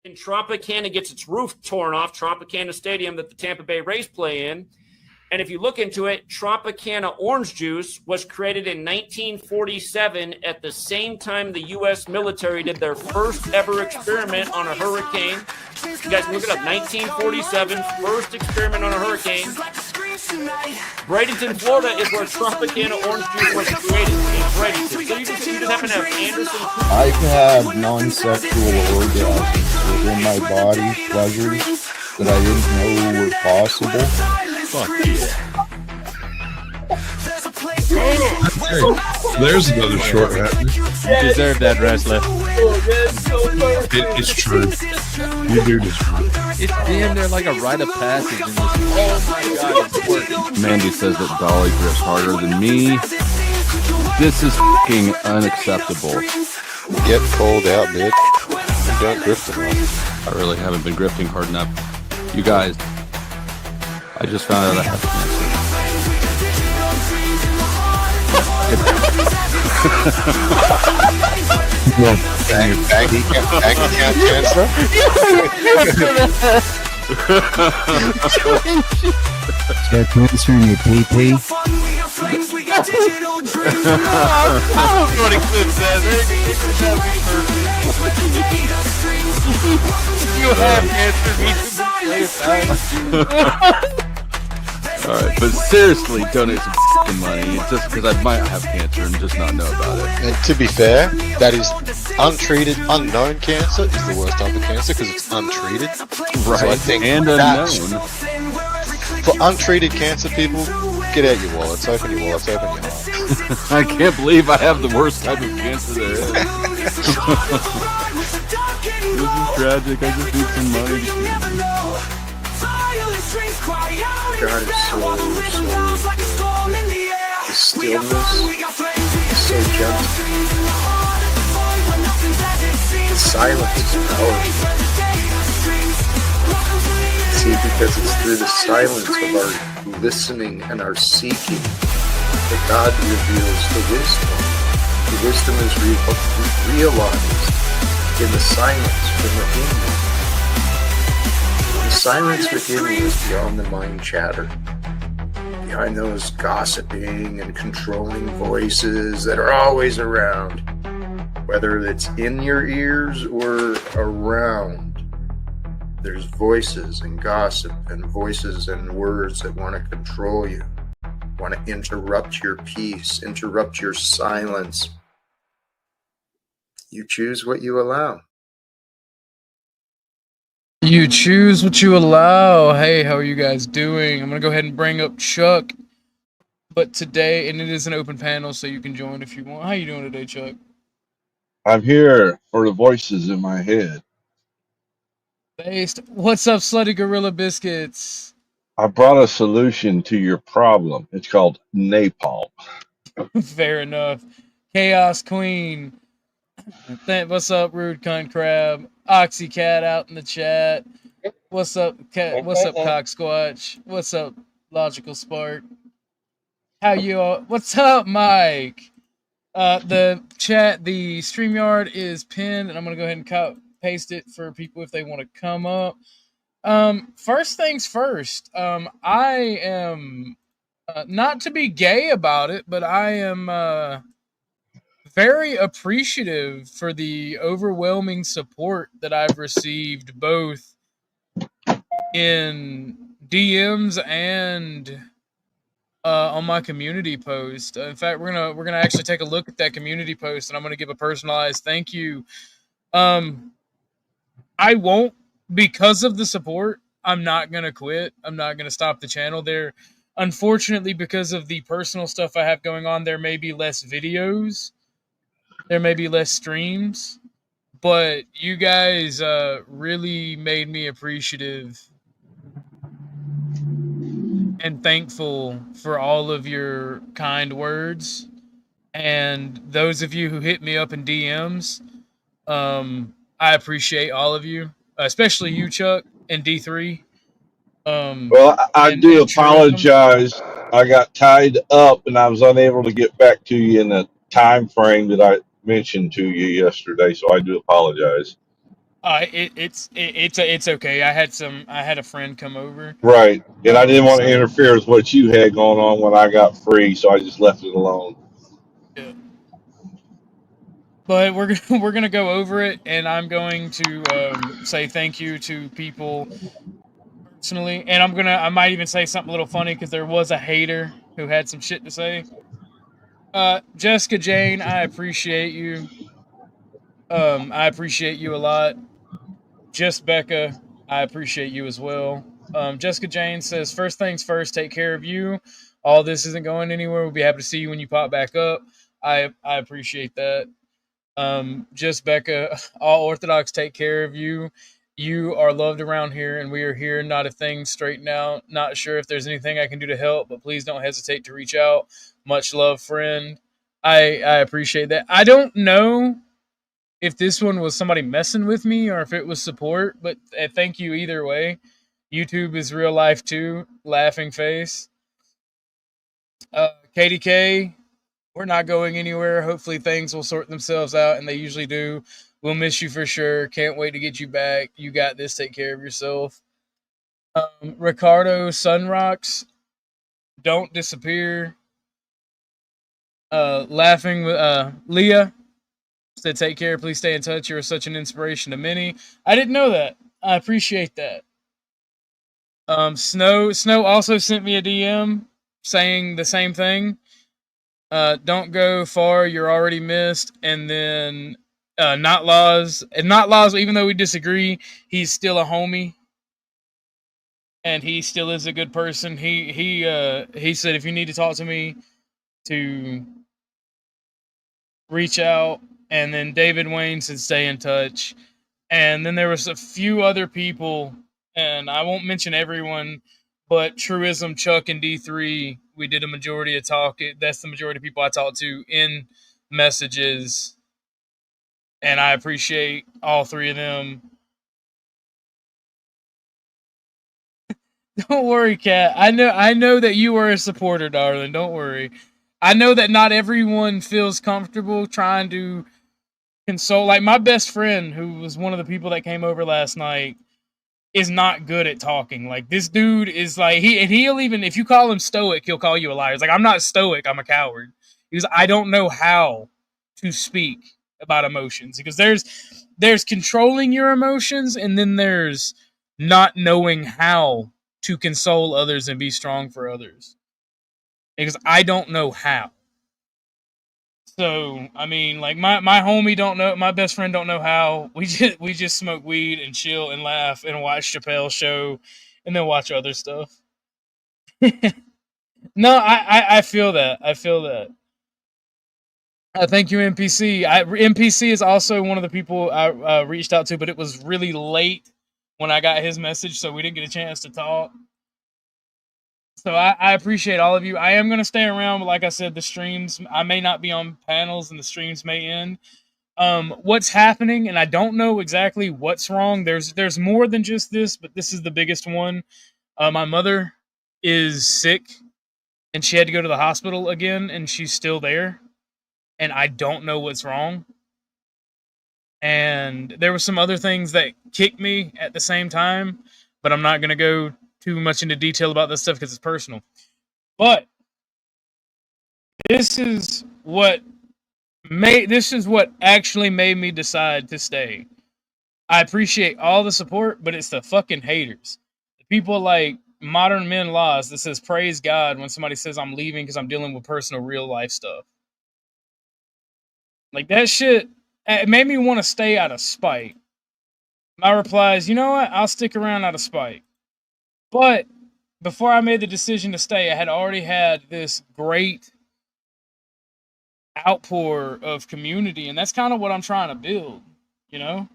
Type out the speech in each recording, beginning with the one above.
And Tropicana gets its roof torn off, Tropicana Stadium that the Tampa Bay Rays play in. And if you look into it, Tropicana orange juice was created in 1947 at the same time the U.S. military did their first ever experiment on a hurricane. You guys can look it up. 1947, first experiment on a hurricane. Bradenton, Florida is where Tropicana orange juice was created. In Bradenton. So you just happen to have Anderson. I've had non-sexual orgasms within my body, pleasures that I didn't know were possible. Fuck yeah. There's another short hat. You deserve that, wrestler. It's true. You do this. It's damn near like a rite of passage in this. Oh my god, it's working. Mandy says that Dolly grips harder than me. This is fucking unacceptable. Get pulled out, bitch. You don't grip enough. I really haven't been grifting hard enough. You guys, I just found out I have cancer. Cancer? Cancer in your pee-pee? You have cancer. All right, but seriously, donate some fucking money. It's just because I might have cancer and just not know about it. And to be fair, that is untreated, unknown cancer is the worst type of cancer because it's untreated. Right, so I think and unknown. For untreated cancer people, get out your wallets, open your wallets, open your heart. I can't believe I have the worst type of cancer there is. This is tragic. I just need some money. God is so the stillness is so gentle. The silence is powerful. See, because it's through the silence of our listening and our seeking that God reveals the wisdom. The wisdom is realized in the silence from within you. The silence within you is beyond the mind chatter, behind those gossiping and controlling voices that are always around, whether it's in your ears or around. There's voices and gossip and voices and words that want to control you, want to interrupt your peace, interrupt your silence. You choose what you allow. You choose what you allow. Hey, how are you guys doing? I'm going to go ahead and bring up Chuck. But today, and it is an open panel, so you can join if you want. How you doing today, Chuck? I'm here for the voices in my head. Based. What's up, Slutty Gorilla Biscuits? I brought a solution to your problem. It's called napalm. Fair enough. Chaos Queen. What's up, Rude Cunt Crab? Oxycat out in the chat. What's up, What's up, Cock Squatch? What's up, Logical Spark? How you all? What's up, Mike? The chat, the StreamYard is pinned, and I'm gonna go ahead and paste it for people if they want to come up. First things first. I am not to be gay about it, but I am very appreciative for the overwhelming support that I've received both in DMs and on my community post. In fact, we're gonna actually take a look at that community post, and I'm gonna give a personalized thank you. I won't, because of the support. I'm not gonna quit. I'm not gonna stop the channel. There, unfortunately, because of the personal stuff I have going on, there may be less videos. There may be less streams, but you guys really made me appreciative and thankful for all of your kind words. And those of you who hit me up in DMs, I appreciate all of you, especially you, Chuck, and D3. Well, I do apologize. I got tied up and I was unable to get back to you in the time frame that I mentioned to you yesterday, so I do apologize. It's okay. I had a friend come over. Right. And I didn't want to So interfere with what you had going on when I got free, so I just left it alone. yeah. But we're gonna go over it, and I'm going to say thank you to people personally, and I might even say something a little funny because there was a hater who had some shit to say. Jessica Jane, I appreciate you. I appreciate you a lot. Just Becca, I appreciate you as well. Jessica Jane says, first things first, take care of you. All this isn't going anywhere. We'll be happy to see you when you pop back up. I appreciate that. Just Becca, all Orthodox take care of you. You are loved around here, and we are here. Not a thing straightened out. Not sure if there's anything I can do to help, but please don't hesitate to reach out. Much love, friend. I appreciate that. I don't know if this one was somebody messing with me or if it was support, but thank you either way. YouTube is real life too. Laughing face. KDK, we're not going anywhere. Hopefully things will sort themselves out, and they usually do. We'll miss you for sure. Can't wait to get you back. You got this. Take care of yourself. Ricardo Sunrocks, don't disappear. Laughing with Leah said, take care. Please stay in touch. You're such an inspiration to many. I didn't know that. I appreciate that. Snow also sent me a DM saying the same thing. Don't go far, you're already missed. And then not laws, even though we disagree, he's still a homie, and he still is a good person. He said, if you need to talk to me, to reach out. And then David Wayne said, stay in touch. And then there was a few other people, and I won't mention everyone, but Truism, Chuck, and D3, we did a majority of talk. That's the majority of people I talked to in messages, and I appreciate all three of them. Don't worry, Kat. I know that you are a supporter, darling. Don't worry. I know that not everyone feels comfortable trying to console. Like my best friend, who was one of the people that came over last night, is not good at talking. Like this dude is like he'll even, if you call him stoic, he'll call you a liar. It's like, I'm not stoic, I'm a coward. Because I don't know how to speak about emotions. Because there's controlling your emotions, and then there's not knowing how to console others and be strong for others. Because I don't know how. So, I mean, like my homie don't know, my best friend don't know how. We just smoke weed and chill and laugh and watch Chappelle's show and then watch other stuff. No, I feel that. I feel that. Thank you, MPC. MPC is also one of the people I reached out to, but it was really late when I got his message, so we didn't get a chance to talk. So I appreciate all of you. I am going to stay around, but like I said, the streams, I may not be on panels and the streams may end. What's happening, and I don't know exactly what's wrong. There's more than just this, but this is the biggest one. My mother is sick, and she had to go to the hospital again, and she's still there. And I don't know what's wrong. And there were some other things that kicked me at the same time, but I'm not going to go too much into detail about this stuff because it's personal. But this is what actually made me decide to stay. I appreciate all the support, but it's the fucking haters. The people like Modern Men Laws that says praise God when somebody says I'm leaving because I'm dealing with personal real life stuff. Like that shit, it made me want to stay out of spite. My reply is, you know what? I'll stick around out of spite. But before I made the decision to stay, I had already had this great outpour of community, and that's kind of what I'm trying to build, you know?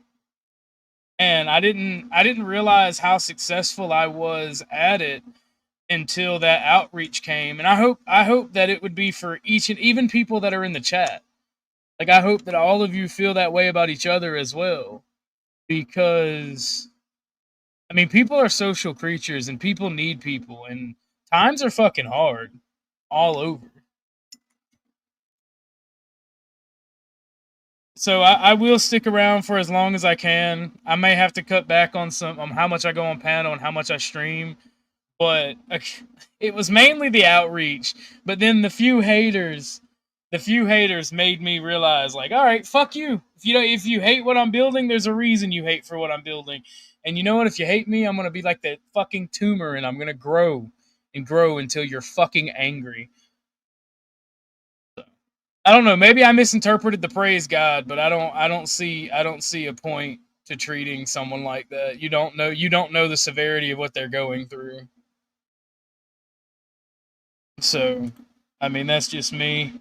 And I didn't realize how successful I was at it until that outreach came. And I hope that it would be for each and even people that are in the chat. Like I hope that all of you feel that way about each other as well. Because I mean, people are social creatures and people need people, and times are fucking hard all over. So I will stick around for as long as I can. I may have to cut back on how much I go on panel and how much I stream, but it was mainly the outreach. But then the few haters made me realize, like, all right, fuck you. If you hate what I'm building, there's a reason you hate for what I'm building. And you know what? If you hate me, I'm gonna be like that fucking tumor, and I'm gonna grow and grow until you're fucking angry. I don't know. Maybe I misinterpreted the praise God, but I don't see a point to treating someone like that. You don't know the severity of what they're going through. So, I mean, that's just me.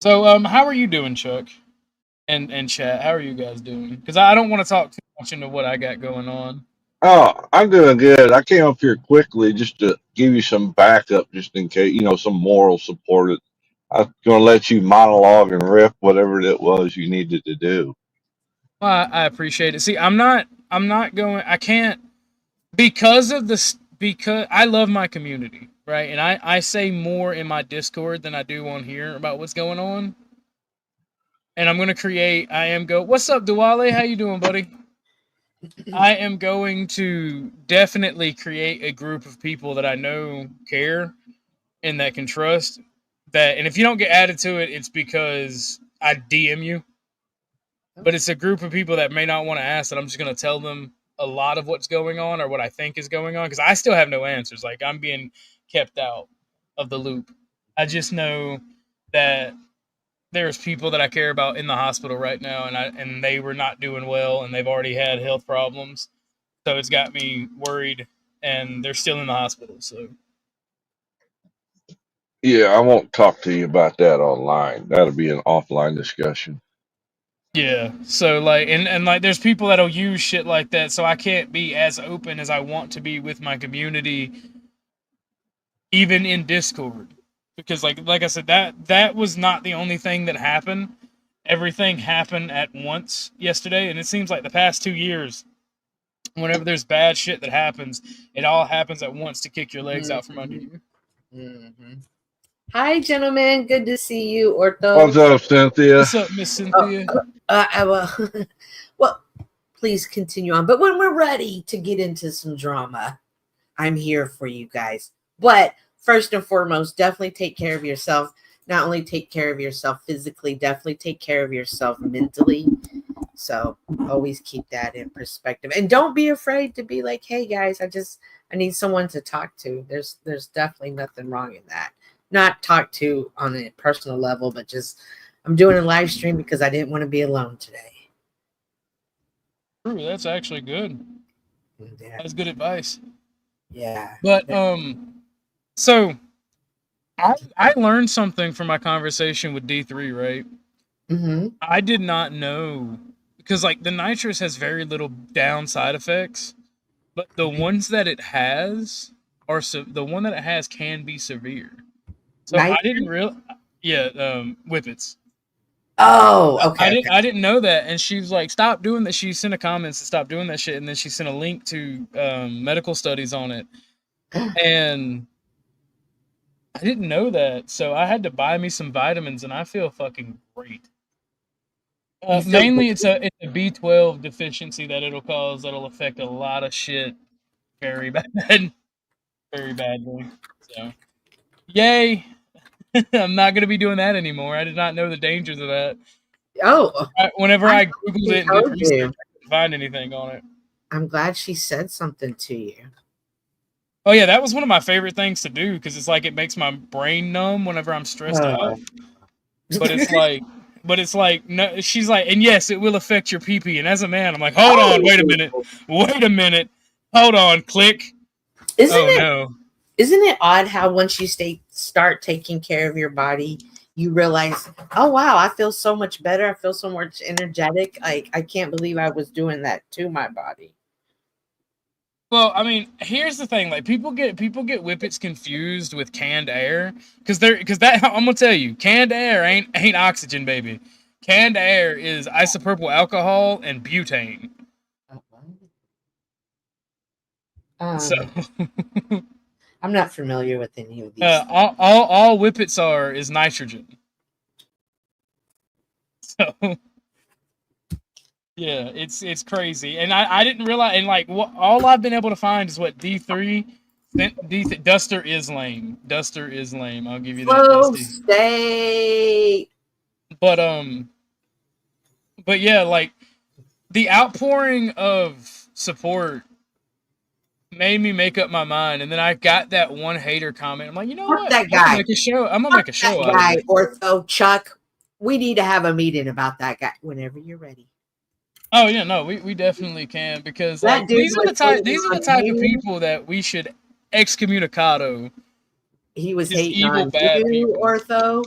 So, how are you doing, Chuck? And chat, how are you guys doing? Because I don't want to talk too much into what I got going on. Oh, I'm doing good. I came up here quickly just to give you some backup, just in case, some moral support. I'm going to let you monologue and riff whatever it was you needed to do. Well, I appreciate it. See, I'm not going. I can't because of this. Because I love my community, right? And I say more in my Discord than I do on here about what's going on. And I'm gonna create. What's up, Duale? How you doing, buddy? I am going to definitely create a group of people that I know care and that can trust. And if you don't get added to it, it's because I DM you. But it's a group of people that may not want to ask, that I'm just going to tell them a lot of what's going on or what I think is going on, because I still have no answers. Like, I'm being kept out of the loop. I just know that there's people that I care about in the hospital right now, and they were not doing well, and they've already had health problems. So it's got me worried, and they're still in the hospital. So Yeah, I won't talk to you about that online. That'll be an offline discussion. yeah, so like, and like, there's people that'll use shit like that, so I can't be as open as I want to be with my community, even in Discord, because like I said, that was not the only thing that happened. Everything happened at once yesterday, and it seems like the past 2 years, whenever there's bad shit that happens, it all happens at once to kick your legs out from under you. Mm-hmm. Hi, gentlemen. Good to see you, Ortho. What's up, Cynthia? What's up, Miss Cynthia? Well, please continue on. But when we're ready to get into some drama, I'm here for you guys. But first and foremost, definitely take care of yourself. Not only take care of yourself physically, definitely take care of yourself mentally. So always keep that in perspective. And don't be afraid to be like, hey, guys, I need someone to talk to. There's definitely nothing wrong in that. Not talk to on a personal level, but just I'm doing a live stream because I didn't want to be alone today. True, that's actually good. Yeah. That's good advice. Yeah. But so I learned something from my conversation with D3, right? Mm-hmm. I did not know, because like the nitrous has very little downside effects, but the ones that it has the one that it has can be severe. So I didn't realize. Yeah, whippets. Oh, okay. I didn't know that, and she was like, "Stop doing that." She sent a comment to stop doing that shit, and then she sent a link to medical studies on it, and I didn't know that, so I had to buy me some vitamins, and I feel fucking great. Mainly, it's a B12 deficiency that it'll cause that'll affect a lot of shit very bad, very badly. So, yay! I'm not gonna be doing that anymore. I did not know the dangers of that. Oh, whenever I googled it and did research, I couldn't find anything on it. I'm glad she said something to you. Oh yeah, that was one of my favorite things to do, because it's like it makes my brain numb whenever I'm stressed out. But it's like no. She's like, and yes, it will affect your pee-pee. And as a man, I'm like, hold on, wait a minute, hold on, click. Isn't it odd how once you start taking care of your body, you realize, oh wow, I feel so much better. I feel so much energetic. Like, I can't believe I was doing that to my body. Well, I mean, here's the thing: like, people get whippets confused with canned air, because that I'm gonna tell you, canned air ain't oxygen, baby. Canned air is isopropyl alcohol and butane. So I'm not familiar with any of these. All whippets is nitrogen. So yeah, it's crazy, and I didn't realize, and like all I've been able to find is what D3. Duster is lame. Duster is lame. I'll give you that, Flow Dusty. State. But yeah, like the outpouring of support made me make up my mind, and then I got that one hater comment. I'm like, you know Fuck what? that I'm gonna guy. make a show. I'm gonna make a show That out of guy, it. Ortho Chuck. We need to have a meeting about that guy whenever you're ready. Oh yeah, no, we definitely can, because That like dude these are the was type hating on of you. people that we should excommunicado. He was Just hating evil, on bad you, people. Ortho.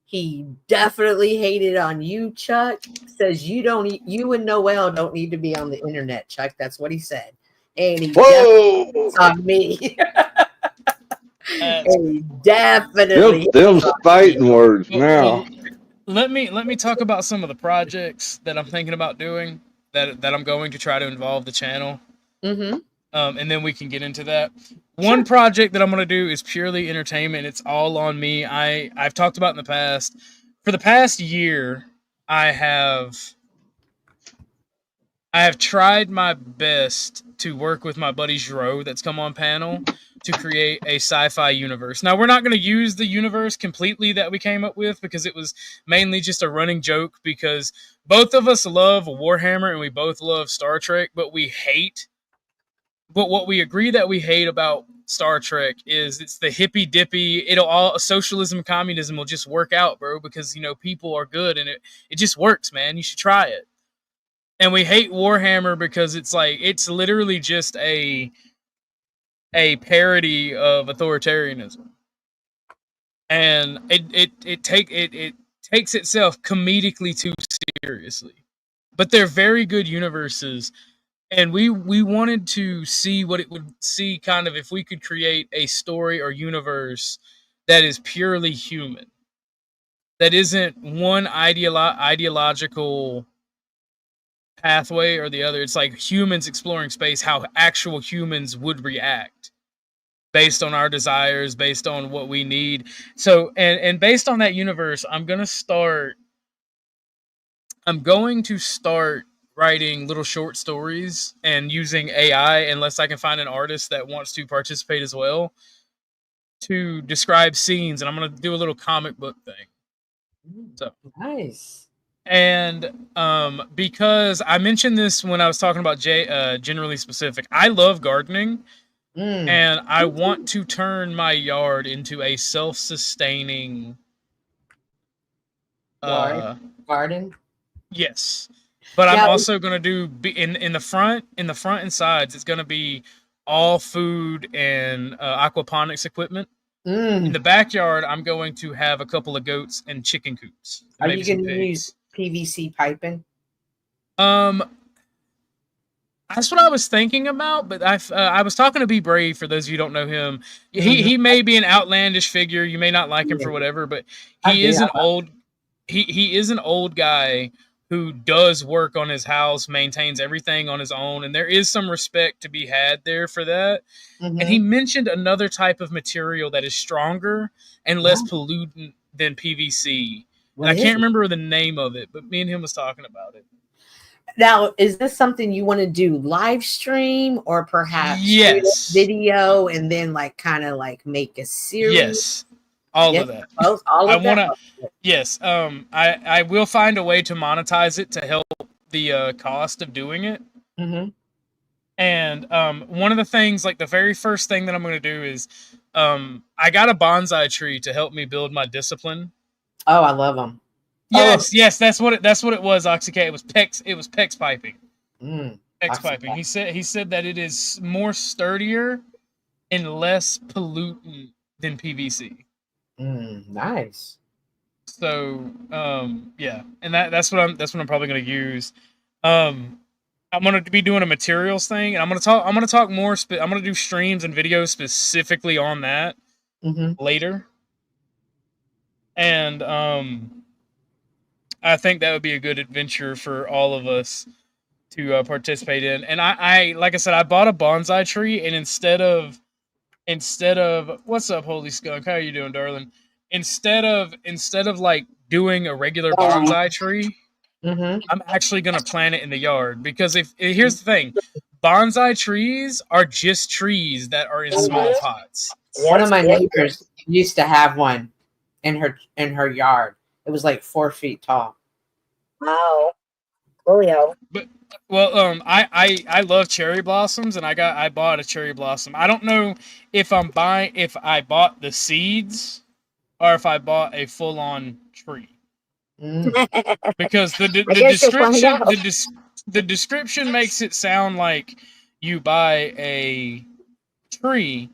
He definitely hated on you, Chuck. Says you and Noel don't need to be on the internet, Chuck. That's what he said. And he definitely hates on me. And he definitely Them hates on fighting words well, now. let me talk about some of the projects that I'm thinking about doing that I'm going to try to involve the channel. Mm-hmm. And then we can get into that. One project that I'm going to do is purely entertainment. It's all on me. I've talked about in the past. For the past year, I have tried my best to work with my buddy Jro that's come on panel to create a sci-fi universe. Now, we're not going to use the universe completely that we came up with, because it was mainly just a running joke, because both of us love Warhammer and we both love Star Trek, but what we agree that we hate about Star Trek is it's the hippy dippy. Socialism and communism will just work out, bro, because people are good and it just works, man. You should try it. And we hate Warhammer because it's literally just a parody of authoritarianism, and it takes itself comedically too seriously. But they're very good universes. And we wanted to see what it would see, kind of, if we could create a story or universe that is purely human, that isn't one ideological pathway or the other. It's like humans exploring space, how actual humans would react based on our desires, based on what we need. So, and based on that universe, I'm going to start writing little short stories and using AI, unless I can find an artist that wants to participate as well, to describe scenes. And I'm going to do a little comic book thing. So nice. And because I mentioned this when I was talking about generally specific, I love gardening, and I want to turn my yard into a self-sustaining garden. Yes. But I'm also going to do in the front and sides. It's going to be all food and aquaponics equipment. In the backyard, I'm going to have a couple of goats and chicken coops. Are you going to use PVC piping? That's what I was thinking about. But I was talking to Be Brave. For those of you who don't know him, he may be an outlandish figure. You may not like him for whatever, but he is an old guy who does work on his house, maintains everything on his own, and there is some respect to be had there for that. And he mentioned another type of material that is stronger and less pollutant than PVC. And I can't remember the name of it, but me and him was talking about it. Now, is this something you want to do live stream, or perhaps video and then kind of make a series? Yes. All of that. Yes. I will find a way to monetize it to help the cost of doing it. And one of the things, the very first thing that I'm going to do is I got a bonsai tree to help me build my discipline. Oh, I love them. Yes, that's what it was, Oxycat. It was PEX piping. PEX piping. He said that it is more sturdier and less pollutant than PVC. Nice. So, yeah, and that's what I'm probably going to use. I'm going to be doing a materials thing, and I'm going to talk more. I'm going to do streams and videos specifically on that later. And I think that would be a good adventure for all of us to participate in. And I like I said, I bought a bonsai tree, and instead of what's up, Holy Skunk? How are you doing, darling? Instead of doing a regular bonsai tree, Mm-hmm. I'm actually gonna plant it in the yard because if here's the thing, bonsai trees are just trees that are in small pots. One of my neighbors used to have one in her yard. It was like 4 feet tall. Wow. Julio. But I love cherry blossoms, and I bought a cherry blossom. I don't know if I bought the seeds or if I bought a full on tree. Because the description makes it sound like you buy a tree,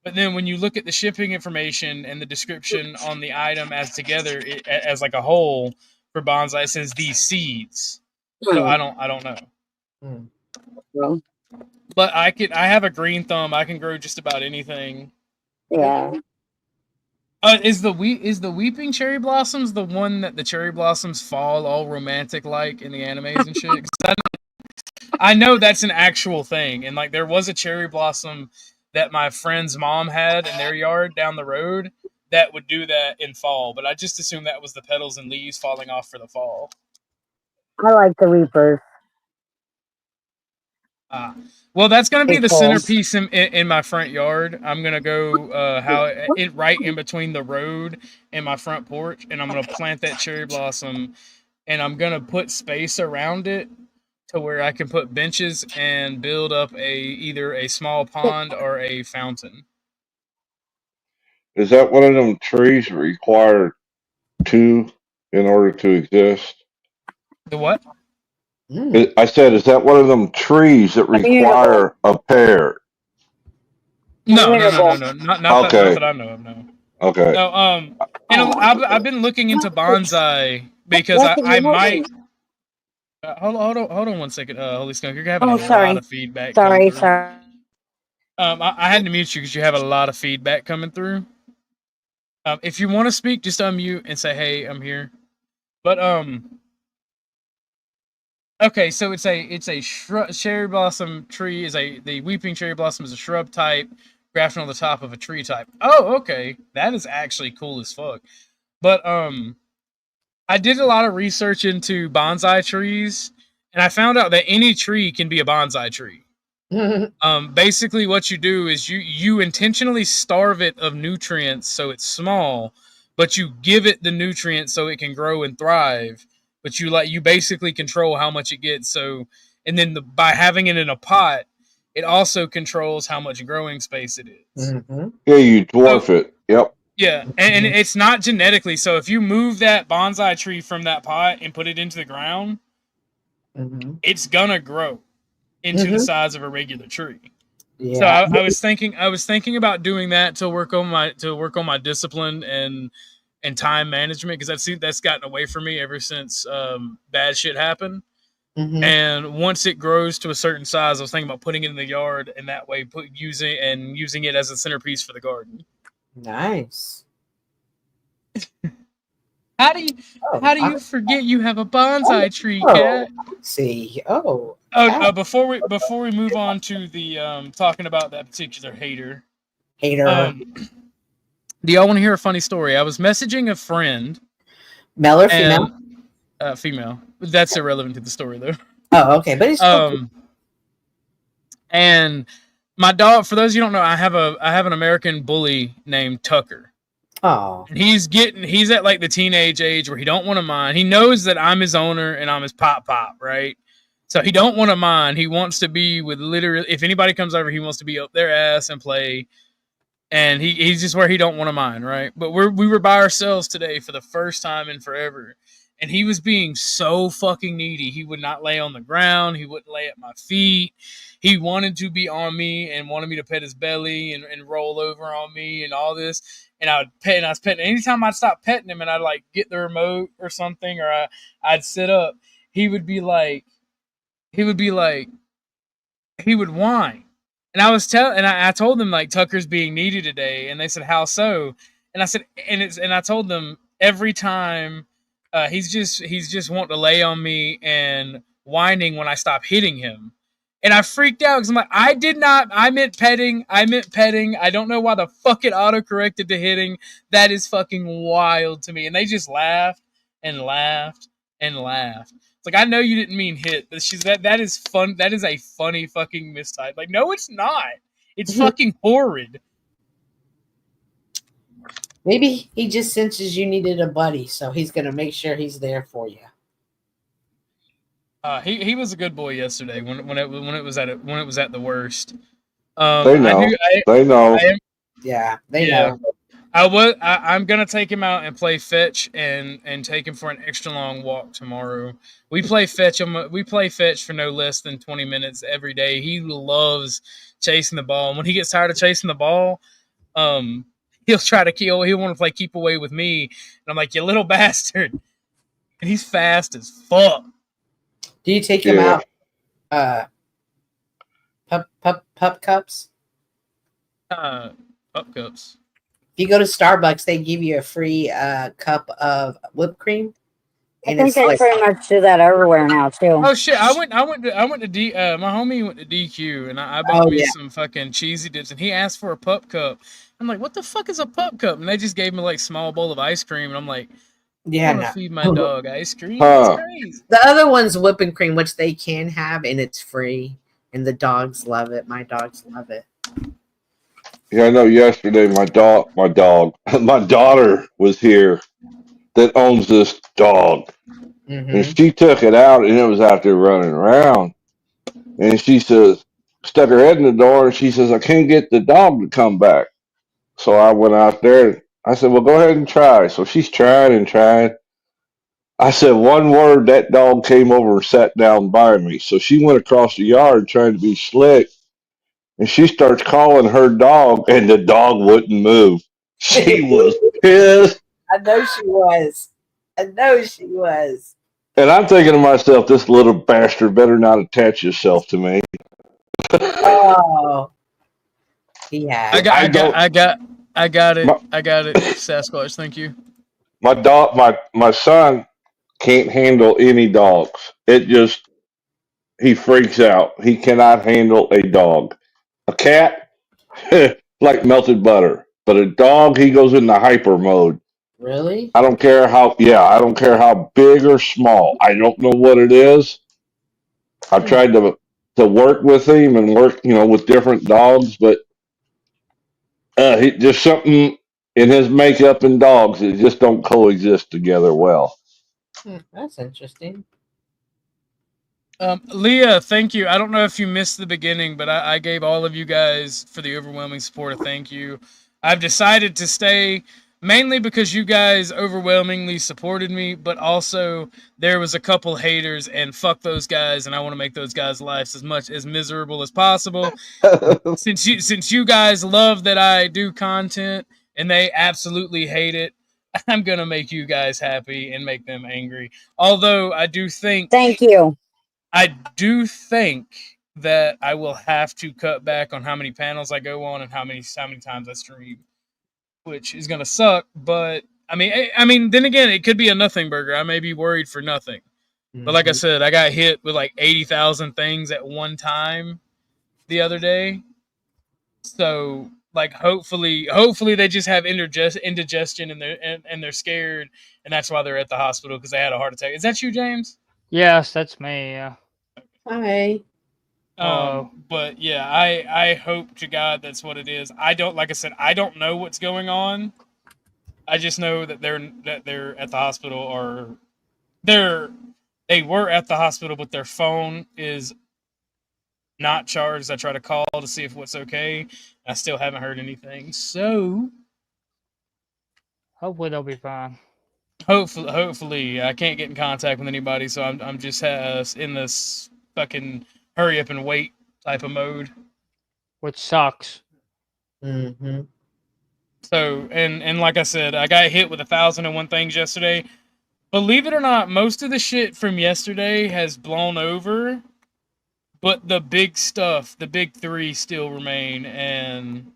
but then when you look at the shipping information and the description on the item as together as like a whole for bonsai, it says these seeds. So I don't know. Well, But I have a green thumb. I can grow just about anything. yeah. Is the weeping cherry blossoms the one that the cherry blossoms fall all romantic like in the animes and shit? 'Cause I know that's an actual thing, and like there was a cherry blossom that my friend's mom had in their yard down the road that would do that in fall, but I just assumed that was the petals and leaves falling off for the fall. I like the Reapers. Well, that's going to be Big the balls. centerpiece in my front yard. I'm going to go right in between the road and my front porch, and I'm going to plant that cherry blossom, and I'm going to put space around it to where I can put benches and build up either a small pond or a fountain. Is that one of them trees that require two in order to exist? The what? I said, is that one of them trees that require a pair? No, not that I know of. No. Okay. No. And I've been looking into bonsai because I might. Hold on 1 second, Holy Skunk. You're having a lot of feedback. Sorry. I had to mute you because you have a lot of feedback coming through. If you want to speak, just unmute and say, "Hey, I'm here." But okay, so it's a cherry blossom tree. The weeping cherry blossom is a shrub type, grafted on the top of a tree type. Oh, okay, that is actually cool as fuck. But I did a lot of research into bonsai trees, and I found out that any tree can be a bonsai tree. Basically, what you do is you intentionally starve it of nutrients so it's small, but you give it the nutrients so it can grow and thrive. But you basically control how much it gets. So, and then by having it in a pot, it also controls how much growing space it is. Mm-hmm. Yeah, you dwarf it. Yep. Yeah, and it's not genetically. So if you move that bonsai tree from that pot and put it into the ground, it's gonna grow into the size of a regular tree. Yeah. So I was thinking about doing that to work on my discipline and time management, because that's gotten away from me ever since bad shit happened. And once it grows to a certain size, I was thinking about putting it in the yard, and that way using it as a centerpiece for the garden. Nice. How do you forget you have a bonsai tree, Cat? See. Before we move on to the talking about that particular hater. Do y'all want to hear a funny story? I was messaging a friend. Male or female? Female. That's irrelevant to the story, though. Oh, okay. But it's and my dog, for those of you who don't know, I have an American bully named Tucker. Oh. And he's at like the teenage age where he don't want to mind. He knows that I'm his owner and I'm his pop, right? So he don't want to mind. He wants to be with literally, if anybody comes over, he wants to be up their ass and play. And he's just where he don't want to mind, right? But we were by ourselves today for the first time in forever. And he was being so fucking needy. He would not lay on the ground. He wouldn't lay at my feet. He wanted to be on me and wanted me to pet his belly and roll over on me and all this. And I was petting. Anytime I'd stop petting him and I'd like get the remote or something, or I'd sit up, he would whine. And I told them like Tucker's being needy today, and they said, how so? And I said, and I told them every time he's just wanting to lay on me and whining when I stop hitting him. And I freaked out because I'm like, I meant petting. I don't know why the fuck it auto-corrected to hitting. That is fucking wild to me. And they just laughed and laughed and laughed. It's like, I know you didn't mean hit, but she's that is fun. That is a funny fucking mistype. Like, no, it's not. It's fucking horrid. Maybe he just senses you needed a buddy, so he's gonna make sure he's there for you. He was a good boy yesterday when it was at the worst. They know. They know. Yeah, they know. I'm gonna take him out and play fetch and take him for an extra long walk tomorrow. We play fetch for no less than 20 minutes every day. He loves chasing the ball, and when he gets tired of chasing the ball, he'll try to kill. He'll want to play keep away with me, and I'm like, you little bastard. And he's fast as fuck. Do you take him out? Pup cups. Pup cups. If you go to Starbucks, they give you a free cup of whipped cream. I think they pretty much do that everywhere now too. Oh shit! I went to my homie went to DQ and I bought me some fucking cheesy dips and he asked for a pup cup. I'm like, what the fuck is a pup cup? And they just gave me like small bowl of ice cream and I'm like, I want to feed my dog ice cream. That's crazy. The other one's whipping cream, which they can have, and it's free. And the dogs love it. My dogs love it. Yeah, I know. Yesterday, my daughter was here that owns this dog, and she took it out, and it was out there running around. And she says, stuck her head in the door, and she says, I can't get the dog to come back. So I went out there. I said, well, go ahead and try. So she's trying and trying. I said one word, that dog came over and sat down by me. So she went across the yard trying to be slick. And she starts calling her dog, and the dog wouldn't move. She was pissed. I know she was. And I'm thinking to myself, this little bastard better not attach yourself to me. Oh. Yeah. I got it. Sasquatch, thank you. My son can't handle any dogs. He freaks out. He cannot handle a dog. A cat, like melted butter. But a dog, he goes into hyper mode. Really? I don't care how big or small. I don't know what it is. I've tried to work with him and work, with different dogs, but there's something in his makeup and dogs that just don't coexist together well. That's interesting. Leah, thank you. I don't know if you missed the beginning, but I gave all of you guys for the overwhelming support a thank you. I've decided to stay mainly because you guys overwhelmingly supported me, but also there was a couple haters, and fuck those guys, and I want to make those guys' lives as miserable as possible. Since you guys love that I do content and they absolutely hate it, I'm gonna make you guys happy and make them angry. Although I do think Thank you. I do think that I will have to cut back on how many panels I go on and how many times I stream, which is gonna suck. But I mean, then again, it could be a nothing burger. I may be worried for nothing. But like I said, I got hit with like 80,000 things at one time the other day. So like hopefully they just have indigestion and they're scared, and that's why they're at the hospital because they had a heart attack. Is that you, James? Yes, that's me. Yeah. Hi. But yeah, I hope to God that's what it is. I don't know what's going on. I just know that they're at the hospital, or they were at the hospital, but their phone is not charged. I try to call to see if what's okay. I still haven't heard anything. So hopefully they'll be fine. Hopefully, I can't get in contact with anybody, so I'm just in this fucking hurry up and wait type of mode, which sucks. So and like I said, I got hit with 1,001 things yesterday. Believe it or not, most of the shit from yesterday has blown over, but the big stuff, the big three, still remain, and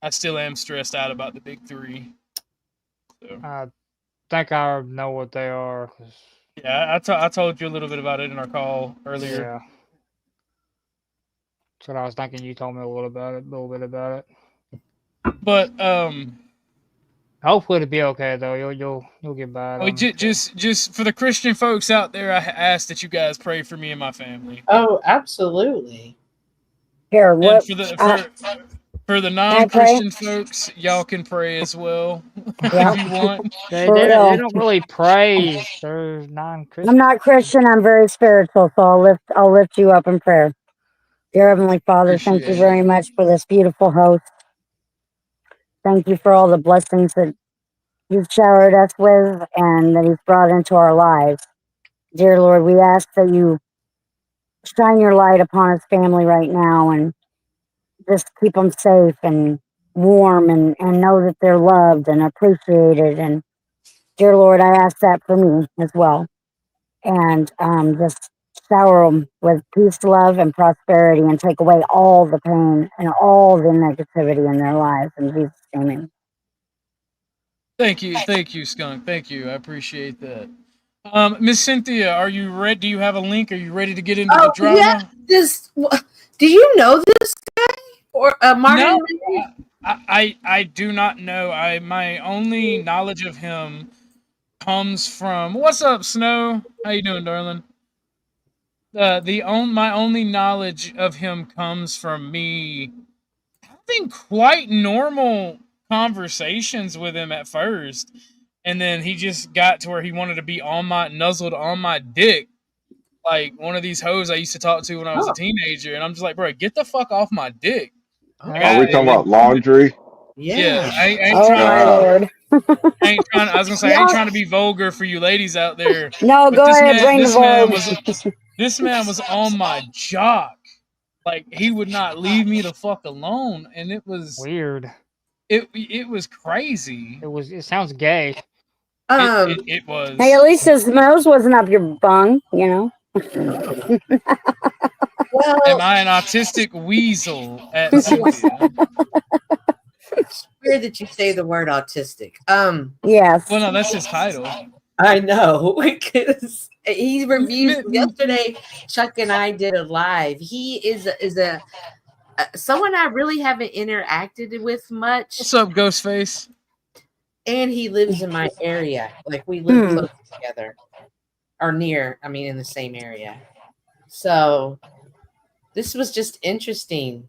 I still am stressed out about the big three. So. I think I know what they are. Yeah, I told you a little bit about it in our call earlier. Yeah. That's what I was thinking. You told me a little bit about it. But Hopefully it'll be okay though. You'll get by. Oh, just for the Christian folks out there, I ask that you guys pray for me and my family. Oh, absolutely. Here, And what? for the Can I pray? non-Christian folks, y'all can pray as well Yeah. if you want. They For they real. they don't really pray. They're I'm non-Christian. not Christian. I'm very spiritual, so I'll lift you up in prayer. Dear Heavenly Father, thank you Appreciate very it. much for this beautiful host. Thank you for all the blessings that you've showered us with and that you've brought into our lives. Dear Lord, we ask that you shine your light upon his family right now and just keep them safe and warm and know that they're loved and appreciated. And dear Lord, I ask that for me as well. And just shower them with peace, love, and prosperity and take away all the pain and all the negativity in their lives. In Jesus' name. Thank you, Skunk. Thank you. I appreciate that. Miss Cynthia, are you ready? Do you have a link? Are you ready to get into the Oh yeah, drama? do you know this guy or Martin? No, I do not know. My only knowledge of him comes from what's up, Snow? How you doing, darling? My only knowledge of him comes from me having quite normal conversations with him at first, and then he just got to where he wanted to be nuzzled on my dick, like one of these hoes I used to talk to when I was a teenager, and I'm just like, bro, get the fuck off my dick. Like, Are we talking about laundry? yeah, I ain't Oh trying. my Lord. I ain't trying. I was gonna say I ain't trying to be vulgar for you ladies out there. No, but go ahead, bring the vogue. This man was on my jock. Like he would not leave me the fuck alone, and it was Weird. It was crazy. It sounds gay. It was. Hey, at least his nose wasn't up your bung, you know. Am I an autistic weasel at Cynthia? It's weird that you say the word autistic. Yes. Well, no, that's his title. I know because he reviewed yesterday. Chuck and I did a live. He is a someone I really haven't interacted with much. What's up, Ghostface? And he lives in my area. Like we live close together, or near. I mean, in the same area. So this was just interesting.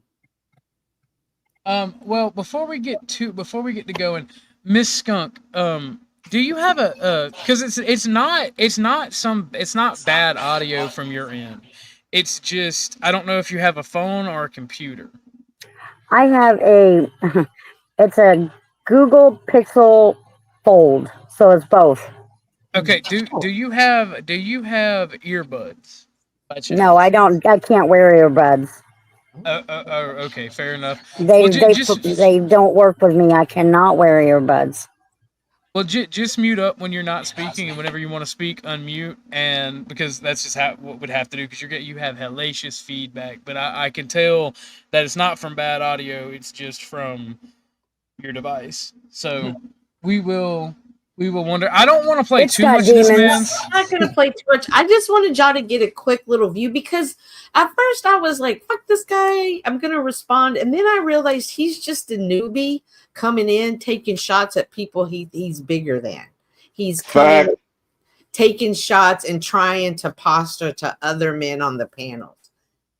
Well, before we get to going, Miss Skunk, do you have because it's not bad audio from your end. It's just I don't know if you have a phone or a computer. I have it's a Google Pixel Fold, so it's both. Okay, do you have earbuds? No, I don't. I can't wear earbuds. Okay, fair enough. They don't work with me. I cannot wear earbuds. Well, just mute up when you're not speaking, and whenever you want to speak, unmute, and because that's just what would have to do because you have hellacious feedback. But I can tell that it's not from bad audio; it's just from your device. So we will wonder. I don't want to play too much of this man's. I'm not going to play too much. I just wanted y'all to get a quick little view because at first I was like, fuck this guy. I'm going to respond. And then I realized he's just a newbie coming in, taking shots at people he's bigger than. He's coming, taking shots and trying to posture to other men on the panels.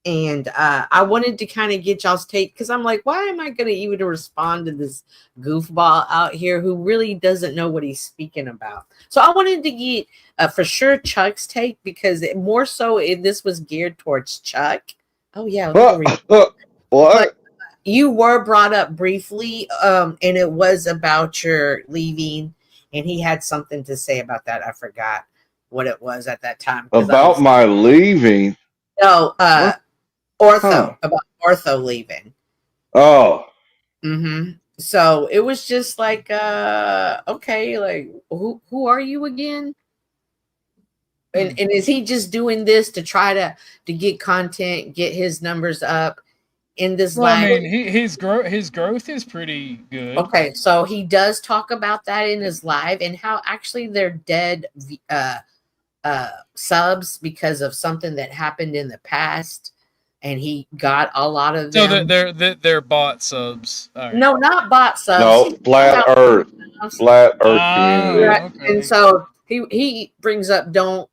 And I wanted to kind of get y'all's take because I'm like, why am I going to even respond to this goofball out here who really doesn't know what he's speaking about? So I wanted to get for sure Chuck's take because more so this was geared towards Chuck. Oh yeah. What? You were brought up briefly and it was about your leaving and he had something to say about that. I forgot what it was at that time. About my leaving? No, about Ortho leaving. Oh. Mm-hmm. So it was just like, okay, like who are you again? And is he just doing this to try to get content, get his numbers up in this live? I mean, his growth is pretty good. Okay, so he does talk about that in his live and how actually they're dead subs because of something that happened in the past. and he got a lot of So them. they're bot subs. All right. No, not bot subs. No, flat Earth community. Right. Okay. And so he brings up don't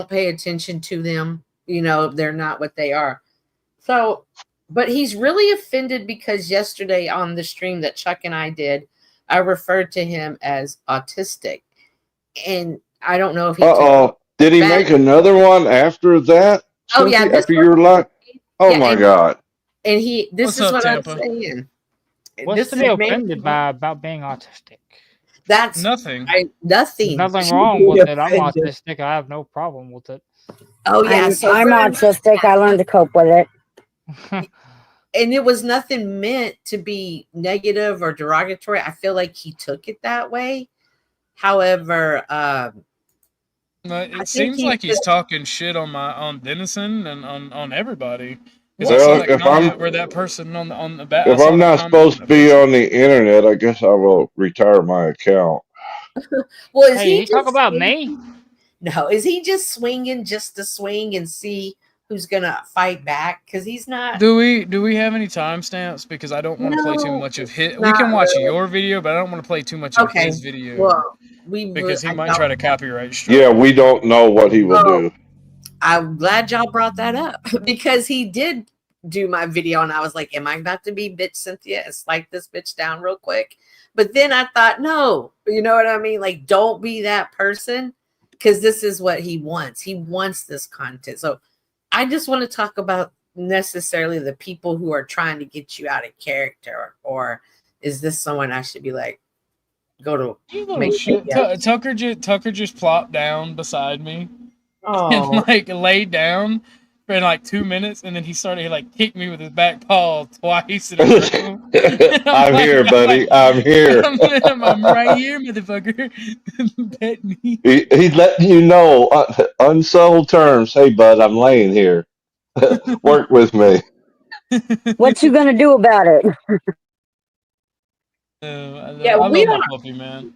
pay attention to them. You know, they're not what they are. So, but he's really offended because yesterday on the stream that Chuck and I did, I referred to him as autistic, and I don't know if he. Did he make another one after that? Oh yeah, after your live. Oh my God! And this is what I'm Tampa? saying. What's to be offended by about being autistic? That's nothing. Nothing. Nothing wrong with it. I'm autistic. I have no problem with it. Oh yeah, I'm autistic. I learned to cope with it. And it was nothing meant to be negative or derogatory. I feel like he took it that way. However, it seems like he's talking shit on Denison and on everybody. Well, if I'm not supposed to be on the internet, I guess I will retire my account. Well, is Hey, he you talk about me? No, is he just swinging just to swing and see who's gonna fight back? Because he's not. Do we have any timestamps? Because I don't want to play too much of his. We can watch your video, but I don't want to play too much of his video. Well, because he might try to copyright strike. Yeah, we don't know what he will do. I'm glad y'all brought that up because he did do my video, and I was like, "Am I about to be bitch Cynthia and slice this bitch down real quick?" But then I thought, no, you know what I mean? Like, don't be that person because this is what he wants. He wants this content. So I just want to talk about necessarily the people who are trying to get you out of character, or is this someone I should be like, go to make shit. Tucker just plopped down beside me and like laid down for like 2 minutes, and then he kicked me with his back paw twice in a row. I'm here, buddy. I'm here. I'm right here, motherfucker. Pet me. He's letting you know, unsubtle terms. Hey, bud, I'm laying here. Work with me. What you gonna do about it?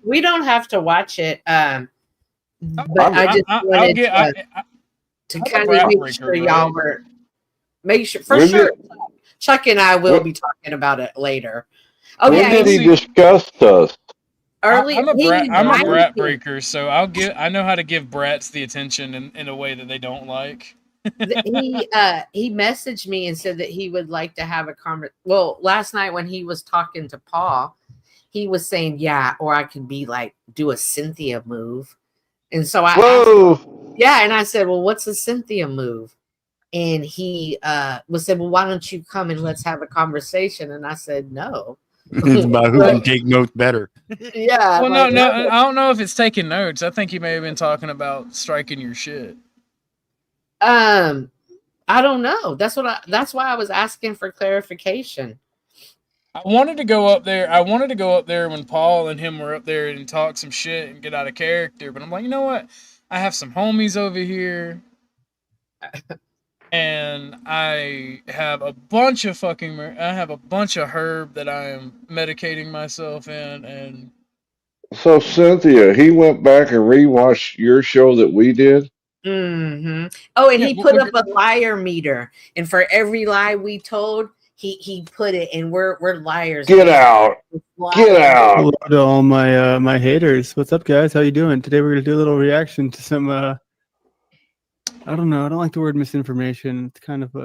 We don't have to watch it. But I just wanted to kind of make sure y'all were for sure. Chuck and I will be talking about it later. Oh when did he discuss us? Early, I'm a brat breaker, so I know how to give brats the attention in a way that they don't like. He messaged me and said that he would like to have a conversation. Well, last night when he was talking to Paul, he was saying, "Yeah, or I could be like do a Cynthia move." And so I asked him, and I said, "Well, what's a Cynthia move?" And he said, "Well, why don't you come and let's have a conversation?" And I said, "No." It's about who can take notes better. Yeah. Well, no, I don't know if it's taking notes. I think he may have been talking about striking your shit. I don't know. That's why I was asking for clarification. I wanted to go up there when Paul and him were up there and talk some shit and get out of character. But I'm like, you know what? I have some homies over here. And I have a bunch of herb that I am medicating myself in. And so Cynthia, he went back and rewatched your show that we did. Mm-hmm. Oh, and he put up a liar meter, and for every lie we told, he put it, and we're liars. Get out! Get out! Hello to all my my haters. What's up, guys? How you doing? Today we're gonna do a little reaction to some I don't know. I don't like the word misinformation. It's kind of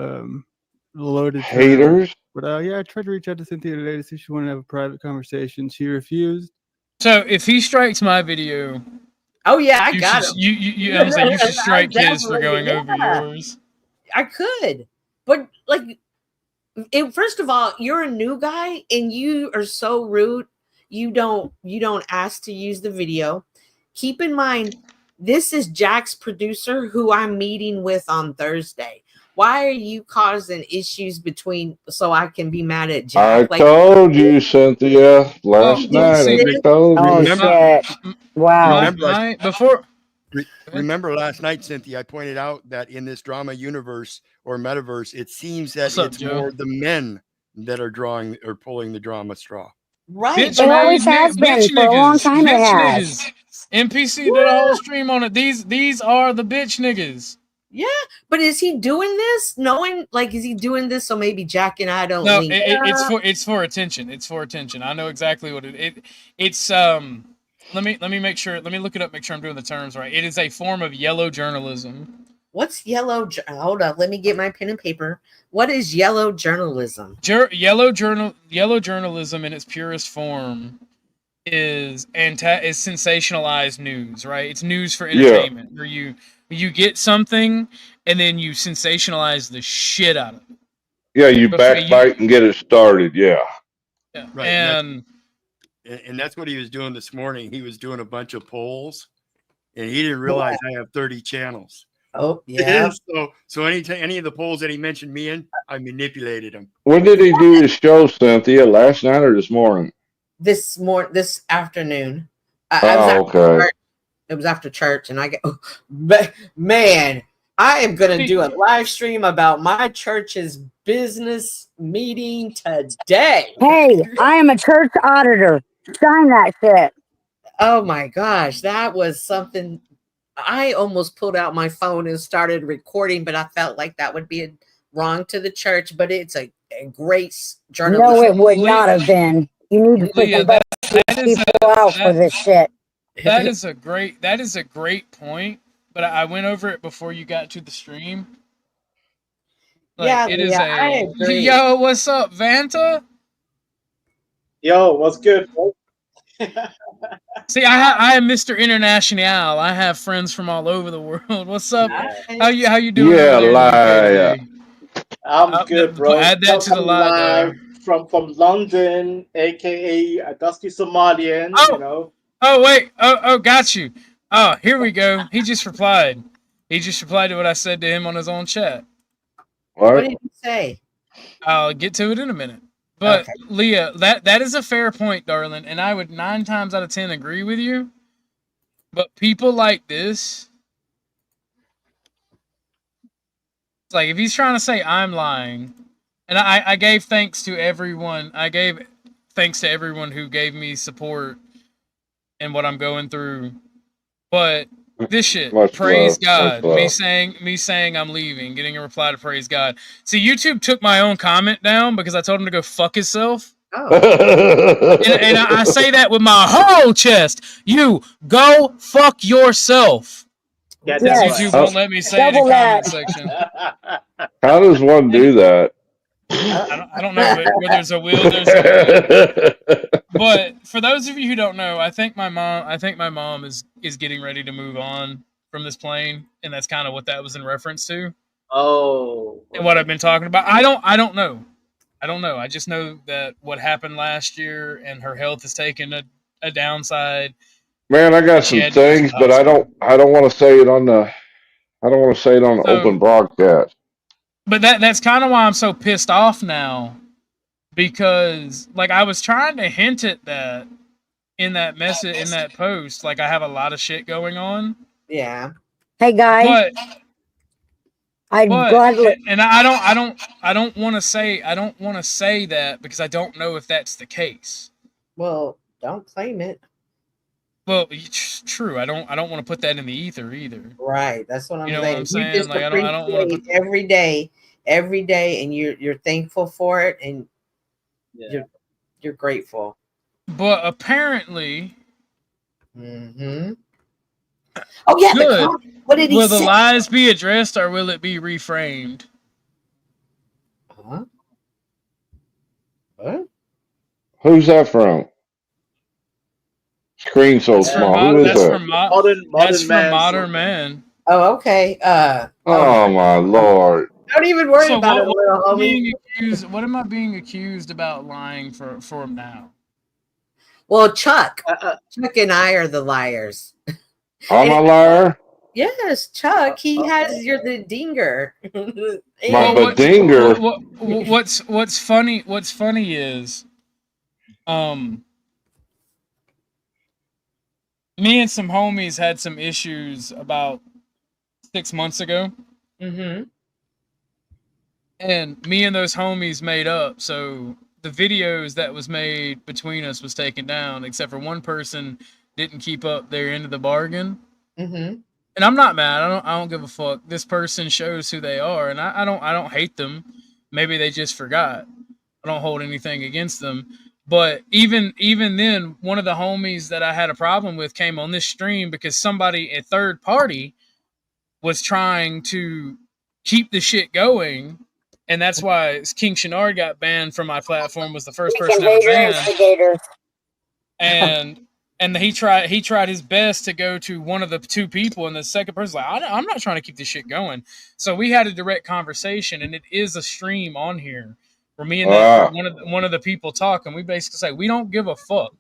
loaded. Haters? But yeah, I tried to reach out to Cynthia today to see if she wanted to have a private conversation. She refused. So if he strikes my video, oh yeah, I got him. You should strike his for going over yours. I could, but like, first of all, you're a new guy and you are so rude. You don't ask to use the video. Keep in mind, this is Jack's producer who I'm meeting with on Thursday. Why are you causing issues so I can be mad at Jack? I told you, Cynthia, last night. I told you. Wow. Remember last night, Cynthia, I pointed out that in this drama universe or metaverse, it seems that it's more the men that are drawing or pulling the drama straw. Right. It always has been for a long time. It has. NPC did a whole stream on it. These are the bitch niggas. Yeah, but is he doing this knowing, like, is he doing this so maybe Jack and I don't No, link it's for attention. It's for attention. I know exactly what it's. Let me make sure. Let me look it up. Make sure I'm doing the terms right. It is a form of yellow journalism. What's yellow? Hold up, let me get my pen and paper. What is yellow journalism? Yellow journalism in its purest form is sensationalized news, right? It's news for entertainment, where you get something and then you sensationalize the shit out of it. Yeah, you backbite and get it started. Yeah. Right. And that's what he was doing this morning. He was doing a bunch of polls, and he didn't realize I have 30 channels. Oh, yeah. So any of the polls that he mentioned me in, I manipulated them. When did he do his show, Cynthia? Last night or this morning? This afternoon. Okay. It was after church, and I get, man, I am gonna do a live stream about my church's business meeting today. Hey, I am a church auditor. Sign that shit. Oh my gosh, that was something. I almost pulled out my phone and started recording, but I felt like that would be wrong to the church. But it's a great journalism. No, it would not have been. You need to put people out for this shit. That is a great point. But I went over it before you got to the stream. Like, I agree. Yo, what's up, Vanta? Yo, what's good? See, I am Mr. International. I have friends from all over the world. What's up? How you doing? Yeah, lie. I'm good, bro. Add that to the lie from London, aka a dusty Somalian. Oh, you know. Oh wait. Oh, got you. Oh, here we go. He just replied. He just replied to what I said to him on his own chat. What did he say? I'll get to it in a minute. But okay. Leah, that is a fair point, darling, and I would 9 times out of 10 agree with you. But people like this, it's like if he's trying to say I'm lying, and I gave thanks to everyone. I gave thanks to everyone who gave me support in what I'm going through. But this shit, praise God. Me saying I'm leaving, getting a reply to praise God. See, YouTube took my own comment down because I told him to go fuck himself. Oh. and I say that with my whole chest. You go fuck yourself. Yeah, YouTube won't let me say it in the comment section. How does one do that? I don't know, but where there's a will, there's a way. But for those of you who don't know, I think my mom is getting ready to move on from this plane, and that's kind of what that was in reference to. Oh. And what I've been talking about. I don't know. I just know that what happened last year and her health has taken a downside. Man, I got some things, but I don't want to say it on the open broadcast. But that's kind of why I'm so pissed off now, because like I was trying to hint at that in that message, in that post, like I have a lot of shit going on. Yeah. Hey guys. I don't want to say that because I don't know if that's the case. Well, don't claim it. Well, it's true. I don't want to put that in the ether either. Right. That's what I'm saying. What I'm saying? You just like, I don't want to put every day, and you're thankful for it, and you're grateful. But apparently, oh yeah. Good. What did he will say? the lies be addressed or will it be reframed? Huh? What? Who's that from? Screen so small. Who is that? That's from Modern Man. Oh, okay. Oh my Lord. Don't even worry about it, little homie. What am I being accused about lying for now? Well, Chuck and I are the liars. I'm a liar? Yes, Chuck. You're the dinger. My dinger. What's funny is me and some homies had some issues about 6 months ago. Mm-hmm. And me and those homies made up. So the videos that was made between us was taken down, except for one person didn't keep up their end of the bargain. Mm-hmm. and I'm not mad. I don't give a fuck. This person shows who they are, and I don't hate them. Maybe they just forgot. I don't hold anything against them. But even then, one of the homies that I had a problem with came on this stream because somebody, a third party, was trying to keep the shit going, and that's why King Shinard got banned from my platform. Was the first person ever banned. And he tried his best to go to one of the two people, and the second person's like, I'm not trying to keep this shit going. So we had a direct conversation, and it is a stream on here where me and one of the people talk, and we basically say we don't give a fuck.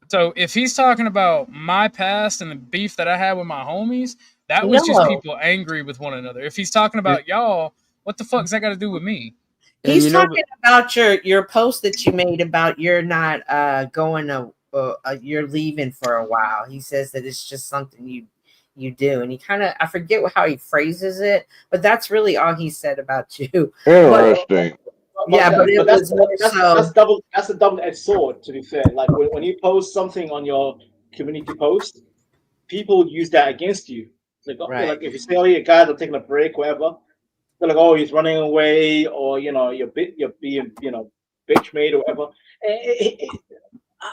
So if he's talking about my past and the beef that I had with my homies, that was just people angry with one another. If he's talking about y'all, what the fuck's that got to do with me? He's talking about your post that you made about you're not going to you're leaving for a while. He says that it's just something you do, and he kind of, I forget how he phrases it, but that's really all he said about you. Interesting. But that's a double-edged sword, to be fair. Like when you post something on your community post, people use that against you. Like if you say, "Oh, your guys are taking a break," whatever, they're like, "Oh, he's running away," or you're being bitch made or whatever.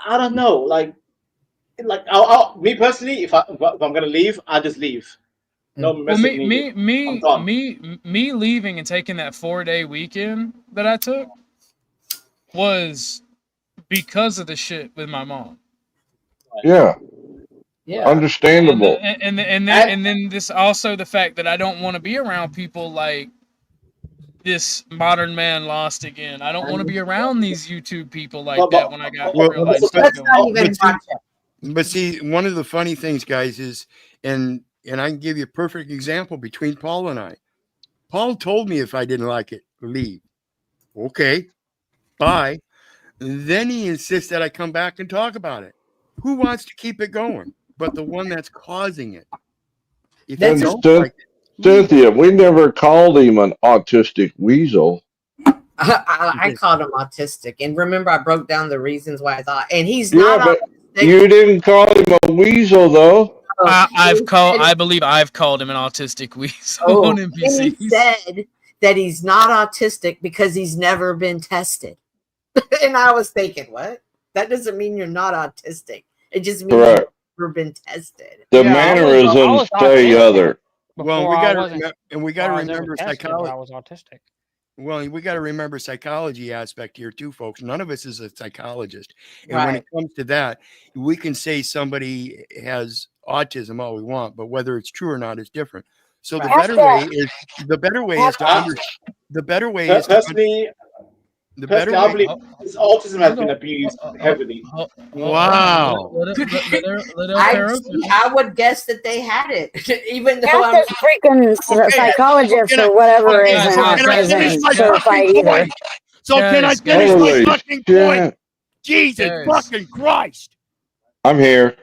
I don't know. Like me personally, if I'm gonna leave, I'll just leave. No message needed. Me leaving and taking that 4-day weekend that I took was because of the shit with my mom. Yeah. Understandable. And then this also the fact that I don't want to be around people like this modern man lost again. I don't want to be around these YouTube people like that when I got real life stuff going. But see, one of the funny things, guys, is and I can give you a perfect example between Paul and I. Paul told me if I didn't like it, leave. Okay, bye. Then he insists that I come back and talk about it. Who wants to keep it going but the one that's causing it? If you don't like it, Cynthia, we never called him an autistic weasel. I called him autistic, and remember I broke down the reasons why I thought, and he's not. But you didn't call him a weasel, though. I believe I've called him an autistic weasel on NPC. And he said that he's not autistic because he's never been tested. And I was thinking, what? That doesn't mean you're not autistic. It just means you've never been tested. The mannerisms say other. Well, we got to remember psychology. I was autistic. Well, we got to remember psychology aspect here too, folks. None of us is a psychologist, and when it comes to that, we can say somebody has autism all we want, but whether it's true or not is different. So the better way is I believe autism has been abused heavily. Wow. I would guess that they had it, even though I'm freaking psychologist or whatever isn't certified either. So can I finish my fucking point? Jesus fucking Christ. I'm here.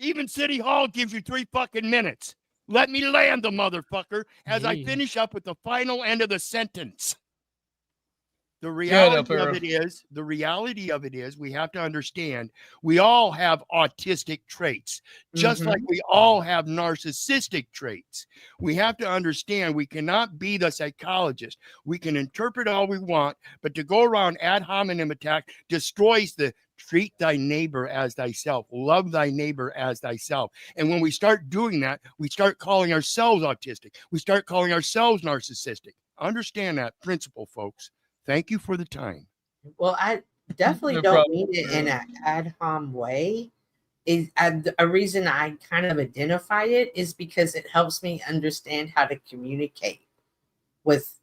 Even City Hall gives you 3 fucking minutes. Let me land the motherfucker as I finish up with the final end of the sentence. The reality of it is we have to understand we all have autistic traits, just like we all have narcissistic traits. We have to understand we cannot be the psychologist. We can interpret all we want, but to go around ad hominem attack destroys the treat thy neighbor as thyself, love thy neighbor as thyself. And when we start doing that, we start calling ourselves autistic. We start calling ourselves narcissistic. Understand that principle, folks. Thank you for the time. Well, I definitely don't mean it in an ad hom way. A reason I kind of identify it is because it helps me understand how to communicate with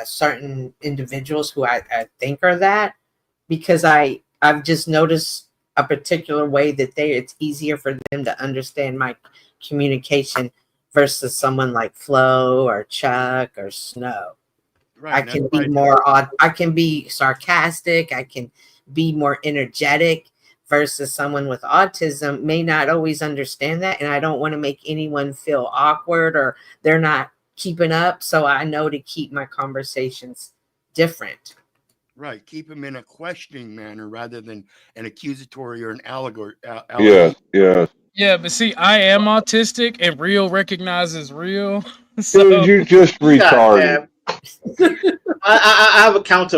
certain individuals who I think are that, because I've just noticed a particular way that it's easier for them to understand my communication versus someone like Flo or Chuck or Snow. Right, I can be more odd. I can be sarcastic. I can be more energetic versus someone with autism may not always understand that. And I don't want to make anyone feel awkward or they're not keeping up. So I know to keep my conversations different. Right. Keep them in a questioning manner rather than an accusatory or an allegory. Yeah. Yeah, but see, I am autistic, and real recognizes real. So Dude, you're just retarded. I have a counter,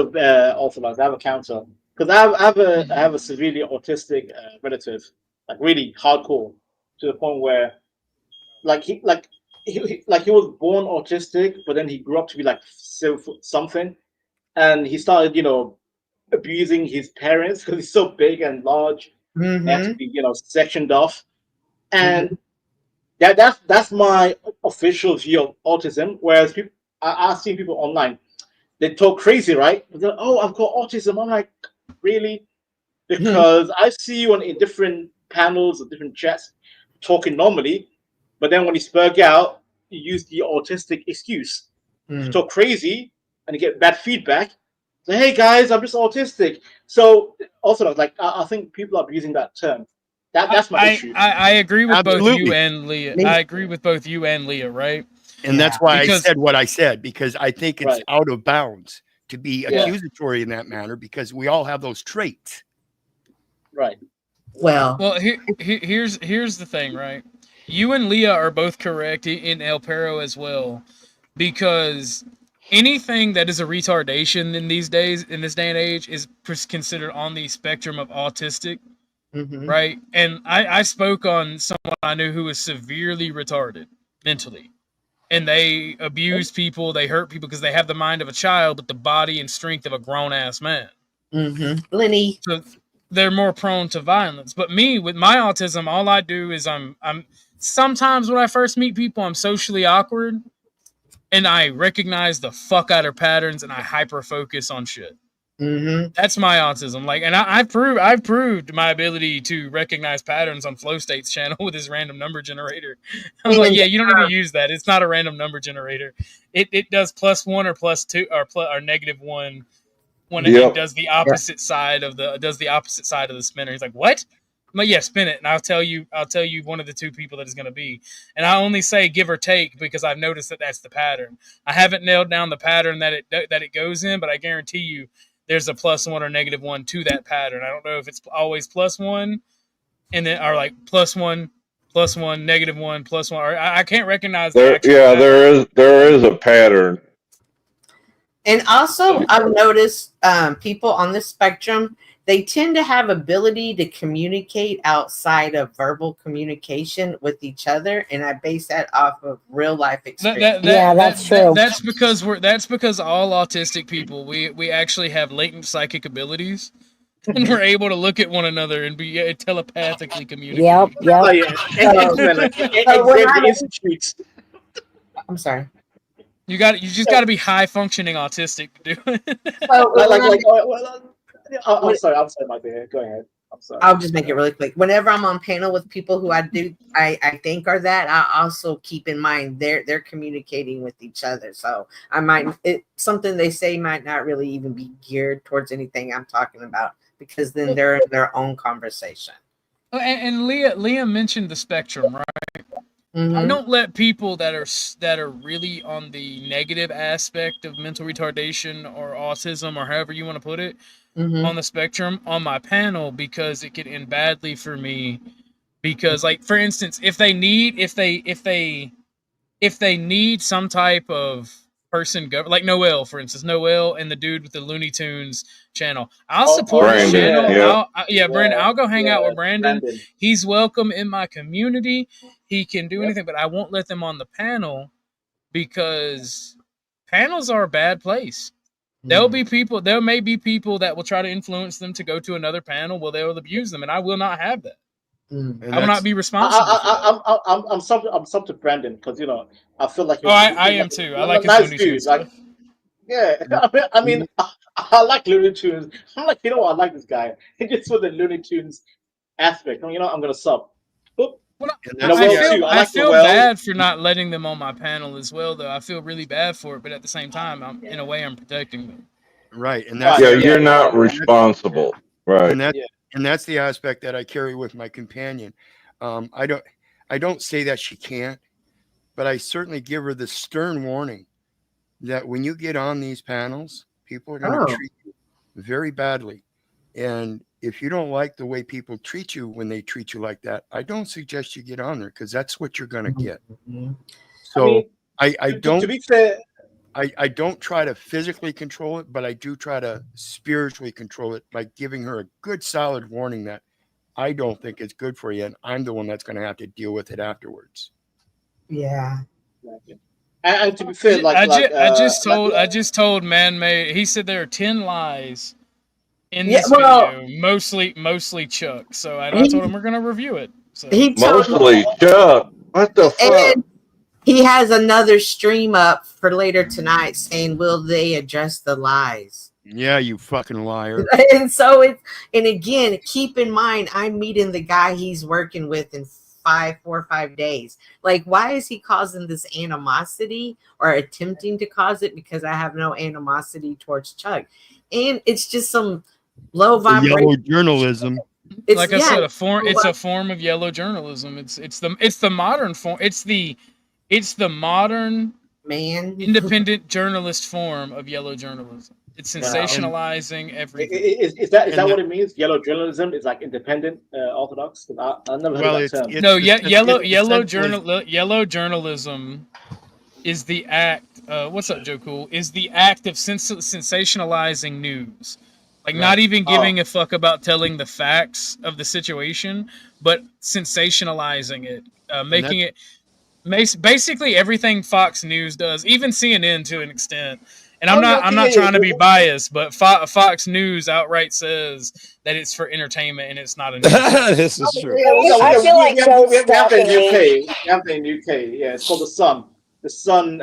Orthodox. I have a counter because I have a severely autistic relative, like really hardcore, to the point where like he was born autistic, but then he grew up to be like 7 foot something, and he started abusing his parents because he's so big and large. They have to be sectioned off, and that's my official view of autism. Whereas people, I've seen people online, they talk crazy, right? They're like, oh, I've got autism. I'm like, really? Because I see you in different panels or different chats talking normally, but then when you spurg out, you use the autistic excuse. You talk crazy and you get bad feedback. So, hey guys, I'm just autistic. So also, like, I think people are abusing that term. That's my issue. I agree with both Absolutely. you and Leah. I agree with both you and Leah, right? And that's why I said what I said, because I think it's Right. out of bounds to be accusatory in that manner, because we all have those traits. Right. Well, here's the thing, right? You and Leah are both correct in El Perro as well, because anything that is a retardation in this day and age, is considered on the spectrum of autistic, right? And I spoke on someone I knew who was severely retarded mentally, and they abuse people, they hurt people because they have the mind of a child but the body and strength of a grown ass man. Lenny. So they're more prone to violence. But me, with my autism, all I do is I'm sometimes when I first meet people, I'm socially awkward, and I recognize the fuck out of patterns, and I hyper focus on shit. That's my autism. Like, and I've proved my ability to recognize patterns on Flow State's channel with his random number generator. I'm like, yeah, you don't need to use that. It's not a random number generator. It does +1 or +2 or -1 when it does the opposite side of the spinner. He's like, what? I'm like, yeah, spin it, and I'll tell you one of the two people that it's going to be. And I only say give or take because I've noticed that that's the pattern. I haven't nailed down the pattern that it goes in, but I guarantee you there's a +1 or -1 to that pattern. I don't know if it's always +1 and then or like +1, +1, -1, +1. Or I can't recognize the actual pattern. there is a pattern. And also, I've noticed people on the spectrum, they tend to have ability to communicate outside of verbal communication with each other, and I base that off of real life experience. That's true. That's because all autistic people we actually have latent psychic abilities, and we're able to look at one another and be telepathically communicate. Yep. Oh, yeah. I'm sorry. You just got to be high functioning autistic to do it. I'm sorry, my dear. Go ahead. I'm sorry. I'll just make it really quick. Whenever I'm on panel with people who I think are that, I also keep in mind they're communicating with each other. So something they say might not really even be geared towards anything I'm talking about, because then they're in their own conversation. And Leah mentioned the spectrum, right? I don't let people that are really on the negative aspect of mental retardation or autism or however you want to put it on the spectrum on my panel, because it could end badly for me. Because, like, for instance, if they need some type of person like Noel, for instance, Noel and the dude with the Looney Tunes channel, I'll support his channel. Brandon, I'll go hang out with Brandon. He's welcome in my community. He can do anything, but I won't let them on the panel, because panels are a bad place. There may be people that will try to influence them to go to another panel where they will abuse them, and I will not have that. I will not be responsible. I'm sub to Brandon, because I feel like I am too. I like his nice Looney dude. Tunes Like, yeah, I mean, I like Looney Tunes. I'm like, I like this guy. Just for the Looney Tunes aspect. I'm gonna sub. I feel bad for not letting them on my panel as well, though. I feel really bad for it, but at the same time, I'm protecting them. Right, and you're not responsible, right? And that's the aspect that I carry with my companion. I don't say that she can't, but I certainly give her the stern warning that when you get on these panels, people are going to treat you very badly. And if you don't like the way people treat you when they treat you like that, I don't suggest you get on there, because that's what you're going to get. So I don't. To be fair, I don't try to physically control it, but I do try to spiritually control it by giving her a good solid warning that I don't think it's good for you, and I'm the one that's going to have to deal with it afterwards. Yeah. And to be fair, I just told Man-Made. He said there are 10 lies in this video, mostly Chuck. So I told him we're gonna review it. So. Mostly Chuck. What the fuck? And he has another stream up for later tonight saying, "Will they address the lies?" Yeah, you fucking liar. And so and again, keep in mind, I'm meeting the guy he's working with in 4 or 5 days. Like, why is he causing this animosity or attempting to cause it? Because I have no animosity towards Chuck, and it's just some low vibration. Yellow journalism. Like I said, it's a form of yellow journalism. It's the modern form. It's the modern independent journalist form of yellow journalism. It's sensationalizing everything. Is that what it means? Yellow journalism is like independent Orthodox. I never heard that term. No, yellow journalism is the act. What's up, Joe Cool? Is the act of sensationalizing news. Like, not even giving a fuck about telling the facts of the situation, but sensationalizing it, making it basically everything Fox News does, even CNN to an extent. And I'm not trying to be biased, but Fox News outright says that it's for entertainment and it's not a news. This is true. I feel like we have that in UK. We have that in UK. Yeah, it's called the Sun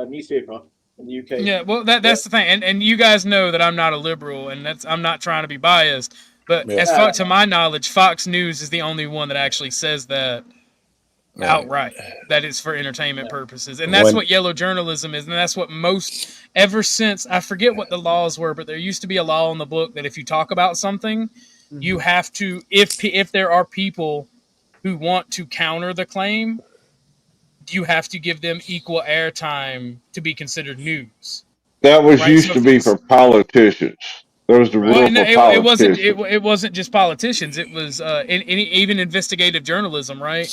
newspaper. In the UK. Yeah, well, that's the thing, and you guys know that I'm not a liberal, and I'm not trying to be biased, but as far to my knowledge, Fox News is the only one that actually says that outright, that it's for entertainment purposes, and that's what yellow journalism is, and that's what ever since, I forget what the laws were, but there used to be a law in the book that if you talk about something, you have to, if there are people who want to counter the claim, you have to give them equal airtime to be considered news. That was used to be for politicians. There was the rule for politicians. It wasn't just politicians. It was even investigative journalism, right?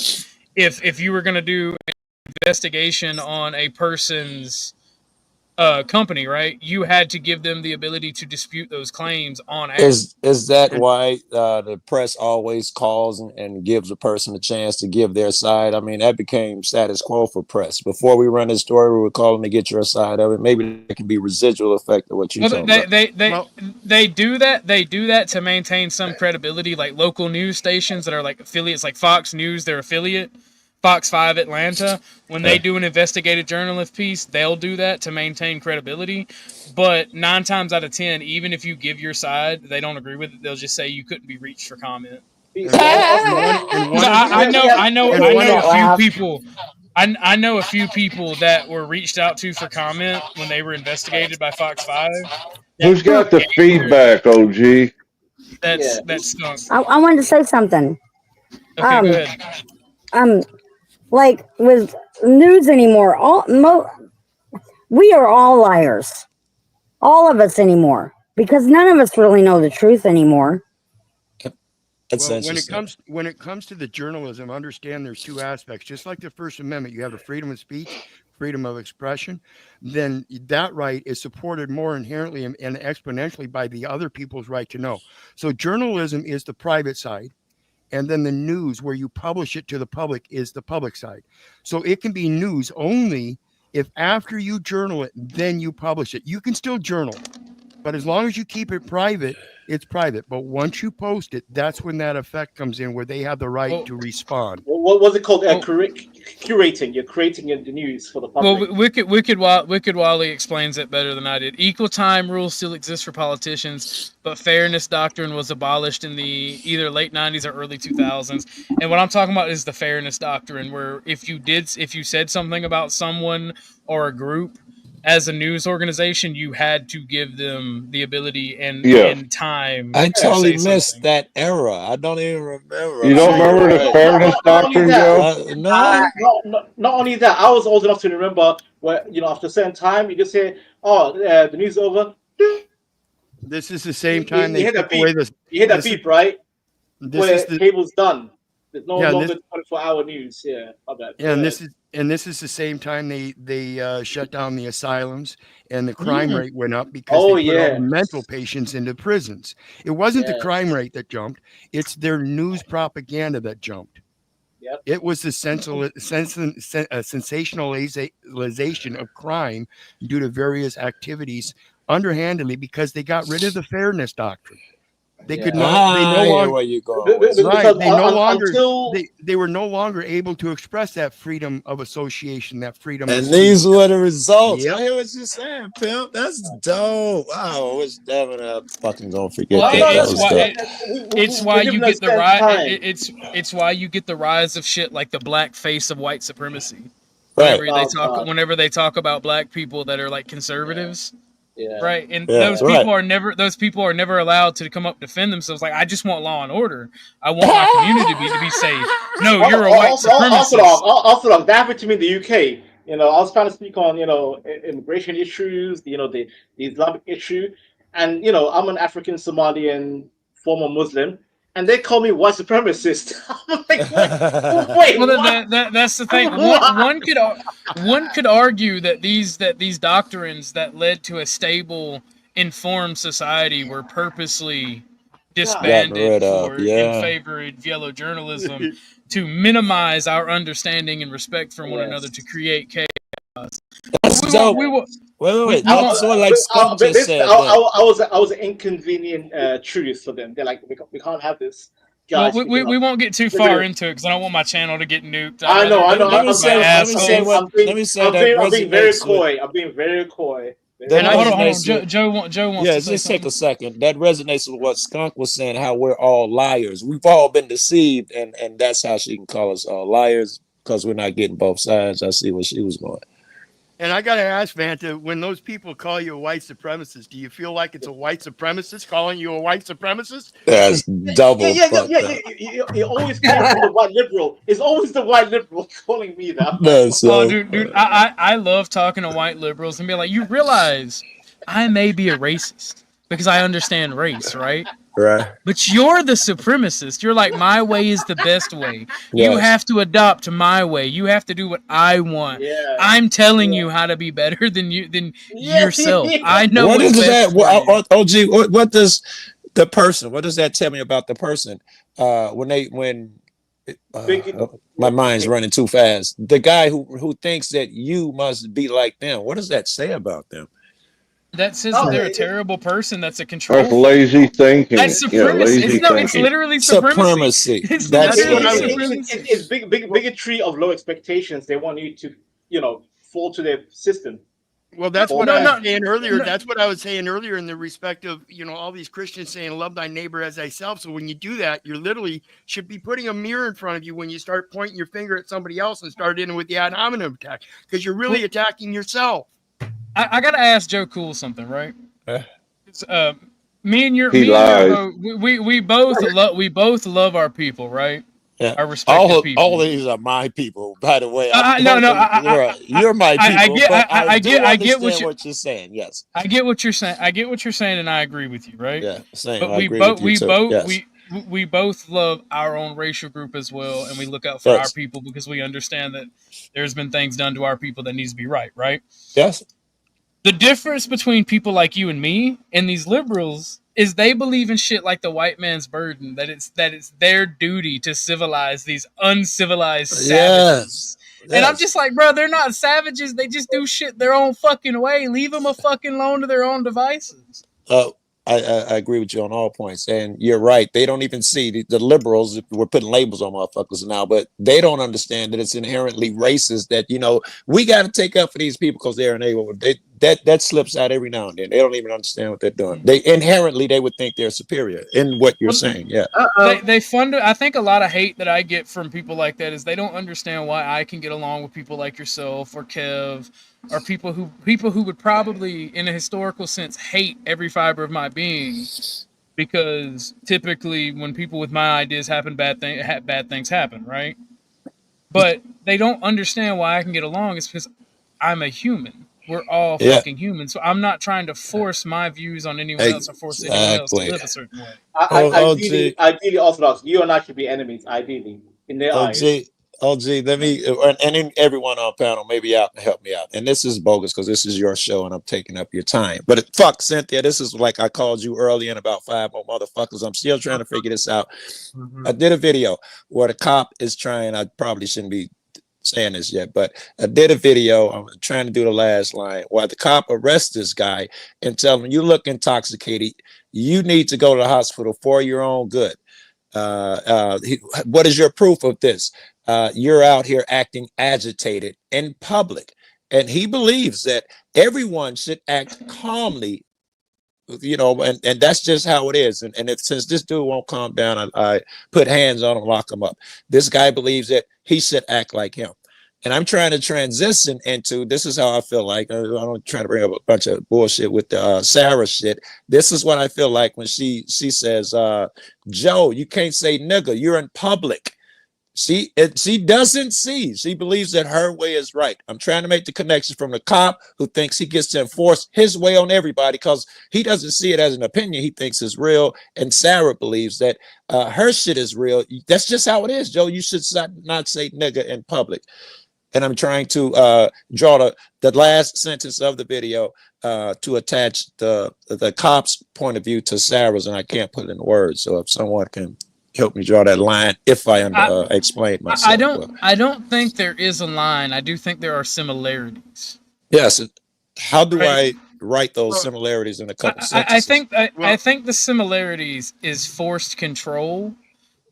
If you were going to do an investigation on a person's company, right, you had to give them the ability to dispute those claims on air. Is that why the press always calls and gives a person a chance to give their side? I mean, that became status quo for press. Before we run this story, we would call them to get your side of it. Maybe there can be residual effect of what you're talking about. They do that. They do that to maintain some credibility, like local news stations that are like affiliates, like Fox News, their affiliate. Fox 5 Atlanta, when they do an investigative journalist piece, they'll do that to maintain credibility. But 9 times out of 10, even if you give your side, they don't agree with it, they'll just say you couldn't be reached for comment. I know a few people. I know a few people that were reached out to for comment when they were investigated by Fox 5. Who's got the feedback, OG? That's skunk. I wanted to say something. Okay, go ahead. Like with news anymore, we are all liars, all of us anymore, because none of us really know the truth anymore. Well, when it comes to the journalism, understand there's 2 aspects. Just like the First Amendment, you have the freedom of speech, freedom of expression. Then that right is supported more inherently and exponentially by the other people's right to know. So journalism is the private side. And then the news where you publish it to the public is the public side. So it can be news only if after you journal it, then you publish it. You can still journal, but as long as you keep it private, it's private. But once you post it, that's when that effect comes in where they have the right to respond. What was it called? Curating. You're creating the news for the public. Well, Wicked Wally explains it better than I did. Equal time rules still exist for politicians, but fairness doctrine was abolished in the either late 90s or early 2000s. And what I'm talking about is the fairness doctrine, where if you said something about someone or a group, as a news organization, you had to give them the ability and time. I totally missed that era. I don't even remember. You don't remember the fairness doctrine, Joe? No. Not only that, I was old enough to remember where, after a certain time, you just say, the news is over. This is the same You time they hit that took away beep. this. You hit that this is- beep, right? This Where is the cable's done. There's no Yeah, longer 24-hour news. Yeah, my bad. Yeah, and this is the same time they shut down the asylums and the crime rate went up because Oh, they put all yeah. the mental patients into prisons. It wasn't the Yes. crime rate that jumped; it's their news propaganda that jumped. Yep. It was the sensationalization of crime due to various activities underhandedly because they got rid of the fairness doctrine. They could not. They no I hear longer. where you going with Right. Because They no longer. until They were no longer able to express that freedom of association, that freedom. And of these speech. were the results. Yep. I hear what you're saying, pimp. That's dope. Wow, I wish Devin fucking gonna forget Well, that. That it's was why dope. it's why you get the rise. It's why you get the rise of shit like the black face of white supremacy. Right. Whenever they talk about black people that are like conservatives. Yeah. Right, and Yeah, those right. people are never allowed to come up and defend themselves. Like, I just want law and order. I want my community to be safe. No, you're a white supremacist. Orthodox. That happened to me in the UK. I was trying to speak on immigration issues, the Islamic issue, and I'm an African Somalian former Muslim, and they call me white supremacist. I'm like, wait, Well, what? that's the thing. What? One could argue that these doctrines that led to a stable, informed society were purposely disbanded rid of, in favor of yellow journalism to minimize our understanding and respect for one another to create chaos. Wait. That's what like Skunk just said. I was an inconvenient truth for them. They're like, we can't have this. Well, Guys, we won't get too far into it because I don't want my channel to get nuked. I know. Let me say I'm being very coy. I'm being very coy. Hold on. Joe wants. Yeah, just take a second. That resonates with what Skunk was saying. How we're all liars. We've all been deceived, and that's how she can call us all liars because we're not getting both sides. I see where she was going. And I got to ask, Vanta, when those people call you a white supremacist, do you feel like it's a white supremacist calling you a white supremacist? That's double. Yeah. You always call me the white liberal. It's always the white liberal calling me that. Dude, I love talking to white liberals and be like, you realize I may be a racist because I understand race, right? Right. But you're the supremacist. You're like, my way is the best way. Yes. You have to adopt my way. You have to do what I want. Yeah. I'm telling you how to be better than yourself. I know What what's is best that? for you. OG, what does the person? What does that tell me about the person? My mind's running too fast. The guy who thinks that you must be like them. What does that say about them? That says that they're a terrible person. That's a control. That's lazy thinking. That's supremacy. It's literally supremacy. It's bigotry of low expectations. They want you to, fall to their system. Well, that's what I was saying earlier. That's what I was saying earlier in the respect of, all these Christians saying, love thy neighbor as thyself. So when you do that, you literally should be putting a mirror in front of you when you start pointing your finger at somebody else and start in with the ad hominem attack, because you're really attacking yourself. I gotta ask Joe Cool something, right? Me and your we both love our people, right? Yeah. Our respective people. All these are my people, by the way. You're my people. I get what you're saying. Yes, I get what you're saying. I get what you're saying, and I agree with you, right? Yeah, same. But we both love our own racial group as well, and we look out for our people because we understand that there's been things done to our people that needs to be right, right? Yes. The difference between people like you and me and these liberals is they believe in shit like the white man's burden, that it's their duty to civilize these uncivilized savages. Yes. And I'm just like, bro, they're not savages. They just do shit their own fucking way. Leave them alone to their own devices. I agree with you on all points, and you're right. They don't even see the liberals. We're putting labels on motherfuckers now, but they don't understand that it's inherently racist. That we got to take up for these people because they're unable. That slips out every now and then. They don't even understand what they're doing. They inherently would think they're superior in what you're saying. Yeah. I think a lot of hate that I get from people like that is they don't understand why I can get along with people like yourself or Kev. Or people who would probably, in a historical sense, hate every fiber of my being, because typically when people with my ideas happen, bad things happen, right? But they don't understand why I can get along. It's because I'm a human. We're all Yeah. fucking human. So I'm not trying to force my views on anyone else or force anyone else to Exactly. live a certain way. Ideally, Orthodox, you and I should be enemies. Ideally, in their eyes. OG, let me, and then everyone on panel, maybe y'all can help me out. And this is bogus because this is your show and I'm taking up your time. But fuck, Cynthia, this is like I called you early and about 5 more motherfuckers. I'm still trying to figure this out. I did a video where the cop is trying, I probably shouldn't be saying this yet, but I did a video. I'm trying to do the last line where the cop arrests this guy and tell him, you look intoxicated. You need to go to the hospital for your own good. What is your proof of this? You're out here acting agitated in public. And he believes that everyone should act calmly, you know, and that's just how it is. And if, since this dude won't calm down, I put hands on him, lock him up. This guy believes that he should act like him. And I'm trying to transition into, this is how I feel like, I don't try to bring up a bunch of bullshit with the Sarah shit. This is what I feel like when she says, Joe, you can't say nigga, you're in public. She doesn't see. She believes that her way is right. I'm trying to make the connection from the cop who thinks he gets to enforce his way on everybody because he doesn't see it as an opinion. He thinks it's real. And Sarah believes that her shit is real. That's just how it is, Joe. You should not say nigga in public. And I'm trying to draw the last sentence of the video to attach the cop's point of view to Sarah's, and I can't put it in words. So if someone can help me draw that line, if I explain myself. I don't think there is a line. I do think there are similarities. Yes. How do I write those similarities in a couple sentences? I think the similarities is forced control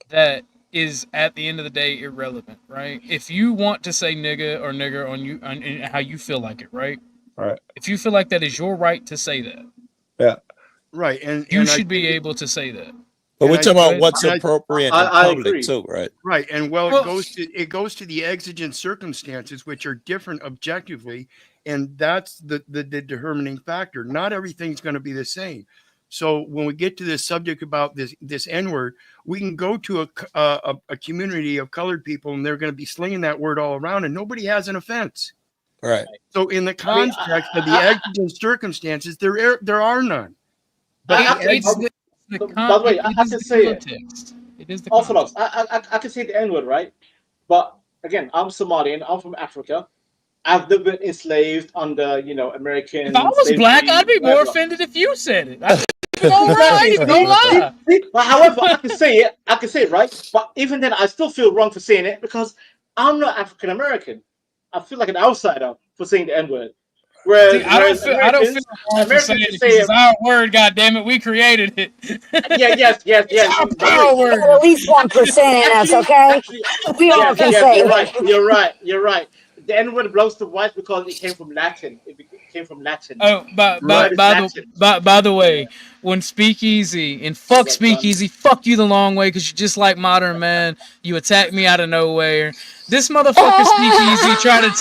that is at the end of the day irrelevant, right? If you want to say nigga or nigger on how you feel like it, right? Right. If you feel like that is your right to say that, yeah, right, and you should be able to say that. But we're talking about what's appropriate in public too, right? Right, and it goes to the exigent circumstances, which are different objectively, and that's the determining factor. Not everything's going to be the same. So when we get to this subject about this N-word, we can go to a community of colored people, and they're going to be slinging that word all around, and nobody has an offense. Right. So in the context of the exigent circumstances, there are none. By the way, I have to say it. It is the Orthodox. I can say the N-word, right? But again, I'm Somalian. I'm from Africa. I've never been enslaved under, American. If I was black, I'd be more offended if you said it. Don't lie. But however, I can say it, right? But even then, I still feel wrong for saying it because I'm not African American. I feel like an outsider for saying the N-word. Whereas, I don't feel wrong for saying it. It's our word, goddammit. We created it. Yes. It's our power word. At least 1% in us, okay? We all can say it. You're right. The N-word belongs to whites because it came from Latin. It came from Latin. Oh, by the way, when Speakeasy and fuck Speakeasy, fuck you the long way because you're just like Modern Man. You attack me out of nowhere. This motherfucker Speakeasy tried to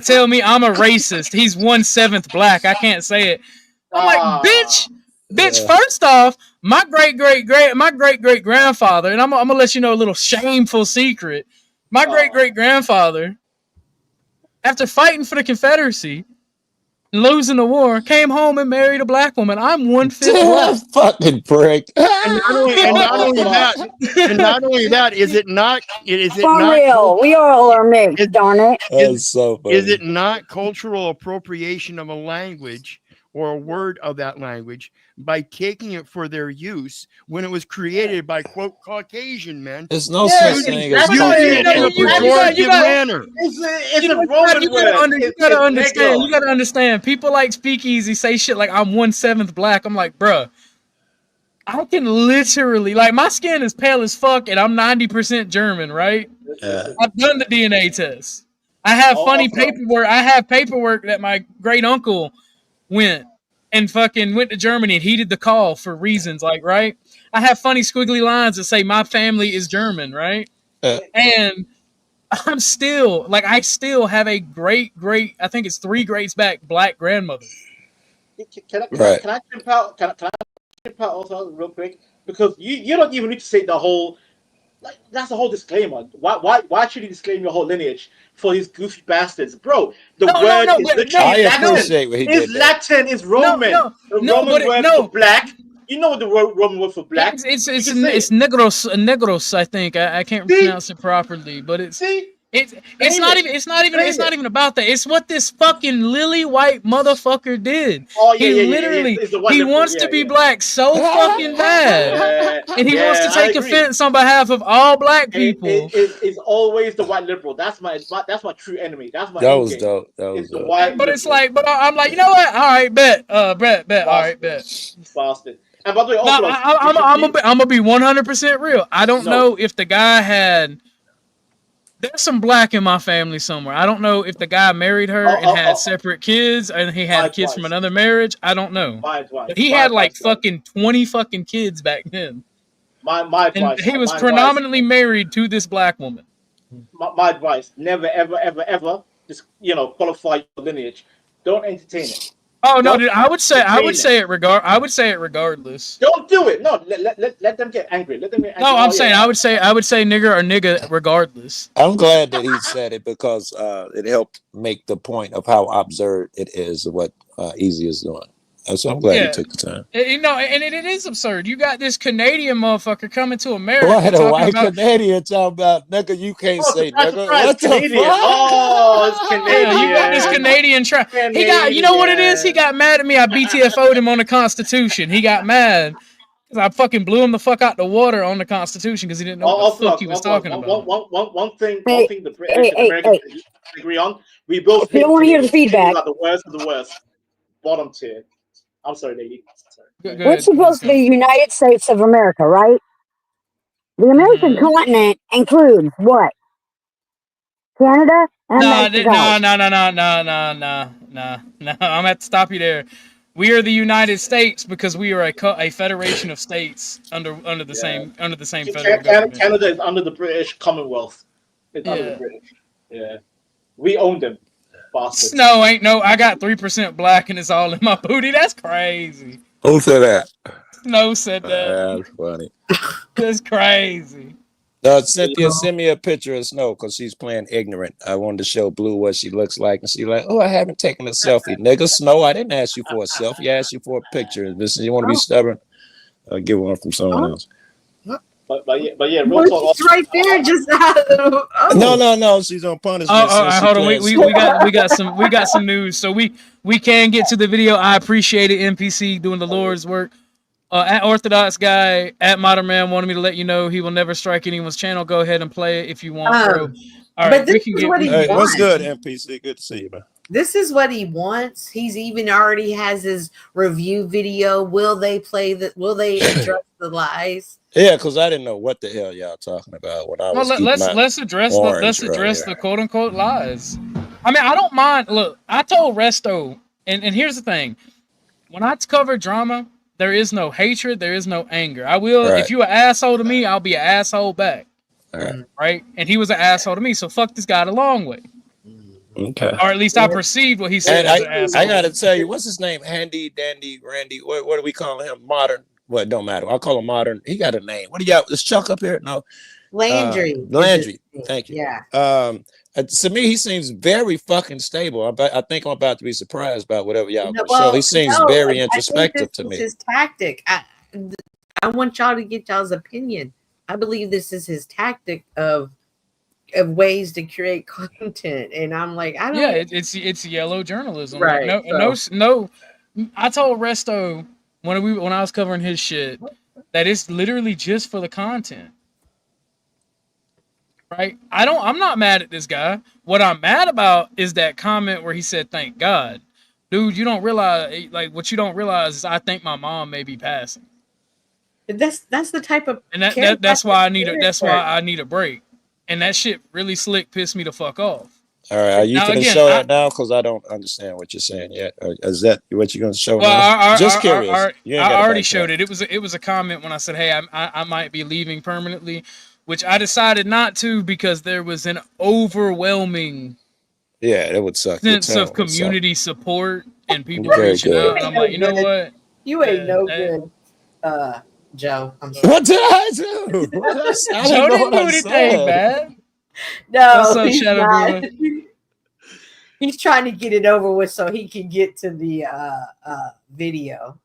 tell me I'm a racist. He's 1/7 black. I can't say it. I'm like, bitch. First off, my great great grandfather, and I'm gonna let you know a little shameful secret. My great grandfather, after fighting for the Confederacy, losing the war, came home and married a black woman. I'm 1/5 black. Fucking prick. And not only that, is it not? Real. We all are mixed, darn it. That's so funny. Is it not cultural appropriation of a language or a word of that language by taking it for their use when it was created by, quote, Caucasian men? There's no such thing as It's a Roman word. You gotta understand. You gotta understand. People like Speakeasy say shit like I'm 1/7 black. I'm like, bruh, I can literally, like, my skin is pale as fuck, and I'm 90% German, right? Yeah. I've done the DNA test. I have paperwork. I have paperwork that my great uncle went to Germany and heeded the call for reasons, like, right? I have funny squiggly lines that say my family is German, right? And I'm still, like, I still have a great, I think it's 3 greats back, black grandmother. Can I jump out? Can I jump out also real quick? Because you don't even need to say the whole Like, that's the whole disclaimer. Why should he disclaim your whole lineage for these goofy bastards, bro? The word is literally Latin. appreciate what he It's did there. Latin. It's Roman. The Roman word for black. You know the Roman word for black. It's negros. I think I can't pronounce it properly, but it's not even about that. It's what this fucking lily white motherfucker did. Oh, he literally he wants to be black so fucking bad, and he wants to take offense on behalf of all black people. It's always the white liberal. That's my true enemy. That's my That was endgame. dope. That was It's the dope. white But it's liberal. like, but I'm like, you know what? All right, bet. All right, bet. Bastard. And by the way, No, Orthodox, I'm gonna be 100% real. I don't know if the guy had. There's some black in my family somewhere. I don't know if the guy married her and had separate kids, and he had kids from another marriage. I don't know. But he had like fucking 20 fucking kids back then. My And advice. he was my predominantly married to this black woman. my advice: never, ever, just qualify your lineage. Don't entertain it. Oh no, dude, I would say it regardless. Don't do it. No, let them get angry. Let them get angry. No, I'm saying I would say nigger or nigga regardless. I'm glad that he said it because it helped make the point of how absurd it is of what Easy is doing. So I'm glad he took the time. And it is absurd. You got this Canadian motherfucker coming to America. What a white Canadian talking about, nigga, you can't say nigga. What the fuck? Oh, it's Canadian. Yeah, you got this Canadian He got, you know what it is? He got mad at me. I BTFO'd him on the Constitution. He got mad because I fucking blew him the fuck out the water on the Constitution because he didn't know what the fuck he was talking about. One thing the British and Americans agree on. We both If you don't want to hear the feedback, are the worst of the worst. Bottom tier. I'm sorry, lady. Sorry. we're supposed to be United States of America, right? The American continent includes what? Canada and Mexico. No. I'm gonna have to stop you there. We are the United States because we are a federation of states under the same federal government. Canada is under the British Commonwealth. It's under the British. Yeah, we own them. Bastards. No, ain't no. I got 3% black and it's all in my booty. That's crazy. Who said that? Snow said that. That's funny. That's crazy. Cynthia, send me a picture of Snow because she's playing ignorant. I wanted to show Blue what she looks like, and she's like, "Oh, I haven't taken a selfie, nigga." Snow, I didn't ask you for a selfie. I asked you for a picture. You want to be stubborn? I'll get one from someone else. But yeah, real talk. It's right there, just No. She's on punishment. Hold on. We got some news. So we can get to the video. I appreciate it. NPC doing the Lord's work. At Orthodox Guy, at Modern Man wanted me to let you know he will never strike anyone's channel. Go ahead and play it if you want, bro. All right, we can get. What's good, NPC? Good to see you, man. This is what he wants. He's even already has his review video. Will they address the lies? Yeah, because I didn't know what the hell y'all talking about when I was. Let's address the quote unquote lies. I mean, I don't mind. Look, I told Resto, and here's the thing: when I cover drama, there is no hatred, there is no anger. I will, if you an asshole to me, I'll be an asshole back. Right? And he was an asshole to me, so fuck this guy the long way. Okay. Or at least I perceived what he said. I gotta tell you, what's his name? Handy, Dandy, Randy. What do we call him? Modern. Well, it don't matter. I'll call him Modern. He got a name. What do you got? Is Chuck up here? No. Landry. Landry. Thank you. Yeah. To me, he seems very fucking stable. I think I'm about to be surprised about whatever y'all gonna show. He seems very introspective to me. His tactic. I want y'all to get y'all's opinion. I believe this is his tactic of ways to create content, and I'm like, I don't. Yeah, it's yellow journalism. Right. Like, no. I told Resto when I was covering his shit that it's literally just for the content. Right? I'm not mad at this guy. What I'm mad about is that comment where he said, "Thank God." Dude, you don't realize, like, what you don't realize is I think my mom may be passing. That's the type of, and that's why I need a break. And that shit really slick pissed me the fuck off. All right, are you going to show that now? Because I don't understand what you're saying yet. Is that what you're going to show now? Just curious. I already showed it. It was a comment when I said, "Hey, I might be leaving permanently," which I decided not to because there was an overwhelming that would suck. Sense of community support and people reaching out. And I'm like, you know what? You ain't no good Joe. I'm sorry. What did I do? What I, I Joe didn't know didn't what do I anything, said. man. What's I up, said. Shadowboo? What's No, up, he's not. Shadowboo? He's trying to get it over with so he can get to the video.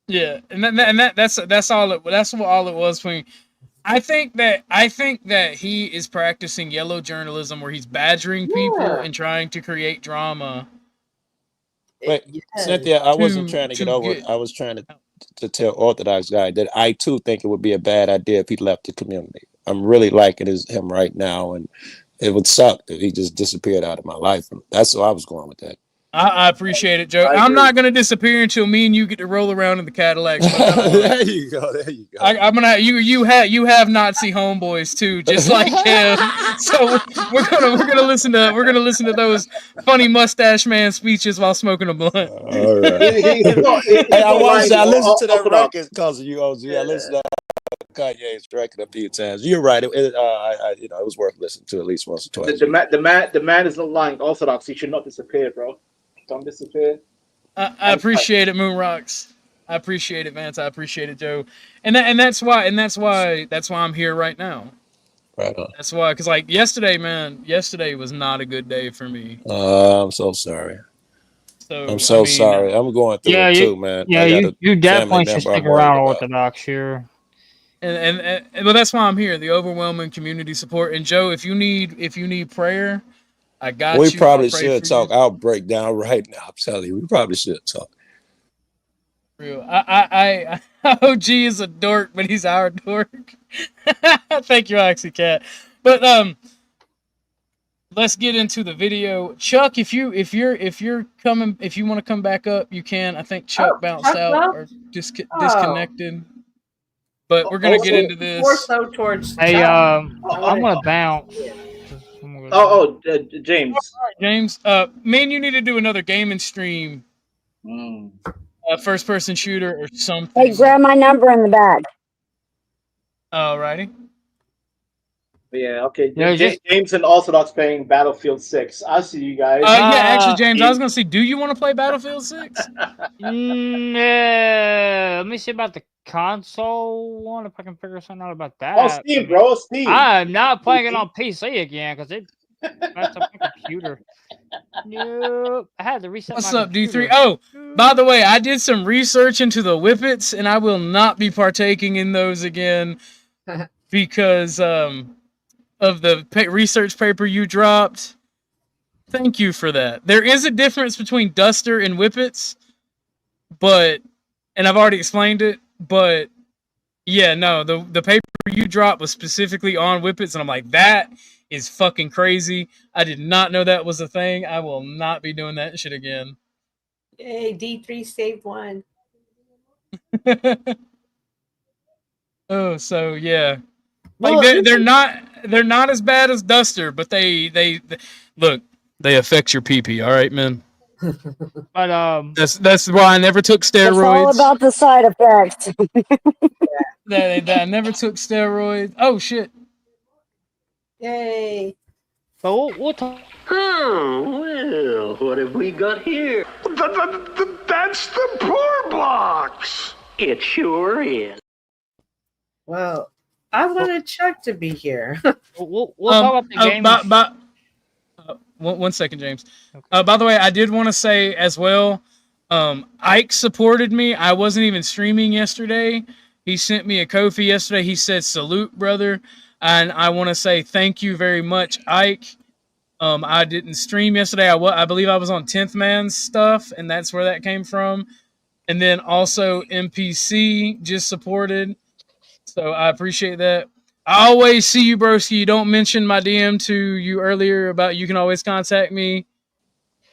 Yeah, and that's all it. That's what all it was for me. I think that he is practicing yellow journalism, where he's badgering people Yeah. and trying to create drama. Wait, Yes. Cynthia, I wasn't trying to get over it. get I was trying to tell Orthodox Guy that I too think it would be a bad idea if he left the community. I'm really liking him right now, and it would suck if he just disappeared out of my life. That's why I was going with that. I appreciate it, Joe. I I'm agree. not gonna disappear until me and you get to roll around in the Cadillac. There you go. There you go. I'm gonna you have Nazi homeboys too, just like him. So we're gonna listen to those funny mustache man speeches while smoking a blunt. All right. He's not Hey, I lying, listened to that Orthodox. record because of you, OG. I listened to Kanye's record a few times. You're right. It was worth listening to at least once or twice. The man is not lying. Orthodox. He should not disappear, bro. Don't disappear. I appreciate it, Moon Rocks. I appreciate it, Vance. I appreciate it, Joe. And that's why I'm here right now. Right on. That's why, because like yesterday was not a good day for me. I'm so sorry. So I'm so sorry. I'm going through it too, man. Yeah, you definitely should stick around Orthodox here. And well, that's why I'm here. The overwhelming community support. And Joe, if you need prayer, I got we you. probably should talk. I'll break down right now. I'm telling you, we probably should talk. Real. I OG is a dork, but he's our dork. Thank you, Oxy Cat. But let's get into the video. Chuck, if you want to come back up, you can. I think Chuck bounced out or disconnected. But we're gonna get into this. More so towards. Hey, I'm gonna bounce. James. James, me and you need to do another gaming stream. First person shooter or something. Hey, grab my number in the back. Alrighty. Yeah, okay. No, James and Orthodox playing Battlefield 6. I see you guys. Yeah, actually, James, I was gonna say, do you want to play Battlefield 6? Let me see about the console one, if I can figure something out about that. Oh, Steam, bro, Steam. I'm not playing it on PC again because it messed up my computer. Nope. I had to reset What's my up, computer. D3? Oh, by the way, I did some research into the Whippets, and I will not be partaking in those again because of the research paper you dropped. Thank you for that. There is a difference between Duster and Whippets, and I've already explained it, but yeah, no, the paper you dropped was specifically on Whippets, and I'm like, that is fucking crazy. I did not know that was a thing. I will not be doing that shit again. Yay, D3 saved one. Oh, so yeah. Like they're not as bad as Duster, but they look, they affect your pee-pee, all right, man. But that's why I never took steroids. It's all about the side effects. I never took steroids. Oh shit. Yay. But we'll talk. Oh, well, what have we got here? That's the poor box. It sure is. Well, I wanted Chuck to be here. We'll talk about the game. One second, James. Okay. By the way, I did want to say as well, Ike supported me. I wasn't even streaming yesterday. He sent me a Ko-fi yesterday. He said, "Salute, brother." And I want to say thank you very much, Ike. I didn't stream yesterday. I believe I was on 10th Man's stuff, and that's where that came from. And then also MPC just supported. So I appreciate that. I always see you, broski. You don't mention my DM to you earlier about you can always contact me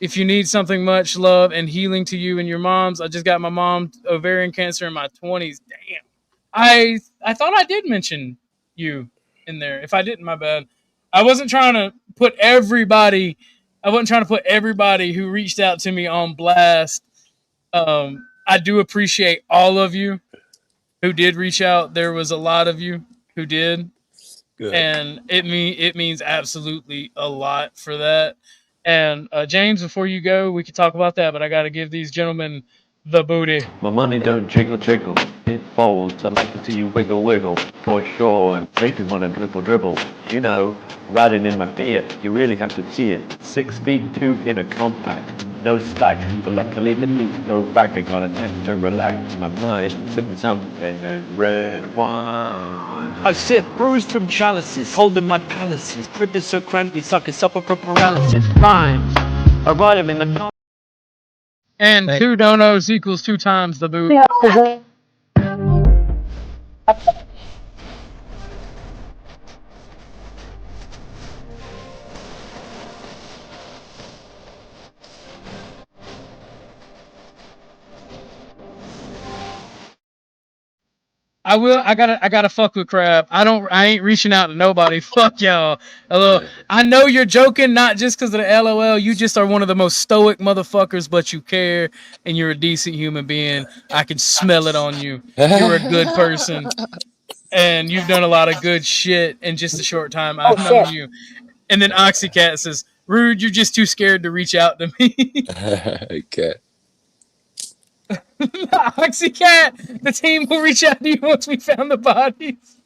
if you need something. Much love and healing to you and your moms. I just got my mom ovarian cancer in my 20s. Damn. I thought I did mention you in there. If I didn't, my bad. I wasn't trying to put everybody who reached out to me on blast. I do appreciate all of you who did reach out. There was a lot of you who did. Good. And it means absolutely a lot for that. And James, before you go, we could talk about that, but I got to give these gentlemen the booty. My money don't jiggle jiggle. It folds. I like to see you wiggle, wiggle, for sure, and make me want to dribble, dribble. You know, riding in my beer, you really have to see it. 6 feet 2 in a compact, no stack, but luckily the needs no back. I got an end to relax my mind, sipping something and red wine. I sit bruised from chalices, holding my palaces, gripping so crampy, sucking supper for paralysis. Rhymes, I write them in the And 2 donos equals 2 times the boot. I gotta fuck with Crab. I ain't reaching out to nobody. Fuck y'all. Hello. I know you're joking, not just because of the LOL. You just are one of the most stoic motherfuckers, but you care and you're a decent human being. I can smell it on you. You're a good person. And you've done a lot of good shit in just a short time I've known you. And then Oxycat says, Rude, you're just too scared to reach out to me. Okay. Oxycat, the team will reach out to you once we found the bodies.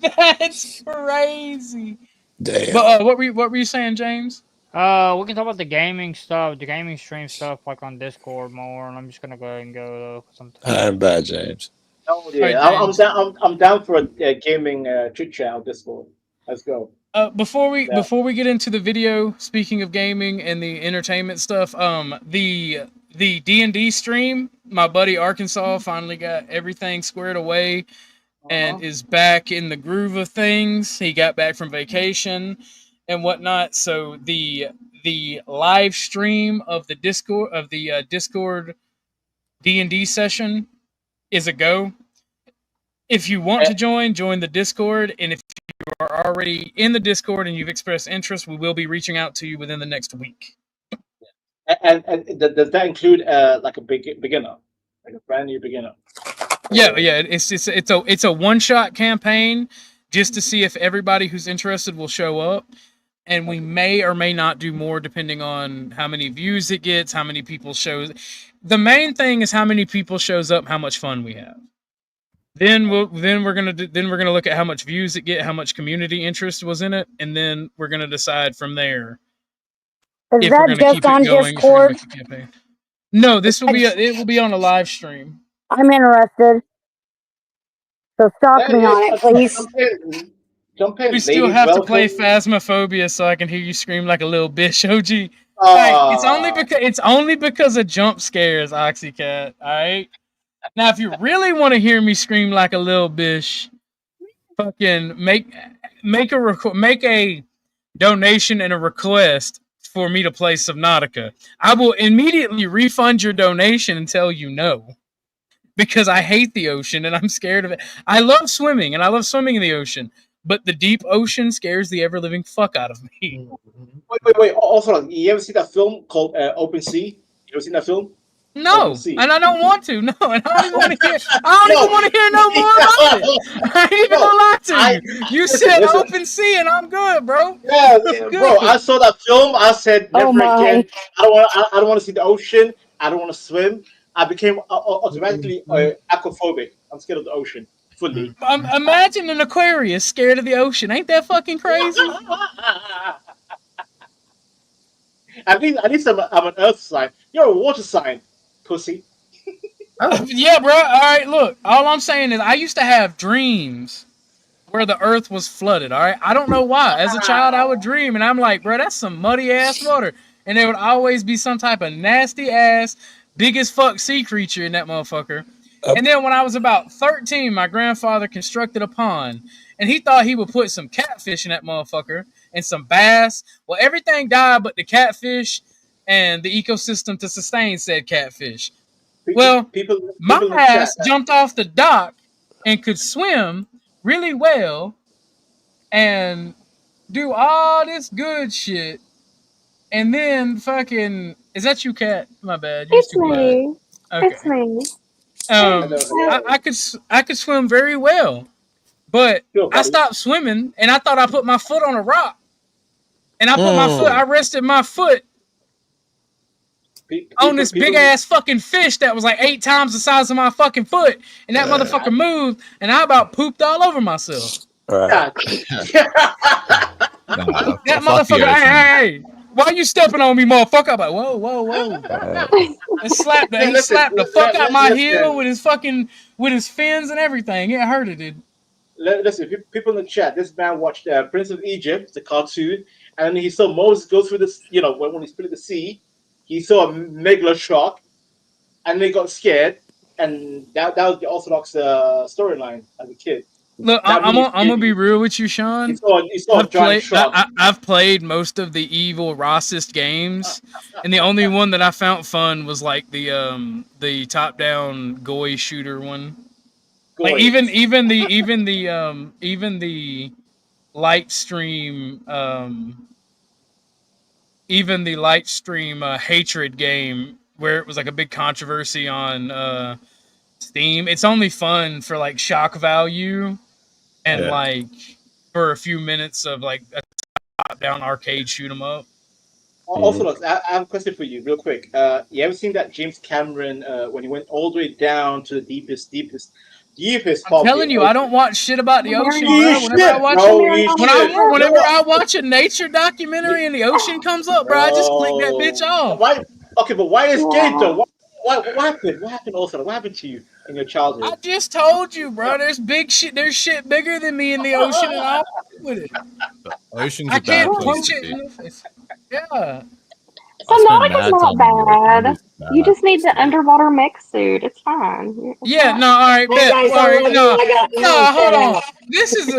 That's crazy. Damn. But what were you saying, James? We can talk about the gaming stuff, the gaming stream stuff, like on Discord more. And I'm just gonna go ahead and go though. I'm bad, James. Oh yeah, Right, I'm down for a gaming chit chat on Discord. Let's go. Before we get into the video, speaking of gaming and the entertainment stuff, the D&D stream, my buddy Arkansas finally got everything squared away and is back in the groove of things. He got back from vacation and whatnot, so the live stream of the Discord D&D session is a go. If you want to join the Discord, and if you are already in the Discord and you've expressed interest, we will be reaching out to you within the next week. And does that include like a beginner, like a brand new beginner? Yeah. It's a one-shot campaign just to see if everybody who's interested will show up, and we may or may not do more depending on how many views it gets, how many people shows. The main thing is how many people shows up, how much fun we have. Then we're gonna look at how much views it get, how much community interest was in it, and then we're gonna decide from there Is that just on Discord? No, it will be on a live stream. I'm interested. So stalk me on it, please. Jump in. We still have to play Phasmophobia so I can hear you scream like a little bitch, OG. Hey, it's only because of jump scares, Oxycat. All right. Now, if you really want to hear me scream like a little bitch, fucking make a donation and a request for me to play Subnautica. I will immediately refund your donation and tell you no, because I hate the ocean and I'm scared of it. I love swimming and I love swimming in the ocean, but the deep ocean scares the ever living fuck out of me. Wait. Also, you ever see that film called Open Sea? You ever seen that film? No, and I don't want to. No, and I don't even want to hear. I don't even want to hear no more about it. I ain't even gonna lie to you. You said Open Sea, and I'm good, bro. Yeah, bro. I saw that film. I said never again. I don't want to see the ocean. I don't want to swim. I became automatically aquaphobic. I'm scared of the ocean fully. Imagine an Aquarius scared of the ocean. Ain't that fucking crazy? At least I'm an Earth sign. You're a water sign, pussy. Yeah, bro. All right, look. All I'm saying is I used to have dreams where the earth was flooded, all right? I don't know why. As a child, I would dream, and I'm like, bro, that's some muddy-ass water. And there would always be some type of nasty-ass, big-as-fuck sea creature in that motherfucker. And then when I was about 13, my grandfather constructed a pond, and he thought he would put some catfish in that motherfucker and some bass. Well, everything died but the catfish and the ecosystem to sustain said catfish. Well, my ass jumped off the dock and could swim really well and do all this good shit. And then fucking... Is that you, Cat? My bad. You're It's me. Okay. It's me. I could swim very well, but I stopped swimming and I thought I put my foot on a rock, and I rested my foot on this big ass fucking fish that was like 8 times the size of my fucking foot, and that motherfucker moved, and I about pooped all over myself. Yeah. That motherfucker, hey, why you stepping on me, motherfucker? I'm like, whoa. He slapped the fuck out my heel with his fins and everything. It hurted it. Listen, people in the chat, this man watched Prince of Egypt, the cartoon, and he saw Moses go through this, when he split the sea, he saw a megalo shark, and they got scared, and that was the Orthodox storyline as a kid. Look, I'm gonna be real with you, Sean. I've played most of the evil Rossist games, and the only one that I found fun was like the top-down Goy shooter one. Like even the light stream hatred game where it was like a big controversy on Steam. It's only fun for like shock value and like for a few minutes of like a top-down arcade shoot 'em up. Also, I have a question for you, real quick. You ever seen that James Cameron when he went all the way down to the deepest I'm telling you, I don't watch shit about the ocean. Whenever I watch a nature documentary and the ocean comes up, bro, I just click that bitch off. Why? Okay, but why is Gabe though? What happened? What happened, also? What happened to you in your childhood? I just told you, bro. There's big shit. There's shit bigger than me in the ocean, and I'll with it. Ocean's I can't punch it in the face. Yeah. Subnautica's not bad. You just need the underwater mech suit. It's fine. Yeah, no, all right, bet. All right, no, hold on. This is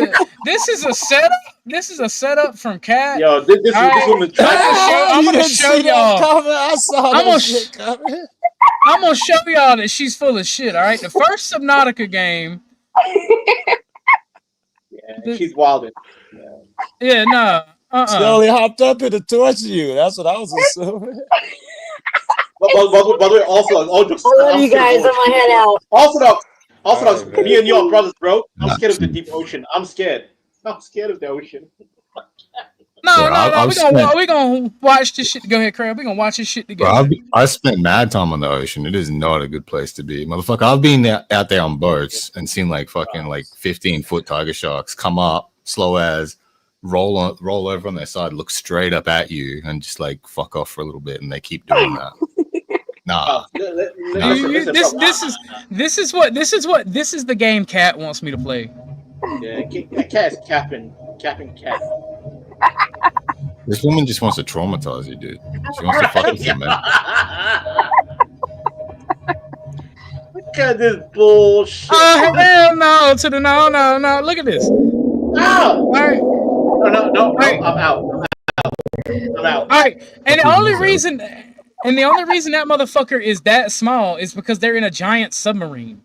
a setup. This is a setup from Cat. Yo, this woman. I'm gonna show y'all. I saw that shit coming. I'm gonna show y'all that she's full of shit. All right, the first Subnautica game. Yeah, she's wilding. Yeah, no. She only hopped up here to torture you. That's what I was assuming. By the way, also, I love you guys. I'm gonna head out. Also, me and you are brothers, bro. I'm scared of the deep ocean. I'm scared of the ocean. No. We're gonna watch this shit. Go ahead, Crab. We're gonna watch this shit together. Bro, I spent mad time on the ocean. It is not a good place to be, motherfucker. I've been out there on boats and seen like fucking 15-foot tiger sharks come up slow as. Roll over on their side, look straight up at you, and just like fuck off for a little bit, and they keep doing that. Nah. This is the game Cat wants me to play. Yeah, Cat is capping cat. This woman just wants to traumatize you, dude. She wants to fuck with you, man. Look at this bullshit. Oh hell no! No! Look at this. Ow! All right. No, I'm out. All right, and the only reason that motherfucker is that small is because they're in a giant submarine.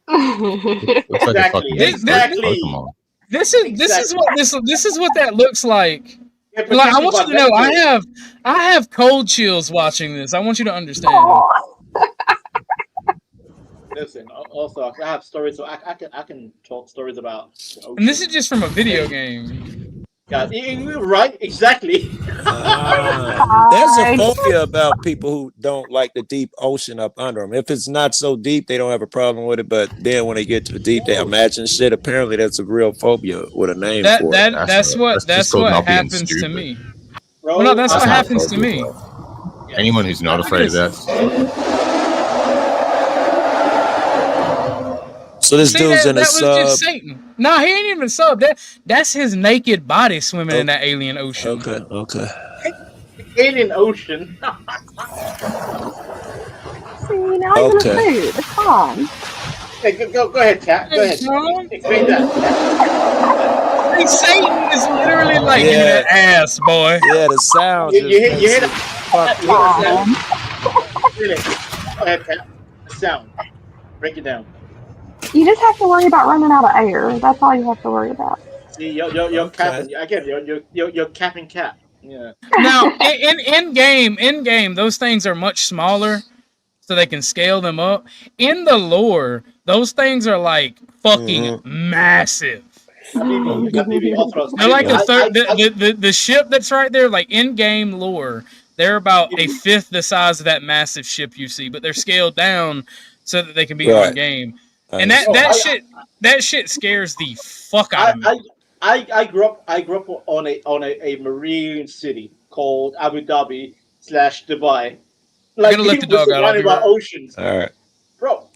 Exactly. This is what that looks like. Yeah, like I want you to know, I have cold chills watching this. I want you to understand. Listen, also I have stories, so I can talk stories about. And this is just from a video game. God, right? Exactly. There's a phobia about people who don't like the deep ocean up under them. If it's not so deep, they don't have a problem with it. But then when they get too deep, they imagine shit. Apparently, that's a real phobia with a name for it. That's what happens to me. Well, no, that's what happens to me. Anyone who's not afraid of that. So this dude's in a sub. That was just Satan. No, he ain't even sub. That's his naked body swimming in that alien ocean. Okay. Alien ocean. See, now I'm gonna food. It's fine. Hey, go ahead, Cat. Go ahead. Explain that. Hey, Satan is literally like, give me that ass, boy. Yeah, the sound. You hear that? Go ahead, Cat. The sound. Break it down. You just have to worry about running out of air. That's all you have to worry about. See, you're capping. Again, you're capping Cat. Yeah. Now, in game, those things are much smaller, so they can scale them up. In the lore, those things are like fucking massive. They're like the ship that's right there, like in game lore. They're about a fifth the size of that massive ship you see, but they're scaled down so that they can be on Right. game. I And understand. that shit scares the fuck out of me. I grew up on a marine city called Abu Dhabi / Dubai. Like, gonna let the we're dog out. I'll surrounded be by right. oceans. All right. Bro,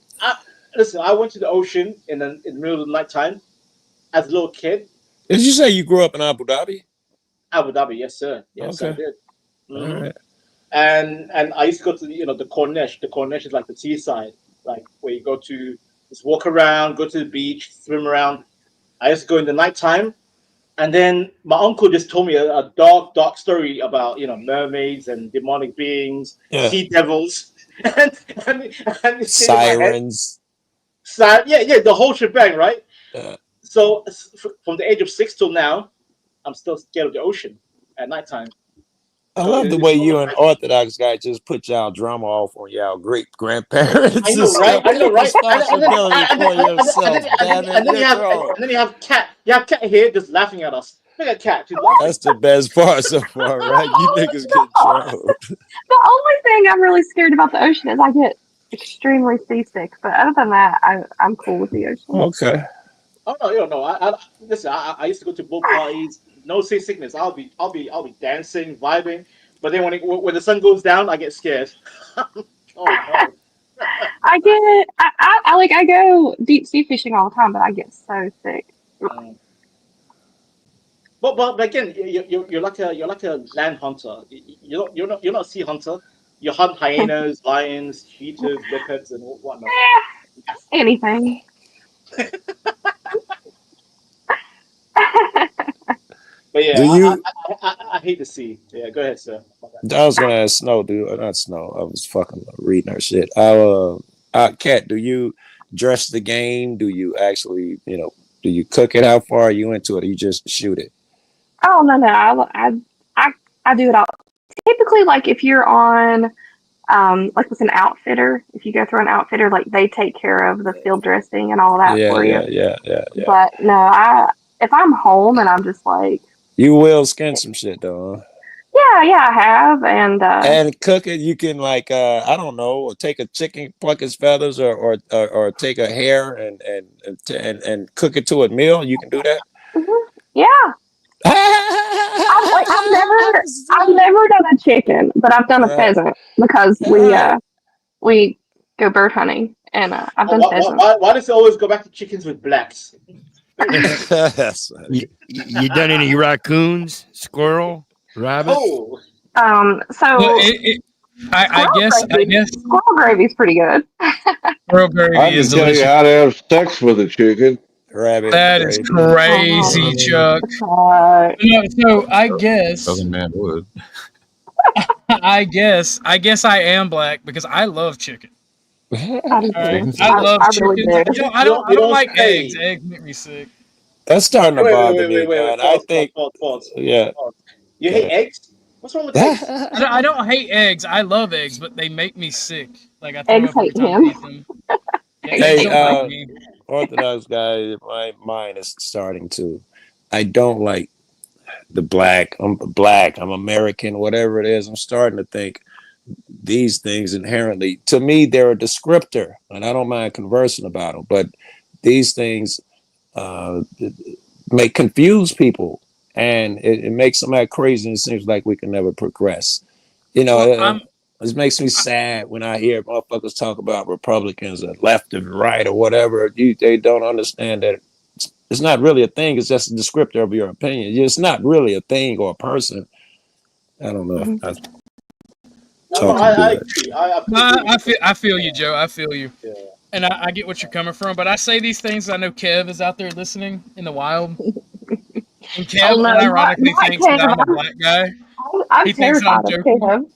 listen, I went to the ocean in the middle of the night time as a little kid. Did you say you grew up in Abu Dhabi? Abu Dhabi, yes, sir. Yes, I Okay. did. All right. And I used to go to the Corniche. The Corniche is like the seaside, like where you go to just walk around, go to the beach, swim around. I used to go in the nighttime, and then my uncle just told me a dark story about mermaids and demonic beings, Yeah. sea devils, and it stayed in my head. Sirens. Yeah, the whole shebang, right? Yeah. So from the age of 6 till now, I'm still scared of the ocean at nighttime. I love the way you and Orthodox Guy just put y'all drama off on y'all great grandparents. I know, right? I know, right? Responsibility for yourself. And then you have Cat. You have Cat here just laughing at us. Look at Cat. She's laughing. That's the best part so far, right? You niggas get trolled. The only thing I'm really scared about the ocean is I get extremely seasick. But other than that, I'm cool with the ocean. Okay. Oh no, you don't know. Listen. I used to go to boat parties. No seasickness. I'll be dancing, vibing. But then when the sun goes down, I get scared. Oh no. I go deep sea fishing all the time, but I get so sick. But again, you're like a land hunter. You're not a sea hunter. You hunt hyenas, lions, cheetahs, leopards, and whatnot. Anything. But yeah, Do you? I hate the sea. Yeah, go ahead, sir. I was gonna ask Snow, dude. Not Snow. I was fucking reading her shit. Kat, do you dress the game? Do you actually, do you cook it? How far are you into it? Or you just shoot it? Oh no, I do it all. Typically, like if you're on, like with an outfitter, if you go through an outfitter, like they take care of the field dressing and all that for you. Yeah. But no, if I'm home and I'm just like, you will skin some shit though. Huh? Yeah, I have, and cook it. You can I don't know, take a chicken, pluck its feathers, or take a hair and cook it to a meal. You can do that. Mm-hmm. Yeah. I've never done a chicken, but I've done a pheasant because we go bird hunting, and I've done pheasant. Why does it always go back to chickens with blacks? You done any raccoons, squirrel, rabbits? Oh. So I guess squirrel gravy's pretty good. Squirrel gravy I can tell you how to have sex with a chicken. Rabbit. That is crazy, Chuck. So I guess Southern man would. I guess I am black because I love chicken. I love chicken. really do. I don't like eggs. Eggs make me sick. That's starting to bother me, wait, man. I think. Pause. Yeah. You hate eggs? What's wrong with eggs? I don't hate eggs. I love eggs, but they make me sick. Like I throw Eggs up every hate time I him. eat them. Yeah, eggs don't like me. Orthodox Guy, my mind is starting to. I don't like the black. I'm black. I'm American. Whatever it is, I'm starting to think these things inherently, to me, they're a descriptor, and I don't mind conversing about them. But these things may confuse people, and it makes them act crazy. And it seems like we can never progress. It makes me sad when I hear motherfuckers talk about Republicans or left and right or whatever. They don't understand that it's not really a thing. It's just a descriptor of your opinion. It's not really a thing or a person. I don't know. I agree. I feel you, Joe. I feel you. Yeah. And I get what you're coming from. But I say these things. I know Kev is out there listening in the wild. And Kev ironically thinks that I'm a black guy. I'm terrified of Kev.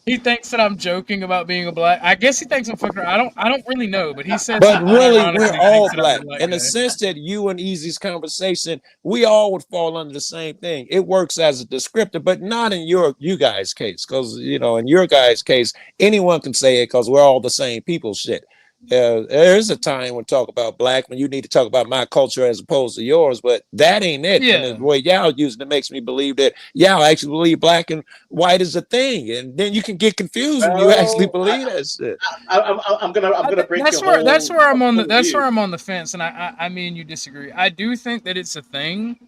He thinks that I'm joking about being a black. I guess he thinks I'm fucking around. I don't really know, but he says. But really, we're all black. In guy. the sense that you and Easy's conversation, we all would fall under the same thing. It works as a descriptor, but not in you guys' case, because in your guys' case, anyone can say it because we're all the same people. Shit. There's a time when talk about black when you need to talk about my culture as opposed to yours, but that ain't it. Yeah. And the way y'all using it makes me believe that y'all actually believe black and white is a thing, and then you can get confused when you actually believe that shit. I'm gonna break That's your that's whole where I'm on the point of that's view. where I'm on the fence, and I mean you disagree. I do think that it's a thing,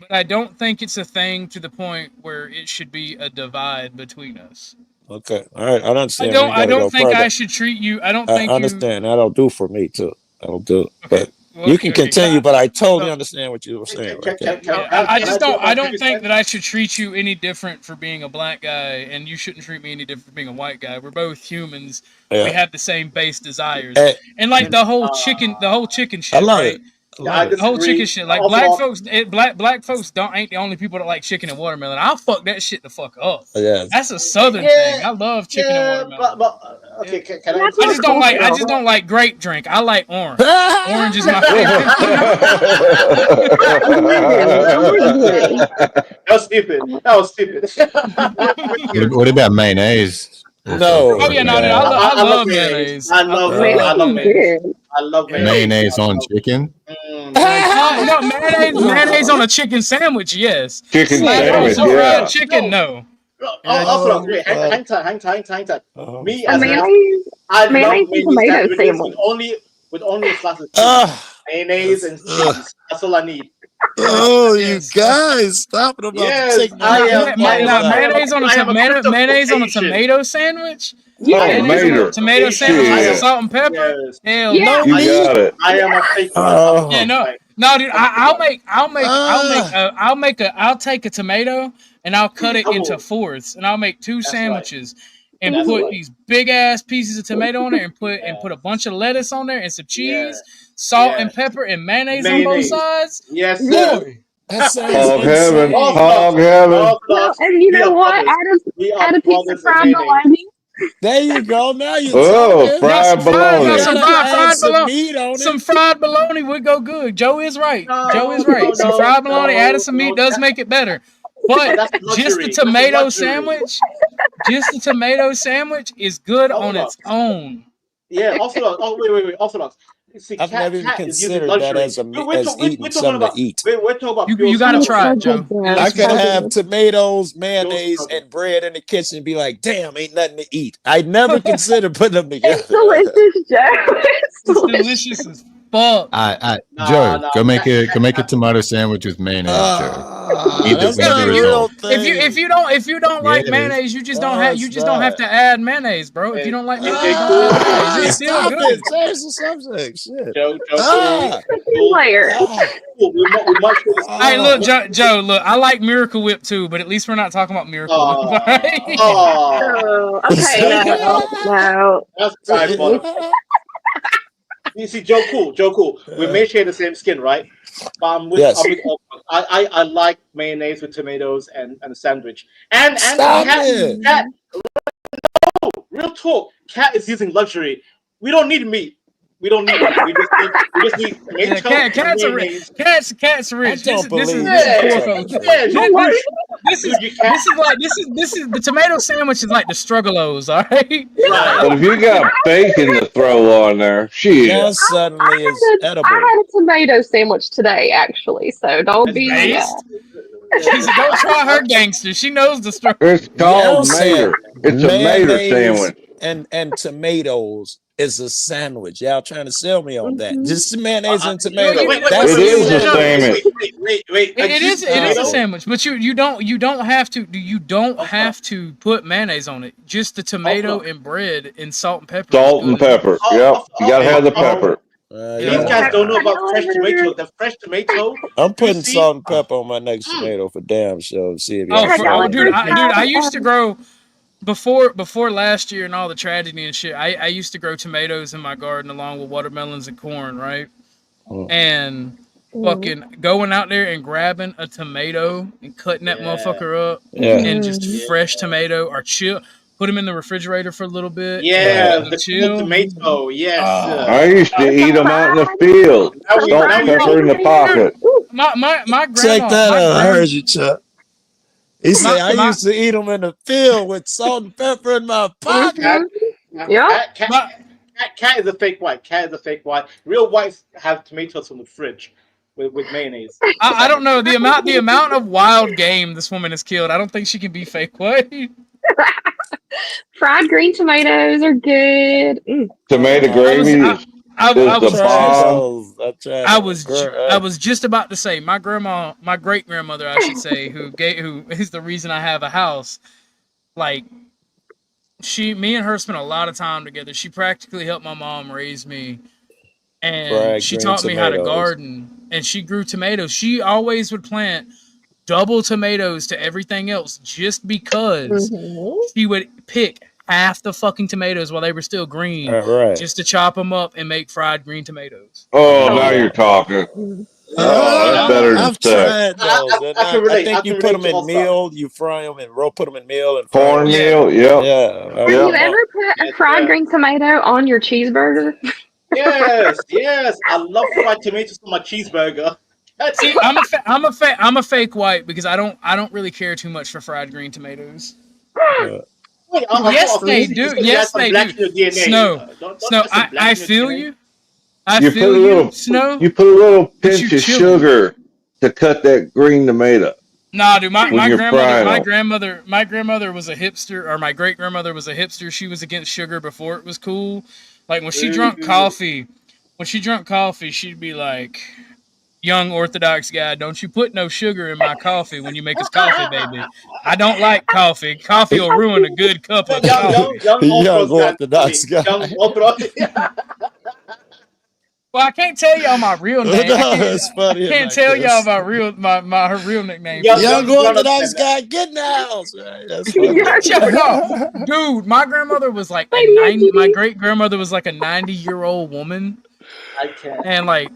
but I don't think it's a thing to the point where it should be a divide between us. Okay, all right, I understand. We I got to go don't think further. I should treat you. I don't I think you. understand. I don't do for me too. I don't do it. Okay. But Well, you can okay. continue. But I totally So, understand what you were saying. Can, Right can, there. can, I can just do don't. my I don't previous think sentence? that I should treat you any different for being a black guy, and you shouldn't treat me any different for being a white guy. We're both humans. Yeah. We have the same base desires, Hey, and like the whole chicken I shit, love right? it. I Yeah, love I it. The whole chicken disagree. shit. Like Orthodox, black folks ain't the only people that like chicken and watermelon. I'll fuck that shit the fuck up. Yes. That's a southern yeah, thing. I love chicken and yeah, watermelon. but okay, can I That's I more just interject? cultural. don't like grape drink. I like orange. Orange is my favorite. I'm with him. I'm with him. That was stupid. That was stupid. What about mayonnaise? Also, No, Oh what yeah, about no, dude, mayonnaise? I I love love mayonnaise. mayonnaise. I love Mayonnaise is mayonnaise. good. I love Yeah. mayonnaise. Mayonnaise on chicken? No, mayonnaise on a chicken sandwich, yes. Chicken Slap on sandwich, some No, fried yeah. chicken, no. Orthodox, wait, Oh, hang tight. oh, Me A as an mayonnaise, I love mayonnaise and mayonnaise tomato sandwiches sandwich. with only a slice of cheese, Ah, mayonnaise and cheese. That's all I need. oh, you Yes. guys, stop it about to Yes, take my headphones out. Mayonnaise on a tomato sandwich. Oh, Yes. Mayonnaise on a mater. tomato sandwich with some Shit. salt and pepper. Yes. Hell Yeah. no. No You meat. got it. I am a fake one. Yeah, Oh, no, dude. ah, I'll take a tomato and I'll cut it into Double. fourths, and I'll make two That's right. sandwiches, and That's put right. these big ass pieces of tomato on it, and Yeah. put a bunch of lettuce on there, and some Yeah. cheese, salt Yeah. and pepper, and mayonnaise on both Mayonnaise. sides. Yes, that, sir. Boy, that sounds Hog heaven. insane. Hog heaven. No, Orthodox, and you we know are what? brothers. We Add are a piece of brothers in fried mayonnaise. bologna. There you go. Now you're Oh, talking. fried bologna. some Gotta add fried some bologna. meat on it. Some fried bologna would go good. Joe is right. Some No, fried bologna added some meat does make it better. But that's just the luxury. That's a tomato luxury. sandwich is good on its own. Yeah, Orthodox. Oh, wait. Orthodox. See, I've never even cat is using considered that luxury. as a We're, as eating talking something about to eat. we're talking about pure You gotta Oh, try so it, Joe. good, Dad. I It's could So have good. tomatoes, Pure mayonnaise, struggle. and bread in the kitchen and be like, damn, ain't nothing to eat. I never considered putting them It's together. delicious, Joe. It's It's delicious. delicious as fuck. Joe, go make a tomato sandwich with mayonnaise, Joe. That's Either not a real result. thing. If you don't Yeah, like it is. mayonnaise, you just don't have Not. to add mayonnaise, bro. If you don't like mayonnaise, Hey, don't cool. add mayonnaise. It's still Stop good. it. Change the subject. Shit. Joe, Ah, Layer. cool. We might share this. Hey, look, ah. Joe, look, I like Miracle Whip too, but at least we're not talking about Miracle Whip. Right? Oh, okay, no. That's side bottom. You see, Joe Cool. We may share the same skin, right? But I'm with Orthodox. I like mayonnaise with tomatoes and a sandwich. And Stop it. cat. No, real talk. Cat is using luxury. We don't need meat. We just need tomato and mayonnaise. Cat's rich. This is the tomato sandwich is like the struggalos, all right? But if you got bacon to throw on there, shit. That suddenly is edible. I had a tomato sandwich today, actually. So don't be. She said, "Don't try her gangster. She knows the struggle." It's called mater. It's a mater sandwich. And tomatoes is a sandwich. Y'all trying to sell me on that? Just mayonnaise and tomato. It is a sandwich. Wait. It is a sandwich, but you don't have to put mayonnaise on it. Just the tomato and bread and salt and pepper. Salt and pepper. Yep. You gotta have the pepper. These guys don't know about fresh tomato. The fresh tomato. I'm putting salt and pepper on my next tomato for damn sure. See if dude, I used to grow before last year and all the tragedy and shit. I used to grow tomatoes in my garden along with watermelons and corn, right? And fucking going out there and grabbing a tomato and cutting that motherfucker up and just fresh tomato or chill. Put them in the refrigerator for a little bit. Yeah, the chill tomato. Yes. I used to eat them out in the field. Salt and pepper in the pocket. My grandma. Take that out. I heard you, Chuck. He said, I used to eat them in the field with salt and pepper in my pocket. Yeah. Cat Cat is a fake white. Cat is a fake white. Real whites have tomatoes from the fridge with mayonnaise. I don't know the amount of wild game this woman has killed. I don't think she can be fake white. Fried green tomatoes are good. Mm. Tomato gravy is the bomb. I was just about to say my great grandmother, I should say, who is the reason I have a house. Like me and her spent a lot of time together. She practically helped my mom raise me, and she taught me how to garden. And she grew tomatoes. She always would plant double tomatoes to everything else, just because she would pick half the fucking tomatoes while they were still green, just to chop them up and make fried green tomatoes. Oh, now you're talking. Oh, that's better than I've tried those. I think you put them in meal, you fry them and put them in meal and cornmeal. Yeah. Have you ever put a fried green tomato on your cheeseburger? Yes. I love fried tomatoes on my cheeseburger. See, I'm a fake white because I don't really care too much for fried green tomatoes. Yes, they do. Yes, they do. Snow. I feel you. I feel you. Snow. You put a little pinch of sugar to cut that green tomato. Nah, dude, my grandmother was a hipster, or my great grandmother was a hipster. She was against sugar before it was cool. Like when she drank coffee, she'd be like, "Young Orthodox guy, don't you put no sugar in my coffee when you make us coffee, baby. I don't like coffee. Coffee will ruin a good cup of coffee." Young Orthodox guy. Well, I can't tell y'all my real name. It's funny. I can't tell y'all about her real nickname. Young Orthodox guy, get in the house. Right? That's funny. Dude, my grandmother was like a 90. My great grandmother was like a 90-year-old woman. And like,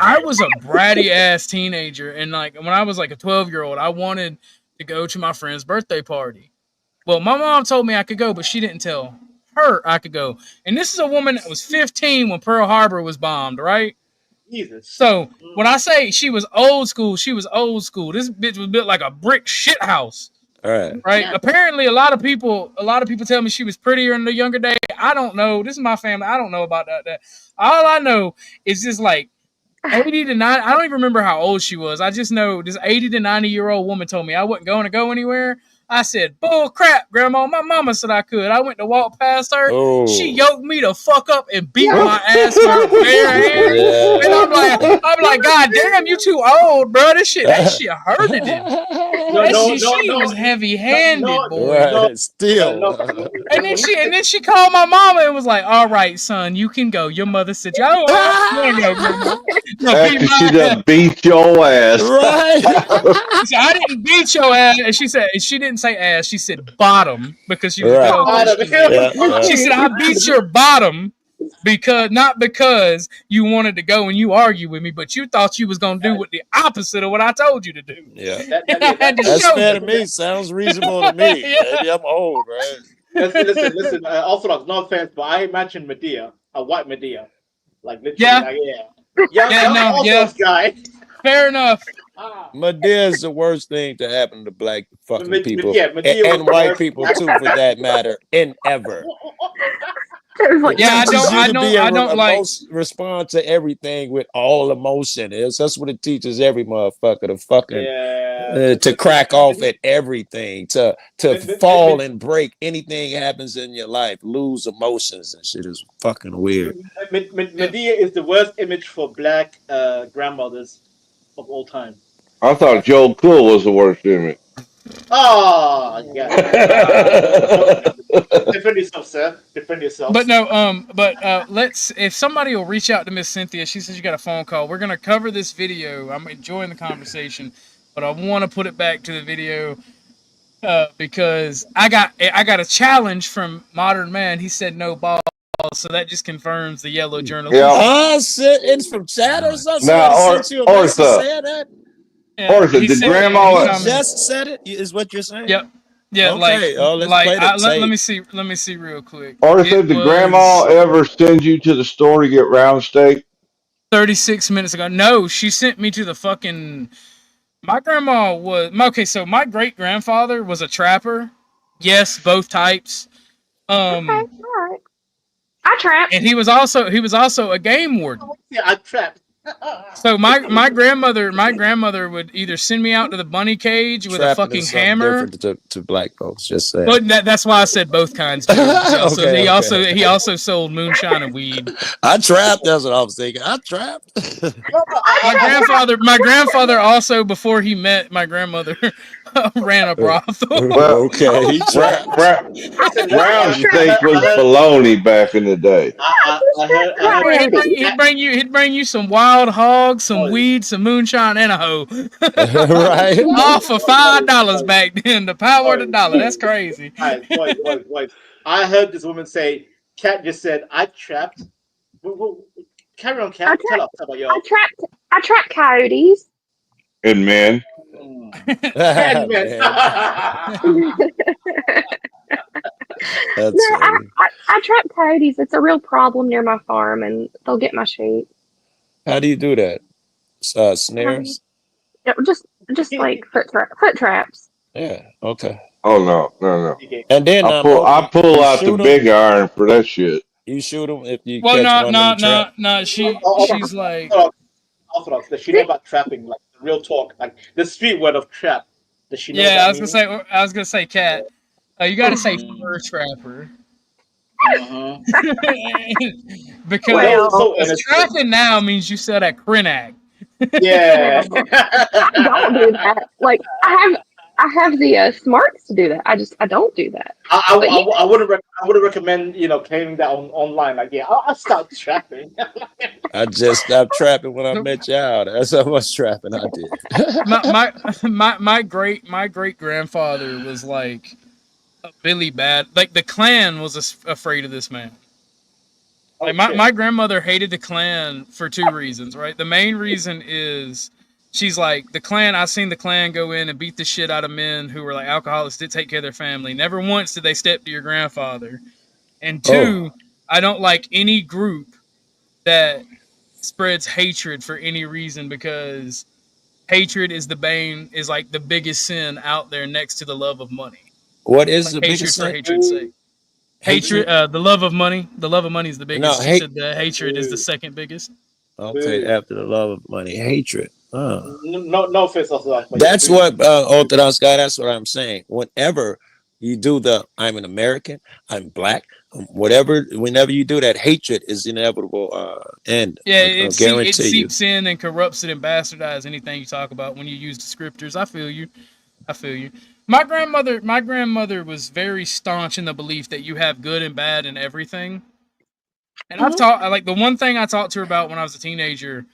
I was a bratty ass teenager, and like when I was like a 12-year-old, I wanted to go to my friend's birthday party. Well, my mom told me I could go, but she didn't tell her I could go. And this is a woman that was 15 when Pearl Harbor was bombed, right? Jesus. So when I say she was old school, she was old school. This bitch was built like a brick shit house. All right. Right. Yeah. Apparently, a lot of people tell me she was prettier in the younger day. I don't know. This is my family. I don't know about that. All I know is just like 80 to 90. I don't even remember how old she was. I just know this 80 to 90-year-old woman told me I wasn't going to go anywhere. I said, "Bull crap, Grandma. My mama said I could." I went to walk past her. Oh. She yoked me the fuck up and beat my ass with her bare hands. Yeah. And I'm like, God damn, you too old, bro. That shit hurted him. She was heavy-handed, boy. Right, still. And then she called my mama and was like, "All right, son, you can go. Your mother said you." After she done beat your ass. Right. She said, "I didn't beat your ass." And she didn't say ass. She said bottom because she was She said, "I beat your bottom not because you wanted to go and you argued with me, but you thought you was gonna do what the opposite of what I told you to do." Yeah, that's fair to me. Sounds reasonable to me. Maybe I'm old, right? Listen. Orthodox, no offense, but I imagine Medea, a white Medea, like literally, Orthodox guy. Fair enough. Medea is the worst thing to happen to black fucking people, Medea and white people too, for that matter, and ever. I don't like respond to everything with all emotion. That's what it teaches every motherfucker to fucking to crack off at everything, to fall and break. Anything happens in your life, lose emotions and shit is fucking weird. Medea is the worst image for black grandmothers of all time. I thought Joe Cool was the worst image. Oh, yeah. Defend yourself, sir. Defend yourself. But no, if somebody will reach out to Miss Cynthia, she says you got a phone call. We're gonna cover this video. I'm enjoying the conversation, but I want to put it back to the video because I got a challenge from Modern Man. He said no balls, so that just confirms the yellow journalist. Yeah. It's from chat or something. Ortha, did Grandma just said it? Is what you're saying? Yep. Yeah. Okay. Let me see. Let me see real quick. Ortha, did Grandma ever send you to the store to get round steak? 36 minutes ago. No, she sent me to the fucking. My grandma was okay. So my great grandfather was a trapper. Yes, both types. Okay, all right. I trapped. And he was also a game warden. Yeah, I trapped. So my grandmother would either send me out to the bunny cage with a Trapping fucking is something hammer. different to black folks. Just saying. But that's why I said both kinds. Too. Okay. He also sold moonshine and weed. I trapped. That's what I was thinking. I trapped. My grandfather also, before he met my grandmother, ran a brothel. Well, okay, he trapped. Brown steak was bologna back in the day. He'd bring you some wild hogs, some weed, some moonshine, and a hoe. Right. All for $5 back then. The power of the dollar. That's crazy. Wait. I heard this woman say, Kat just said, I trapped. Carry on, Kat. Tell us about your... I trapped coyotes. And men. I trap coyotes. It's a real problem near my farm, and they'll get my sheep. How do you do that? Snares? Just like foot traps. Yeah. Okay. Oh no. And then I pull out the big iron for that shit. You shoot them if you Well, catch no. She's like Orthodox. Does she know about trapping? Like the real talk, like the street word of trap. Does she know? Yeah, I was gonna say, Cat. You gotta say fur trapper. Because trapping now means you sell that Krenak. Yeah. I don't do that. Like I have the smarts to do that. I don't do that. I wouldn't recommend claiming that online. Like I'll start trapping. I just stopped trapping when I met y'all. That's how much trapping I did. my great grandfather was like a Billy Bad. Like the Klan was afraid of this man. Like my grandmother hated the Klan for two reasons, right? The main reason is she's like, the Klan, I've seen the Klan go in and beat the shit out of men who were like alcoholics, did take care of their family. Never once did they step to your grandfather. And two, I don't like any group that spreads hatred for any reason, because hatred is like the biggest sin out there next to the love of money. What is like the hatred biggest for sin? hatred's sake? Hatred, the love of money. The love of money is the biggest. No, She said the hatred is the second biggest. Okay, after the love of money, hatred. No offense, Orthodox. That's what Orthodox guy. That's what I'm saying. Whenever you do I'm an American, I'm black, whatever. Whenever you do that, hatred is inevitable. End. Yeah, it seeps in and corrupts it and bastardizes anything you talk about when you use descriptors. I feel you. My grandmother was very staunch in the belief that you have good and bad in everything. And I've taught, like, the one thing I talked to her about when I was a teenager,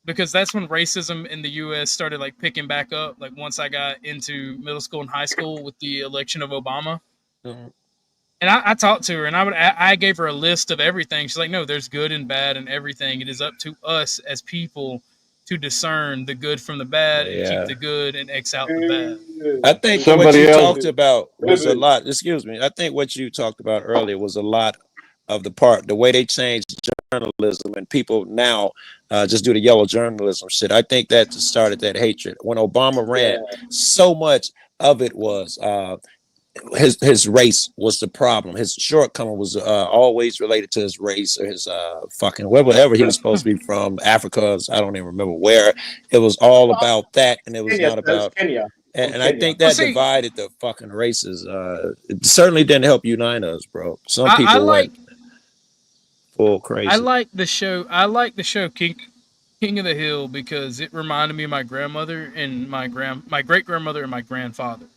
because that's when racism in the U.S. started like picking back up. Like once I got into middle school and high school with the election of Obama, and I talked to her, and I gave her a list of everything. She's like, no, there's good and bad in everything. It is up to us as people to discern the good from the bad and keep the good and X out the bad. I think what you talked about was a lot. Excuse me. I think what you talked about earlier was a lot of the way they changed journalism, and people now just do the yellow journalism shit. I think that started that hatred. When Obama ran, so much of it was his race was the problem. His shortcoming was always related to his race or his fucking wherever he was supposed to be from, Africa. I don't even remember where. It was all about that, and it was not about Kenya. And I think that divided the fucking races. It certainly didn't help unite us, bro. Some people went full crazy. I like the show King of the Hill because it reminded me of my grandmother and my great grandmother and my grandfather.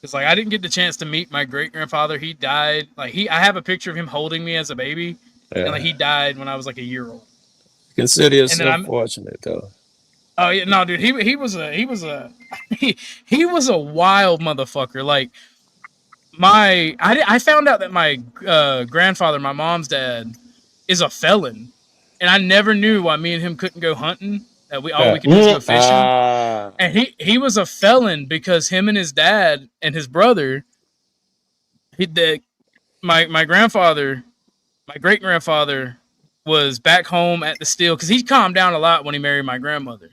It's like I didn't get the chance to meet my great grandfather. He died. Like I have a picture of him holding me as a baby, and like he died when I was like a year old. Consider yourself fortunate though. Oh yeah, no, dude. He was a wild motherfucker. Like I found out that my grandfather, my mom's dad, is a felon, and I never knew why me and him couldn't go hunting. We could just go fishing. And he was a felon because him and his dad and his brother, my grandfather, my great grandfather, was back home at the still because he calmed down a lot when he married my grandmother.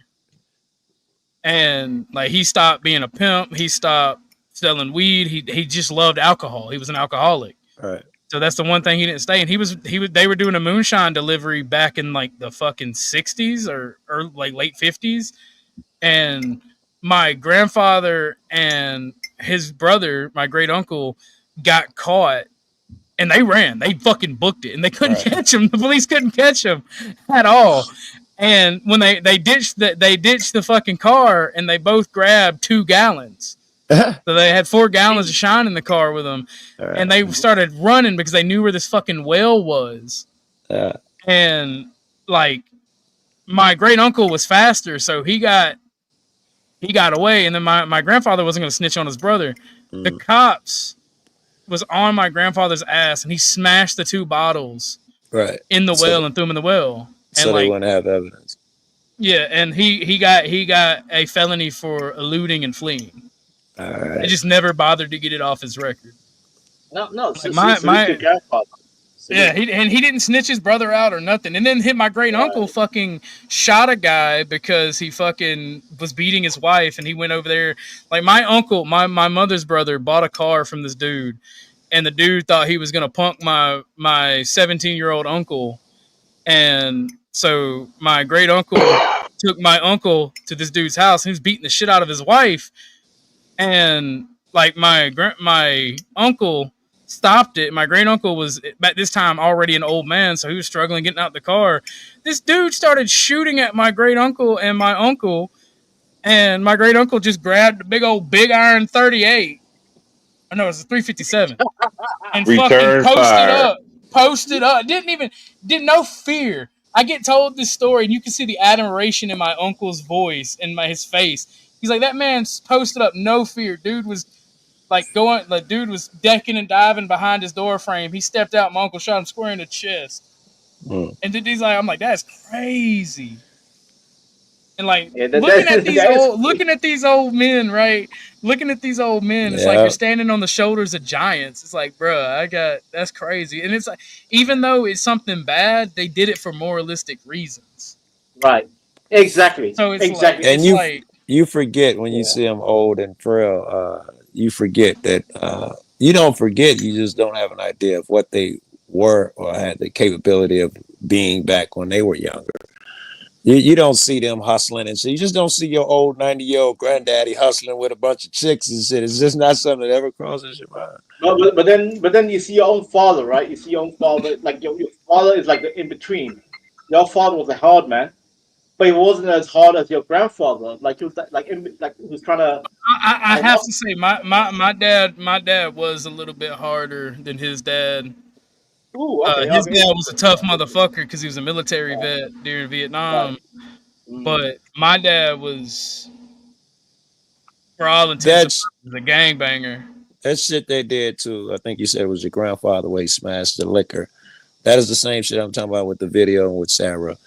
And like he stopped being a pimp, he stopped selling weed. He just loved alcohol. He was an alcoholic. Right. So that's the one thing he didn't stay. And they were doing a moonshine delivery back in like the fucking 60s or like late 50s. And my grandfather and his brother, my great uncle, got caught and they ran. They fucking booked it and they couldn't catch him. The police couldn't catch him at all. And when they ditched the fucking car and they both grabbed 2 gallons. So they had 4 gallons of shine in the car with them. And they started running because they knew where this fucking well was. And like my great uncle was faster, so he got away. And then my grandfather wasn't going to snitch on his brother. The cops was on my grandfather's ass, and he smashed the 2 bottles in the well and threw them in the well. So and they wouldn't have evidence. Yeah, and he got a felony for eluding and fleeing. All right. I just never bothered to get it off his record. No. Like my grandfather. Yeah, he didn't snitch his brother out or nothing. And then my great uncle fucking shot a guy because he fucking was beating his wife, and he went over there. Like my uncle, my mother's brother, bought a car from this dude, and the dude thought he was gonna punk my 17-year-old uncle, and so my great uncle took my uncle to this dude's house. And he was beating the shit out of his wife, and like my uncle stopped it. My great uncle was at this time already an old man, so he was struggling getting out the car. This dude started shooting at my great uncle and my uncle, and my great uncle just grabbed a big iron 38. I know it was a 357, and Return fucking fire. posted up. Did no fear. I get told this story, and you can see the admiration in my uncle's voice and his face. He's like, that man's posted up, no fear. Dude was dude was decking and diving behind his door frame. He stepped out. My uncle shot him square in the chest. And then I'm like, that's crazy. And like looking at these old men, right? Looking at these old men, it's like you're standing on the shoulders of giants. It's like, bruh, that's crazy. And it's like, even though it's something bad, they did it for moralistic reasons. Right. Exactly. So it's exactly. Like, And you forget when you see them old and frail. You forget that you don't forget. You just don't have an idea of what they were or had the capability of being back when they were younger. You don't see them hustling and shit. You just don't see your old 90-year-old granddaddy hustling with a bunch of chicks and shit. It's just not something that ever crosses your mind. But then you see your own father, right? You see your own father. Like your father is like the in between. Your father was a hard man, but he wasn't as hard as your grandfather. Like he was he was trying to. I have to say, my dad was a little bit harder than his dad. Ooh, okay, his dad was a tough motherfucker because he was a military vet during Vietnam. But my dad was, for all intents and purposes, a gangbanger. That shit they did too. I think you said it was your grandfather where he smashed the liquor. That is the same shit I'm talking about with the video and with Sarah.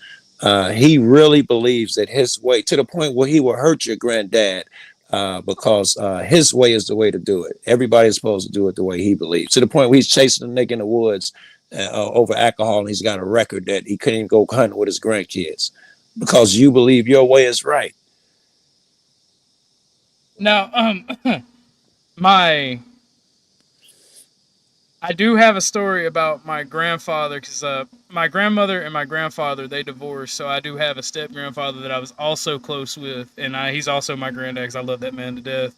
He really believes that his way, to the point where he will hurt your granddad because his way is the way to do it. Everybody's supposed to do it the way he believes. To the point where he's chasing a nigga in the woods over alcohol, and he's got a record that he couldn't even go hunting with his grandkids because you believe your way is right. Now, I do have a story about my grandfather because my grandmother and my grandfather, they divorced. So I do have a step grandfather that I was also close with. And he's also my granddad because I love that man to death.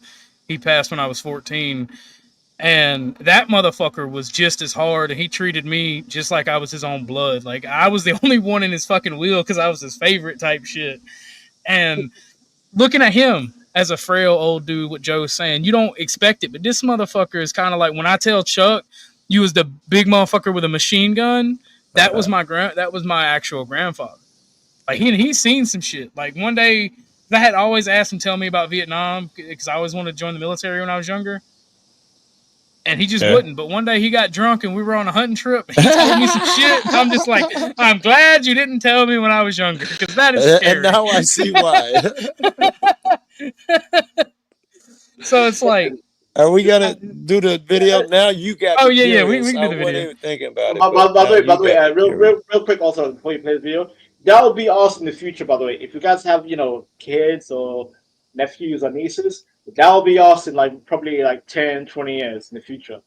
He passed when I was 14. And that motherfucker was just as hard. And he treated me just like I was his own blood. Like I was the only one in his fucking wheel because I was his favorite type shit. And looking at him as a frail old dude, what Joe was saying, you don't expect it. But this motherfucker is kind of like when I tell Chuck, you was the big motherfucker with a machine gun. That was my actual grandfather. Like he's seen some shit. Like one day, I had always asked him to tell me about Vietnam because I always wanted to join the military when I was younger, and he just wouldn't. But one day he got drunk and we were on a hunting trip. He told me some shit. And I'm just like, I'm glad you didn't tell me when I was younger because that is scary. And now I see why. So it's like. Are we gonna do the video now? You got. Oh yeah, we can do the video. I wasn't even thinking about it. By the way, real quick, also before you play the video, that would be awesome in the future. By the way, if you guys have kids or nephews or nieces, that would be awesome. Like probably like 10, 20 years in the future.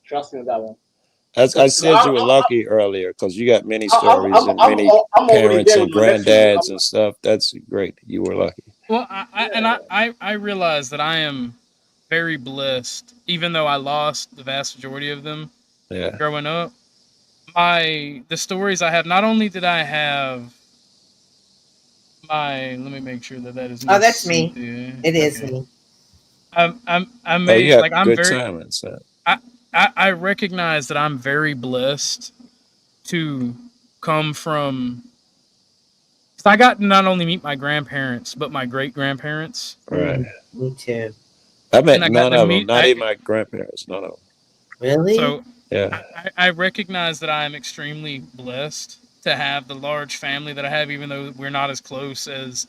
Trust me on that one. As I said, you were lucky earlier because you got many stories and many parents and granddads and stuff. That's great. You were lucky. Well, I realize that I am very blessed, even though I lost the vast majority of them growing up. The stories I have, not only did I have let me make sure that is Oh, that's me. It is me. I made you have like I'm good very talents. I recognize that I'm very blessed to come from. So I got to not only meet my grandparents, but my great grandparents. Right. Me too. I met none of them. Not even my grandparents. None of them. Really? So yeah, I recognize that I am extremely blessed to have the large family that I have, even though we're not as close as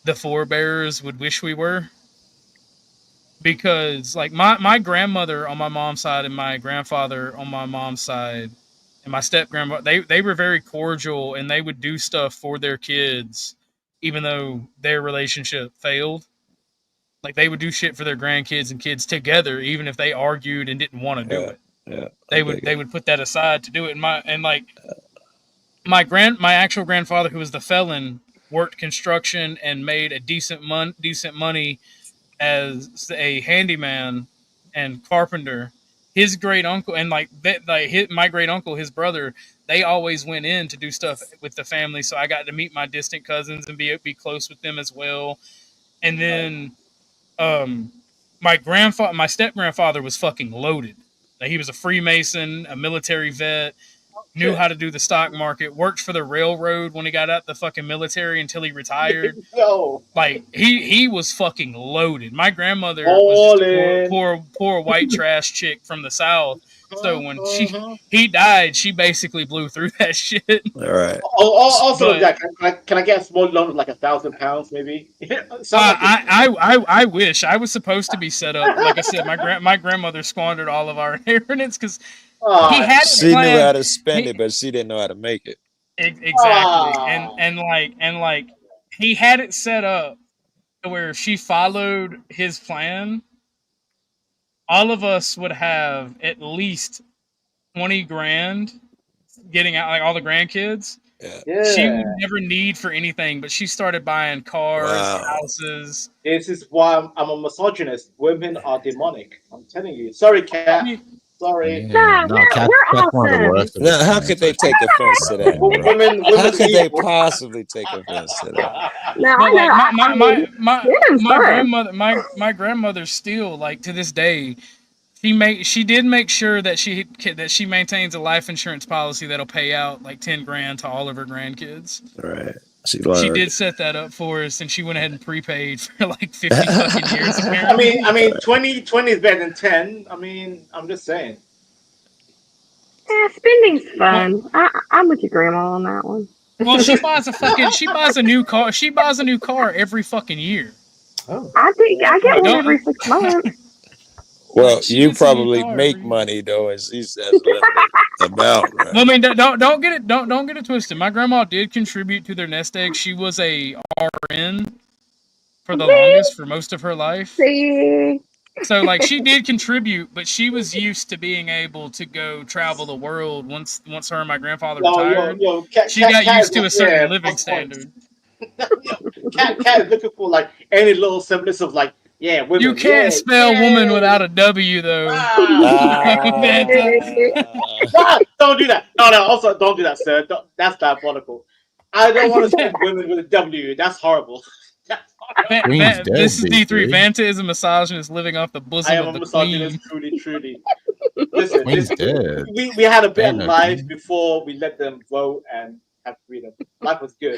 the forebears would wish we were. Because like my grandmother on my mom's side and my grandfather on my mom's side and my step grandma, they were very cordial and they would do stuff for their kids, even though their relationship failed. Like they would do shit for their grandkids and kids together, even if they argued and didn't want to do it. Yeah, they would put that aside to do it. My actual grandfather, who was the felon, worked construction and made a decent money as a handyman and carpenter. His great uncle and my great uncle, his brother, they always went in to do stuff with the family. So I got to meet my distant cousins and be close with them as well. And then, my step grandfather was fucking loaded. Like, he was a Freemason, a military vet, knew how to do the stock market, worked for the railroad when he got out the fucking military until he retired. No. Like he was fucking loaded. My grandmother was just a poor white trash chick from the South. So when he died, she basically blew through that shit. All right. Also, Jack, can I get a small loan of like £1,000 maybe? I wish I was supposed to be set up. Like I said, my grandmother squandered all of our inheritance because he had a She plan. knew how to spend it, but she didn't know how to make it. Exactly, and he had it set up to where if she followed his plan, all of us would have at least 20 grand getting out, like all the grandkids. Yeah. She would never need for anything, but she started buying cars, houses. This is why I'm a misogynist. Women are demonic. I'm telling you. Sorry, Cat. Sorry. Nah, we're one of the worst. Now, how could they take offense to that? Women how could they possibly take offense to that? My grandmother still, like to this day, she did make sure that she maintains a life insurance policy that'll pay out like 10 grand to all of her grandkids. Right. She did set that up for us, and she went ahead and prepaid for like 50 fucking years. Apparently. I mean, 20 is better than 10. I mean, I'm just saying. Yeah, spending's fun. I'm with your grandma on that one. Well, she buys a new car. She buys a new car every fucking year. Oh. I get one every 6 months. Well, you probably make money though, and she says about. Right? Well, I mean, don't get it twisted. My grandma did contribute to their nest egg. She was a RN for the longest for most of her life. So, like, she did contribute, but she was used to being able to go travel the world. Once her and my grandfather retired, she got used to a certain living standard. Cat is looking for like any little semblance of like. Yeah, women. You can't spell woman without a W, though. Don't do that. No, also don't do that, sir. That's diabolical. I don't want to spell women with a W. That's horrible. This is D3. Vanta is a misogynist living off the bosom of the queen. Truly. Listen, we had a better life before we let them vote and have freedom. Life was good.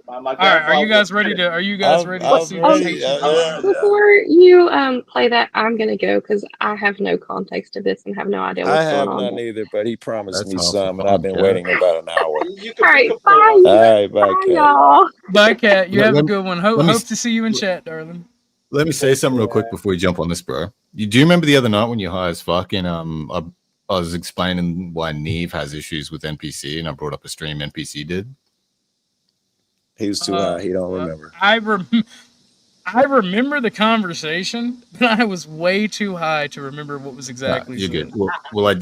All right, are you guys ready to see this? Before you play that, I'm gonna go because I have no context to this and have no idea what's going on. I have none either, but he promised me some, and I've been waiting about an hour. All right, bye. All right, bye, Cat. Y'all. Bye, Cat. You have a good one. Hope to see you in chat, darling. Let me say something real quick before we jump on this, bro. Do you remember the other night when you high as fuck and I was explaining why Neve has issues with NPC, and I brought up a stream NPC did? He was too high. He don't remember. I remember the conversation, but I was way too high to remember what was exactly. You're good. Well, I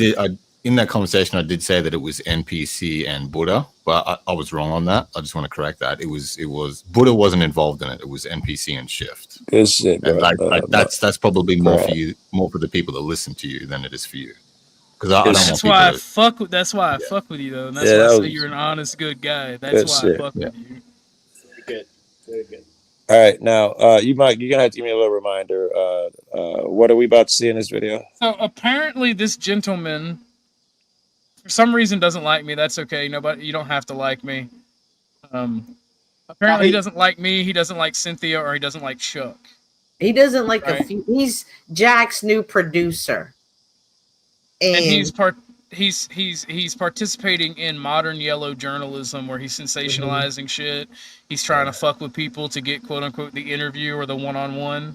in that conversation, I did say that it was NPC and Buddha, but I was wrong on that. I just want to correct that. It was Buddha wasn't involved in it. It was NPC and Shift. Good shit, bro. And that's probably more for you, more for the people that listen to you than it is for you. Because I don't want That's people why I to. fuck with. That's why I fuck with you though, and that's Yeah, why I that say was you're an honest, good guy. good That's why I shit. fuck with you. Very good. Very good. All right, now you're gonna have to give me a little reminder. What are we about to see in this video? So apparently, this gentleman, for some reason, doesn't like me. That's okay. Nobody, you don't have to like me. Apparently, he doesn't like me. He doesn't like Cynthia, or he doesn't like Chuck. He doesn't like Right. he's Jack's new producer. And he's participating in modern yellow journalism where he's sensationalizing shit. He's trying to fuck with people to get quote unquote the interview or the one-on-one.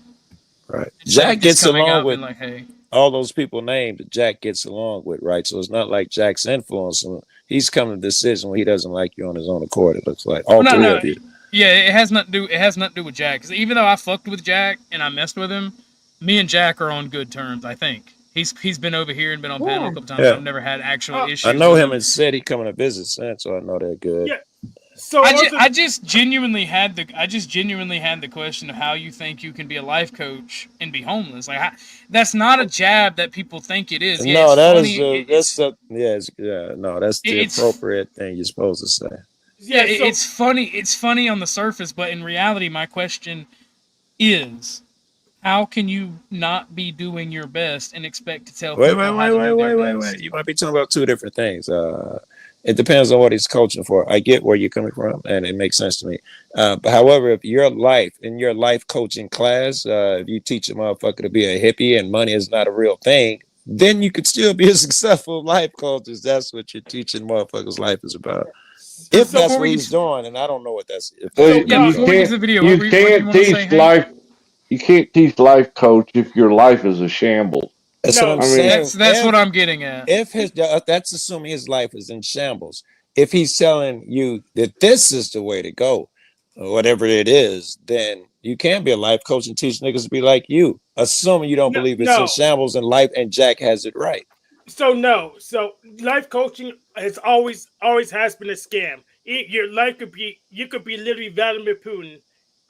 Right. Instead of Jack just gets coming out along and with being like, hey. all those people named. Jack gets along with, right? So it's not like Jack's influencing. He's coming to a decision when he doesn't like you on his own accord. It looks like all three of you. Yeah, it has nothing to do. It has nothing to do with Jack. Because even though I fucked with Jack and I messed with him, me and Jack are on good terms. I think he's been over here and been on panel a couple times. Yeah. I've never had actual issues. I know with him and said he coming to visit, so I know they're good. Yeah. So I just genuinely had the question of how you think you can be a life coach and be homeless. Like that's not a jab that people think it is. Yeah, No, it's that funny. that's the it's- appropriate thing you're supposed to say. Yeah, it's funny. It's funny on the surface, but in reality, my question is, how can you not be doing your best and expect to tell Wait. people how to do their best? You might be talking about two different things. It depends on what he's coaching for. I get where you're coming from, and it makes sense to me. But however, if your life coaching class, if you teach a motherfucker to be a hippie and money is not a real thing, then you could still be a successful life coach. If that's what you're teaching motherfuckers' life is about. If that's what he's doing, and I don't know what that's. You can't teach life. You can't teach life coach if your life is a shambles. That's what I'm saying. That's what I'm getting at. If that's assuming his life is in shambles. If he's telling you that this is the way to go, or whatever it is, then you can be a life coach and teach niggas to be like you, assuming you don't believe it's in shambles and life. And Jack has it right. So life coaching has always has been a scam. Your life you could be literally Vladimir Putin.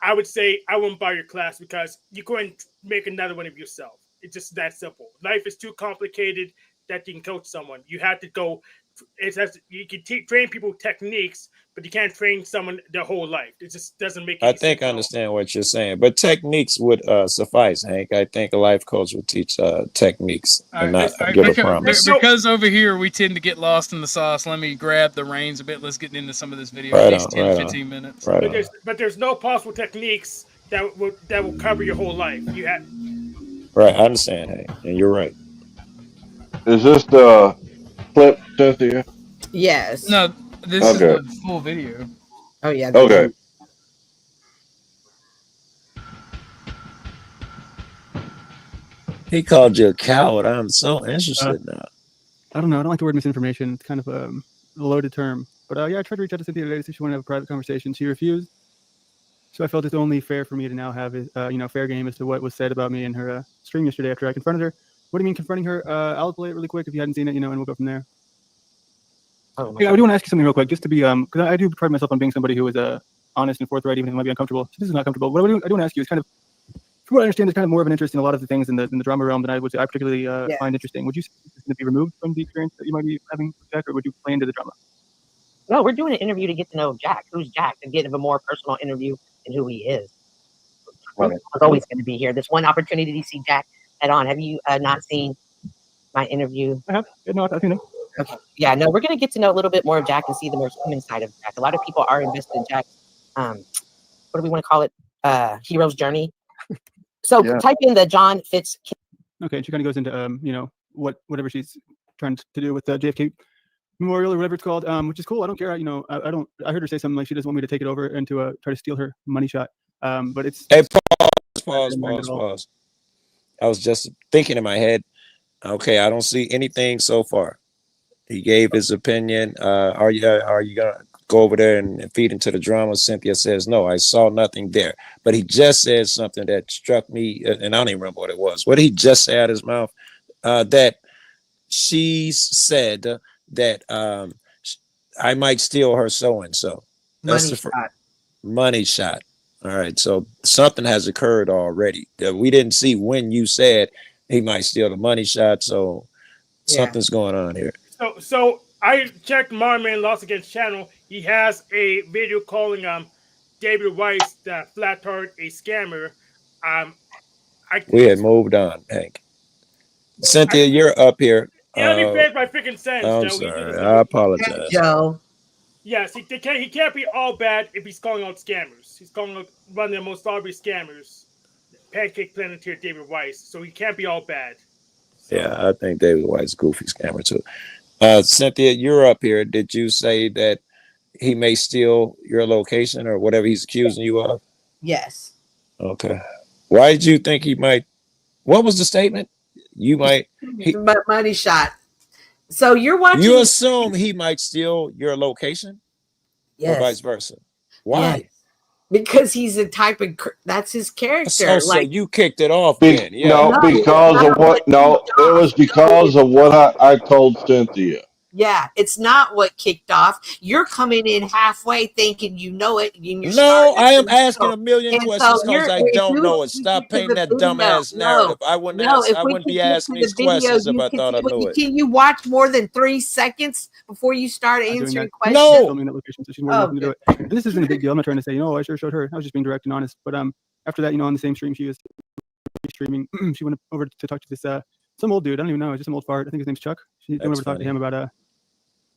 I would say I wouldn't buy your class because you couldn't make another one of yourself. It's just that simple. Life is too complicated that you can coach someone. You have to go. You can train people techniques, but you can't train someone their whole life. It just doesn't make. I think I understand what you're saying, but techniques would suffice, Hank. I think a life coach would teach techniques and not give a promise. Because over here we tend to get lost in the sauce. Let me grab the reins a bit. Let's get into some of this video. Right At least 10-15 minutes. But there's no possible techniques that will cover your whole life. You have. Right, I understand, Hank, and you're right. Is this the clip, Cynthia? Yes. No, this is the full video. Oh yeah. Okay. He called you a coward. I'm so interested now. I don't know. I don't like the word misinformation. It's kind of a loaded term. But yeah, I tried to reach out to Cynthia today to see if she wanted to have a private conversation. She refused. So I felt it's only fair for me to now have fair game as to what was said about me in her stream yesterday after I confronted her. What do you mean confronting her? I'll play it really quick if you hadn't seen it, and we'll go from there. Yeah, I do want to ask you something real quick, just to be because I do pride myself on being somebody who is honest and forthright, even if it might be uncomfortable. So this is not comfortable. What I do want to ask you is kind of, from what I understand, there's kind of more of an interest in a lot of the things in the drama realm than I would say I particularly find interesting. Would you say this is going to be removed from the experience that you might be having with Jack, or would you play into the drama? No, we're doing an interview to get to know Jack. Who's Jack? To get a more personal interview and who he is. I was always going to be here. This one opportunity to see Jack head on. Have you not seen my interview? I have. No, I've seen it. Okay. Yeah, no, we're going to get to know a little bit more of Jack and see the more human side of Jack. A lot of people are invested in Jack's, what do we want to call it? Hero's journey. So type in the John Fitz. Okay, and she kind of goes into, whatever she's trying to do with the JFK Memorial or whatever it's called, which is cool. I don't care. I heard her say something like she doesn't want me to take it over and to try to steal her money shot. But it's. Hey, pause. I was just thinking in my head, okay, I don't see anything so far. He gave his opinion. Are you gonna go over there and feed into the drama? Cynthia says no. I saw nothing there. But he just said something that struck me, and I don't even remember what it was. What did he just say out of his mouth? That she said that I might steal her so and so. That's Money the shot. money shot. All right, so something has occurred already. We didn't see when you said he might steal the money shot, so something's going on here. So I checked Marman Lost Against channel. He has a video calling David Weiss, the flat-heart, a scammer. We had moved on, Hank. Cynthia, you're up here. Let me finish my freaking sentence, I'm Joe. sorry. I apologize. Joe. Yes, he can't be all bad if he's calling out scammers. He's calling out one of the most obvious scammers, Pancake Planeteer David Weiss. So he can't be all bad. Yeah, I think David White's a goofy scammer too. Cynthia, you're up here. Did you say that he may steal your location or whatever he's accusing you of? Yes. Okay. Why did you think he might? What was the statement? You might. Money shot. So you're watching. You assume he might steal your location, Yes. or vice versa. Why? Yes. Because he's a type of that's his character. So you kicked it off then? Yeah. No, because of what? No, it was because of what I told Cynthia. Yeah, it's not what kicked off. You're coming in halfway thinking you know it. No, I am asking a million questions because I don't know it. Stop painting that dumbass narrative. I wouldn't be asking these questions if I thought I knew it. Can you watch more than 3 seconds before you start answering questions? No. And this isn't a big deal. I'm not trying to say, I sure showed her. I was just being direct and honest. But after that, on the same stream, she was streaming. She went over to talk to this some old dude. I don't even know. It's just some old fart. I think his name's Chuck. She went over to talk to him about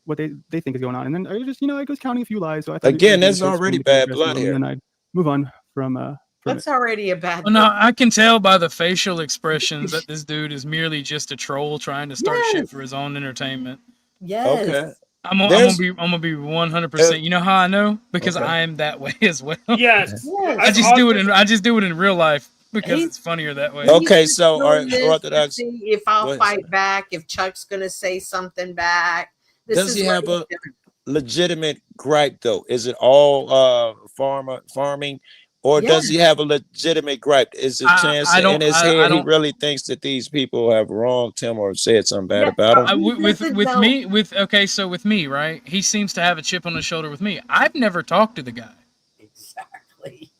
what they think is going on, and then I just I was counting a few lies. So I thought again, there's already bad blood here. And I'd move on from that's already a bad. Well, no, I can tell by the facial expressions that this dude is merely just a troll trying to start shit for his own entertainment. Yes. Okay. I'm gonna be 100%. You know how I know? Because I am that way as well. Yes. I just do it in real life because it's funnier that way. Okay, so Orthodox. See if I'll fight back, if Chuck's gonna say something back. Does he have a legitimate gripe though? Is it all farming, or does he have a legitimate gripe? Is it chance in his head he really thinks that these people have wronged him or said something bad about him? With me, right? He seems to have a chip on his shoulder with me. I've never talked to the guy. Exactly.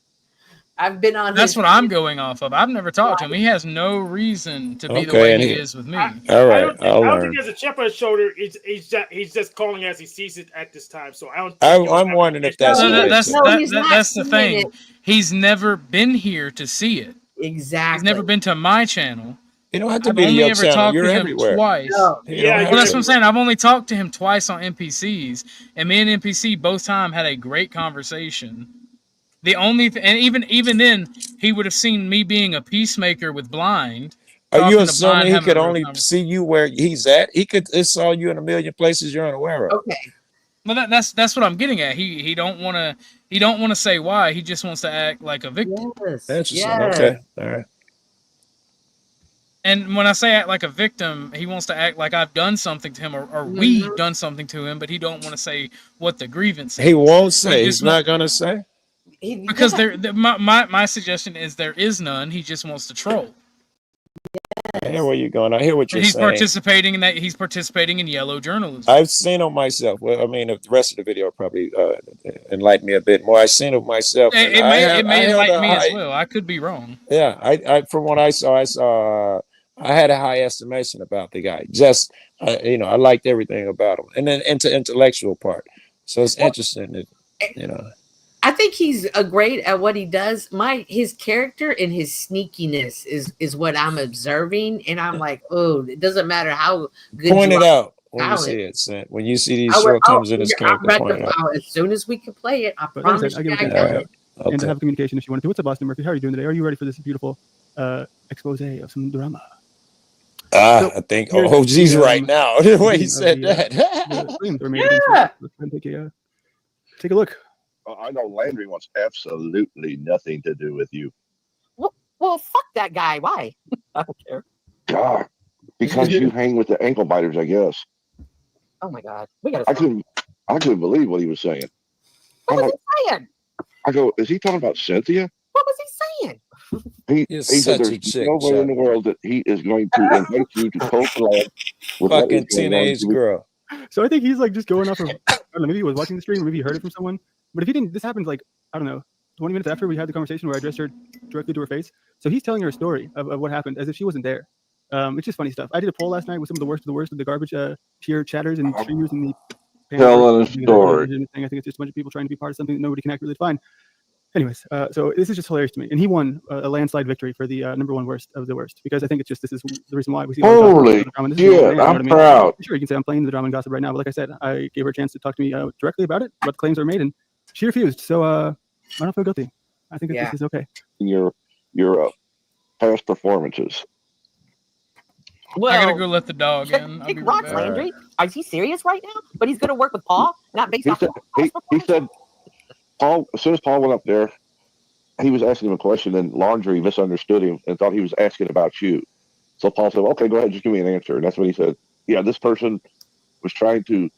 I've been on. That's what I'm going off of. I've never talked to him. He has no reason to be the way he is with me. All right, I don't think there's a chip on his shoulder. He's just calling as he sees it at this time. So I don't. I'm wondering if that's that's the thing. He's never been here to see it. Exactly. He's never been to my channel. You don't have to be to your channel. You're everywhere. Twice. No. Well, that's what I'm saying. I've only talked to him twice on NPCs, and me and NPC both time had a great conversation. The only and even then, he would have seen me being a peacemaker with Blind. Are you assuming he could only see you where he's at? He could saw you in a million places you're unaware of. Okay. Well, that's what I'm getting at. He don't want to say why. He just wants to act like a victim. Yes. Interesting. Yes. Okay. All right. And when I say act like a victim, he wants to act like I've done something to him or we've done something to him, but he don't want to say what the grievance is. He won't say. He's not gonna say. Because my suggestion is there is none. He just wants to troll. I hear where you're going. I hear what you're saying. He's participating in yellow journalism. I've seen it myself. Well, I mean, the rest of the video probably enlighten me a bit more. I've seen it myself. It may enlighten me as well. I could be wrong. Yeah, I from what I saw, I had a high estimation about the guy. Just I liked everything about him, and then into intellectual part. So it's interesting that I think he's great at what he does. His character and his sneakiness is what I'm observing, and I'm like, oh, it doesn't matter how good. Point it out when you see it, Sent. When you see these shortcomings in his character, point it out. As soon as we can play it, I But promise I you, give I it got it. And to have communication if you want to. What's up, Boston Murphy? How are you doing today? Are you ready for this beautiful expose of some drama? I think OG's right now. The way he said that. Take a look. I know Landry wants absolutely nothing to do with you. Well, fuck that guy. Why? I don't care. God, because you hang with the ankle biters, I guess. Oh my God, we got. I couldn't believe what he was saying. What was he saying? I go, is he talking about Cynthia? What was he saying? He You're said such a there's chick, no way in Chuck. the world that he is going to invite you to co-collab with what is Fucking going on. teenage girl. So I think he's like just going off of, I don't know, maybe he was watching the stream, or maybe he heard it from someone. But if he didn't, this happened like, I don't know, 20 minutes after we had the conversation where I addressed her directly to her face. So he's telling her a story of what happened as if she wasn't there. It's just funny stuff. I did a poll last night with some of the worst of the garbage tier chatters and streamers in the Telling a story. I think it's just a bunch of people trying to be part of something that nobody can accurately define. Anyways, so this is just hilarious to me. And he won a landslide victory for the number one worst of the worst, because I think it's just, this is the reason why we see all the Holy drama. shit, I'm proud. Sure, you can say I'm playing the drama and gossip right now, but like I said, I gave her a chance to talk to me directly about it, what the claims are made, and she refused. So I don't feel guilty. I think that this is okay. Your past performances. I gotta go let the dog in. I'll be Kick right rocks, back. Landry. Is he serious right now? But he's going to work with Paul, not based off. He said, Paul. As soon as Paul went up there, he was asking him a question, and Laundry misunderstood him and thought he was asking about you. So Paul said, "Okay, go ahead, just give me an answer." And that's what he said. Yeah, this person was trying to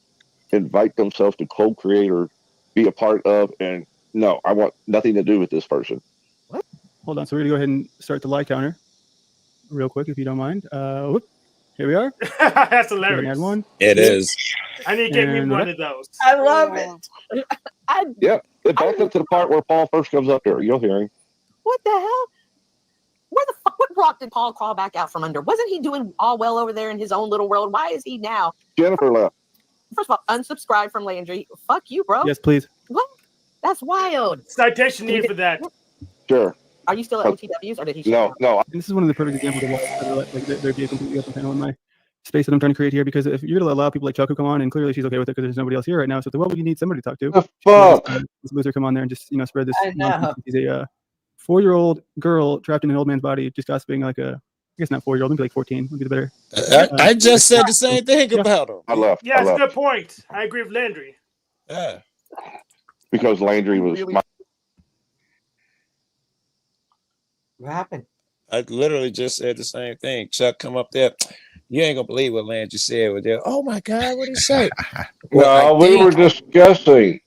invite themselves to co-create or be a part of, and no, I want nothing to do with this person. What? Hold on. So we're gonna go ahead and start the lie counter real quick, if you don't mind. Whoop. Here we are. That's hilarious. Add one. It is. I need to get me And one of those. I love it. Yeah, it back up to the part where Paul first comes up there. You'll hear him. What the hell? Where the fuck? What rock did Paul crawl back out from under? Wasn't he doing all well over there in his own little world? Why is he now? Jennifer left. First of all, unsubscribe from Landry. Fuck you, bro. Yes, please. What? That's wild. Citation needed for that. Sure. Are you still at OTWs or did he? No. And this is one of the perfect examples of why like there'd be a completely open panel in my space that I'm trying to create here, because if you're gonna allow people like Chuck to come on, and clearly she's okay with it because there's nobody else here right now, so it's like, well, we need somebody to talk to. The fuck? This loser come on there and just spread this. I know. He's a 4-year-old girl trapped in an old man's body, just gossiping like a, I guess not 4-year-old, maybe like 14 would be the better. I just said the same thing about him. I left. Yeah, that's a good point. I agree with Landry. Yeah. Because Landry was my. What happened? I literally just said the same thing. Chuck come up there. You ain't gonna believe what Landry said with there. Oh my God, what did he say? No, we were discussing.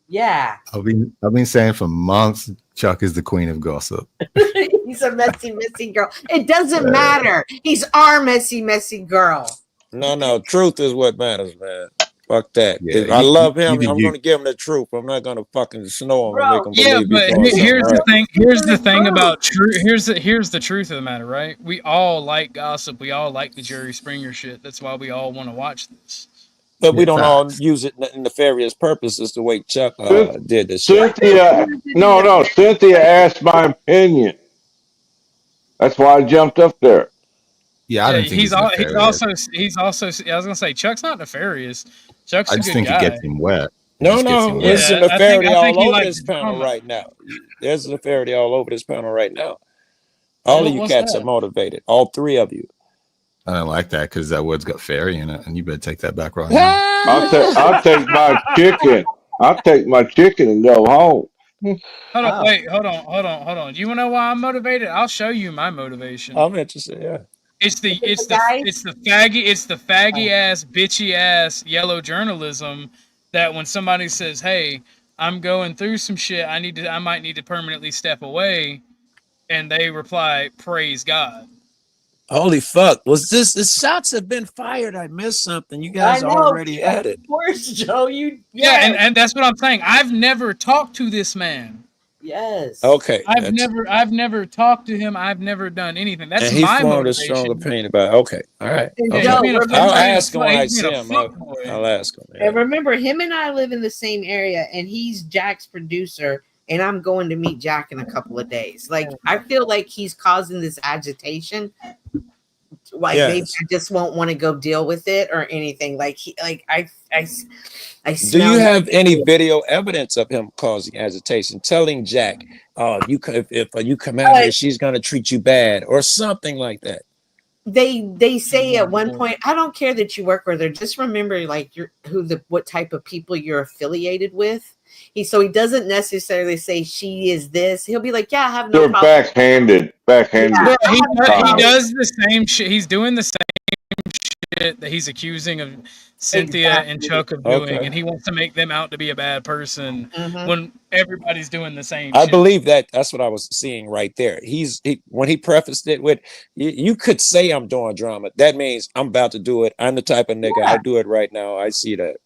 Yeah. I've been saying for months, Chuck is the queen of gossip. He's a messy girl. It doesn't matter. He's our messy girl. No, truth is what matters, man. Fuck that. Yeah, I love him. you- I'm gonna give him the truth. I'm not gonna fucking snow him and make him Yeah, believe. but he's doing here's something the right. thing. Here's the thing about truth. Here's the truth of the matter, right? We all like gossip. We all like the Jerry Springer shit. That's why we all want to watch this. But we don't all use it in nefarious purposes the way Chuck did this. Cynthia, no. Cynthia asked my opinion. That's why I jumped up there. Yeah, I don't think he's also. I was gonna say Chuck's not nefarious. Chuck's I a just good think guy. it gets him wet. No, there's a nefariety I think all he over likes this the panel drama. right now. There's a nefariety all over this panel right now. All of you What's cats that? are motivated. All three of you. I don't like that because that word's got fairy in it, and you better take that back right now. I'll take my chicken. I'll take my chicken and go home. Hold on, wait, hold on. You wanna know why I'm motivated? I'll show you my motivation. I'm interested. Yeah. It's the faggy ass, bitchy ass yellow journalism that when somebody says, "Hey, I'm going through some shit. I might need to permanently step away," and they reply, "Praise God." Holy fuck! Was this? The shots have been fired. I missed something. You guys are already at it. Of course, Joe. Yeah, and that's what I'm saying. I've never talked to this man. Yes. Okay. I've never talked to him. I've never done anything. That's and he my formed motivation. a strong opinion about it. Okay. All right. And Okay. Joe, I'll ask him when I he's see being a him. fuckboy. I'll ask him. And remember, him and I live in the same area, and he's Jack's producer, and I'm going to meet Jack in a couple of days. Like, I feel like he's causing this agitation. Like, maybe I just won't want to go deal with it or anything. Like, I Do you have any video evidence of him causing agitation, telling Jack, "Oh, if you come out here, she's gonna treat you bad," or something like that? They say at one point, I don't care that you work with her. Just remember, like, what type of people you're affiliated with. He doesn't necessarily say she is this. He'll be like, yeah, I have no They're problem. backhanded. Yeah, he does the same shit. He's doing the same shit that he's accusing of Cynthia and Chuck of doing, Okay. and he wants to make them out to be a bad person Mhm. when everybody's doing the same I shit. believe that's what I was seeing right there. When he prefaced it with, you could say I'm doing drama. That means I'm about to do it. I'm the type of nigga. I'll do it right now. I see that.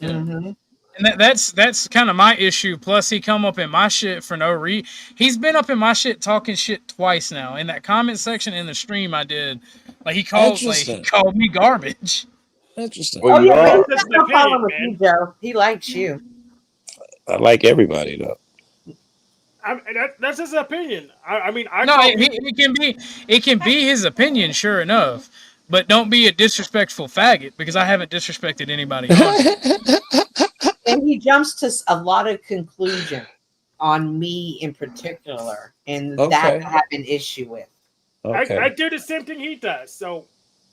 Mhm. And that's kind of my issue. Plus, he come up in my shit for no reason. He's been up in my shit talking shit twice now. In that comment section in the stream I did, like he called me garbage. Interesting. Oh yeah, but he's That's got an no problem opinion, with man. you, Joe. He likes you. I like everybody though. That's his opinion. I mean, I No, call it can be his opinion, sure enough, but don't be a disrespectful faggot because I haven't disrespected anybody on here. And he jumps to a lot of conclusions on me in particular, and that Okay. I have an issue with. I do the same thing he does. So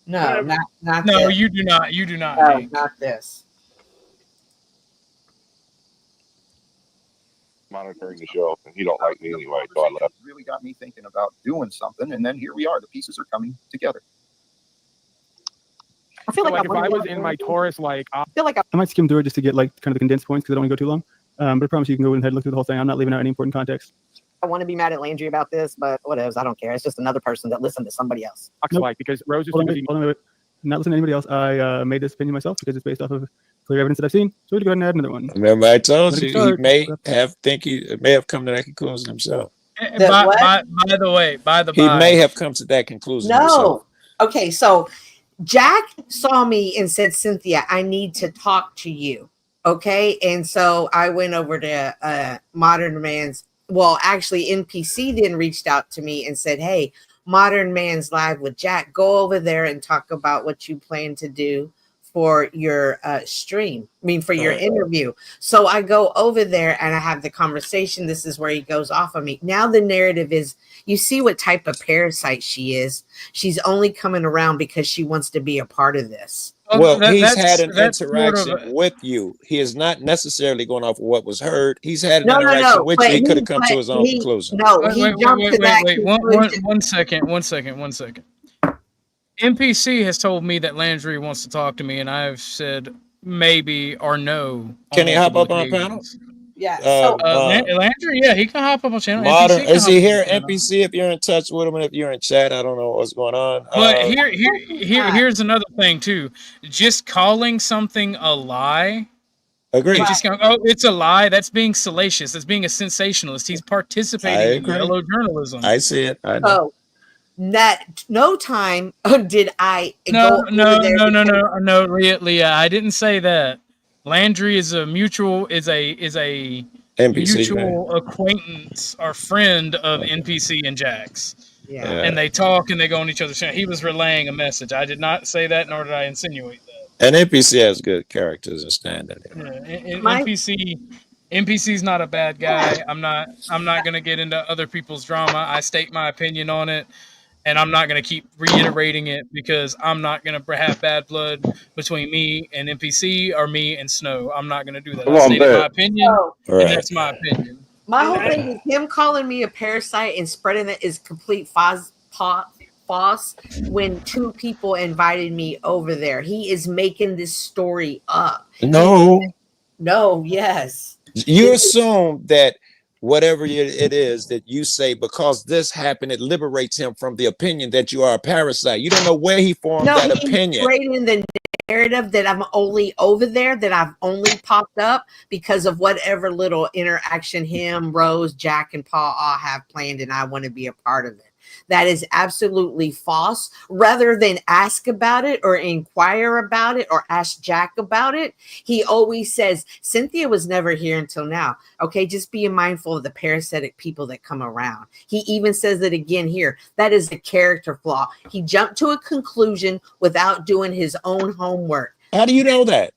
No, whatever. not No, this. you do not. You do not. No, Hank. not this. Monitoring the show, and he don't like me anyway, so I left. Really got me thinking about doing something, and then here we are. The pieces are coming together. I feel So, like if I was in my Taurus, I feel like I might skim through it just to get like kind of the condensed points because I don't want to go too long. But I promise you can go ahead and look through the whole thing. I'm not leaving out any important context. I want to be mad at Landry about this, but whatever. I don't care. It's just another person that listened to somebody else. Nope. Because Rose is too busy. Hold on, wait. Not listening to anybody else. I made this opinion myself because it's based off of clear evidence that I've seen. So we're going to go ahead and add another one. Remember, I told Let you it start. he may have come to that conclusion himself. By the way, He may have come to that conclusion himself. No. Okay, so Jack saw me and said, Cynthia, I need to talk to you. Okay. And so I went over to Modern Man's. Well, actually, NPC then reached out to me and said, hey, Modern Man's live with Jack. Go over there and talk about what you plan to do for your stream. I mean, for your interview. So I go over there and I have the conversation. This is where he goes off on me. Now the narrative is, you see what type of parasite she is. She's only coming around because she wants to be a part of this. Well, he's had an interaction with you. He is not necessarily going off of what was heard. He's had an interaction with you. He could have come to his own conclusion. Wait. One second. NPC has told me that Landry wants to talk to me, and I've said maybe or no. Can he hop up on a panel? Yeah. Landry, yeah, he can hop up on channel. Modern, NPC can is he hop here? up on channel. NPC, if you're in touch with him, and if you're in chat, I don't know what's going on. But here's another thing too. Just calling something a lie. Agree. Just going, oh, it's a lie. That's being salacious. That's being a sensationalist. He's participating in yellow journalism. I see it. I know. Oh, that no time did I No, go over there no, Leah. I didn't say that. Landry is a mutual NPC, mutual acquaintance or friend of NPC and Jax. Yeah. And they talk and they go on each other's channel. He was relaying a message. I did not say that, nor did I insinuate that. And NPC has good characters and standing. NPC's not a bad guy. I'm not gonna get into other people's drama. I state my opinion on it, and I'm not gonna keep reiterating it because I'm not gonna have bad blood between me and NPC or me and Snow. I'm not gonna do that. I stated my opinion, and that's my opinion. My whole thing is him calling me a parasite and spreading it is complete false when two people invited me over there. He is making this story up. No, yes. You assume that whatever it is that you say, because this happened, it liberates him from the opinion that you are a parasite. You don't know where he formed that opinion. Creating the narrative that I'm only over there, that I've only popped up because of whatever little interaction him, Rose, Jack, and Paul all have planned, and I want to be a part of it. That is absolutely false. Rather than ask about it or inquire about it or ask Jack about it, he always says, Cynthia was never here until now. Okay, just being mindful of the parasitic people that come around. He even says it again here. That is a character flaw. He jumped to a conclusion without doing his own homework. How do you know that?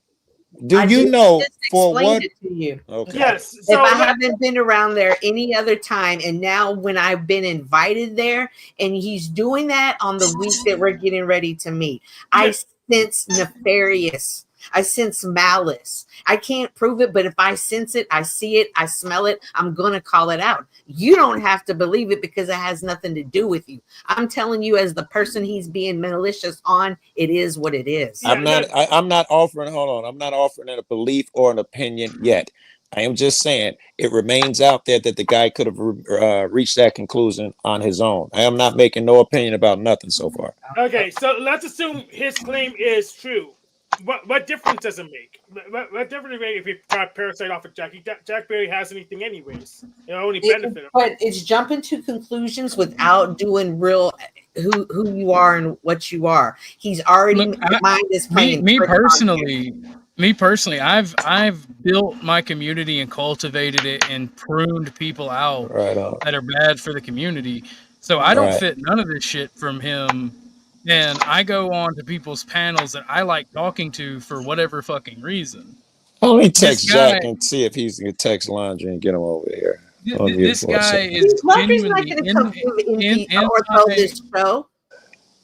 Do you know for what? It to you. Okay. Yes. If I haven't been around there any other time, and now when I've been invited there, and he's doing that on the week that we're getting ready to meet, I sense nefarious. I sense malice. I can't prove it, but if I sense it, I see it, I smell it, I'm going to call it out. You don't have to believe it because it has nothing to do with you. I'm telling you, as the person he's being malicious on, it is what it is. I'm not offering, hold on, I'm not offering a belief or an opinion yet. I am just saying it remains out there that the guy could have reached that conclusion on his own. I am not making no opinion about nothing so far. Okay, so let's assume his claim is true. What difference does it make? What difference does it make if you try to parasite off of Jack? Jack barely has anything anyways. It only benefit him. But it's jumping to conclusions without doing real who you are and what you are. He's already mind is playing. Me personally, I've built my community and cultivated it and pruned people out that are bad for the community. So I don't fit none of this shit from him. And I go on to people's panels that I like talking to for whatever fucking reason. Let me text Jack and see if he's going to text Laundry and get him over here. This guy is genuinely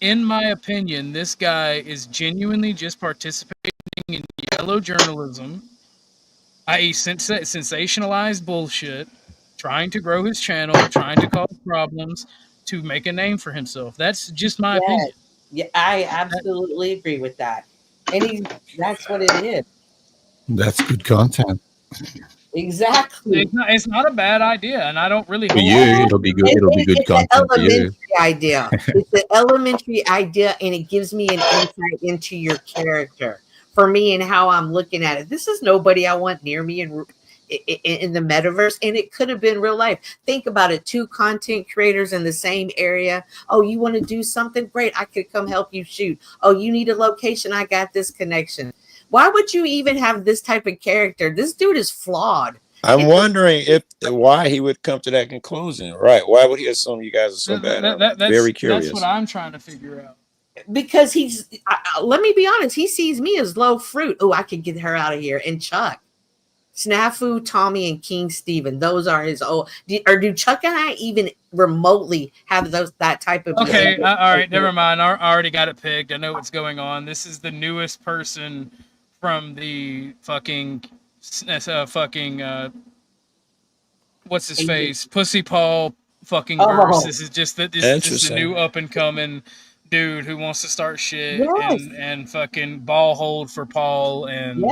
in my opinion, this guy is genuinely just participating in yellow journalism, i.e. sensationalized bullshit, trying to grow his channel, trying to cause problems to make a name for himself. That's just my opinion. Yeah, I absolutely agree with that. And that's what it is. That's good content. Exactly. It's not a bad idea, and I don't really. For you, it'll be good. It'll be good content for you. Idea. It's an elementary idea, and it gives me an insight into your character for me and how I'm looking at it. This is nobody I want near me in the metaverse, and it could have been real life. Think about it: 2 content creators in the same area. Oh, you want to do something? Great, I could come help you shoot. Oh, you need a location? I got this connection. Why would you even have this type of character? This dude is flawed. I'm wondering why he would come to that conclusion. Right? Why would he assume you guys are so bad? I'm very curious. That's what I'm trying to figure out. Because let me be honest, he sees me as low fruit. Oh, I could get her out of here. And Chuck, Snafu, Tommy, and King Steven, those are his do Chuck and I even remotely have that type of okay, all right, never mind. I already got it picked. I know what's going on. This is the newest person from the fucking what's his face? Pussy Paul fucking verse. This is just the new up and coming dude who wants to start shit and fucking ball hold for Paul and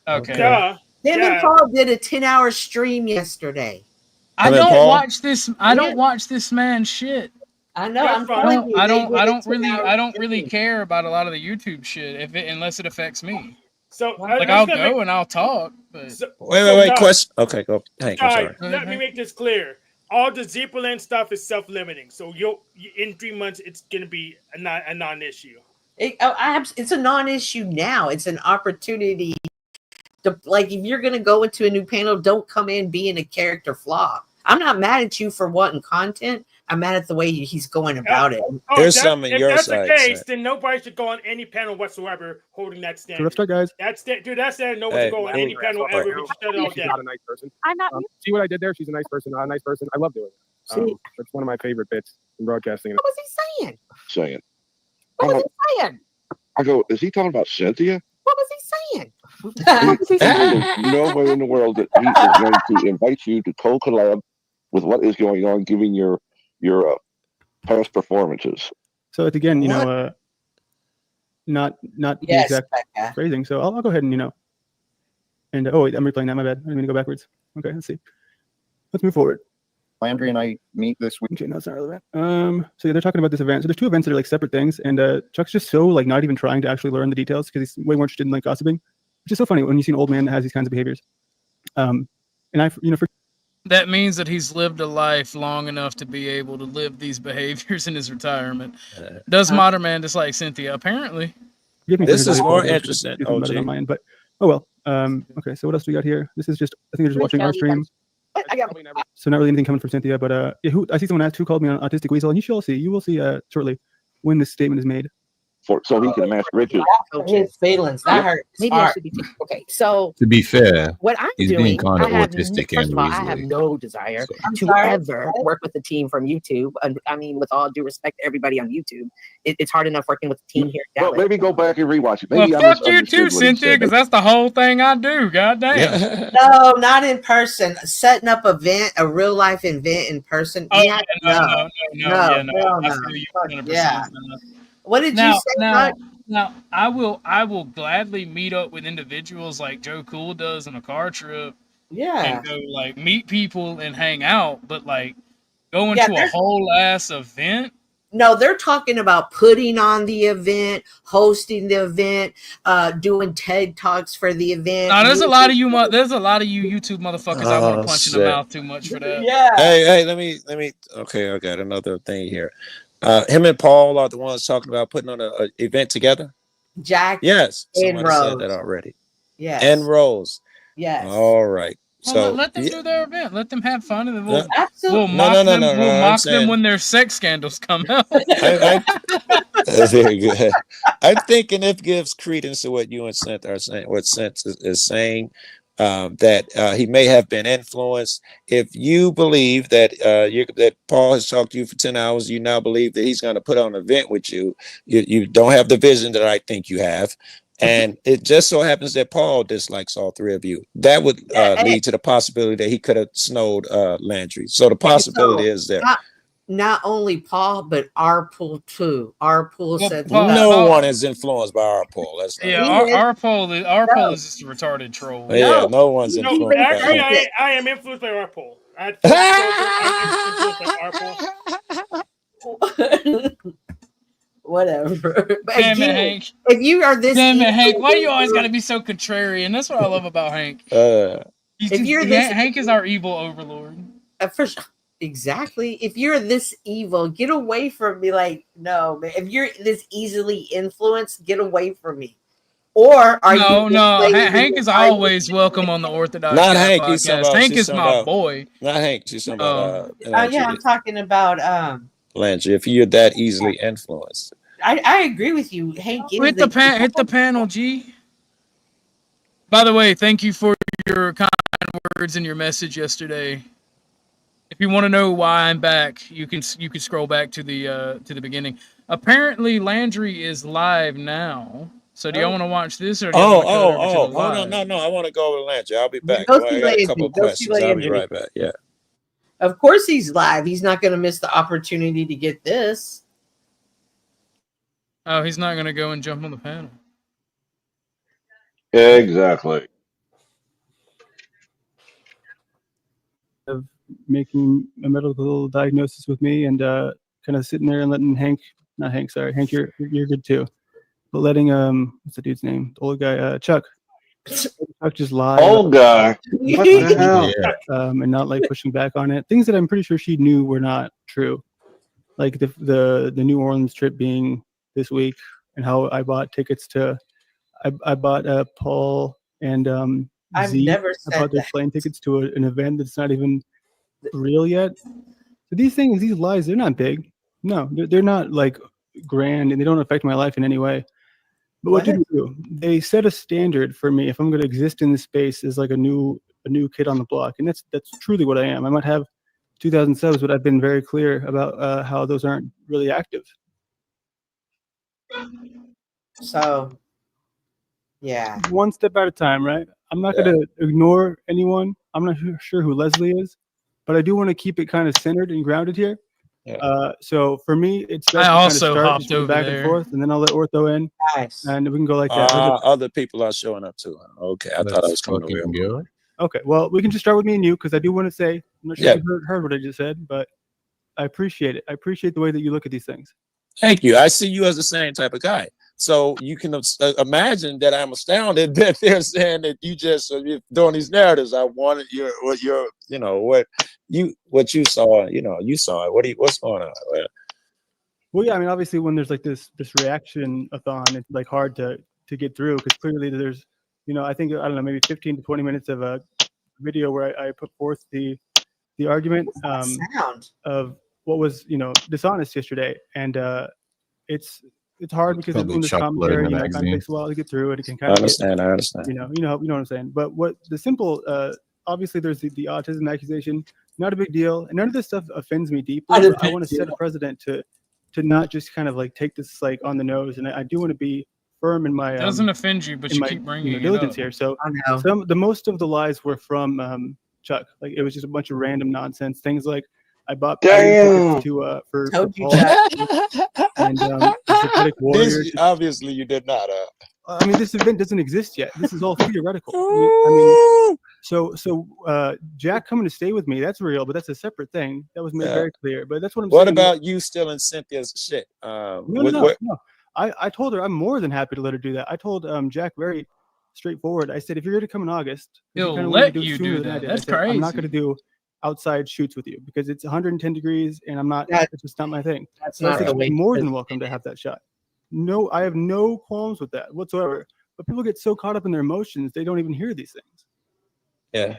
okay. Him and Paul did a 10-hour stream yesterday. I don't watch this. I don't watch this man's shit. I know. I'm telling you. I don't really care about a lot of the YouTube shit unless it affects me. So I'll go and I'll talk. But wait. Question. Okay, go. Hey, I'm sorry. Let me make this clear. All the Zeppelin stuff is self-limiting. So in 3 months, it's gonna be a non-issue. It's a non-issue now. It's an opportunity. If you're going to go into a new panel, don't come in being a character flaw. I'm not mad at you for wanting content. I'm mad at the way he's going about it. There's some in your side. If that's the case, then nobody should go on any panel whatsoever holding that standard. So let's start, guys. That's standard. No one should go on any panel ever. We should shut it all down. She's not a nice person. I'm not. See what I did there? She's a nice person, not a nice person. I love doing it. It's one of my favorite bits in broadcasting. What was he saying? What was he saying? I go, is he talking about Cynthia? What was he saying? There's no way in the world that he is going to invite you to co-collab with what is going on, giving your past performances. So it's again, not the exact phrasing. So I'll go ahead and and wait, I'm replaying that. My bad. I'm going to go backwards. Okay, let's see. Let's move forward. Landry and I meet this week. Okay, no, it's not relevant. So yeah, they're talking about this event. So there's 2 events that are like separate things, and Chuck's just so not even trying to actually learn the details because he's way more interested in gossiping, which is so funny when you see an old man that has these kinds of behaviors. And that means that he's lived a life long enough to be able to live these behaviors in his retirement. Does modern man dislike Cynthia? Apparently. This is more interesting. On my end, but oh well. Okay, so what else do we got here? This is just I think they're just watching our stream. So not really anything coming from Cynthia, but I see someone asked who called me on Autistic Weasel, and you will see shortly when this statement is made. so he can amass riches. His feelings. That Yep. hurts. Maybe I should be. Okay, so To be fair, what I'm he's doing, being kind I of have autistic first and of all, I have weaselly. no desire I'm to sorry. ever work with the team from YouTube. And I mean, with all due respect to everybody on YouTube, it's hard enough working with the team here in Well, Dallas. maybe go back and rewatch it. Well, Maybe I fuck you misunderstood too, what he Cynthia, said. because that's the whole thing I do. Goddamn. No, not in person. Setting up a real life event in person. Oh Yeah, yeah, no, yeah, no. hell I no. feel you Fuck 100%. yeah. What did you Now, say, Mike? now, I will gladly meet up with individuals like Joe Cool does on a car trip Yeah. and go like meet people and hang out, but like going Yeah, to a there's- whole ass event. No, they're talking about putting on the event, hosting the event, doing TED Talks for the event. Now, there's a lot of you YouTube motherfuckers I want to punch in the shit. mouth too much for that. Yeah. Hey, let me. Okay, I got another thing here. Him and Paul are the ones talking about putting on an event together. Jack. Yes, and somebody said Rose. that already. Yes. And Rose. Yes. All right. Well, So let them do their event. Let them have fun, and then we'll Absolutely. mock them. No, We'll I'm mock saying- them when their sex scandals come out. Very good. I'm thinking it gives credence to what you and Sent are saying. What Sent is saying, that he may have been influenced. If you believe that that Paul has talked to you for 10 hours, you now believe that he's going to put on an event with you. You don't have the vision that I think you have. And it just so happens that Paul dislikes all three of you. That would lead to the possibility that he could have snowed Landry. So the possibility is there. Not only Paul, but our pool too. Our pool said No one is influenced by our Paul. That's not Yeah, our poll is just a retarded troll. Yeah, no one's No, influenced by actually, our I am influenced by our poll. I'm influenced by our poll. Whatever. But Damn it, again, Hank. if you are this, Damn it, Hank. Why evil- you always got to be so contrarian? That's what I love about Hank. Hank is our evil overlord. Exactly. If you're this evil, get away from me. Like, no, man. If you're this easily influenced, get away from me. Or are No, you? Hank is always welcome on the Orthodox Not Guy Hank. He's talking podcast. about, Hank she's is talking my about- boy. Not Hank. She's talking about Yeah, I'm talking about Landry. If you're that easily influenced, I agree with you. Hank is Hit the panel, G. By the way, thank you for your kind words in your message yesterday. If you want to know why I'm back, you can scroll back to the beginning. Apparently, Landry is live now. So do y'all want to watch this or do you want to go over to the hold live? on, no, I want to go with Landry. I'll be back. Go I see got a Landry. couple of Go see questions. I'll be Landry. right back. Yeah. Of course he's live. He's not going to miss the opportunity to get this. Oh, he's not going to go and jump on the panel. Exactly. Of making a medical diagnosis with me and kind of sitting there and letting Hank, you're good too, but letting what's the dude's name, the old guy, Chuck just lie. Old guy. What the hell? And not like pushing back on it. Things that I'm pretty sure she knew were not true, like the New Orleans trip being this week, and how I bought tickets to, I bought Paul and I've Z. never I said bought their that. plane tickets to an event that's not even real yet. So these lies, they're not big. No, they're not like grand, and they don't affect my life in any way. But what do they do? They set a standard for me if I'm going to exist in this space as like a new kid on the block, and that's truly what I am. I might have 2,000 subs, but I've been very clear about how those aren't really active. So, yeah. One step at a time, right? I'm not going to ignore anyone. I'm not sure who Leslie is, but I do want to keep it kind of centered and grounded here. So for me, it's best I to kind of also start hopped just with over back there. and forth, and then I'll let Ortho in, and we can go like that. Other people are showing up too. Okay, I thought I was coming over here. Okay, well, we can just start with me and you, because I do want to say, I'm not sure if you heard what I just said, but I appreciate it. I appreciate the way that you look at these things. Thank you. I see you as the same type of guy. So you can imagine that I'm astounded that they're saying that you just you're doing these narratives. I wanted what you saw. You saw it. What's going on? Well, yeah, I mean, obviously, when there's like this reaction-a-thon, it's like hard to get through, because clearly there's, I think, I don't know, maybe 15 to 20 minutes of a video where I put forth the argument of what was dishonest yesterday, and it's it's hard because Probably when there's Chuck commentary, loading the it kind of magazine. takes a while to get through it. It can I kind of understand. I understand. you know what I'm saying. But what the simple, obviously, there's the autism accusation. Not a big deal, and none of this stuff offends me deeply. Not a But I big want to set a deal. precedent to not just kind of like take this like on the nose, and I do want to be firm in my Doesn't offend you, but in you my keep bringing it diligence up. here. So I know. the most of the lies were from Chuck. Like it was just a bunch of random nonsense things like I bought tickets to for Told you, Paul Chuck. and the Synthetic Warrior. This, obviously, you did not. I mean, this event doesn't exist yet. This is all theoretical. I mean, so Jack coming to stay with me, that's real, but that's a separate thing. That was made Yeah. very clear. But that's what I'm What saying. about you stealing Cynthia's shit? No. I told her I'm more than happy to let her do that. I told Jack very straightforward. I said, if you're going to come in August, if He'll kinda wanted let to you it sooner do than I that. did, That's I said, I'm not crazy. going to do outside shoots with you because it's 110 degrees and I'm not. That- It's just not my thing. That's So I not said, the way. you're more than welcome to have that shot. No, I have no qualms with that whatsoever. But people get so caught up in their emotions, they don't even hear these things. Yeah.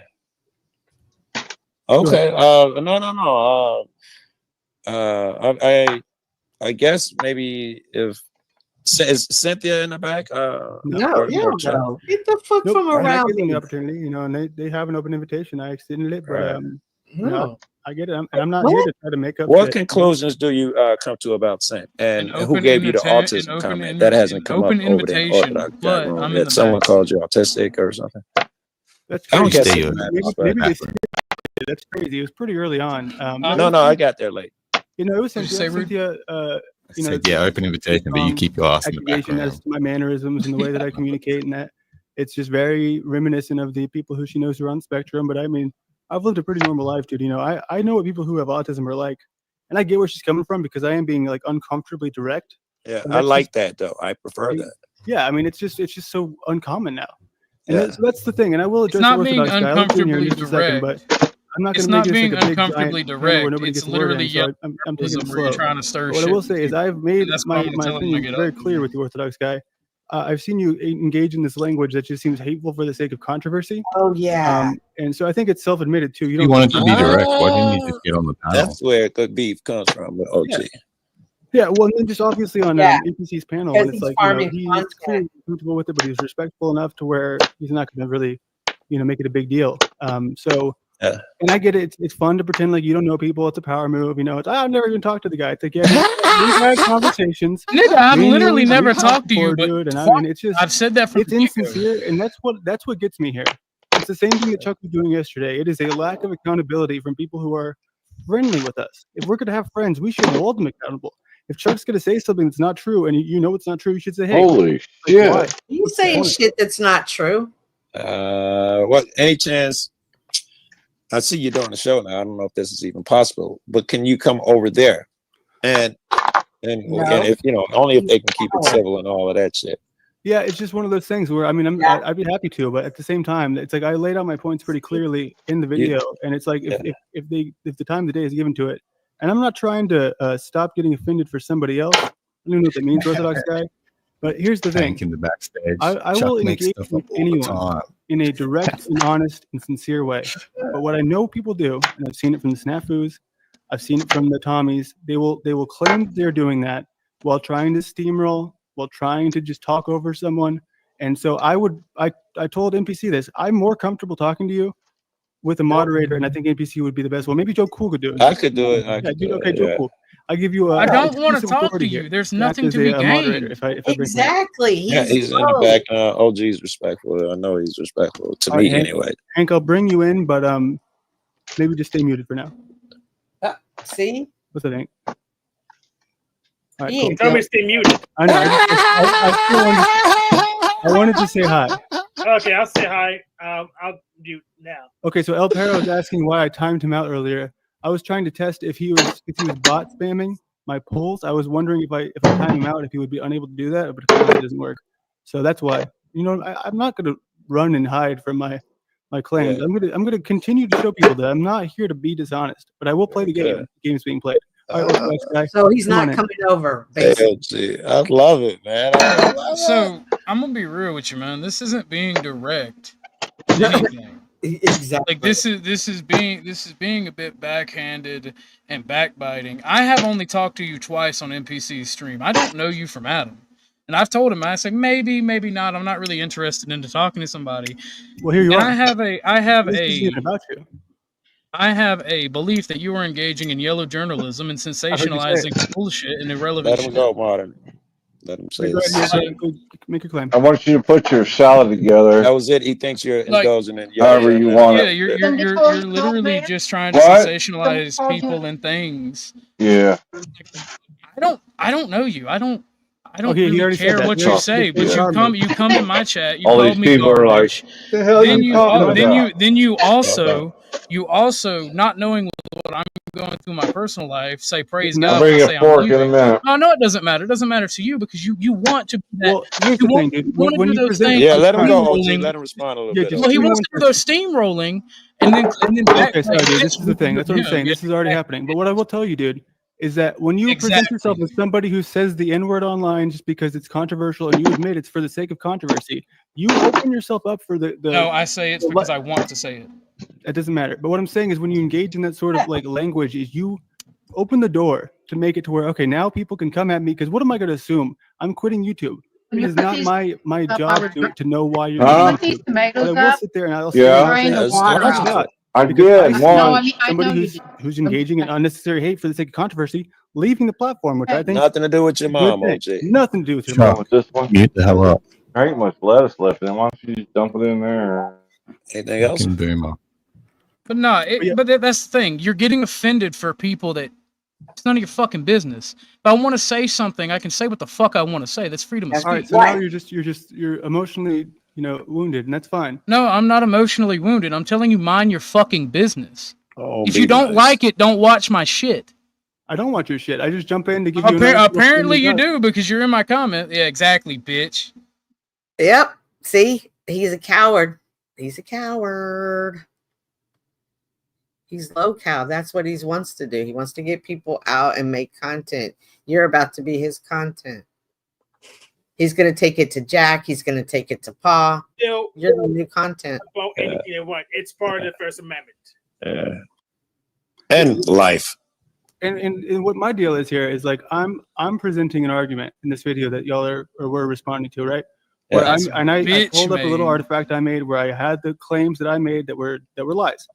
Okay. No. I guess maybe if is Cynthia in the back? No, or Chuck? no. Get the fuck Nope, from I around gave them the me. opportunity, and they have an open invitation. I extended it, but Right. No. I get it. I'm not here to try to make up. What shit. conclusions do you come to about Saint? And An who open gave you the an autism open comment? invi- That hasn't come up open over there in invitation, Orthodox Guy but room I'm in yet. the Someone back called seat. you autistic or something. That's I'm crazy. guessing. Maybe they skipped it. That's crazy. It was pretty early on. No, I got there late. You know, it was What'd you say, Cynthia. Rude? You know, Said, yeah, open invitation, but you keep your ass in the accusation as background. to my mannerisms and the way that I communicate, and that it's just very reminiscent of the people who she knows who are on the spectrum. But I mean, I've lived a pretty normal life, dude. You know, I know what people who have autism are like, and I get where she's coming from because I am being like uncomfortably direct. Yeah, And I that's like just- that though. I prefer that. Yeah, I mean, it's just so uncommon now. And Yeah. that's the thing. And I will It's address not the being Orthodox guy. I'll get in here in uncomfortably just a second, direct. but I'm not It's going to make not this being like a big uncomfortably giant panel where direct. nobody It's gets a word literally in. So I'm taking it where you're slow. trying to stir But what shit. I will say is I've made That's why my I'm telling them to opinion get very up. clear with the Orthodox guy. I've seen you engage in this language that just seems hateful for the sake of controversy. Oh yeah. And so I think it's self-admitted too. You You don't wanted to be direct. Why didn't you just get on the panel? That's where good beef comes from with OG. Yeah, well, and then just obviously on Yeah. NPC's panel, Because and it's he's like, you know, farming he's content. clearly comfortable with it, but he's respectful enough to where he's not going to really, you know, make it a big deal. So, Yeah. and I get it. It's fun to pretend like you don't know people. It's a power move. You know, it's, I've never even talked to the guy. It's like, yeah, we've had conversations. Nigga, I've Me and literally you, never we've talked to you, before, but dude, and I mean, it's just, I've said that from it's the get-go. insincere, and that's what gets me here. It's the same thing that Chuck was doing yesterday. It is a lack of accountability from people who are friendly with us. If we're going to have friends, we should hold them accountable. If Chuck's going to say something that's not true, and you know it's not true, you should say, "Hey, Holy like, why?" shit. You saying shit that's not true? What? Any chance? I see you doing the show now. I don't know if this is even possible, but can you come over there? And if you know, only if they can keep it civil and all of that shit. Yeah, it's just one of those things where I mean, I'd be happy to, but at the same time, it's like I laid out my points pretty clearly in the video, and it's like if the time of the day is given to it, and I'm not trying to stop getting offended for somebody else. I don't know what that means, Orthodox guy. But here's the thing: Tank in the backstage. I Chuck will makes engage stuff with up all the anyone time. in a direct and honest and sincere way. But what I know people do, and I've seen it from the Snafus, I've seen it from the Tommies, they will claim they're doing that while trying to steamroll, while trying to just talk over someone. And so I told NPC this. I'm more comfortable talking to you with a moderator, and I think NPC would be the best one. Maybe Joe Cool could do it. I could do it. Joe Cool. I give you a. I don't want to exclusive talk to authority you. here There's act nothing as to be a moderator gained. if I bring him up. Exactly. Yeah, he's in the back. OG's respectful. I know he's respectful to All me right, Hank, anyway. Hank, I'll bring you in, but maybe just stay muted for now. See? What's that, Hank? All right, He cool. ain't Tell me to stay muted. I know. I wanted to say hi. Okay, I'll say hi. I'll mute now. Okay, so El Perro was asking why I timed him out earlier. I was trying to test if he was bot spamming my polls. I was wondering if I time him out, if he would be unable to do that, but it doesn't work. So that's why. You know, I'm not going to run and hide from my claims. Yeah. I'm gonna continue to show people that I'm not here to be dishonest, but I will play the game. The game's being played. All right, Orthodox guy. So he's come on not in. coming over, basically. LG, I love it, man. So I'm gonna be real with you, man. This isn't being direct. Anything. Exactly. Like this is being a bit backhanded and backbiting. I have only talked to you twice on NPC's stream. I don't know you from Adam. And I've told him, I said, maybe not. I'm not really interested into talking to somebody. Well, here you and are. I This isn't about you. have a belief that you are engaging in yellow journalism and I heard you say it. sensationalizing bullshit and irrelevant Let him shit. go, Martin. Let him say Go this. ahead, make your claim. I want you to put your salad together. That was it. He thinks you're Like, indulging in yellow however you journalism. want Yeah, it. you're literally just trying to What? sensationalize people and things. Yeah. I don't know you. I don't Okay, he really already said care that. what Yeah. you say, but Yeah. you come in my chat, you All call these me people are like, garbage. the hell Then you talking about? then you also not knowing what I'm going through my personal life, say praise I'll God bring when I you say a I'm fork in a leaving. minute. No, it doesn't matter. It doesn't matter to you because you want to be that. Well, here's You the want, thing, dude. you want to When do you those present, things. Yeah, Like let him go, OG. steamrolling. Let him respond a little Yeah, bit. just Well, he give me wants one to do those steamrolling and then Okay, sorry, dude. This is the thing. That's what I'm saying. This is already happening. But what I will tell you, dude, is that when you present yourself as somebody who says the N-word online just because it's controversial and you admit it's for the sake of controversy, you open yourself up for the No, I say it's because I want to say it. It doesn't matter. But what I'm saying is when you engage in that sort of like language, is you open the door to make it to where, okay, now people can come at me because what am I going to assume? I'm quitting YouTube. It is not my job to know why you're leaving YouTube. But I will sit there and I'll say, I because did I see once. somebody who's engaging in unnecessary hate for the sake of controversy, leaving the platform, which I think Nothing to do with your is a good mom, thing. OG. Nothing to do with your Chuck, mom. this one? Mute the hell up. There ain't much lettuce left in. Why don't you just dump it in there? Anything else? Fucking boomer. But no, that's the thing. You're getting offended for people that it's none of your fucking business. If I want to say something, I can say what the fuck I want to say. That's freedom of speech. All right, so now you're emotionally, wounded, and that's fine. No, I'm not emotionally wounded. I'm telling you, mind your fucking business. Oh, if you don't like it, don't watch my shit. I don't watch your shit. I just jump in to give you. Apparently, you do because you're in my comment. Yeah, exactly, bitch. Yep. See, he's a coward. He's a coward. He's low cow. That's what he wants to do. He wants to get people out and make content. You're about to be his content. He's going to take it to Jack. He's going to take it to Pa. You're the new content. About anything they want. It's part of the First Amendment. Yeah. And life. And what my deal is here is like I'm presenting an argument in this video that y'all were responding to, right? Where I pulled up a little artifact I made where I had the claims that I made that were lies.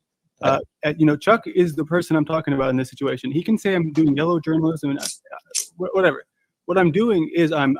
Chuck is the person I'm talking about in this situation. He can say I'm doing yellow journalism and whatever. What I'm doing is I'm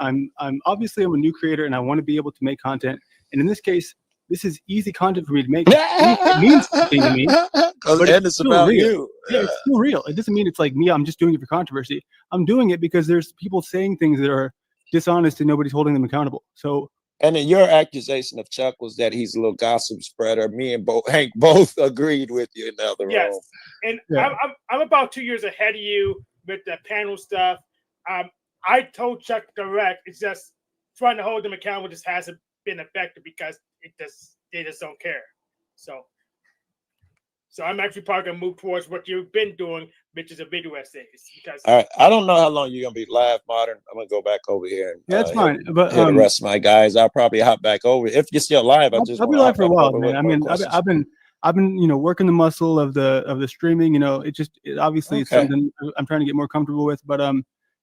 obviously I'm a new creator and I want to be able to make content. And in this case, this is easy content for me to make. It means something to me, but it's about you. Yeah, it's still real. It doesn't mean it's like me. I'm just doing it for controversy. I'm doing it because there's people saying things that are dishonest and nobody's holding them accountable. So. And then your accusation of Chuck was that he's a little gossip spreader. Me and Hank both agreed with you in the other Yes, room. and Yeah. I'm about 2 years ahead of you with the panel stuff. I told Chuck direct. It's just trying to hold them accountable just hasn't been effective because they just don't care. So I'm actually probably gonna move towards what you've been doing, which is a video essays. Because All right, I don't know how long you're gonna be live, Modern. I'm gonna go back over here and That's fine. But hear the rest of my guys. I'll probably hop back over if you're still live. I'll be live for a while, man. I mean, I've been working the muscle of the streaming. Obviously it's something I'm trying to get more comfortable with. But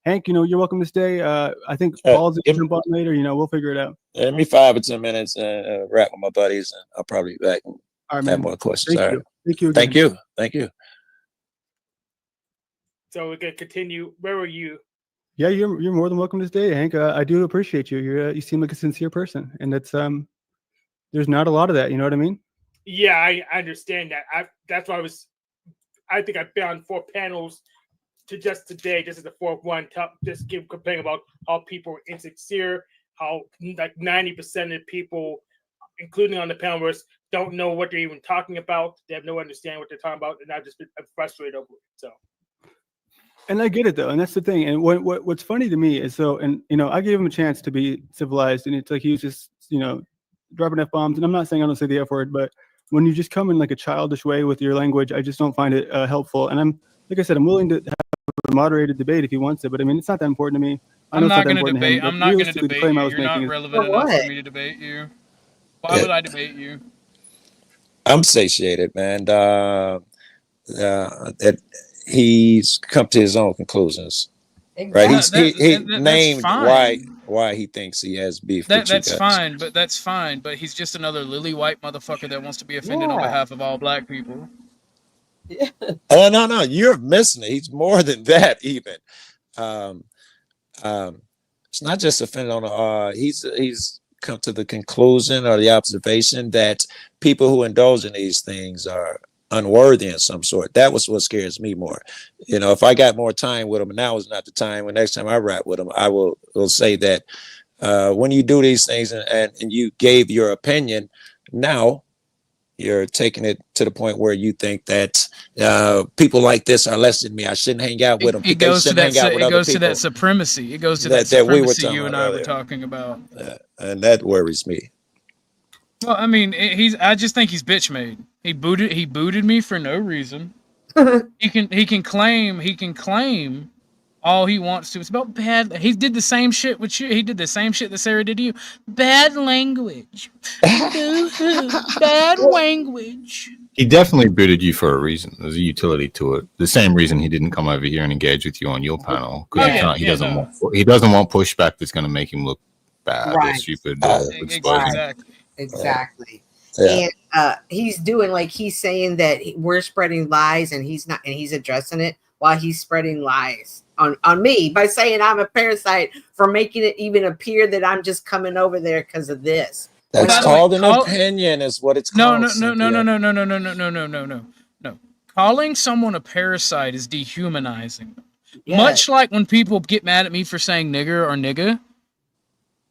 Hank, you're welcome to stay. I think Paul's gonna jump on later. We'll figure it out. Give me 5 or 10 minutes and wrap with my buddies, and I'll probably be back and All right, have man. more questions. Thank All you. right. Thank you. Thank again. you. Thank you. so we're gonna continue. Where are you? Yeah, you're more than welcome to stay, Hank. I do appreciate you. You seem like a sincere person, and that's there's not a lot of that. You know what I mean? Yeah, I understand that. That's why I think I found 4 panels to just today. This is the 4th one. Just complaining about how people are insincere, how like 90% of the people, including on the panel, don't know what they're even talking about. They have no understanding what they're talking about, and I've just been frustrated over it. So. And I get it though, and that's the thing. And what's funny to me is I gave him a chance to be civilized, and it's like he was just dropping F-bombs. And I'm not saying I don't say the F word, but when you just come in like a childish way with your language, I just don't find it helpful. And I'm like I said, I'm willing to have a moderated debate if he wants it, but I mean it's not that important to me. I'm not going to debate. I'm not going to debate you. You're not relevant enough what? for me to debate you. Why would I debate you? I'm satiated, man. That he's come to his own conclusions. Right? He named why he thinks he has beef with you That's guys. fine, but that's fine. But he's just another lily white motherfucker that wants to be offended on behalf of all black people. No, you're missing it. He's more than that, even. It's not just offended on. He's come to the conclusion or the observation that people who indulge in these things are unworthy in some sort. That was what scares me more. You know, if I got more time with him, and now is not the time. When next time I rap with him, I will say that when you do these things and you gave your opinion, now you're taking it to the point where you think that people like this are less than me. I shouldn't hang out with them. It goes to that. It goes to that supremacy. It goes to that supremacy you and I were talking about. And that worries me. Well, I mean, I just think he's bitch made. He booted me for no reason. He can claim all he wants to. It's about bad. He did the same shit with you. He did the same shit that Sarah did to you. Bad language. Boo-hoo. Bad language. He definitely booted you for a reason. There's a utility to it. The same reason he didn't come over here and engage with you on your panel, because he doesn't want pushback that's going to make him look bad or stupid. Exactly. Yeah. And he's doing, like, he's saying that we're spreading lies, and he's not, and he's addressing it while he's spreading lies on me by saying I'm a parasite, for making it even appear that I'm just coming over there because of this. That's called an opinion, is what it's called. No. Calling someone a parasite is dehumanizing them. Yes. Much like when people get mad at me for saying nigger or nigga.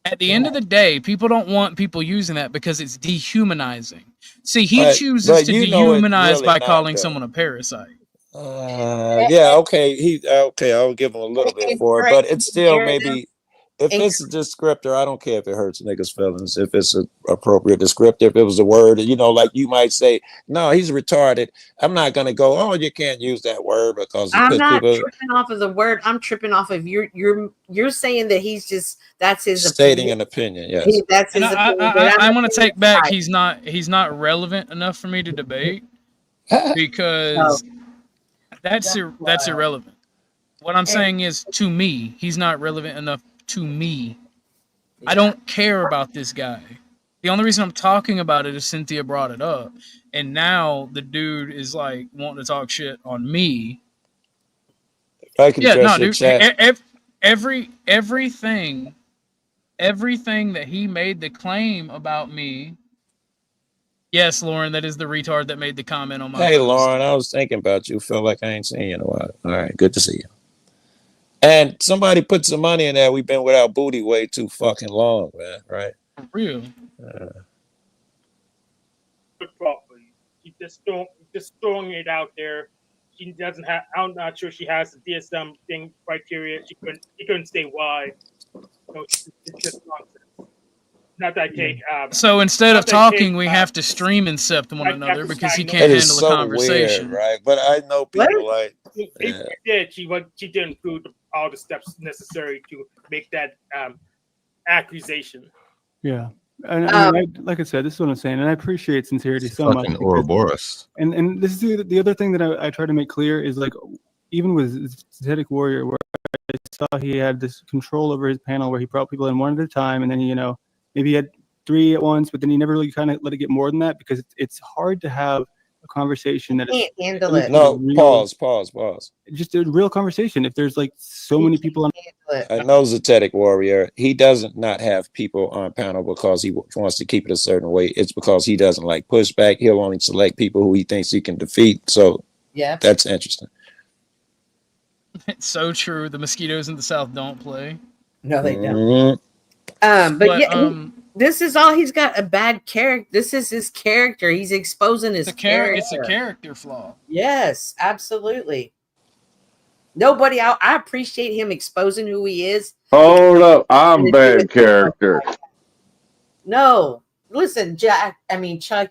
At the end of the day, people don't want people using that because it's dehumanizing. See, he chooses to dehumanize by calling someone a parasite. Okay. I'll give him a little bit for it, but it's still maybe. If it's a descriptor, I don't care if it hurts niggas' feelings. If it's an appropriate descriptor, if it was a word, like you might say, no, he's retarded. I'm not going to go, oh, you can't use that word because I'm not tripping off of the word. I'm tripping off of you're saying that he's just, that's his stating opinion. an opinion. Yes, that's his opinion. I want to take back. He's not relevant enough for me to debate because that's irrelevant. What I'm saying is, to me, he's not relevant enough. To me, I don't care about this guy. The only reason I'm talking about it is Cynthia brought it up, and now the dude is like wanting to talk shit on me. Dude. Everything that he made the claim about me. Yes, Lauren, that is the retard that made the comment on my. Hey, post. Lauren, I was thinking about you. Felt like I ain't seen you in a while. All right, good to see you. And somebody put some money in there. We've been without booty way too fucking long, man. Right? For real. She's just throwing it out there. She doesn't have. I'm not sure she has the DSM thing criteria. She couldn't say why. So it's just nonsense. Not that I take. So instead of talking, we have to stream incept one another because he can't handle the conversation, weird, right? But I know people like. She didn't include all the steps necessary to make that accusation. Yeah. And like I said, this is what I'm saying, and I appreciate sincerity so much. Ouroboros. And this is the other thing that I try to make clear is, like, even with Synthetic Warrior, where I saw he had this control over his panel where he brought people in one at a time, and then he, maybe he had 3 at once, but then he never really kind of let it get more than that, because it's hard to have a conversation that can't handle it. No, pause. Just a real conversation. If there's like so many people on, I know Zetetic Warrior. He doesn't not have people on panel because he wants to keep it a certain way. It's because he doesn't like pushback. He'll only select people who he thinks he can defeat. So yeah, that's interesting. It's so true. The mosquitoes in the South don't play. No, they don't. But this is all he's got, a bad character. This is his character. He's exposing his character. It's a character flaw. Yes, absolutely. Nobody out. I appreciate him exposing who he is. Hold up. I'm bad character. No. Listen, Chuck,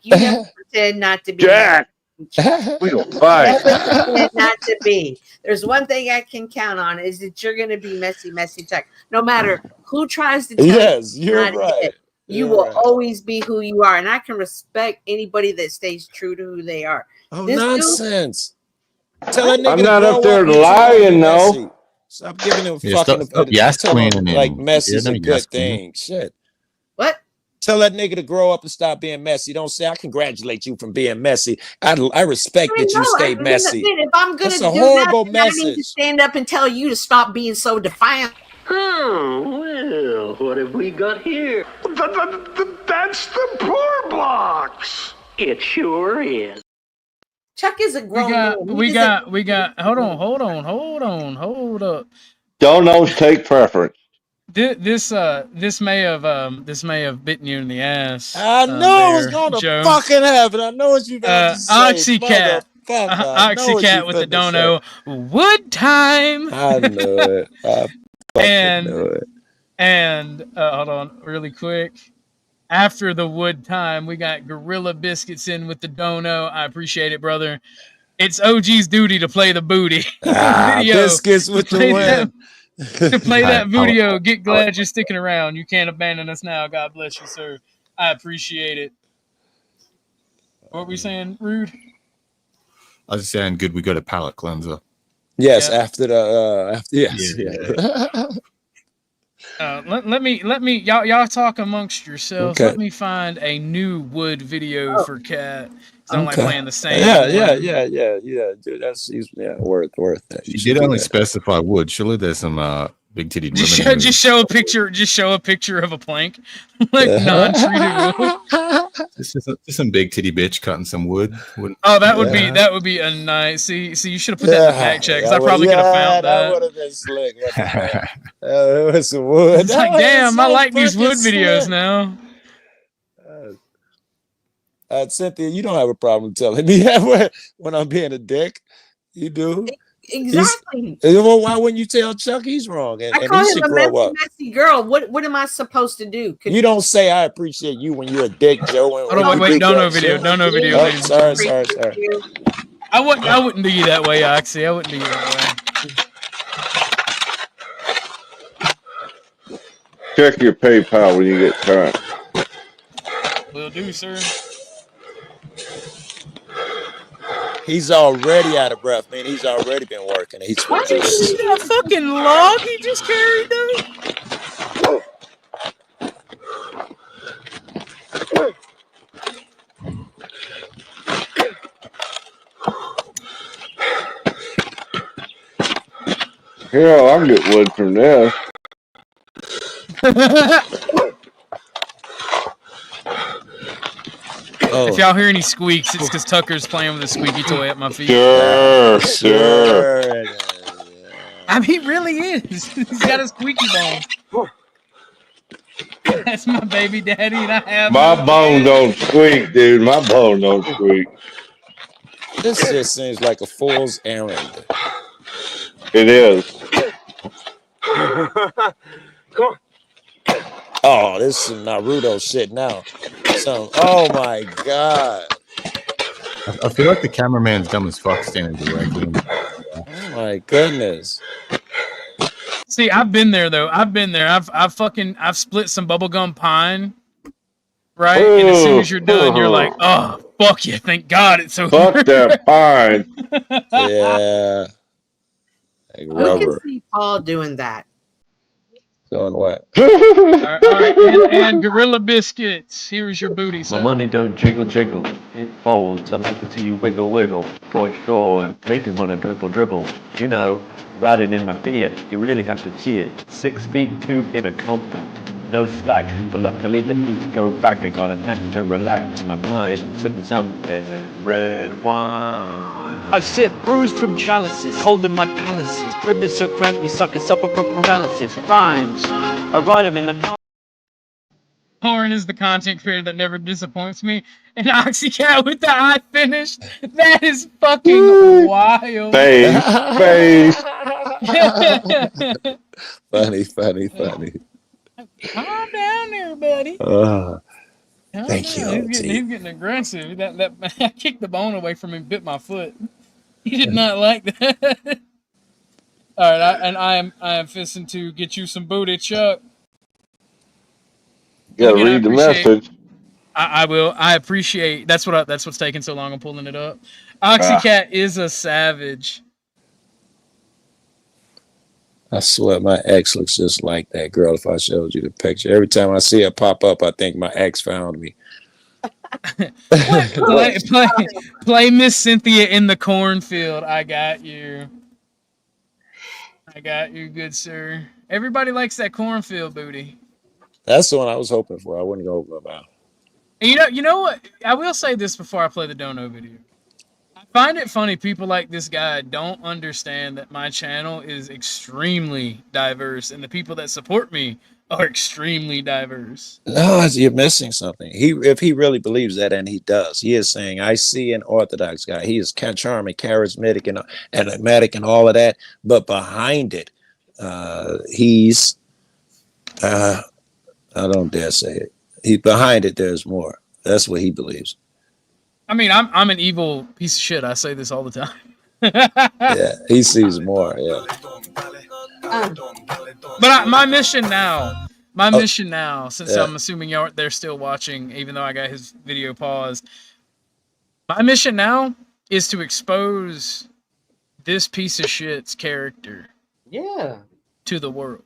you never pretend not to be. Jack. We don't fight. Never pretend not to be. There's one thing I can count on is that you're going to be messy, Chuck. No matter who tries to tell yes, you're right. You You're will right. always be who you are, and I can respect anybody that stays true to who they are. Oh, This dude, nonsense. Tell that I'm nigga to not up grow there up. You too old to be lying, messy. no. Stop giving him Yeah, fucking. stop yes Tell him queening like him. messy's Yeah, a no good yes queen. thing. Shit. what? Tell that nigga to grow up and stop being messy. Don't say I congratulate you from being messy. I respect I that you know. stay Then messy. if I'm gonna That's do a that, horrible then I need to message. stand up and tell you to stop being so defiant. Oh, well, what have we got here? That's the poor box. It sure is. Chuck is a grown man. We got. Hold up. Donos take preference. This may have bitten you in the ass. I know it was there, gonna Joe. fucking happen. I know what you about to say, Oxycat. motherfucker. I know what you Oxycat with the finna say. dono. Wood time. I knew it. I fucking knew it. And hold on, really quick. After the wood time, we got Gorilla Biscuits in with the dono. I appreciate it, brother. It's OG's duty to play the booty. Video. Biscuits with the win. To play that video, get glad you're sticking around. You can't abandon us now. God bless you, sir. I appreciate it. What were we saying, Rude? I was just saying, good. We got a palate cleanser. Yes, Yeah. after the yes. Let me y'all talk amongst yourselves. Okay. Let me find a new wood video for Cat. I don't like Okay. playing the same. Yeah, dude. That's worth that. She did only specify wood. Surely there's some big titted women. Just show a picture. Just show a picture of a plank, like non-treated wood. Just some big titty bitch cutting some wood. Oh, that would be a nice. See, you should have put that in the fact check. 'Cause I probably could have found that. That would have been slick. It was some wood. It's like, damn, I like these wood videos now. Cynthia, you don't have a problem telling me that when I'm being a dick. You do. Exactly. Well, why wouldn't you tell Chuck he's wrong? And I he call should him a grow messy, up. messy girl. What am I supposed to do? You don't say I appreciate you when you're a dick, Joe. Hold on, wait, don't know video. Oh, sorry. I wouldn't do you that way, Oxy. I wouldn't do you that way. Check your PayPal when you get time. Will do, sir. He's already out of breath, man. He's already been working. He's Why did you see that fucking log he just carried, though? Hell, I can get wood from this. If y'all hear any squeaks, it's because Tucker's playing with a squeaky toy at my feet. Sure. I mean, he really is. He's got a squeaky bone. That's my baby daddy, and I have My bone don't squeak, dude. My bone don't squeak. This just seems like a fool's errand. It is. Oh, this is some Naruto shit now. Oh my god. I feel like the cameraman's dumb as fuck standing directly. Oh my goodness. See, I've been there though. I've split some bubblegum pine. Right? And as soon as you're done, you're like, oh fuck yeah, thank God it's over. Fuck that pine. Yeah. Like We can rubber. see Paul doing that. Doing what? All right, and Gorilla Biscuits. Here's your booty, My son. money don't jiggle, it folds. I like to see you wiggle, for sure, and make it wanna dribble. You know, riding in my Fiat, you really have to see it. 6 feet 2 in a compact, no slack. But luckily, let me go back. I got a knack to relax my mind, sipping some red wine. I sit bruised from chalices, holding my palaces. Ribbons so cramped, you suck us up for paralysis. Rhymes, I write them in the Horn is the content creator that never disappoints me. And Oxycat with the eye finish. That is fucking wild. Face. Funny. Calm down there, buddy. Thank you. He's getting aggressive. That I kicked the bone away from him, bit my foot. He did not like that. All right, I am fisting to get you some booty, Chuck. You gotta Again, I read the appreciate. message. I will. I appreciate. That's what's taking so long. I'm pulling it up. Ah, Oxycat is a savage. I swear my ex looks just like that girl if I showed you the picture. Every time I see her pop up, I think my ex found me. Play Miss Cynthia in the cornfield. I got you. I got you, good sir. Everybody likes that cornfield booty. That's the one I was hoping for. I wouldn't go over about. And you know what? I will say this before I play the dono video. I find it funny people like this guy don't understand that my channel is extremely diverse and the people that support me are extremely diverse. No, you're missing something. If he really believes that, and he does, he is saying, I see an Orthodox guy. He is charming, charismatic, and enigmatic, and all of that. But behind it, he's I don't dare say it. Behind it, there's more. That's what he believes. I mean, I'm an evil piece of shit. I say this all the time. Yeah, he sees more. Yeah. But my mission now, since I'm assuming they're still watching, even though I got his video paused. My mission now is to expose this piece of shit's character. Yeah. To the world.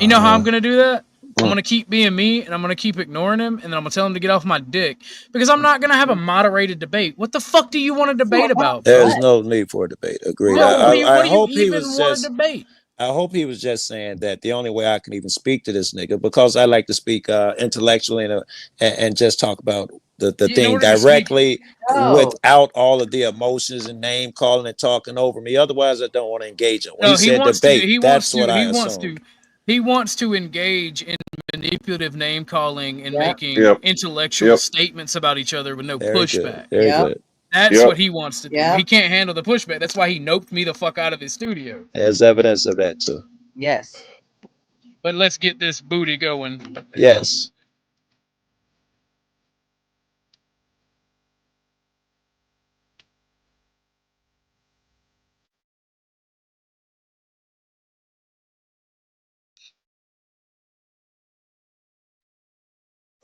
You know how I'm gonna do that? I'm gonna keep being me, and I'm gonna keep ignoring him, and then I'm gonna tell him to get off my dick because I'm not gonna have a moderated debate. What the fuck do you want to debate about? There's no need for a debate. Agreed. No, I hope he was just. Debate? I hope he was just saying that the only way I can even speak to this nigga, because I like to speak intellectually and just talk about the thing directly without all of the emotions and name calling and talking over me. Otherwise, I don't want to engage him. When he said debate, that's what I assumed. He wants to engage in manipulative name calling and making intellectual statements about each other with no pushback. Very good. That's what he wants to do. He can't handle the pushback. That's why he noped me the fuck out of his studio. There's evidence of that too. Yes. But let's get this booty going. Yes.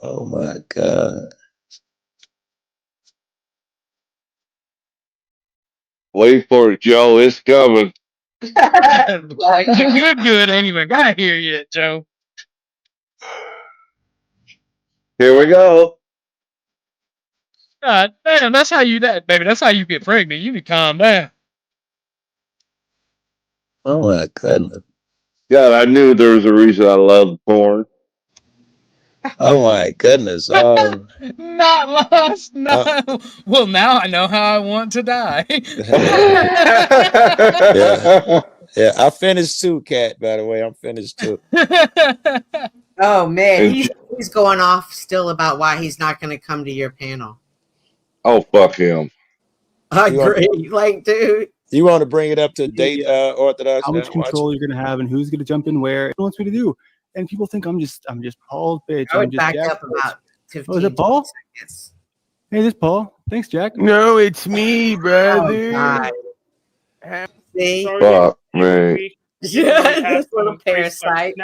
Oh my God. wait for it, Joe. It's coming. Good. Anyway, I hear you, Joe. Here we go. God damn, that's how you get pregnant. You need to calm down. Oh my goodness. God, I knew there was a reason I loved porn. Oh my goodness. Not lost. No. Well, now I know how I want to die. Yeah, I finished too, Cat, by the way. I'm finished too. Oh man, he's going off still about why he's not going to come to your panel. Oh, fuck him. I agree. Like, dude. You want to bring it up to date, Orthodox? How much control you're going to have and who's going to jump in where? What wants me to do? And people think I'm just Paul's bitch. I would back up about 15 is it Paul? seconds. Hey, this Paul. Thanks, Jack. No, it's me, brother. Oh, see? Fuck me. Yeah, this little parasite.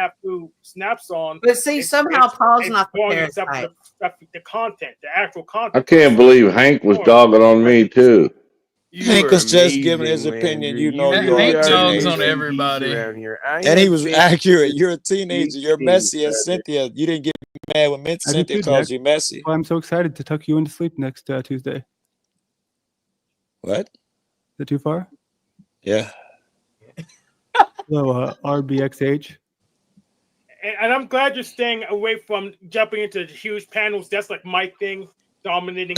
Snaps on. But see, somehow Paul's not the parasite. The content, the actual content. I can't believe Hank was dogging on me too. Hank was just giving his opinion. You know, Hank dogs on everybody. And he was accurate. You're a teenager. You're messy as Cynthia. You didn't get mad when Cynthia calls you messy. Well, I'm so excited to tuck you into sleep next Tuesday. What? Is it too far? Yeah. So, RBXH. And I'm glad you're staying away from jumping into huge panels. That's like my thing, dominating.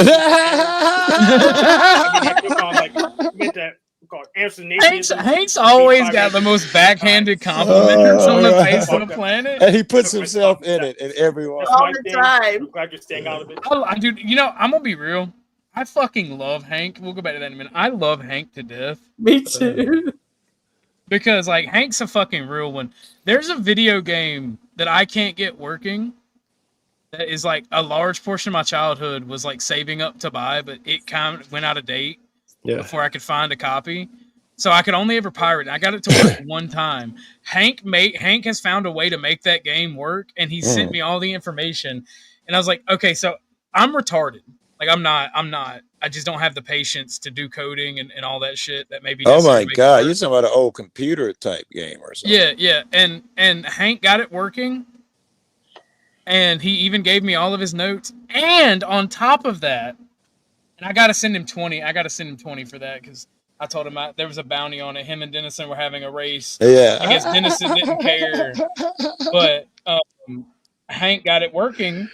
Hank's always got the most backhanded compliments on the face of the planet. And he puts himself in it in everyone. All the time. I'm glad you're staying out of it. Dude, you know, I'm going to be real. I fucking love Hank. We'll go back to that in a minute. I love Hank to death. Me too. Because, like, Hank's a fucking real one. There's a video game that I can't get working that is, like, a large portion of my childhood was, like, saving up to buy, but it kind of went out of date before I could find a copy. So I could only ever pirate. I got it to work one time. Hank has found a way to make that game work, and he sent me all the information. And I was like, okay, so I'm retarded. Like I'm not. I just don't have the patience to do coding and all that shit that maybe. Oh my god, you're talking about an old computer type game or something? Yeah. And Hank got it working, and he even gave me all of his notes. And on top of that, and I gotta send him 20. I gotta send him 20 for that because I told him there was a bounty on it. Him and Dennison were having a race. Yeah. I guess Dennison didn't care, but Hank got it working.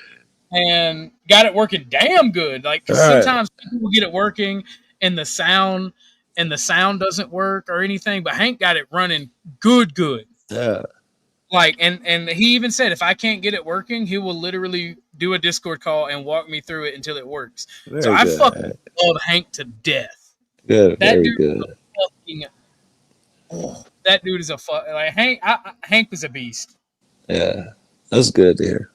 And got it working damn good. Like sometimes people get it working and the sound doesn't work or anything, but Hank got it running good. Yeah. Like and he even said if I can't get it working, he will literally do a Discord call and walk me through it until it works. So I fucking love Hank to death. Good, very good. That dude is a like Hank was a beast. Yeah, that's good to hear.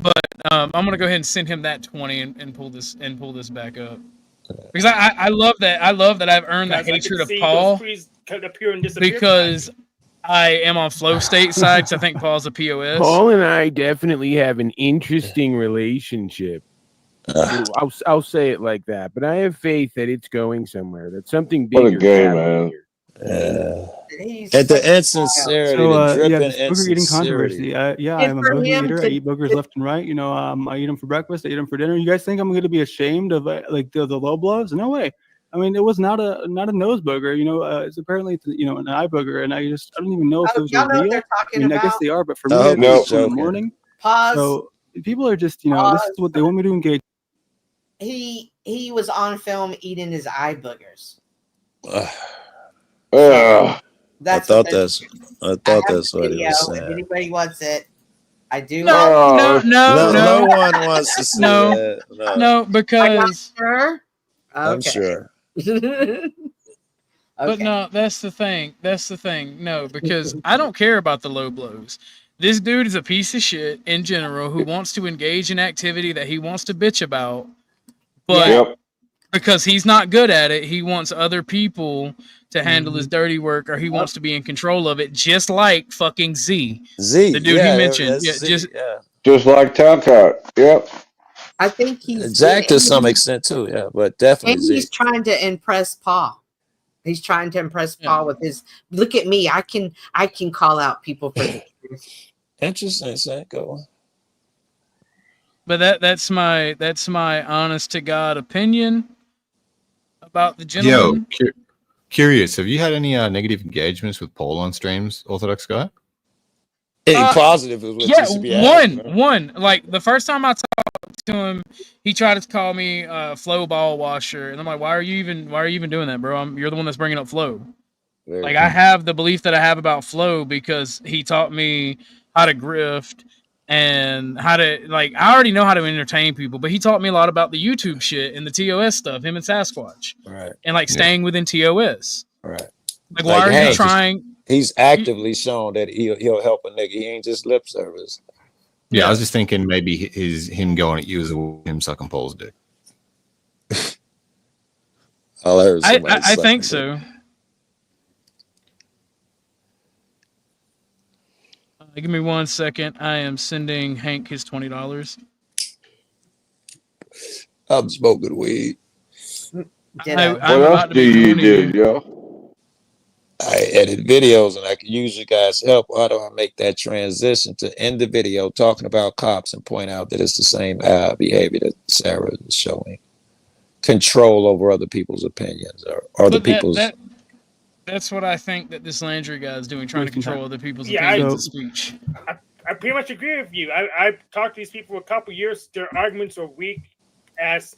But I'm gonna go ahead and send him that 20 and pull this back up because I love that I've earned the hatred of Paul because I am on flow state side because I think Paul's a POS. Paul and I definitely have an interesting relationship. I'll say it like that, but I have faith that it's going somewhere. That something bigger. What a game, man. At the insincerity, the dripping booger eating insincerity. controversy. I'm a booger eater. I eat boogers left and right. I eat them for breakfast. I eat them for dinner. You guys think I'm going to be ashamed of like the low blows? No way. I mean, it was not a nose booger. It's apparently an eye booger, and I don't even know if those are real. I mean, I guess they are, but for me, it's in the morning. Pause. So people are just, this is what they want me to engage. He was on film eating his eye boogers. I thought that's what he was saying. If anybody wants it, I do. No one wants to see that. No, because I'm sure. But no, that's the thing. No, because I don't care about the low blows. This dude is a piece of shit in general who wants to engage in activity that he wants to bitch about, but because he's not good at it, he wants other people to handle his dirty work, or he wants to be in control of it, just like fucking Z, the dude he mentioned. Just like Talcott. Yep. I think he's Jack to some extent too, but definitely. And he's trying to impress Paul. He's trying to impress Paul with his look at me. I can call out people for the truth. Interesting, Zach. Go. But that's my honest to God opinion about the gentleman. Yo, curious. Have you had any negative engagements with Paul on streams, Orthodox Guy? Positive is what you should be one. Like the first time I talked to him, he tried to call me flow ball washer, and I'm like, why are you even doing that, bro? You're the one that's bringing up flow. I have the belief that I have about flow because he taught me how to grift and how to I already know how to entertain people, but he taught me a lot about the YouTube shit and the TOS stuff, him and Sasquatch. Right. And staying within TOS. Right. Why are you trying? He's actively shown that he'll help a nigga. He ain't just lip service. Yeah, I was just thinking maybe him going at you as him sucking Paul's dick. I think so. Give me 1 second. I am sending Hank his $20. I'm smoking weed. What else do you do, yo? I edit videos and I can use you guys' help. How do I make that transition to end the video talking about cops and point out that it's the same behavior that Sarah is showing? Control over other people's opinions or other people's. That's what I think that this Landry guy is doing, trying to control other people's opinions of speech. I pretty much agree with you. I've talked to these people for a couple of years. Their arguments are weak as.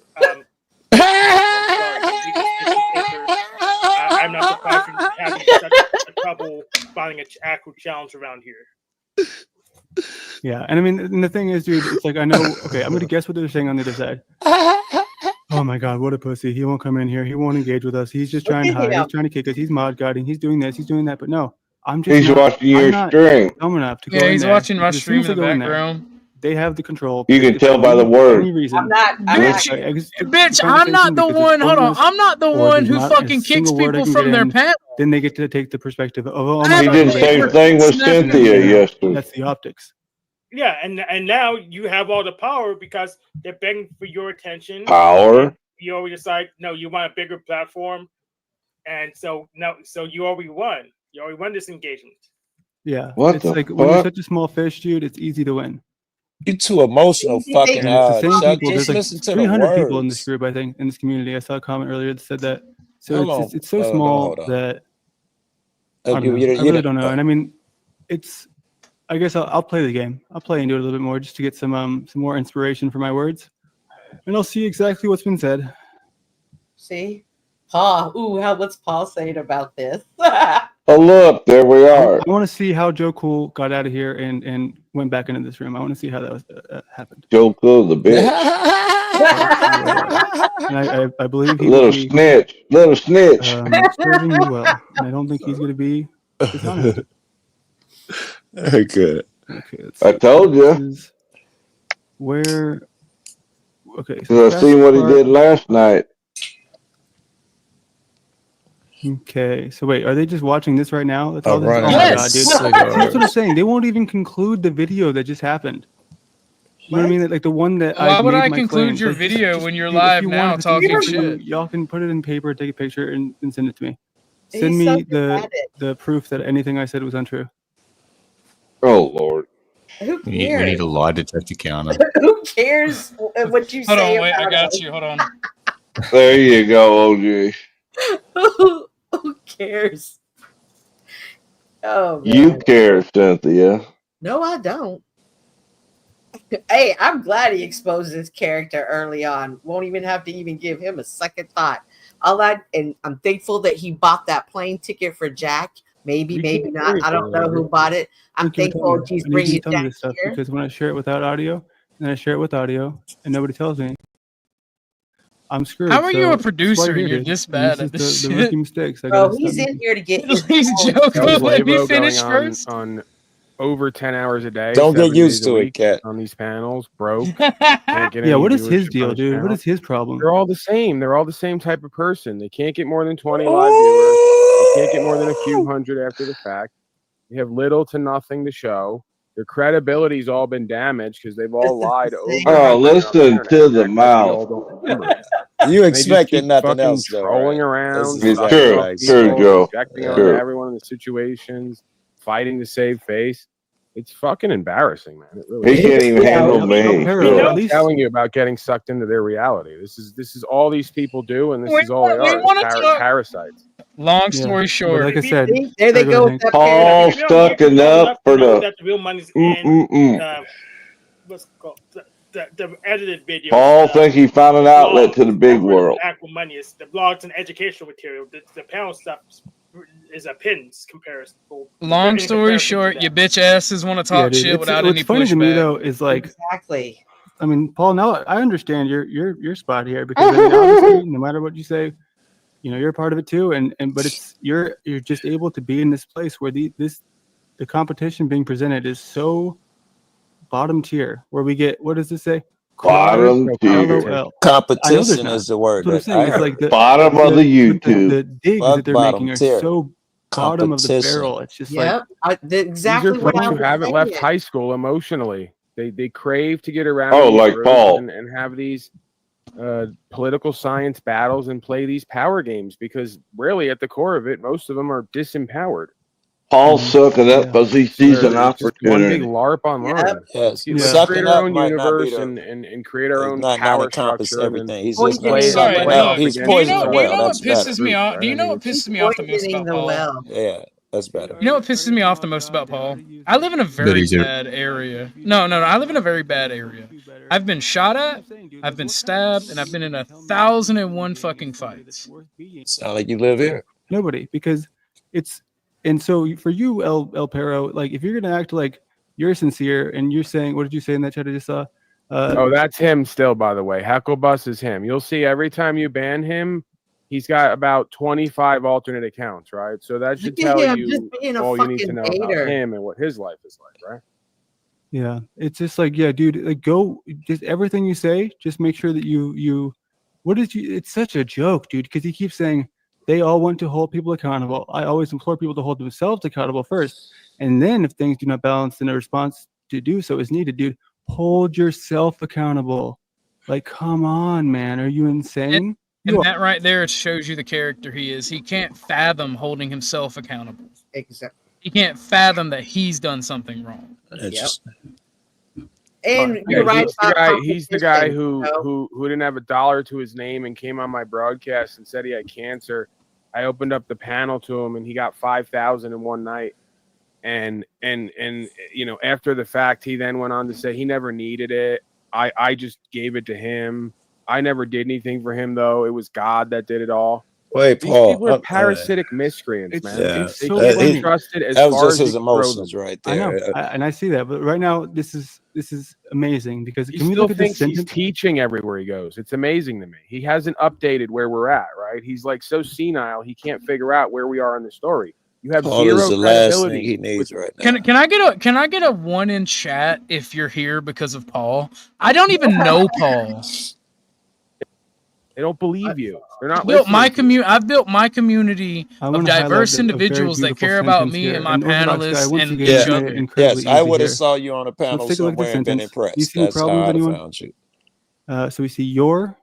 I'm not surprised you're having such trouble finding an actual challenge around here. Yeah, and I mean, and the thing is, dude, it's I know. Okay, I'm gonna guess what they're saying on the other side. Oh my God, what a pussy! He won't come in here. He won't engage with us. He's just trying to hide. He's trying to kick us. He's mod guiding. He's doing this. He's doing that. But no, I'm just. He's watching your stream. Dumb enough to go he's in there. watching my stream in the background. they have the control. You can tell by the word. Any reason. I'm not. Bitch, I'm not the one. Hold on, I'm not the one who fucking kicks people from their panel. Then they get to take the perspective of. Oh, He did the same thing with Cynthia yesterday. That's the optics. Yeah, and now you have all the power because they're begging for your attention. Power. You already decide, no, you want a bigger platform, and so you already won. You already won this engagement. Yeah, What it's the like when you're fuck? such a small fish, dude. It's easy to win. You too emotional, fucking And it's the same Chuck. people. Just There's listen like to the 300 people in this words. group, I think, in this community. I saw a comment earlier that said that. So Hold it's so on. small Hold on. that I You- don't know. you- I you really don't- don't know. And I mean, it's. I guess I'll play the game. I'll play and do it a little bit more just to get some more inspiration for my words, and I'll see exactly what's been said. See, Paul. Ooh, what's Paul saying about this? Oh, look, there we are. I want to see how Joe Cool got out of here and went back into this room. I want to see how that was, happened. Joe Cool, the bitch. And I believe he Little would be, snitch. Little snitch. serving you well, and I don't think he's going to be dishonest. Good. Okay, let's I see. told This you. is where. Okay, Because I seen what he did last night. Okay, so wait, are they just watching this right now? That's A all this. Oh running my god, dude! cigar. That's what I'm saying. They won't even conclude the video that just happened. You know what I mean? Like the one that Why would made I my conclude claims. your Like, video when you're dude, if live you now wanted to talking do shit? something, y'all can put it in paper, take a picture, and send it to me. He's Send so me good at the proof that anything I said was untrue. Oh, Lord. Who We need cares? a lie detector counter. Who cares what you Hold say on, wait, I about got us? you. Hold on. There you go, OG. Who cares? Oh man. You care, Cynthia. No, I don't. Hey, I'm glad he exposed his character early on. Won't even have to even give him a second thought. And I'm thankful that he bought that plane ticket for Jack. Maybe not. I don't know who bought it. I'm thankful he's I need you bringing to tell me Jack this stuff here. because when I share it without audio, then I share it with audio, and nobody tells me, I'm screwed. How are you So a that's why producer you're and you're here, this dude. bad And at this this is the shit? rookie mistakes. I Bro, gotta he's stop in here to get At least Joe Joe Cool, let me Labo finish going first. on over 10 hours a day. Don't get 7 used days a to it, week Cat. on these panels, broke. Can't get Yeah, any what is his viewership on deal, his dude? What channel. is his problem? They're all the same. They're all the same type of person. They can't get more than 20 live viewers. They can't get more than a few hundred after the fact. They have little to nothing to show. Their credibility's all been damaged because they've all lied over. and Oh, over on the listen internet to and the act like we all mouth. don't remember. You And they just expected keep nothing fucking else, though, trolling right? around, It's sucking true. off True, people, Joe. projecting onto True. everyone in the situations, fighting to save face. It's fucking embarrassing, man. It really He is. can't even handle me. I'm telling you about getting sucked into their reality. This is all these people do, and this is all they are. Parasites. Long story short, like I said, there they go with that Paul sucking up for the. That the real money's in what's it called the edited videos. Paul think he found an outlet to the big world. Actual money is the blogs and educational material. The panel stuff is a pins comparison. long story short, you bitch asses want to talk dude, shit without what's any funny to me pushback. though is like exactly. I mean, Paul, now I understand your spot here because I mean, obviously, no matter what you say, you know, you're a part of it too, and but it's you're just able to be in this place where the competition being presented is so bottom tier, where we get, what does this say? Bottom tier. LOL. Competition is the word. That's what I'm saying. It's like the bottom of the YouTube. The digs Fuck that they're bottom making are tier. so bottom of the Competition. barrel. It's just Yep. Exactly These are what folks I who was haven't saying. left high school emotionally. They crave to get around. Oh, these like groups Paul. and have these political science battles and play these power games because really at the core of it, most of them are disempowered. Paul's sucking up because he sees an It's just one big opportunity. LARP online. Yes. Let's Sucking create our up own might not be universe the- and create our own not power encompass structure. everything. He's Then just play sucking Sorry, it play up. off look, He's against poisoning the each do you well. know what That's better. pisses me off? right? Do you I know mean, what pisses me off the most Poisoning about the Paul? well. Yeah, that's better. You know what pisses me off the most about Paul? I live in a very easier. bad area. No, I live in a very bad area. I've been shot at, I've been stabbed, and I've been in 1,001 fucking fights. Sound like you live here. Nobody, because it's, and so for you, El Perro, like if you're gonna act like you're sincere and you're saying, what did you say in that chat I just saw? Oh, that's him still, by the way. Hecklebus is him. You'll see every time you ban him, he's got about 25 alternate accounts, right? So that should Look at tell him you just being a all you need to fucking know about hater. him and what his life is like, right? Yeah, it's just like, yeah, dude, like go, just everything you say, just make sure that you, what did you? It's such a joke, dude, because he keeps saying they all want to hold people accountable. I always implore people to hold themselves accountable first, and then if things do not balance, then a response to do so is needed, dude. Hold yourself accountable. Like, come on, man, are you insane? And that right there shows you the character he is. He can't fathom holding himself accountable. Exactly. He can't fathom that he's done something wrong. Yep. And Yeah, you're right about he's the guy competition, who didn't have a dollar to his name and came on my broadcast and said he had cancer. I opened up the panel to him and he got 5,000 in one night. And you know, after the fact, he then went on to say he never needed it. I just gave it to him. I never did anything for him though. It was God that did it all. Wait, These Paul. people are parasitic miscreants, man. It's They so can't funny. be trusted as That was far just as his you can throw emotions them. right I know, there. and I see that, but right now this is amazing because He can we still look at this thinks he's sentence? teaching everywhere he goes. It's amazing to me. He hasn't updated where we're at, right? He's like so senile, he can't figure out where we are in the story. You have Paul zero is the last thing credibility. he needs right now. Can I get a one in chat if you're here because of Paul? I don't even know Paul. They don't believe you. They're not I've built my listening to you. I've built my community I of want to highlight diverse a very individuals that beautiful care about sentence me here. and my And Orthodox Guy, panelists once and again, each you've made other. it incredibly Yes, I easy would have here. saw you on a panel Let's take a look at somewhere this and been sentence. Do you impressed. see any That's how problems, I'd have anyone? found you. So we see your,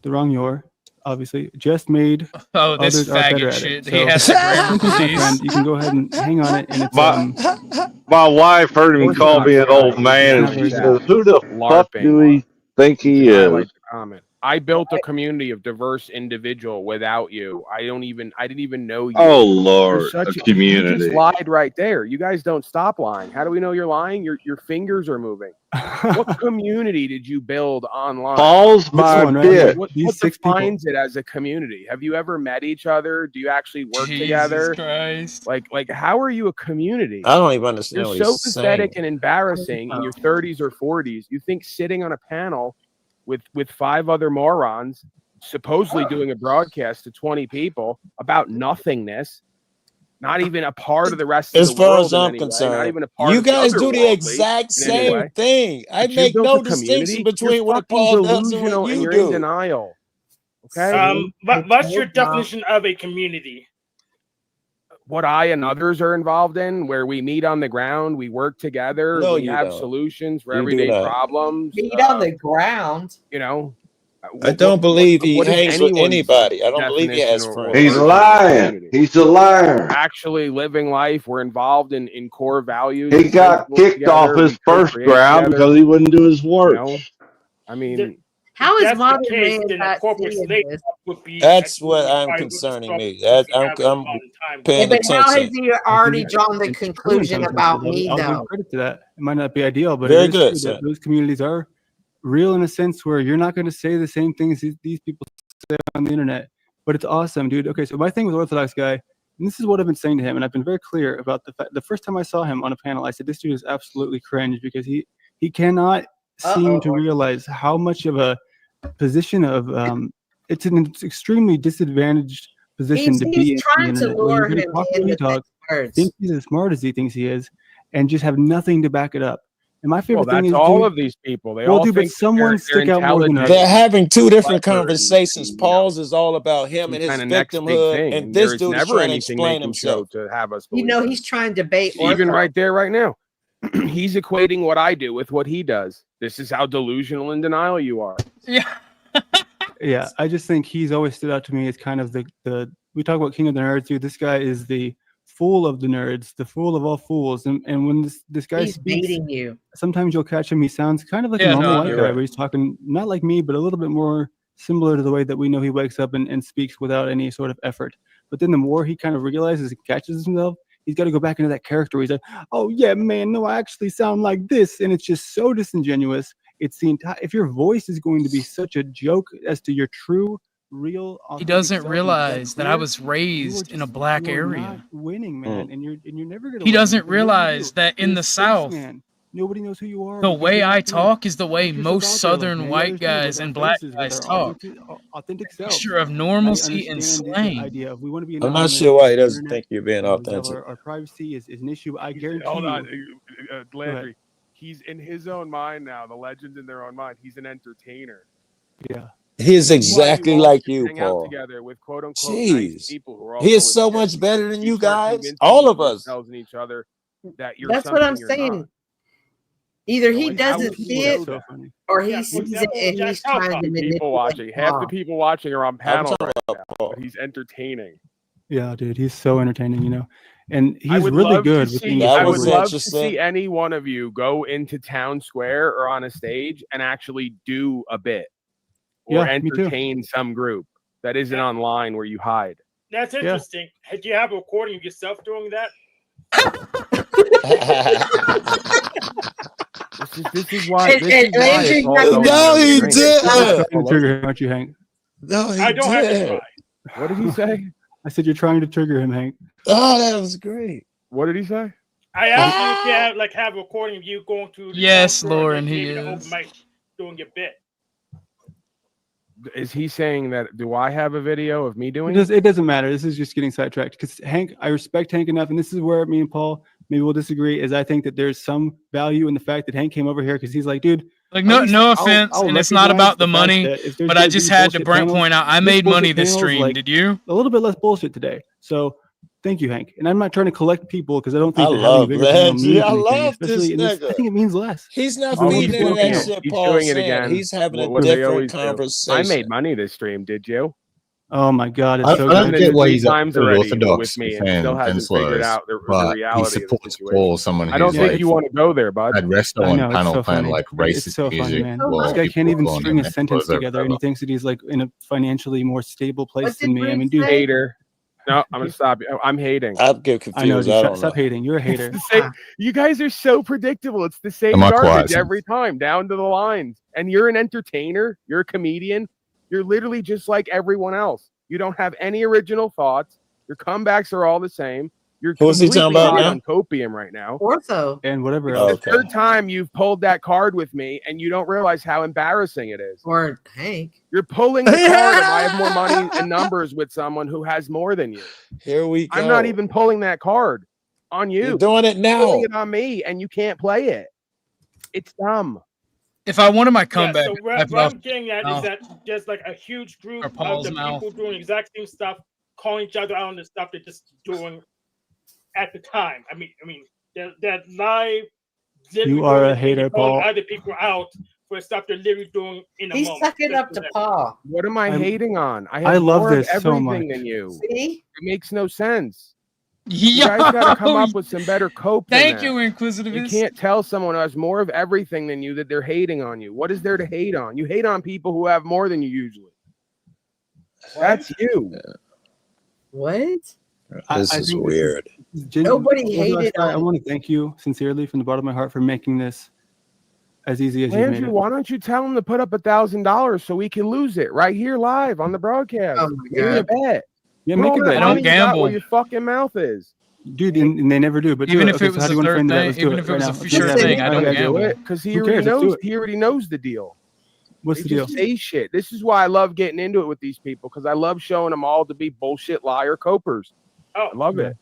the wrong your, obviously, just made. Oh, this Others are better faggot at shit. it. He So has the grammar sentence, my police. friend, you can go ahead and hang on it, and it's My wife heard him call me Orthodox an guy, old man, not and very she good. says, "Who the fuck do he think he To is?" highlight the comment. I built a community of diverse individual without you. I didn't even know you. Oh You're Lord, such a you just community. lied right there. You guys don't stop lying. How do we know you're lying? Your fingers are moving. What community did you build online? Paul's my bitch. What These 6 people. defines it as a community? Have you ever met each other? Do you actually work Jesus together? Christ. Like how are you a community? I don't even understand You're what so he's pathetic saying. and embarrassing in your 30s or 40s. You think sitting on a panel with 5 other morons supposedly doing a broadcast to 20 people about nothingness, not even a part of the rest of As the far world as in I'm any way, not concerned, even a part you of the guys do the otherworldly exact in any same way. thing. I But you make built no a distinction community. between You're what fucking Paul does and what delusional and you you're in do. denial. Okay? What's your definition of a community? What I and others are involved in, where we meet on the ground, we work together, No, we you have don't. solutions for You do everyday not. problems. Meet on the ground. You know, I don't believe he what is hangs with anyone's anybody. I don't believe he definition has or He's friends. version of a lying. community? He's a liar. Actually living life. We're involved in core values. He and got principles kicked off together. his We first co-create ground together. because he wouldn't do his You work. know, I mean, How If is that's the modern case, man then a not corporate seeing slave this? would be That's what I'm probably concerning what me. we That have I'm in modern time. Yeah, paying but how has attention. he already drawn the conclusion about me, I'll give though? credit to that. It might not be ideal, but Very it is good, true sir. that those communities are real in a sense where you're not going to say the same things these people say on the internet. But it's awesome, dude. Okay, so my thing with Orthodox Guy, and this is what I've been saying to him, and I've been very clear about the fact. The first time I saw him on a panel, I said this dude is absolutely cringe because he cannot seem to realize how much of a position of it's an extremely disadvantaged position to be in the trying to internet, where you're lure going to him talk in when you with talk, words. think he's as smart as he thinks he is, and just have nothing to back it up. And my well, favorite thing that's is, all dude, of these people. They well, all dude, but think someone they're stick out more than intelligent. others. They're having two different clever and, conversations. you know, Paul's is all about him some and his kind of next big victimhood, thing. and And this there's dude is never trying to anything explain they can show himself. to have us You believe. know, he's trying to bait Even Ortho. right there, right now, he's equating what I do with what he does. This is how delusional and denial you are. Yeah. Yeah, I just think he's always stood out to me as kind of the we talk about king of the nerds, dude. This guy is the fool of the nerds, the fool of all fools. And when this guy He's speaks, baiting you. sometimes you'll catch him. He sounds kind of like a Yeah, normal no, white you're guy, right. where he's talking not like me, but a little bit more similar to the way that we know he wakes up and speaks without any sort of effort. But then the more he kind of realizes and catches himself, he's got to go back into that character. He's like, oh yeah, man, no, I actually sound like this, and it's just so disingenuous. It's the entire. If your voice is going to be such a joke as to your true, real, He authentic doesn't self, realize that I clear, was raised in a black you are area. not winning, man, and you're never gonna. He win doesn't because what do you realize do? that in You're the a South, spaceman. Nobody knows who you are. the because way you're I not there. talk is the way Put yourself most out there like Southern many white others do, guys with our and black faces, with guys our talk. authentic selves. Mixture of And I normalcy and understand the slang. idea of we want to be I'm not anonymous sure why he on the doesn't internet. think you're being We have authentic. our privacy is an issue. I guarantee Hold you. on, Go ahead. Landry. he's in his own mind now. The legend's in their own mind. He's an entertainer. Yeah. He's exactly like you, hang out Paul. together with quote unquote nice Jeez. people who are He also is so much better than you start guys. convincing All of us. yourselves and each other that you're That's what I'm something you're saying. not. Either he Like, how doesn't would he see know it, that? or he Yeah, for sees it example, and Jack, he's how trying to come? People manipulate watching. Half the Paul. people watching are on I'm panel talking right about now, Paul. but he's entertaining. Yeah, dude, he's so entertaining, you know, and I he's would really love good to with see. English I would was language. love to interesting. see any one of you go into town square or on a stage and actually do a bit or Yeah, me too. entertain some group that isn't online where you hide. That's interesting. Do you have a recording of yourself doing that? This is why. And- This and is why Landry it's all has going been- No, on in the he drain. didn't. You're trying to trigger him, aren't you, Hank? No, he I don't have to did. try. What did he say? I said you're trying to trigger him, Hank. Oh, that was great. What did he say? I asked you if you have have a recording of you going to the Yes, town square and Lauren, he maybe the open is. mic doing your bit. Is he saying that? Do I have a video of me doing It doesn't matter. This is just getting sidetracked because Hank, I respect Hank enough, and this is where me and Paul maybe we'll disagree. Is I think that there's some value in the fact that Hank came over here because he's like, dude. Like, at no, least no I'll offense, and it's not recognize about the fact money, that if there's but I gonna just be had to bullshit panels, point out I this made bullshit money this panels, stream. like, Did you? A little bit less bullshit today. So thank you, Hank. And I'm not trying to collect people because I don't I think that having a love bigger panel Reggie. means I anything, love this especially in this. I nigga. think it means less. He's not Oh, feeding he's into doing that it. shit He's Paul's doing it saying. again. He's having a What they different always do. I conversation. made money this stream. Did you? Oh my god, it's I so don't good. get why Three he's times an already Orthodox with me and fan still and hasn't figured slurs, out the but he reality of the supports situation. Paul, someone I don't who's think like you want to go there, bud. had resto I on know, it's panel so playing funny. like It's racist so funny, music man. while This guy people can't are even going string in a there, sentence whatever. together, and he thinks that he's like in a financially more stable place What than did me. I mean, Rude dude, say? Hater. No, I'm gonna stop you. I'm hating. I'd get I know, confused. dude. I don't Stop know. hating. You're a hater. It's the same. You guys are so predictable. It's the same Am I garbage quiet? every time, down to the lines. And you're an entertainer. You're a comedian. You're literally just like everyone else. You don't have any original thoughts. Your comebacks are all the same. You're Who's he talking completely about high now? on copium right now. Ortho. And whatever It's else. the third time you've pulled that card with me, and you don't realize how embarrassing it is. Or Hank. You're pulling the card of I have more money and numbers with someone who has more than you. Here we go. I'm not even pulling that card on you. You're doing it You're now. pulling it on me, and you can't play it. It's dumb. If I wanted my Yeah, comeback, so what I'm getting at is that there's like a huge group Or of Paul's the mouth. people doing the exact same stuff, calling each other out on the stuff they're just doing at the time. I mean, that live. You are a hater, calling Paul. other people out for stuff they're literally doing in a He's moment. sucking just up for to them. Paul. What am I I'm- hating on? I I love more of this so everything much. than you. See? It makes no sense. You guys got to come up with some better cope. than Thank that. you, You Inquisitivist. can't tell someone who has more of everything than you that they're hating on you. What is there to hate on? You hate on people who have more than you usually. That's you. What? This is weird. Nobody hated I on. want to thank you sincerely from the bottom of my heart for making this as easy as you made Landry, it. why don't you tell him to put up $1,000 so we can lose it right here live on the broadcast? Oh my Make a God. bet. Yeah, Put make all a that bet. I don't money you got gamble. where your fucking mouth is. Dude, and they never do. But do Even it. if Okay, it so was how do a you want to third frame that? thing, Let's do even it if it right was now. a Let's sure do that. thing, I don't Do gamble. it because he Who already cares? Let's do knows. it. He already knows the deal. What's They the deal? just say shit. This is why I love getting into it with these people because I love showing them all to be bullshit liar copers. Oh, I love it.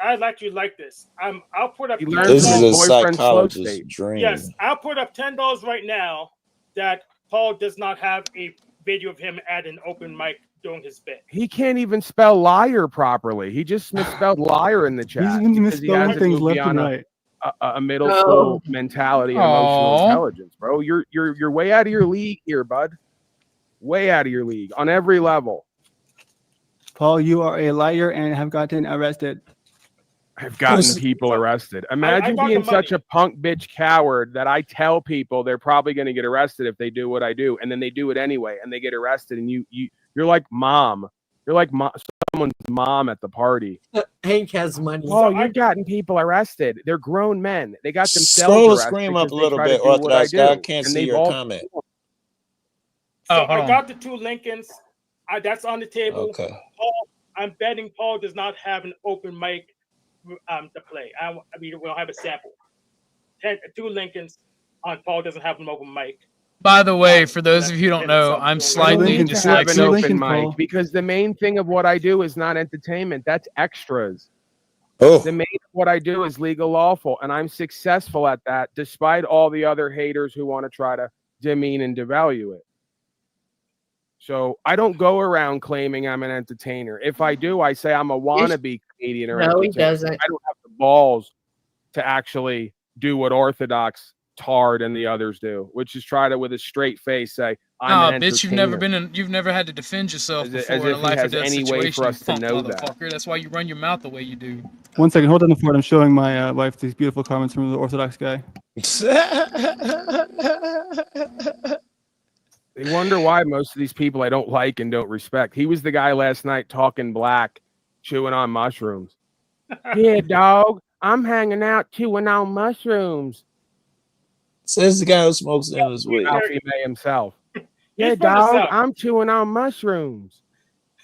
I'd actually like this. I'll put up. He learns This from is his a boyfriend's slow psychologist's state. dream. Yes, I'll put up $10 right now that Paul does not have a video of him at an open mic doing his bit. He can't even spell liar properly. He just misspelled liar in the chat. He's even because he misspelling hasn't things moved left beyond and right. a middle No. school mentality and emotional Aw. intelligence, bro. You're way out of your league here, bud. Way out of your league on every level. Paul, you are a liar and have gotten arrested. I've gotten people arrested. Imagine got being the such money. a punk bitch coward that I tell people they're probably going to get arrested if they do what I do, and then they do it anyway, and they get arrested, and you're like mom. You're like someone's mom at the party. Hank has money. Oh, you've gotten people arrested. They're grown men. They got themselves Scroll the arrested screen up because a they little try to bit, do what I Orthodox Guy. I do, can't and see they've your all- comment. So hold I on. got the 2 Lincolns. That's on the table. Okay. Paul, I'm betting Paul does not have an open mic to play. I mean, we'll have a sample. 2 Lincolns on Paul doesn't have an open mic. By the way, for those of you who don't know, I'm slightly Lincoln to have an dyslexic. open mic because the main thing of what I do is not entertainment. That's extras. Oh. The main of what I do is legal lawful, and I'm successful at that, despite all the other haters who want to try to demean and devalue it. So I don't go around claiming I'm an entertainer. If I do, I say I'm a wannabe comedian or No, he entertainer. doesn't. I don't have the balls to actually do what Orthodox, Tard, and the others do, which is try to, with a straight face, say I'm an bitch, entertainer. you've never had to defend yourself As before in a if he life or has death any way situation, for us to punk know that. motherfucker. That's why you run your mouth the way you do. 1 second, hold on the fort. I'm showing my wife these beautiful comments from the Orthodox guy. They wonder why most of these people I don't like and don't respect. He was the guy last night talking black, chewing on mushrooms. Yeah, dog, I'm hanging out chewing on mushrooms. Says the guy who smokes in his weed. Alfie May himself. Yeah, He's from the dog, South. I'm chewing on mushrooms.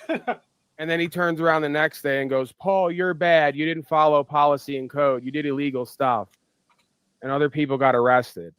And then he turns around the next day and goes, Paul, you're bad. You didn't follow policy and code. You did illegal stuff. And other people got arrested.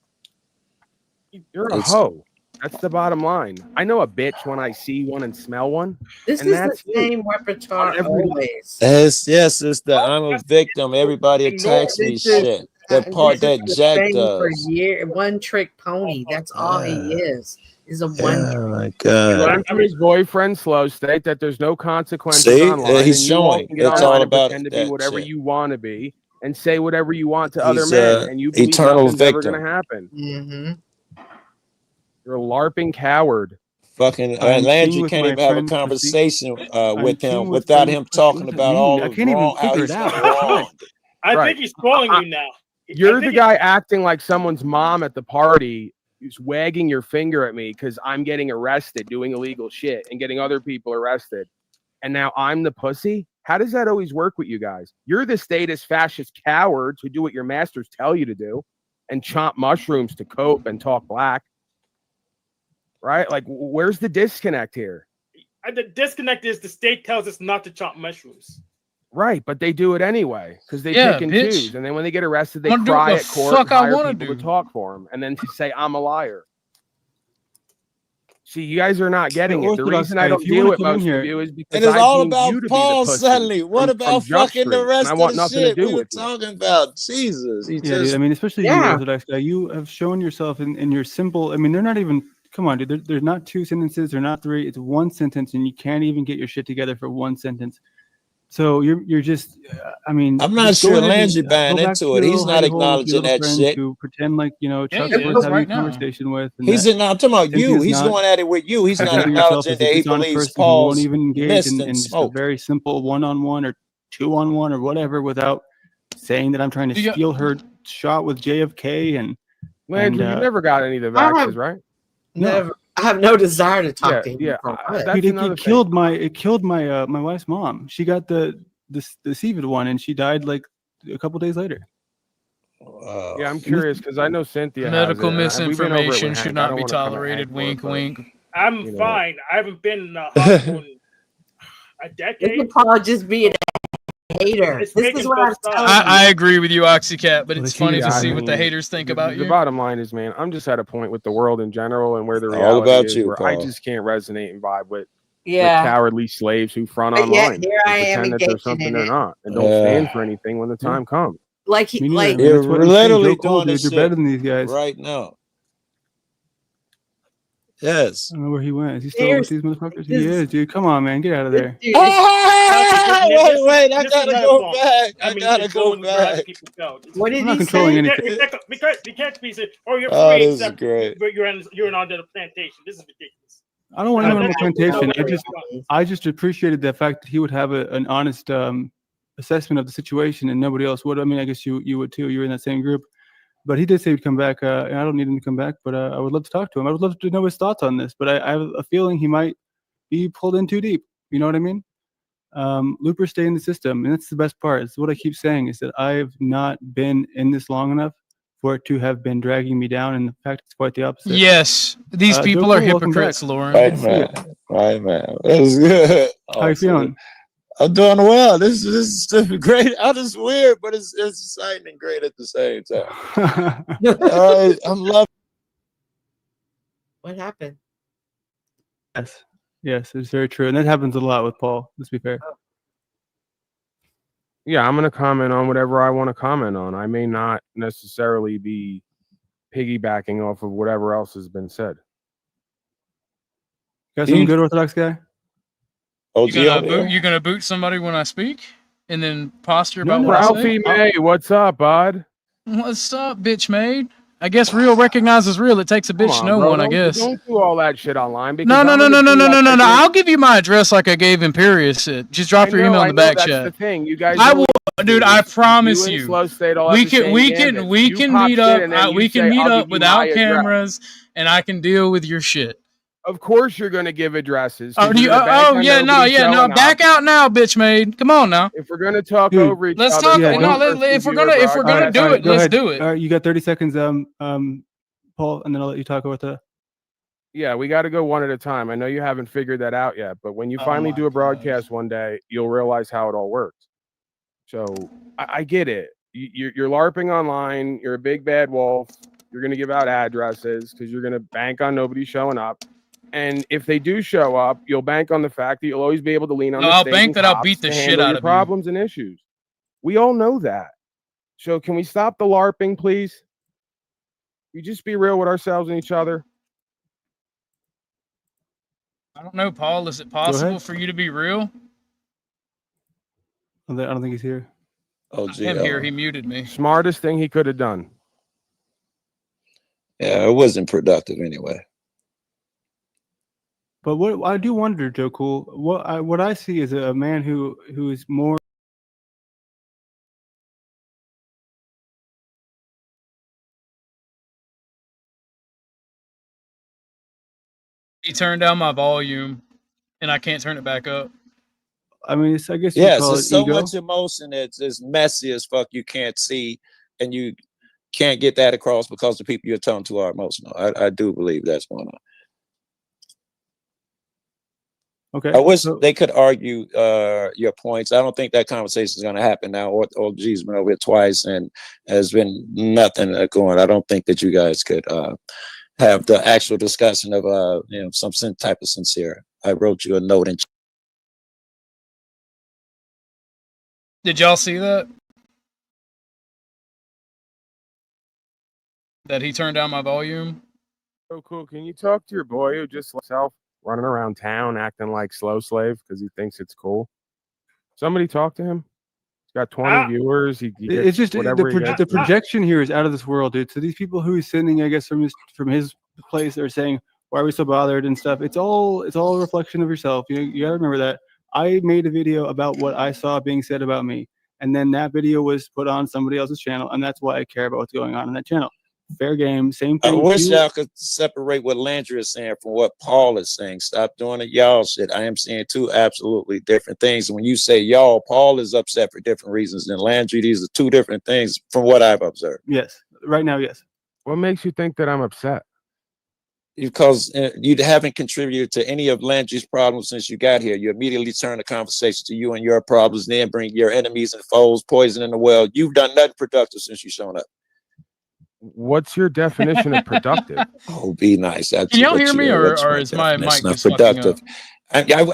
You're a hoe. That's the bottom line. I know a bitch when I see one and smell one. This and is that's the same repertoire always. Yes, it's the I'm a victim. Everybody attacks me. Shit. That part that Jack does. For one trick pony. That's all he is a one. Oh my He god. learned from his boyfriend Slow State that there's no consequences See? online. He's and you all showing. can get It's online all and about pretend to be that whatever shit. you want to be and say whatever you want to other He's, men, and you believe eternal nothing's ever victim. going to happen. Mm-hmm. You're a LARPing coward. Fucking I'm Landry seeing with can't my even have a friend conversation I'm with seeing him with without friends him Pussy. talking What does that about all mean? I the can't even wrong, how figure he's it out. wrong. I Right. think he's trolling you now. You're the guy acting like someone's mom at the party who's wagging your finger at me because I'm getting arrested doing illegal shit and getting other people arrested. And now I'm the pussy? How does that always work with you guys? You're the statist fascist cowards who do what your masters tell you to do and chomp mushrooms to cope and talk black. Right? Like, where's the disconnect here? The disconnect is the state tells us not to chop mushrooms. Right, but they do it anyway because they Yeah, pick and bitch. choose, and then when they get arrested, they I'm gonna do what cry the at court and fuck I hire wanna people do. to talk for them, and then to say I'm a liar. See, you guys are not getting The it. The Orthodox reason guy, I if don't you deal wanna with come in most here- of you is because It is I all deemed you about to be the Paul pussy suddenly. What from about Jump fucking the Street, rest and I of want the nothing to shit do we were with you. talking about? Jesus. He Yeah, just dude. I mean, especially you, Orthodox guy, you have shown yourself in your simple. I mean, they're not even. Come on, dude. There's not two sentences. They're not three. It's one sentence, and you can't even get your shit together for one sentence. So you're just. I mean, I'm not just go sure ahead and Landry buying go back to into your it. He's little not hidey hole with your acknowledging little that friends shit. who pretend like Chuck he was is having right a now. conversation with. And He's that I'm talking about you. Cynthia's He's not going at it with you. He's not presenting herself acknowledging as that a he dishonest believes person who won't Paul's even engage missed in and just a smoked. very simple one-on-one or two-on-one or whatever without saying that I'm trying to You got- steal her shot with JFK and Landry, you never got any of the I vaxes, have right? never. I have no desire to talk to him. Yeah, from what? that's Dude, another it thing. killed my my wife's mom. She got the CVID one and she died like a couple days later. Yeah, I'm curious because I know Cynthia Medical has it. We've been over it with misinformation should Hank. I not don't be wanna come at tolerated. Hank for it, Wink, but, wink. I'm you know. fine. I haven't been in the hospital in a Look decade. at Paul just being a hater. It's This making is what I'm both sides. telling you. I agree with you, Oxycat, but it's funny Yeah, to I see what the mean, haters think about the you. bottom line is, man, I'm just at a point with the world in general and where the All reality about is you, where I Paul. just can't resonate and vibe with Yeah. cowardly slaves who front But yet online here I and am pretend that they're engaging something in they're it. not and don't stand for anything when the time comes. Like he, Me neither. like I mean, that's what I'm saying. literally Joe Cole, doing this dude, you're better shit than these guys. right now. Yes. I don't know where he went. Is he still Here's- with these motherfuckers? this- He is, dude. Come on, man. Get out of there. This Wait, I is gotta not go wrong. back. I mean, gotta it's go going where other back. people go. What did I'm not he controlling say? anything. Because you can't be saying, "Oh, you're Oh, free," this is except great. you're on the plantation. This is ridiculous. I don't want No, anyone on the that's just plantation. nowhere. I just appreciated the fact that he would have an honest assessment of the situation, and nobody else would. I mean, I guess you would too. You were in that same group, but he did say he'd come back. And I don't need him to come back, but I would love to talk to him. I would love to know his thoughts on this. But I have a feeling he might be pulled in too deep. You know what I mean? Loopers stay in the system, and that's the best part. It's what I keep saying is that I've not been in this long enough for it to have been dragging me down. And in fact, it's quite the opposite. Yes, these Joe people are Cole, welcome hypocrites, back. Lauren. Right, man. Right, man. That's good. How you feeling? I'm doing well. This is great. It's weird, but it's exciting and great at the same time. I'm loving. What happened? Yes, it's very true, and that happens a lot with Paul. Let's be fair. Yeah, I'm going to comment on whatever I want to comment on. I may not necessarily be piggybacking off of whatever else has been said. Got some good Orthodox guy? You gonna boot somebody when I speak, and then posture about what I Ralphie say? May, what's up, bud? What's up, bitch made? I guess real recognizes real. It takes a Come bitch to on, know bro. one, I guess. Don't do all that shit online. Because No. I'm gonna do like I did- I'll give you my address like I gave Imperious. Just drop your email in the back that's chat. the thing. You guys, I will, always dude. do I this. promise and you. Slow State all We have the can, same we gambit. can, we You can pop meet shit up. and then you We can say, meet "I'll up give you my without address." cameras, and I can deal with your shit. Of course, you're gonna give addresses. Oh, do you, no. Back out now, bitch made. Come on now. If we're gonna talk Dude, over each Let's other, talk. for No, one person if we're viewer gonna broadcast, do it, Go let's ahead. do it. All right, you got 30 seconds, Paul, and then I'll let you talk about the. Yeah, we got to go one at a time. I know you haven't figured that out yet, but when you finally do a broadcast one day, you'll realize how it all works. So I get it. You're LARPing online. You're a big bad wolf. You're going to give out addresses because you're going to bank on nobody showing up. And if they do show up, you'll bank on the fact that you'll always be able to lean on No, the I'll state bank and that I'll cops beat the to shit handle out your of you. problems and issues. We all know that. So can we stop the LARPing, please? We just be real with ourselves and each other. I don't know, Paul. Is it possible for you to be real? I don't think he's here. Oh, I am here. He muted me. Smartest thing he could have done. Yeah, it wasn't productive anyway. But what I do wonder, Joe Cool, what I see is a man who is more. He turned down my volume, and I can't turn it back up. I mean, I guess you Yes, call there's it so ego. much emotion that's messy as fuck. You can't see, and you can't get that across because the people you're talking to are emotional. I do believe that's going on. Okay. I wish they could argue your points. I don't think that conversation is going to happen now. OG's been over here twice, and there's been nothing going. I don't think that you guys could have the actual discussion of some type of sincere. I wrote you a note and. Did y'all see that? That he turned down my volume? So cool. Can you talk to your boy who just himself running around town acting like slow slave because he thinks it's cool? Somebody talk to him. He's got 20 viewers. He gets It's just whatever he the gets. projection here is out of this world, dude. So these people who he's sending, I guess, from his place, are saying, "Why are we so bothered?" and stuff. It's all a reflection of yourself. You gotta remember that. I made a video about what I saw being said about me, and then that video was put on somebody else's channel, and that's why I care about what's going on in that channel. Fair game, same I thing. wish y'all could separate what Landry is saying from what Paul is saying. Stop doing it, y'all shit. I am saying two absolutely different things. When you say y'all, Paul is upset for different reasons than Landry. These are two different things from what I've observed. Yes, right now, yes. What makes you think that I'm upset? Because you haven't contributed to any of Landry's problems since you got here. You immediately turn the conversation to you and your problems, then bring your enemies and foes, poison in the well. You've done nothing productive since you've shown up. What's your definition of productive? Oh, be nice. That's Can y'all what hear me, you- or that's is my definition mic of just fucking productive. up?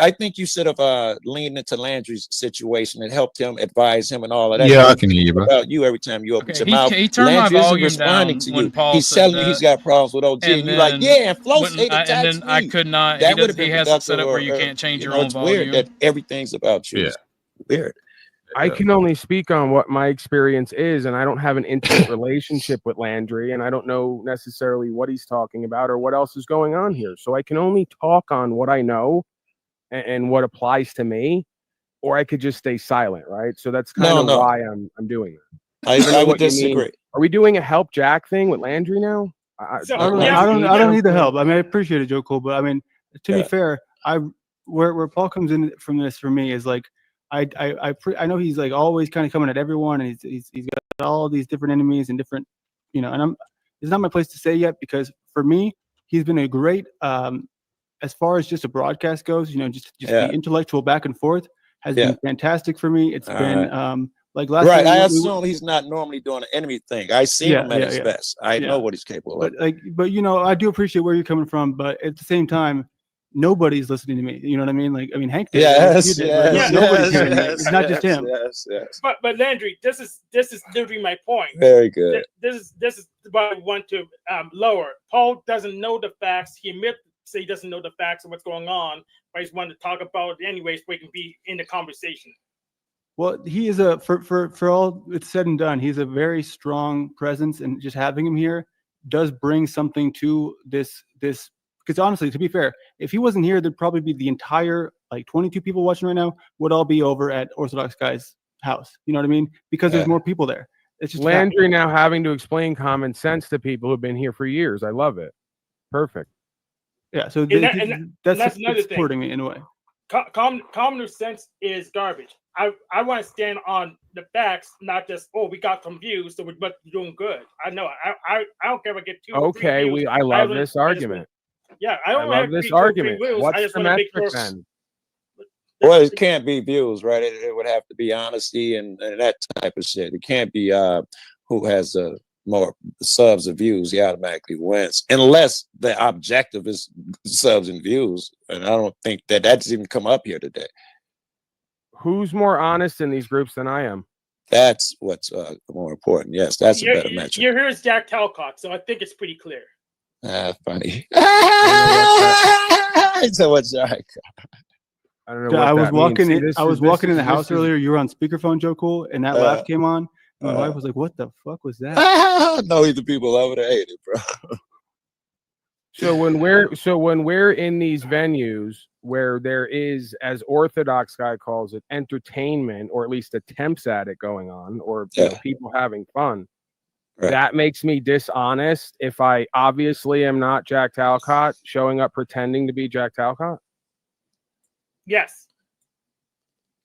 I think you should have leaned into Landry's situation and helped him, advise him, and all of that. Yeah, I can hear you, bro. About you every time you open Okay, your mouth. he turned my Landry isn't volume responding down to when you. Paul He's said telling you that. he's got problems with OG, and you're like, then yeah, and Flow when- State and attacks then I me. could not. That He would have been hasn't productive. set up where you can't change your own it's volume. weird that everything's about you. Yeah. It's weird. I can only speak on what my experience is, and I don't have an intimate relationship with Landry, and I don't know necessarily what he's talking about or what else is going on here. So I can only talk on what I know and what applies to me, or I could just stay silent, right? So that's kind of why I'm doing it. I don't know would what you mean. disagree. Are we doing a help Jack thing with Landry now? I don't need the help. I mean, I appreciate it, Joe Cole, but I mean, to be fair, where Paul comes in from this for me is like, I know he's like always kind of coming at everyone, and he's got all these different enemies and different, and it's not my place to say yet, because for me, he's been a great, as far as just a broadcast goes, just the intellectual back and forth has been fantastic for me. It's been like last right. time I assume he's not normally doing an enemy thing. I see him at his best. I know what he's capable of. But I do appreciate where you're coming from, but at the same time, nobody's listening to me. You know what I mean? Like, I mean, Hank did. Yes, you did, but yes, nobody's yes, hearing me. yes, It's not just him. Yes, yes. But Landry, this is literally my point. Very good. This is what I want to lower. Paul doesn't know the facts. He admits he doesn't know the facts of what's going on, but he's wanting to talk about it anyways, so we can be in the conversation. Well, he is for all it's said and done, he's a very strong presence, and just having him here does bring something to this. Because honestly, to be fair, if he wasn't here, there'd probably be the entire 22 people watching right now would all be over at Orthodox Guy's house. You know what I mean? Because there's more people there. It's just Landry now having to explain common sense to people who've been here for years. I love it. Perfect. Yeah. So that's another supporting thing. me in a way. Common sense is garbage. I want to stand on the facts, not just we got some views, so we're doing good. I know. I don't care if I get 2 or 3 Okay, views. I love this argument. I don't love have this 3 or 3 argument. views. What's I just the want to make metric sure. then? Well, it can't be views, right? It would have to be honesty and that type of shit. It can't be who has more subs and views. He automatically wins, unless the objective is subs and views. And I don't think that's even come up here today. Who's more honest in these groups than I am? That's what's more important. Yes, that's a better metric. Your here is Jack Talcott, so I think it's pretty clear. Funny. So what's Jack? I don't know. I was walking in. I was walking in the house earlier. You were on speakerphone, Joe Cool, and that laugh came on. And my wife was like, "What the fuck was that?" No, either people love it or hate it, bro. So when we're in these venues where there is, as Orthodox Guy calls it, entertainment, or at least attempts at it going on, or you know, people having fun, that makes me dishonest if I obviously am not Jack Talcott showing up pretending to be Jack Talcott. Yes.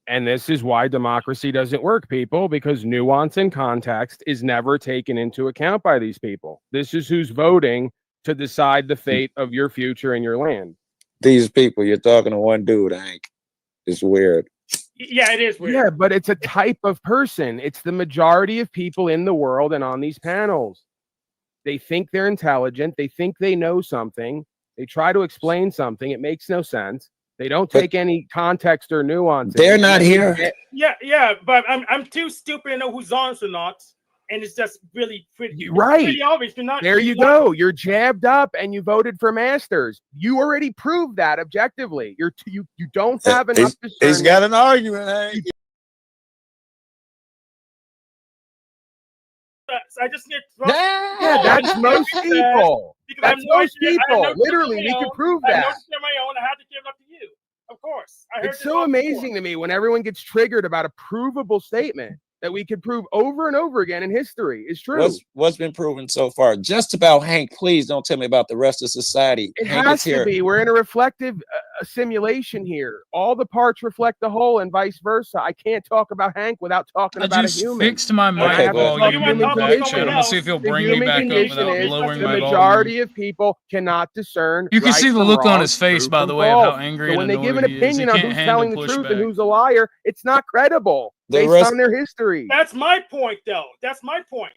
And this is why democracy doesn't work, people, because nuance and context is never taken into account by these people. This is who's voting to decide the fate of your future and your land. These people, you're talking to one dude, Hank. It's weird. Yeah, it is weird. Yeah, but it's a type of person. It's the majority of people in the world and on these panels. They think they're intelligent. They think they know something. They try to explain something. It makes no sense. They don't take any context or nuance. They're not here. Yeah, but I'm too stupid to know who's on or not, and it's just really pretty obvious. You're not. There you go. You're jabbed up, and you voted for Masters. You already proved that objectively. You don't have enough. He's got an argument, Hank. I just need. Yeah, that's most people. That's most people. Literally, we can prove I that. noticed it on my own. I had to give it up to you. Of course. It's so amazing to me when everyone gets triggered about a provable statement that we could prove over and over again in history is true. What's been proven so far? Just about Hank. Please don't tell me about the rest of society. It Hank has is here. to be. We're in a reflective simulation here. All the parts reflect the whole and vice versa. I can't talk about Hank without talking I about a just human. fixed my mic volume in the back chat. I'm gonna see if he'll bring me back up without lowering the my majority volume. of people cannot discern. You can right see the from look on wrong, his face, true by from the way, of how false. angry So and when they give an annoyed he is. opinion He on can't who's handle telling the truth and pushback. who's a liar, it's not credible The based rest- on their history. That's my point, though. That's my point.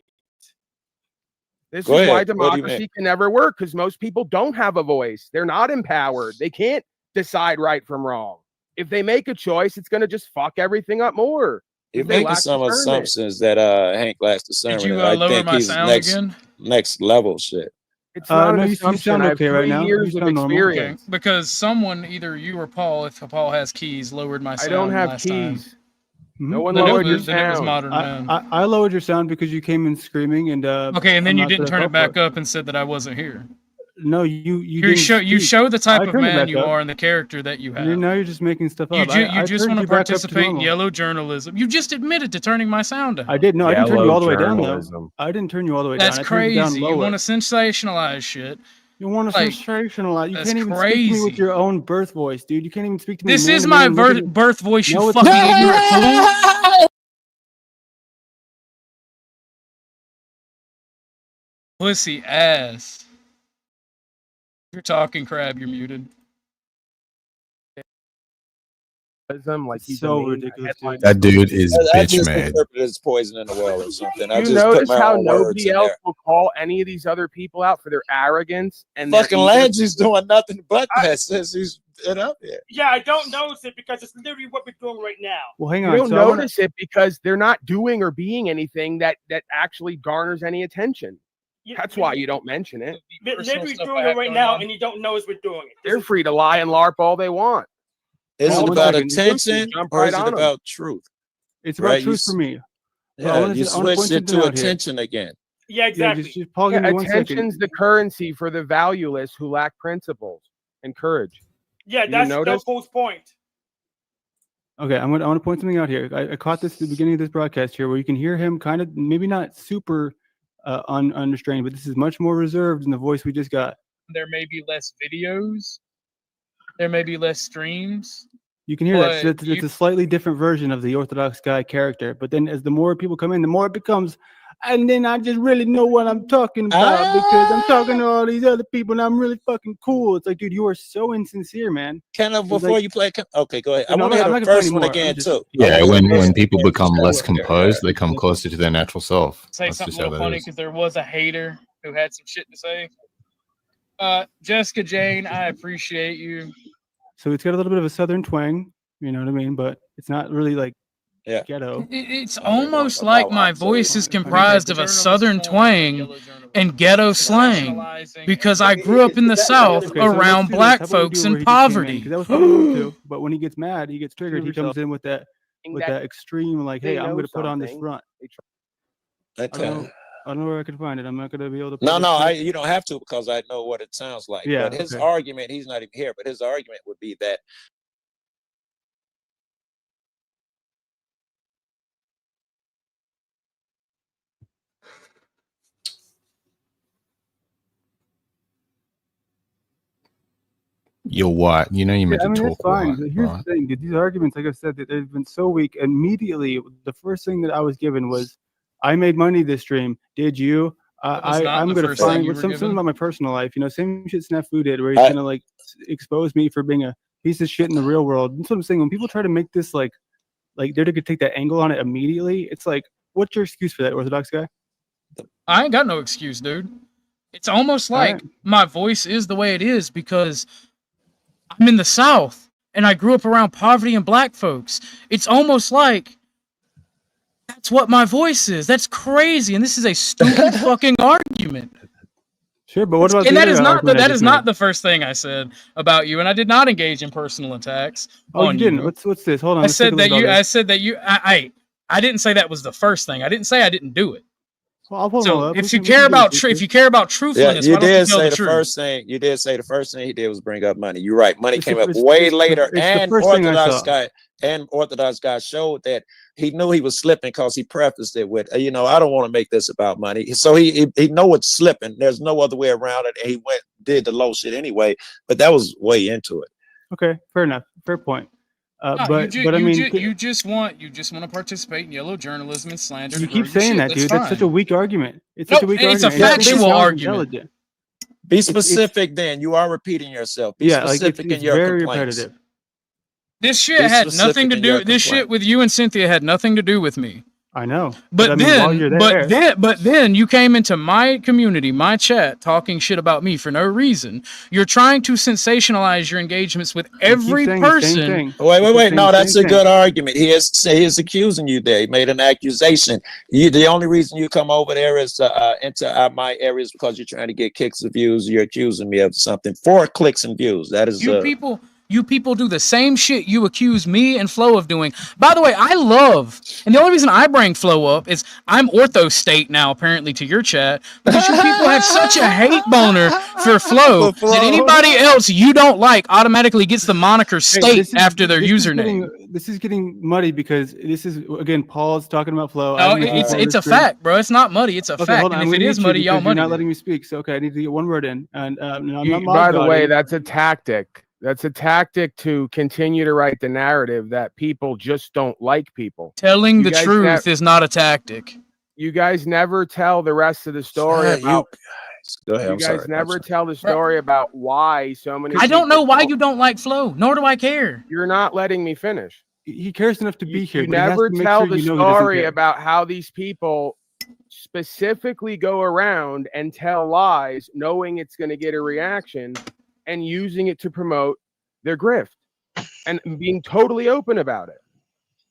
This Go is why ahead. What do you democracy mean? can never work, because most people don't have a voice. They're not empowered. They can't decide right from wrong. If they make a choice, it's going to just fuck everything up more. You're If they making lack some discernment. assumptions that Hank lacks discernment. you, I lower think my he's sound again? next level shit. It's not no, an you assumption. sound I have okay 3 right now. years You of sound normal. experience. Okay, because someone, either you or Paul, if Paul has keys, lowered my I sound don't have last keys. time. No one Then it lowered your was- then it was sound. Modern Man. I lowered your sound because you came in screaming and Okay, and then I'm you not didn't gonna turn go it for back up and said that I wasn't here. No, you You didn't show speak. the type I of turned it man back you up. are and the character that you have. Now you're just making stuff up. You I just turned want to you back up to participate in normal. yellow journalism. You just admitted to turning my sound down. I did. No, I didn't turn you all the way down, though. journalism. I didn't turn you all the way That's down. I turned you down crazy. You lower. want to sensationalize shit. You want to like, sensationalize. You that's can't even speak to me with crazy. your own birth voice, dude. You can't even speak to me. This man is to my man. Look at me. birth voice, you No, it's fucking not. ignorant fool. Pussy ass. If you're talking, Crab, you're muted. like he's so a main ridiculous, headline. That dude is I bitch just made. interpreted as poison in the well or something. I You just notice put my how own words nobody in else there. will call any of these other people out for their arrogance and their Fucking ego? Landry's doing nothing but that since he's been up here. Yeah, I don't notice it because it's literally what we're doing right now. Well, hang You on. don't So I wanna- notice it because they're not doing or being anything that actually garners any attention. That's why you don't mention it. We're Personal literally stuff doing I it have right going now, on. and you don't know as we're doing it. They're free to lie and LARP all they want. Is Hold it on one about second. attention Jump or right is it on 'em. about truth? It's about Right, truth you for me. But I Yeah, wanna you say- I wanna point switched it something to out here. attention again. Yeah, Yeah, exactly. just Paul, give me 1 second. Attention's the currency for the valueless who lack principles and courage. Yeah, You that's notice? Stoko's point. Okay, I want to point something out here. I caught this at the beginning of this broadcast here, where you can hear him kind of maybe not super unrestrained, but this is much more reserved in the voice we just got. There may be less videos. There may be less streams. You can hear that. So But it's a slightly different version of the Orthodox Guy character. But then as the more people come in, the more it becomes, and then I just really know what I'm talking about because I'm talking to all these other people and I'm really fucking cool. It's like, dude, you are so insincere, man. Can I, It's before like- you play, okay, go ahead. I No, want to I'm hear not the gonna play first one anymore. again I'm just- too. Yeah, when people become less composed, they come closer to their natural self. Say That's something just a how little that funny is. because there was a hater who had some shit to say. Jessica Jane, I appreciate you. So it's got a little bit of a southern twang, you know what I mean? But it's not really like ghetto. It's almost like my voice is comprised of a southern twang and ghetto slang because I grew up in the South Okay, so let's around do this. black How about we folks do where in he just came in? poverty. 'Cause that was probably me too. But when he gets mad, he gets triggered. He comes in with that extreme, like, They hey, I'm know going to put on this something. front. I Okay. don't know where I can find it. I'm not going to be able to. put No, this no, clip. you don't have to because I know what it sounds like. Yeah, But his okay. argument, he's not even here, but his argument would be that You're what? You know you meant Yeah, I to mean, that's talk fine. white, But here's right? the thing, dude. These arguments, like I said, they've been so weak. Immediately, the first thing that I was given was, I made money this stream. Did you? That was not I'm the going to first thing find you what's were something given. about my personal life. You know, same shit Snafu did, where he's going to like expose me for being a piece of shit in the real world. That's what I'm saying. When people try to make this like they're going to take that angle on it immediately, it's like, what's your excuse for that, Orthodox guy? I ain't got no excuse, dude. It's almost like my voice is the way it is because I'm in the South and I grew up around poverty and black folks. It's almost like that's what my voice is. That's crazy. And this is a stupid fucking argument. Sure, but what about And the that other is not argument I that just is made? not the first thing I said about you, and I did not engage in personal attacks. Oh, you on didn't. What's this? Hold on. I let's take said a that look at you. all I this. said that you. I didn't say that was the first thing. I didn't say I didn't do it. Well, I'll pull them all So up. if you care about if you care about truthfulness, you why don't you did tell say the the truth? first thing. You did say the first thing he did was bring up money. You're right. Money It's came the- up it's- way it's the- later, it's the and first thing I Orthodox saw. Guy and Orthodox Guy showed that he knew he was slipping because he prefaced it with, I don't want to make this about money. So he know it's slipping. There's no other way around it, and he did the low shit anyway. But that was way into it. Okay, fair enough. Fair point. No, But I mean, you just want to participate in yellow journalism and slander. you to grow keep your saying shit. that, That's dude. That's such a fine. weak argument. It's No, such a weak it's a argument. factual It sounds argument. intelligent. Be It's- specific. Then you are repeating yourself. Be Yeah, like specific it's in your very complaints. repetitive. This shit Be had specific nothing to in your do. This complaint. shit with you and Cynthia had nothing to do with me. I know. But I mean, while you're there, but then you came into my community, my chat, talking shit about me for no reason. You're trying to sensationalize your engagements with every saying the same person. thing. Wait. No, that's a good argument. He is accusing you there. He made an accusation. The only reason you come over there is into my areas because you're trying to get kicks and views. You're accusing me of something for clicks and views. That is You people do the same shit you accuse me and Flo of doing. By the way, I love, and the only reason I bring Flo up is I'm Ortho State now, apparently, to your chat, because you people have such a hate boner for Flo that anybody else you don't like automatically gets the moniker State after their username. This is getting muddy because this is, again, Paul's talking about Flo. No, it's a fact, bro. It's not muddy. It's a fact. Hold on, And I'm if it gonna is mute you muddy, y'all because you're muddy. not letting me speak. So, okay, I need to get one word in. And I'm not By the way, mod-guarding. that's a tactic. That's a tactic to continue to write the narrative that people just don't like people. Telling You the guys truth is not a tactic. You guys never tell the rest of the story about Go ahead. You I'm guys sorry. never tell the story about why so many. I don't know people why you don't like Flo, nor do I care. You're not letting me finish. He cares enough to be here. You but he has never to make tell sure the you know he doesn't story care. about how these people specifically go around and tell lies, knowing it's going to get a reaction, and using it to promote their grift, and being totally open about it.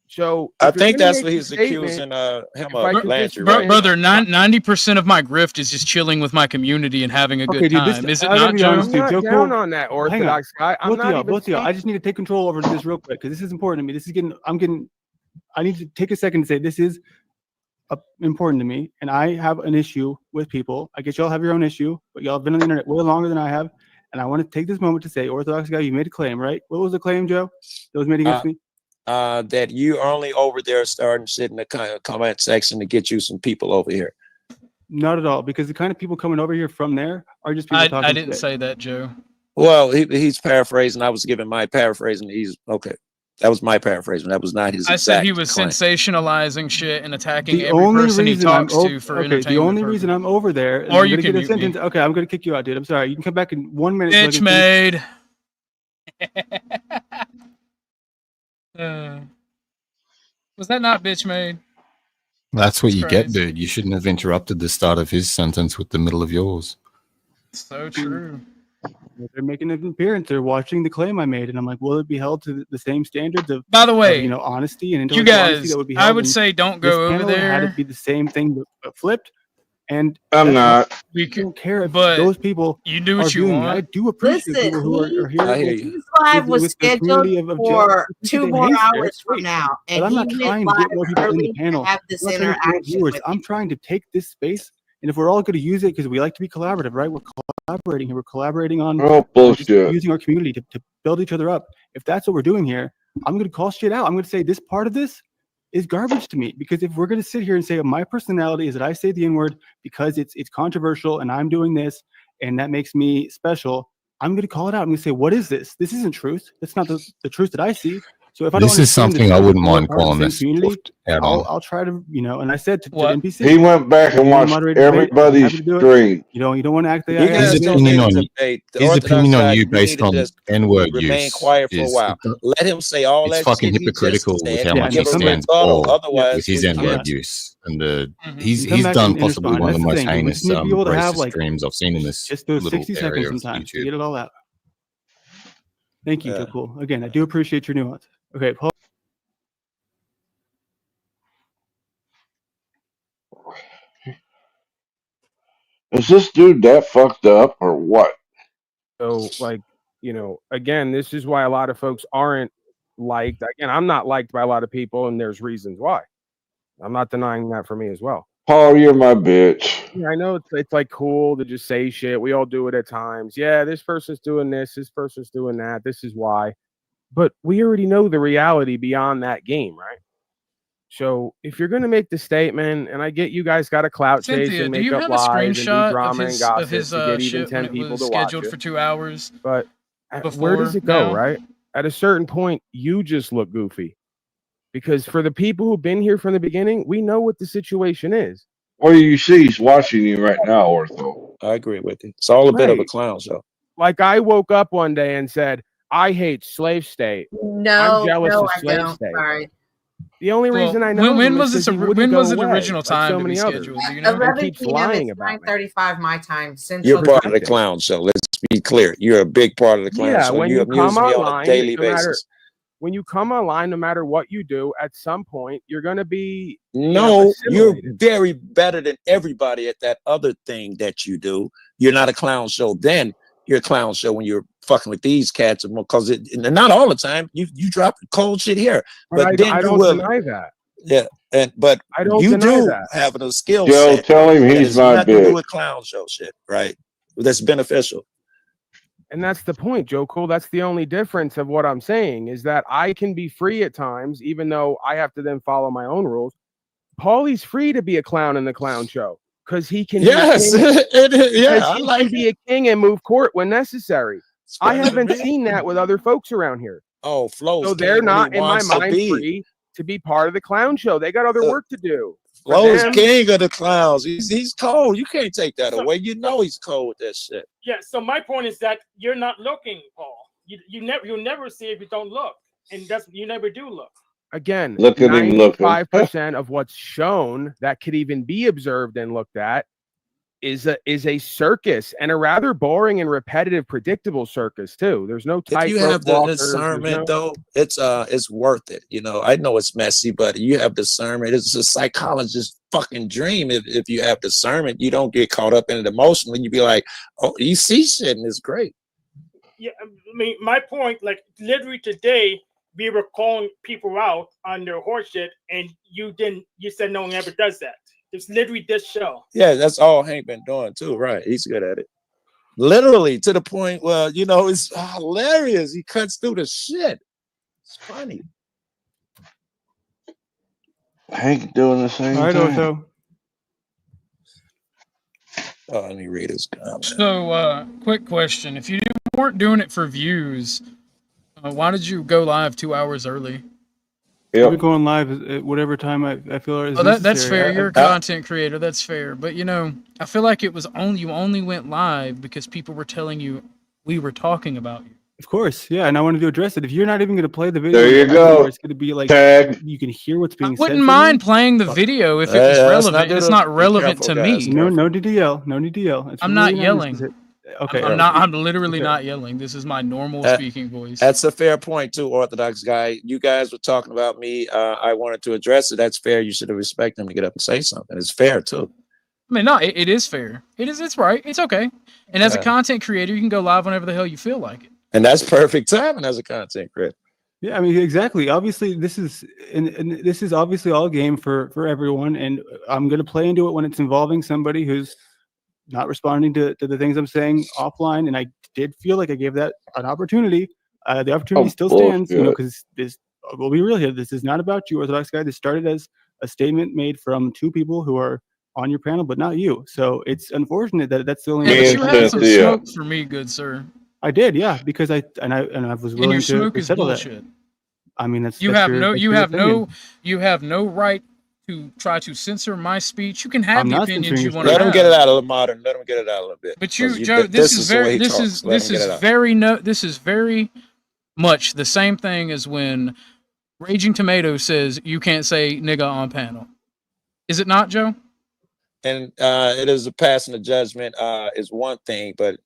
So I if you're think gonna that's make what the he's statement, accusing him if I of, could Landry, just right? Brother, 90% of my grift is just chilling with my community and having a good Okay, dude, this time. Is it I gotta not, be Joe? honest, dude. I'm Joe not down Cole, on that hang on. Orthodox guy. I'm not even Both of y'all. I speaking. just need to take control over this real quick because this is important to me. This is I need to take a second to say this is important to me, and I have an issue with people. I guess y'all have your own issue, but y'all have been on the internet way longer than I have, and I want to take this moment to say, Orthodox guy, you made a claim, right? What was the claim, Joe? That was made against me? That you only over there starting to sit in the comment section to get you some people over here. Not at all, because the kind of people coming over here from there are just people talking I didn't shit. say that, Joe. Well, he's paraphrasing. I was giving my paraphrasing. He's okay. That was my paraphrasing. That was not his I exact said he was claim. sensationalizing shit and attacking The every only person he reason I'm talks to for entertainment. the only reason I'm over there, and Or I'm you gonna can get a mute me. sentence. Okay, I'm gonna kick you out, dude. I'm sorry. You can come back in 1 minute. Bitch made. Was that not bitch made? That's what you get, crazy. dude. You shouldn't have interrupted the start of his sentence with the middle of yours. So true. They're making an appearance. They're watching the claim I made, and I'm like, will it be held to the same standards of, By the way, honesty and you intellectual honesty guys, that would be I held? would And say don't this go over panel had there. it be the same thing but flipped. And I'm not. I don't care if but those people you do are what you viewing me. I want. do appreciate Listen, people who are here. I hear with- you. his live was with the scheduled community of Joe. for This is 2 a more haystack, hours from great. now, But and I'm he not went trying to get live more people in the early to panel. have this I'm not trying to get more interaction viewers. with I'm you. trying to take this space, and if we're all going to use it because we like to be collaborative, right? We're collaborating here. We're collaborating on Oh, just bullshit. using our community to build each other up. If that's what we're doing here, I'm going to call shit out. I'm going to say this part of this is garbage to me, because if we're going to sit here and say my personality is that I say the N-word because it's controversial and I'm doing this and that makes me special, I'm going to call it out. I'm going to say, what is this? This isn't truth. That's not the truth that I see. So if I don't This is understand something I that wouldn't we're mind part of the calling same this community, at all. I'll try to, and I said to the What? NPC, He went back and you watched moderate debate, I'm everybody's happy to do it. stream. You don't want to act You like guys His don't need opinion to on debate. The his Orthodox opinion on guy, you based need to on just N-word remain use quiet for a is while. Let him say all it's that fucking shit he just hypocritical with said. how much no, he Give a come back. stands rebuttal. for Otherwise, with his we N-word can't. use, and come he's back done and possibly respond. one of That's the the most thing. We heinous just need to be able to have racist streams I've seen in this just those little 60 area seconds of sometimes to YouTube. get it all out. Thank you, Yeah. Joe Cool. Again, I do appreciate your nuance. Okay, Paul. Is this dude that fucked up or what? So, again, this is why a lot of folks aren't liked. Again, I'm not liked by a lot of people, and there's reasons why. I'm not denying that for me as well. Paul, you're my bitch. Yeah, I know it's like cool to just say shit. We all do it at times. Yeah, this person's doing this person's doing that. This is why. But we already know the reality beyond that game, right? So if you're going to make the statement, and I get you guys got to clout chase Cynthia, and do make you up have a lies and do screenshot drama and of gossip his to get even shit when 10 it people was to watch scheduled it. for 2 hours? But where does Before it go, now? right? At a certain point, you just look goofy. Because for the people who've been here from the beginning, we know what the situation is. What do you see? He's watching you right now, Ortho. I agree with you. It's all a bit of a Right. clown show. Like I woke up one day and said, I hate slave state. No, I'm jealous no, of I slave don't. state. Sorry. The only Well, reason I know when him was is this? 'cause he wouldn't When go was the away, original like time so to be many others. scheduled? Do you know? 11 keeps p.m. lying It's about me. 9:35 my time. You're Central part of Time. the clown show. Let's be clear. You're a big part of the clown Yeah, show. when You you come amuse me on a online, daily no matter basis. when you come online, no matter what you do, at some point you're going to be No, you're assimilated. very better than everybody at that other thing that you do. You're not a clown show. Then you're a clown show when you're fucking with these cats, because not all the time. You drop cold shit here, But but then I you don't will. deny that. Yeah, but I don't you deny do that. have a skill Joe, set tell him that he's has my nothing to do bitch. with clown show shit, right? That's beneficial. And that's the point, Joe Cool. That's the only difference of what I'm saying is that I can be free at times, even though I have to then follow my own rules. Paulie's free to be a clown in the clown show because he can Yes, be a king, yeah, I he like can be a king and move court when necessary. I better than haven't me. seen that with other folks around here. Oh, Flo's So they're king when he not, in my wants to mind, be. free to be part of the clown show. They got other work to do. Lowe's them- king of the clowns. He's cold. You can't take that away. You know he's cold with that shit. Yeah. So my point is that you're not looking, Paul. You'll never see if you don't look, and you never do look. Again, Look at him looking. 95% of what's shown that could even be observed and looked at is a circus, and a rather boring and repetitive, predictable circus too. There's no If you have the discernment, though, it's worth it. You know, I know it's messy, but you have discernment. It's a psychologist's fucking dream. If you have discernment, you don't get caught up in it emotionally. You be like, oh, you see shit, and it's great. Yeah, I mean, my point, like literally today, we were calling people out on their horse shit, and you said no one ever does that. It's literally this show. Yeah, that's all Hank been doing too, right? He's good at it. Literally to the point where, you know, it's hilarious. He cuts through the shit. It's funny. Hank doing the same All right, thing. Ortho. Oh, let me read his comment. So, quick question: if you weren't doing it for views, why did you go live 2 hours early? I'll be going live at whatever time I feel is necessary. That's fair. You're a content creator. That's fair. But you know, I feel like it was you only went live because people were telling you we were talking about you. Of course, yeah, and I wanted to address it. If you're not even going to play the video, There you go. It's going to be like Tag. you can hear what's being I said. wouldn't mind playing the video if it was relevant. It's not relevant to me. No DDL, no DDL. It's I'm not really yelling. Okay, I'm not. I'm literally not yelling. This is my normal speaking voice. That's a fair point too, Orthodox Guy. You guys were talking about me. I wanted to address it. That's fair. You should have respected him to get up and say something. It's fair too. I mean, no, it is fair. It is. It's right. It's okay. And as a content creator, you can go live whenever the hell you feel like it. And that's perfect timing as a content creator. Yeah, I mean, exactly. Obviously, this is and this is obviously all game for everyone, and I'm going to play into it when it's involving somebody who's not responding to the things I'm saying offline, and I did feel like I gave that an opportunity. The opportunity still stands, you know, because this. We'll be real here. This is not about you, Orthodox Guy. This started as a statement made from two people who are on your panel, but not you. So it's unfortunate that that's the only. Yeah, but you had some smoke for me, good sir. I did, yeah, because I was willing to settle bullshit. that. I mean, You have no right to try to censor my speech. You can have the opinions you want to have. Let him get it out a little modern. Let him get it out a little bit. But Joe, this is very much the same thing as when Raging Tomato says you can't say nigga on panel. Is it not, Joe? And it is a passing the judgment is one thing, but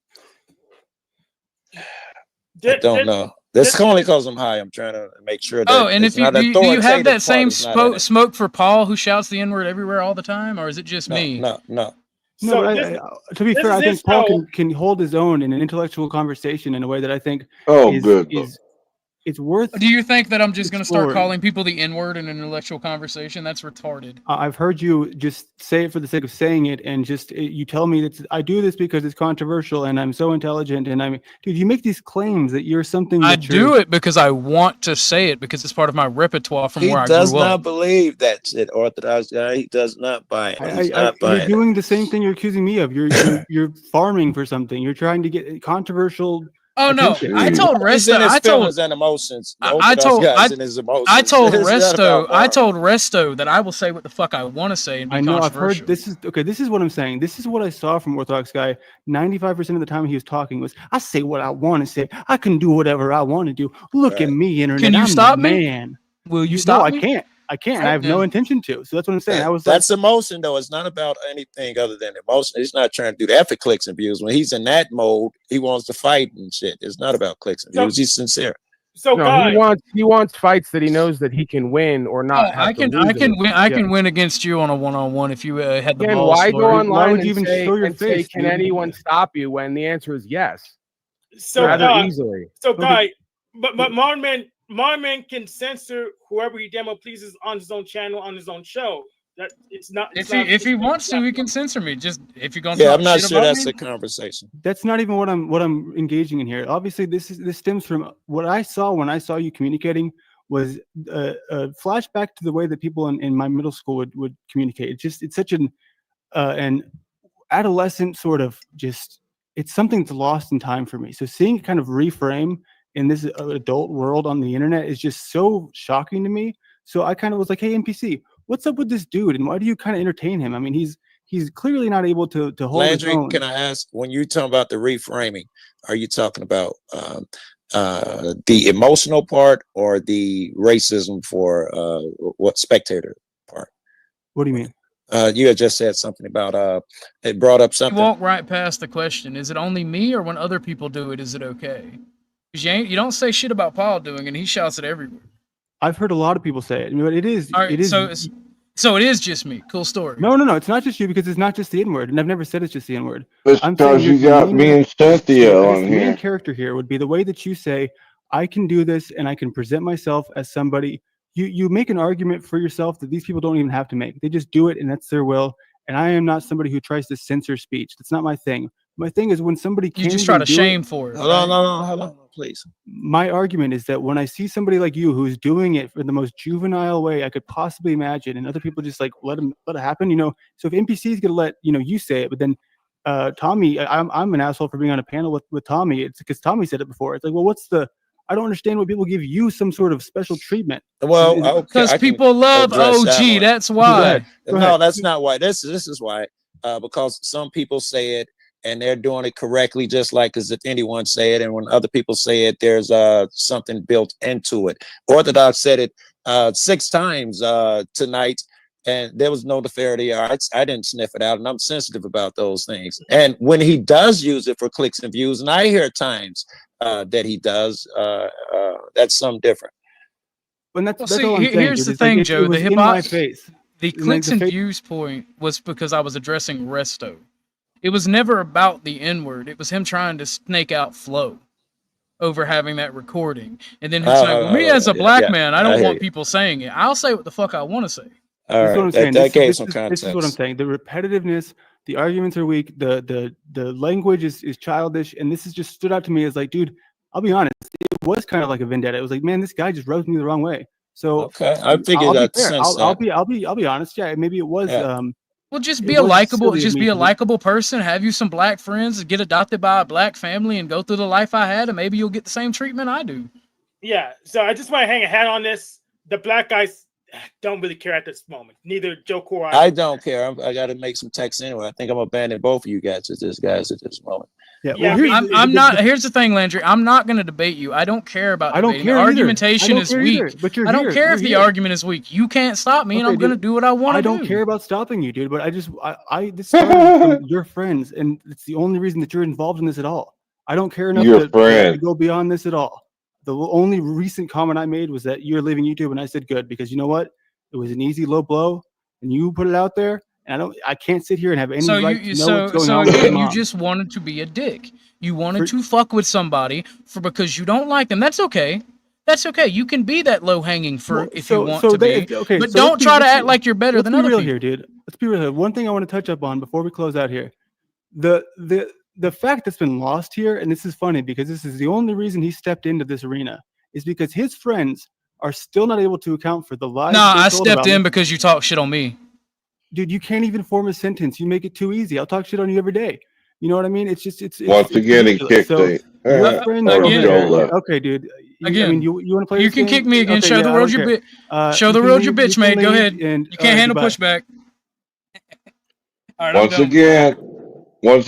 I don't know. That's only because I'm high. I'm trying to make sure that. Oh, and if you do you have that same smoke for Paul, who shouts the N-word everywhere all the time, or is it just me? No. No, to be fair, I think Paul can hold his own in an intellectual conversation in a way that I think it's worth. Do you think that I'm just going to start exploring. calling people the N-word in an intellectual conversation? That's retarded. I've heard you just say it for the sake of saying it, and you tell me that I do this because it's controversial and I'm so intelligent, and dude, you make these claims that you're something. I do it because I want to say it because it's part of my repertoire from where I grew up. He does not believe that shit, Orthodox Guy. He does not buy it. He's not buying you're doing the same thing you're accusing me of. You're farming for something. You're trying to get controversial. Oh no! I told Resto. I told and emotions. I told Resto. I told Resto that I will say what the fuck I want to say and be I know. I've controversial. heard this is okay. This is what I'm saying. This is what I saw from Orthodox Guy. 95% of the time he was talking was, "I say what I want to say. I can do whatever I want to do. Look at me, internet. Can you I'm stop the me? man. Will you stop me? I can't. I have no intention to. So that's what I'm saying. That's emotion, though. It's not about anything other than emotion. He's not trying to do that for clicks and views. When he's in that mode, he wants to fight and shit. It's not about clicks and views. He's sincere. So he wants fights that he knows that he can win or not. I can win against you on a one-on-one if you had the Again, balls. why go online would you even show your face, can dude? anyone stop you when the answer is yes? So rather easily. So Guy, but Marman can censor whoever he demo pleases on his own channel, on his own show. That it's not. If he wants to, he can censor me. Just if you're gonna. Yeah, I'm not sure that's a conversation. That's not even what I'm engaging in here. Obviously, this stems from what I saw when I saw you communicating was a flashback to the way that people in my middle school would communicate. It's such an adolescent sort of it's something that's lost in time for me. So seeing it kind of reframe in this adult world on the internet is just so shocking to me. So I kind of was like, hey, NPC, what's up with this dude, and why do you kind of entertain him? I mean, he's clearly not able to hold his Landry, own. can I ask, when you're talking about the reframing, are you talking about the emotional part or the racism for what spectator part? What do you mean? You had just said something about it brought up You something. walk right past the question. Is it only me, or when other people do it, is it okay? Because you don't say shit about Paul doing it, and he shouts it everywhere. I've heard a lot of people say it, but it is. All right, It is. so it is just me. Cool story. No, it's not just you, because it's not just the N-word, and I've never said it's just the N-word. It's I'm saying because you the got main me and Cynthia on the main here. character here would be the way that you say, I can do this and I can present myself as somebody. You make an argument for yourself that these people don't even have to make. They just do it, and that's their will. And I am not somebody who tries to censor speech. That's not my thing. My thing is when somebody You can't just try even to do shame it. for it. Hold on, please. My argument is that when I see somebody like you who's doing it in the most juvenile way I could possibly imagine, and other people just like let it happen, So if NPC's gonna let you say it, but then Tommy, I'm an asshole for being on a panel with Tommy. It's because Tommy said it before. It's like, well, I don't understand why people give you some sort of special treatment. Well, because people love OG. That's why. Go No, ahead. that's not why. This is why. Because some people say it and they're doing it correctly, just like as if anyone say it. And when other people say it, there's something built into it. Orthodox said it 6 times tonight, and there was no nefariety. I didn't sniff it out, and I'm sensitive about those things. And when he does use it for clicks and views, and I hear times that he does, that's something different. And that's See, all I'm saying. here's Dude. the It's like thing, it Joe. was The in my face. the And, like, clicks the and face- views point was because I was addressing Resto. It was never about the N-word. It was him trying to snake out Flow over having that recording. And then him saying, well, me as a black man, I don't want people saying it. I'll say what the fuck I want to say. This is what I'm saying. That gave This some is what I'm context. saying. The repetitiveness, the arguments are weak, the language is childish, and this has just stood out to me as like, dude, I'll be honest, it was kind of like a vendetta. It was like, man, this guy just rubbed me the wrong way. So Okay, I figured I'll be that fair. sense I'll be honest. Yeah, maybe it was. Yeah. Well, just it be a was likable, silly of just me be a to- likable person. Have you some black friends, get adopted by a black family, and go through the life I had, and maybe you'll get the same treatment I do. Yeah, so I just want to hang a hat on this. The black guys don't really care at this moment. Neither Joe Core. I don't care. I got to make some text anyway. I think I'm abandoning both of you guys at this moment. Yeah, Yeah, I'm not. Here's the thing, Landry. I'm not going to debate you. I don't care about I don't debating. care The either. argumentation I don't is care weak. either, but you're I don't here. care You're if the here. argument is weak. You can't stop me, and Okay, I'm going to dude, do what I want I to do. don't care about stopping you, dude, but this started from your friends, and it's the only reason that you're involved in this at all. I don't care enough Your to friend. go beyond this at all. The only recent comment I made was that you're leaving YouTube, and I said good, because you know what? It was an easy low blow, and you put it out there, and I can't sit here and have any So right you to know what's going so on with your again, you mom. just wanted to be a dick. You wanted to fuck with somebody because you don't like them. That's okay. That's okay. You can be that low hanging fruit if you want to be. But don't try to act like you're better than let's be other real people. here, dude. Let's be real here. One thing I want to touch up on before we close out here. The fact that's been lost here, and this is funny because this is the only reason he stepped into this arena, is because his friends are still not able to account for the lies. Nah, they I told stepped about in him. because you talk shit on me. Dude, you can't even form a sentence. You make it too easy. I'll talk shit on you every day. You know what I mean? It's just it's Once again, he ridiculous. kicked So it. your friends Or over again- Joe there. left. Okay, dude. I Again, mean, you want to play? You this can game? kick me again. Okay, Show yeah, the I world don't your care. bitch. Show You the can world your leave- bitch, you can mate. Go leave, ahead. and, You can't handle goodbye. pushback. All right, I'm Once done with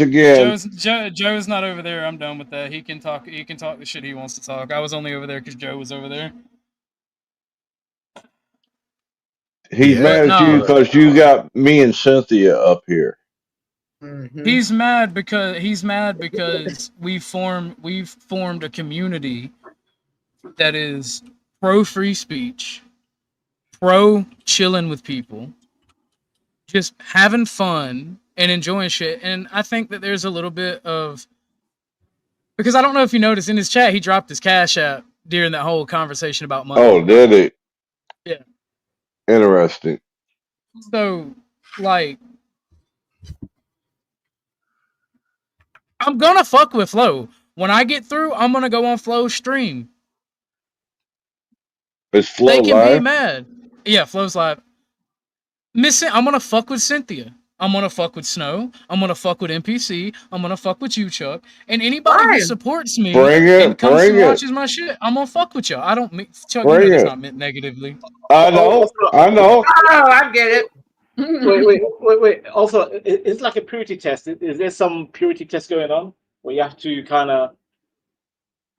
again, Joe's not over there. I'm done with that. He can talk. He can talk the shit he wants to talk. I was only over there because Joe was over there. he's mad at you because you got me and Cynthia up here. He's mad because we've formed a community that is pro free speech, pro chilling with people, just having fun and enjoying shit. And I think that there's a little bit of, because I don't know if you noticed in his chat, he dropped his Cash App during that whole conversation about money. Oh, did it? Yeah. Interesting. So, like, I'm gonna fuck with Flo. When I get through, I'm gonna go on Flo's stream. Is Flo They can live? be mad. Yeah, Flo's live. I'm gonna fuck with Cynthia. I'm gonna fuck with Snow. I'm gonna fuck with NPC. I'm gonna fuck with you, Chuck. And anybody who supports me Bring and it, comes bring and it, watches my shit, I'm gonna fuck with y'all. I don't mean Chuck. You know bring that's it. not meant negatively. I know, I know. Oh, I get it. Wait. Also, it's like a purity test. Is there some purity test going on where you have to kind of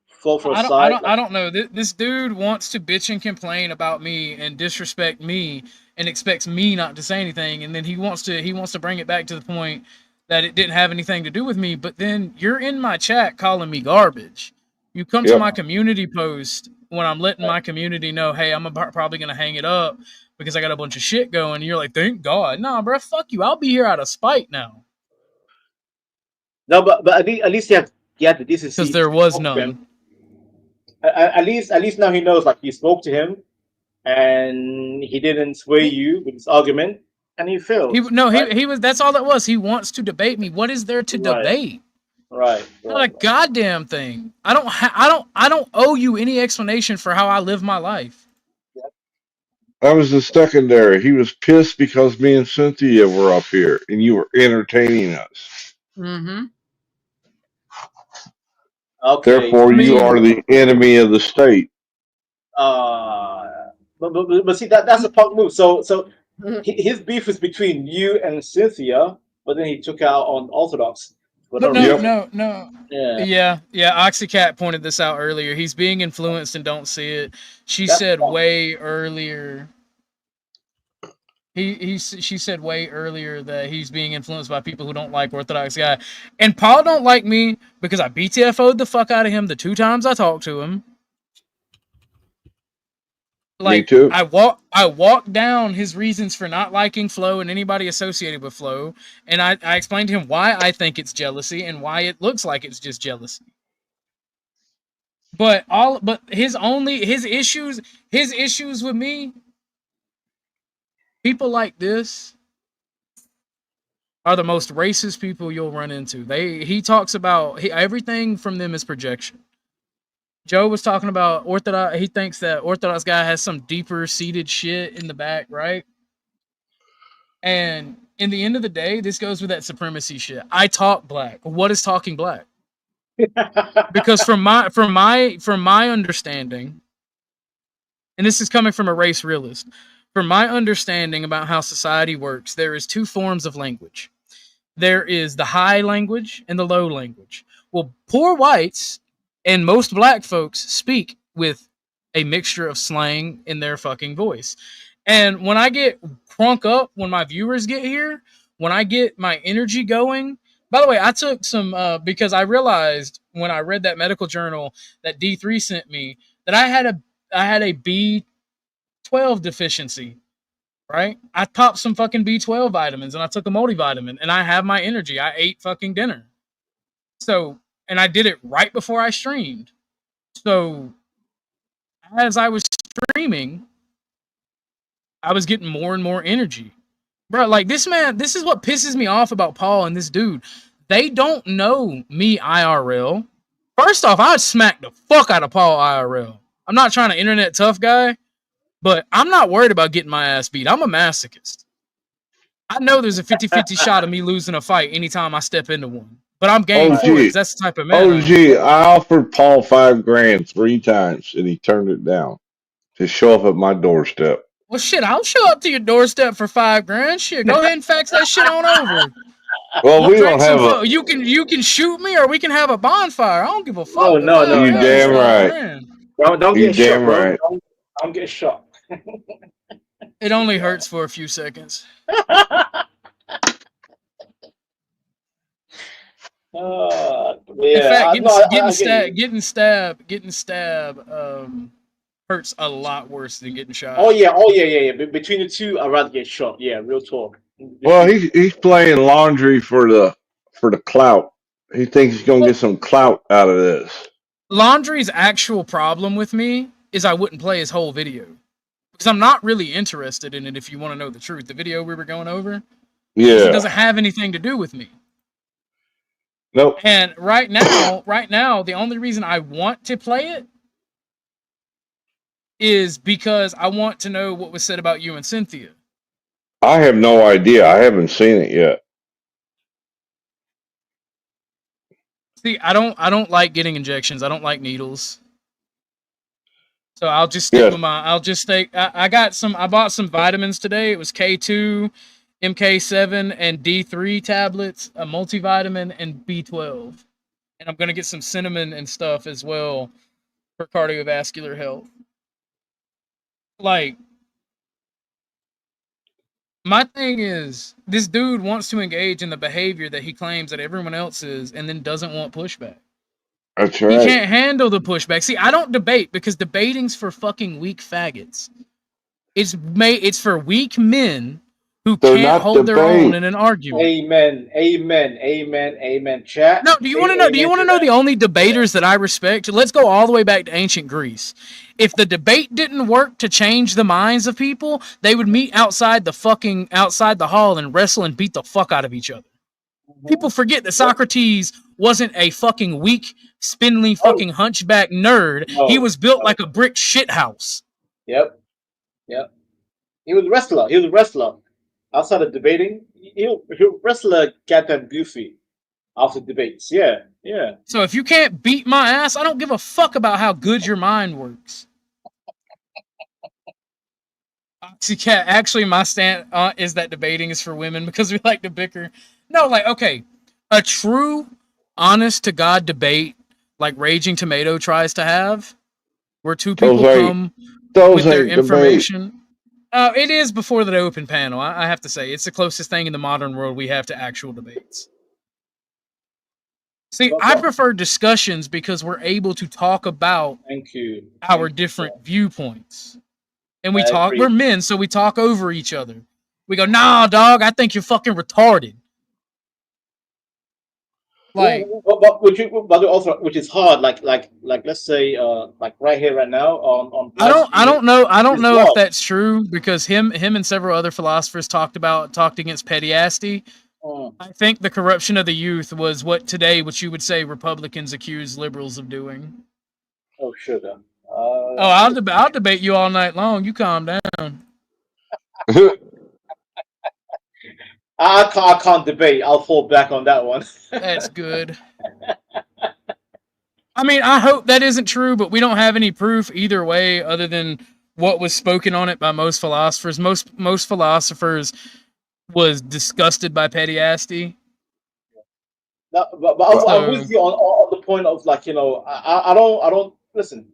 fall for a side? I don't know. This dude wants to bitch and complain about me and disrespect me and expects me not to say anything, and then he wants to bring it back to the point that it didn't have anything to do with me. But then you're in my chat calling me garbage. You come to my community post when I'm letting my community know, hey, I'm probably gonna hang it up because I got a bunch of shit going. And you're like, thank God. Nah, bro, fuck you. I'll be here out of spite now. No, but at least you had the decency. Because there was none. At least now he knows. Like, you spoke to him, and he didn't sway you with his argument, and he failed. He was. That's all it was. He wants to debate me. What is there to debate? Right. Not a goddamn thing. I don't owe you any explanation for how I live my life. That was the secondary. He was pissed because me and Cynthia were up here and you were entertaining us. Mm-hmm. Okay. Therefore, you are the enemy of the state. But see, that's a punk move. So his beef is between you and Cynthia, but then he took out on Orthodox. No. Yeah. Oxycat pointed this out earlier. He's being influenced and don't see it. She said way earlier. She said way earlier that he's being influenced by people who don't like Orthodox Guy. And Paul don't like me because I BTFO'd the fuck out of him the 2 times I talked to him. Like, me too. I walked down his reasons for not liking Flo and anybody associated with Flo, and I explained to him why I think it's jealousy and why it looks like it's just jealousy. But his issues with me, people like this are the most racist people you'll run into. He talks about everything from them is projection. Joe was talking about Orthodox. He thinks that Orthodox Guy has some deeper seated shit in the back, right? And in the end of the day, this goes with that supremacy shit. I talk black. What is talking black? Because from my understanding, and this is coming from a race realist, from my understanding about how society works, there is 2 forms of language. There is the high language and the low language. Well, poor whites and most black folks speak with a mixture of slang in their fucking voice. And when I get crunk up, when my viewers get here, when I get my energy going. By the way, I took some because I realized when I read that medical journal that D3 sent me that I had a B12 deficiency. Right? I popped some fucking B12 vitamins and I took a multivitamin and I have my energy. I ate fucking dinner. So, and I did it right before I streamed. So, as I was streaming, I was getting more and more energy. Bro, like this man, this is what pisses me off about Paul and this dude. They don't know me IRL. First off, I'd smack the fuck out of Paul IRL. I'm not trying to internet tough guy, but I'm not worried about getting my ass beat. I'm a masochist. I know there's a 50-50 shot of me losing a fight anytime I step into one. But I'm game for it. That's the type of man. I offered Paul $5,000 3 times and he turned it down to show up at my doorstep. Well, shit, I'll show up to your doorstep for $5,000. Shit, go ahead and fax that shit on over. Well, we don't have a. You can shoot me, or we can have a bonfire. I don't give a fuck. Oh no! You damn right. Don't get shot, damn right. Don't get shot. It only hurts for a few seconds. In fact, getting stabbed hurts a lot worse than getting shot. Oh yeah. Between the two, I'd rather get shot. Yeah, real talk. Well, he's playing laundry for the clout. He thinks he's gonna get some clout out of this. Laundry's actual problem with me is I wouldn't play his whole video because I'm not really interested in it. If you want to know the truth, the video we were going over, it doesn't have anything to do with me. Nope. And right now, the only reason I want to play it is because I want to know what was said about you and Cynthia. I have no idea. I haven't seen it yet. See, I don't like getting injections. I don't like needles. So I'll just stick Yes. with my. I'll just take. I got some. I bought some vitamins today. It was K2, MK7, and D3 tablets, a multivitamin, and B12. And I'm gonna get some cinnamon and stuff as well for cardiovascular health. Like, my thing is, this dude wants to engage in the behavior that he claims that everyone else is, and then doesn't want pushback. That's He right. can't handle the pushback. See, I don't debate because debating's for fucking weak faggots. It's for weak men who They're can't not hold their own debate. in an argument. Amen. Amen. Amen. Amen. Chat. No, do you want to know? Do you want to know the only debaters that I respect? Let's go all the way back to ancient Greece. If the debate didn't work to change the minds of people, they would meet outside the hall and wrestle and beat the fuck out of each other. People forget that Socrates wasn't a fucking weak, spindly, fucking hunchback nerd. He was built like a brick shithouse. Yep. Yep. He was a wrestler. He was a wrestler. Outside of debating, he wrestler got that goofy after debates. Yeah. Yeah. So if you can't beat my ass, I don't give a fuck about how good your mind works. Oxycat, actually, my stand is that debating is for women because we like to bicker. No, like, okay, a true, honest to God debate, like Raging Tomato tries to have, where two people come with their information. It is before the open panel. I have to say, it's the closest thing in the modern world we have to actual debates. See, I prefer discussions because we're able to talk about our different viewpoints. And we're men, so we talk over each other. We go, nah, dog, I think you're fucking retarded. Like, which is hard. Like, let's say, like right here, right now, on. I don't know if that's true because him and several other philosophers talked against pederasty. I think the corruption of the youth was what you would say Republicans accuse liberals of doing. Oh, sugar. I'll debate you all night long. You calm down. I can't debate. I'll fall back on that one. That's good. I mean, I hope that isn't true, but we don't have any proof either way other than what was spoken on it by most philosophers. Most philosophers was disgusted by pederasty. No, but I'm with you on the point of, like, you know, I don't listen.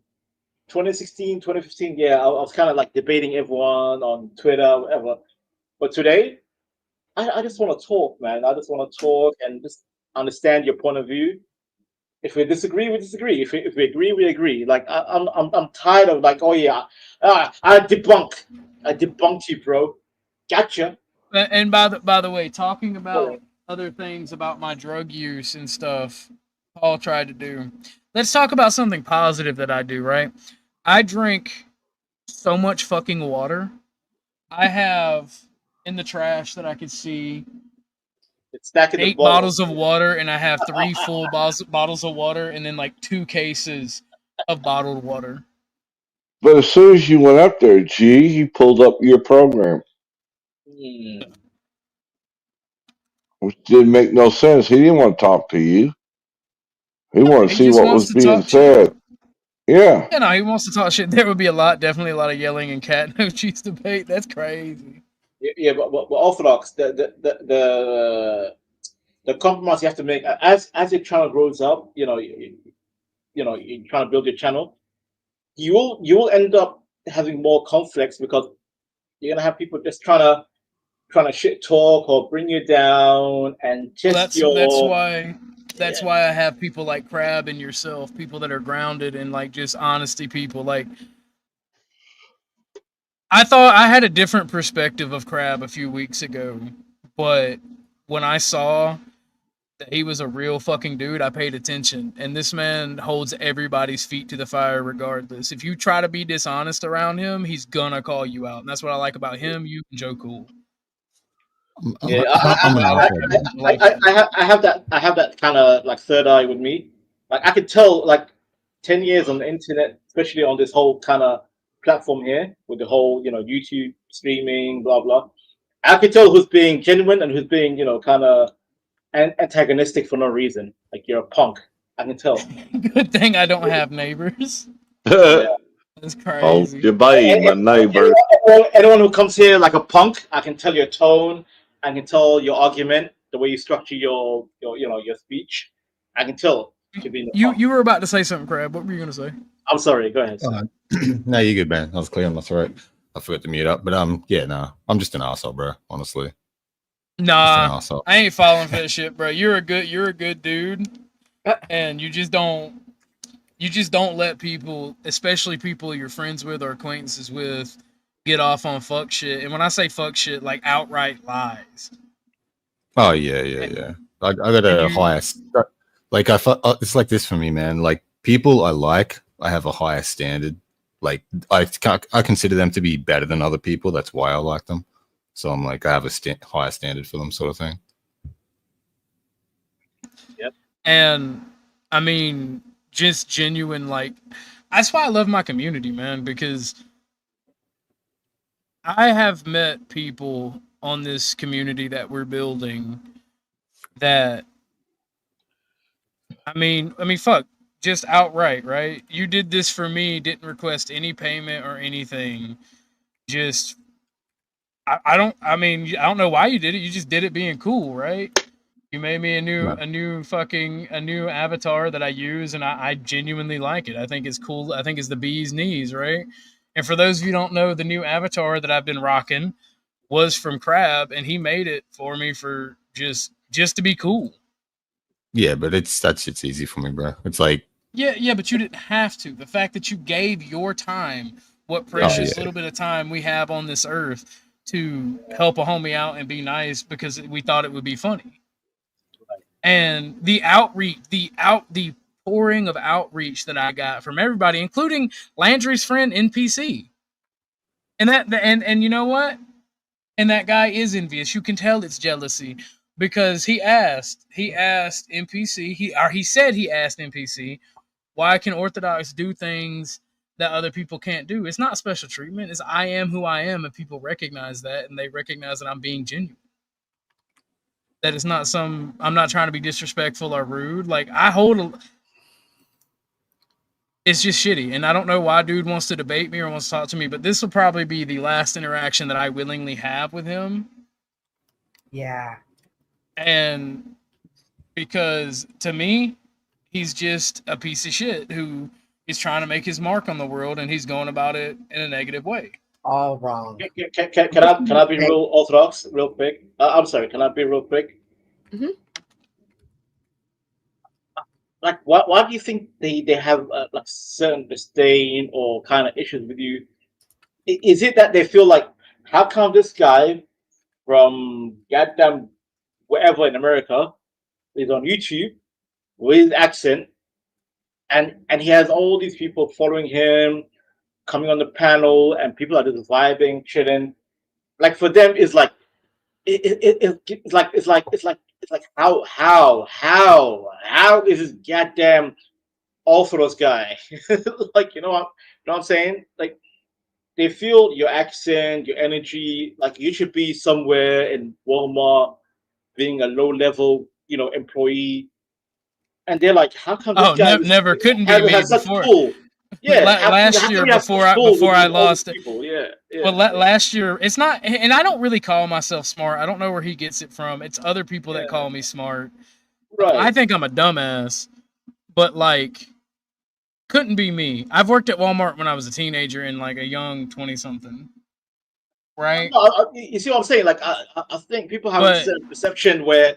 2016, 2015, yeah, I was kind of like debating everyone on Twitter, whatever. But today, I just want to talk, man. I just want to talk and just understand your point of view. If we disagree, we disagree. If we agree, we agree. Like, I'm tired of, like, oh yeah, I debunked you, bro. Gotcha. And by the way, talking about other things about my drug use and stuff, Paul tried to do. Let's talk about something positive that I do, right? I drink so much fucking water. I have in the trash that I could see it's stacking 8 bottles of water, and I have 3 full bottles of water, and then like 2 cases of bottled water. But as soon as you went up there, he pulled up your program. Which didn't make no sense. He didn't want to talk to you. He wanted to see what was being said. Yeah. You know, he wants to talk shit. There would be definitely a lot of yelling and cat no cheese debate. That's crazy. Yeah, but Orthodox, the compromise you have to make as your channel grows up, you know, you're trying to build your channel, you will end up having more conflicts because you're gonna have people just trying to shit talk or bring you down and test That's why I have people like Crab and yourself, people that are grounded and like just honesty people. Like, I thought I had a different perspective of Crab a few weeks ago, but when I saw that he was a real fucking dude, I paid attention. And this man holds everybody's feet to the fire regardless. If you try to be dishonest around him, he's gonna call you out. And that's what I like about him, you, and Joe Cool. Yeah, I have that kind of like third eye with me. Like, I could tell, like, 10 years on the internet, especially on this whole kind of platform here with the whole, you know, YouTube streaming, blah blah. I can tell who's being genuine and who's being, kind of antagonistic for no reason. Like you're a punk. I can tell. Good thing I don't have neighbors. Yeah. That's Oh, crazy. debate my neighbor. Anyone who comes here like a punk, I can tell your tone. I can tell your argument, the way you structure your speech. I can tell to be. You were about to say something, Crab. What were you gonna say? I'm sorry. Go ahead. Sir. No, you're good, man. I was clearing my throat. I forgot to mute up, but yeah, no, I'm just an asshole, bro. Honestly, Nah, asshole. I ain't falling for that shit, bro. You're a good dude, and you just don't let people, especially people you're friends with or acquaintances with, get off on fuck shit. And when I say fuck shit, like outright lies. Oh yeah. I got a highest. Like it's like this for me, man. Like people I have a higher standard. Like I consider them to be better than other people. That's why I like them. So I'm like I have a higher standard for them, sort of thing. Yep. And I mean, just genuine, like that's why I love my community, man, because I have met people on this community that we're building that I mean, fuck, just outright, right? You did this for me, didn't request any payment or anything. Just I don't know why you did it. You just did it being cool, right? You made me a new avatar that I use, and I genuinely like it. I think it's cool. I think it's the bee's knees, right? And for those of you who don't know, the new avatar that I've been rocking was from Crab, and he made it for me for just to be cool. Yeah, but that shit's easy for me, bro. It's like Yeah, but you didn't have to. The fact that you gave your time, what precious little bit of time we have on this earth, to help a homie out and be nice because we thought it would be funny. And the outreach, the pouring of outreach that I got from everybody, including Landry's friend NPC. And you know what? And that guy is envious. You can tell it's jealousy because he asked NPC, he said he asked NPC, why can Orthodox do things that other people can't do? It's not special treatment. It's I am who I am, and people recognize that, and they recognize that I'm being genuine. That it's not I'm not trying to be disrespectful or rude. Like it's just shitty, and I don't know why dude wants to debate me or wants to talk to me, but this will probably be the last interaction that I willingly have with him. Yeah. And because to me, he's just a piece of shit who is trying to make his mark on the world, and he's going about it in a negative way. All wrong. Can I be real orthodox, real quick? I'm sorry. Can I be real quick? Mm-hmm. Like, why do you think they have like certain disdain or kind of issues with you? Is it that they feel like, how come this guy from goddamn wherever in America is on YouTube with his accent, and he has all these people following him, coming on the panel, and people are just vibing, chilling. Like for them, it's like it's like how is this goddamn Orthodox guy? Like you know what I'm saying? Like they feel your accent, your energy, like you should be somewhere in Walmart, being a low level, employee, and they're like, how come this guy never couldn't be me has such before. cool? Yeah, last year before I lost it. Yeah. Well, last year it's not, and I don't really call myself smart. I don't know where he gets it from. It's other people that call me smart. Right. I think I'm a dumbass, but like, couldn't be me. I've worked at Walmart when I was a teenager and like a young 20-something. Right. You see what I'm saying? Like I think people have a certain perception where,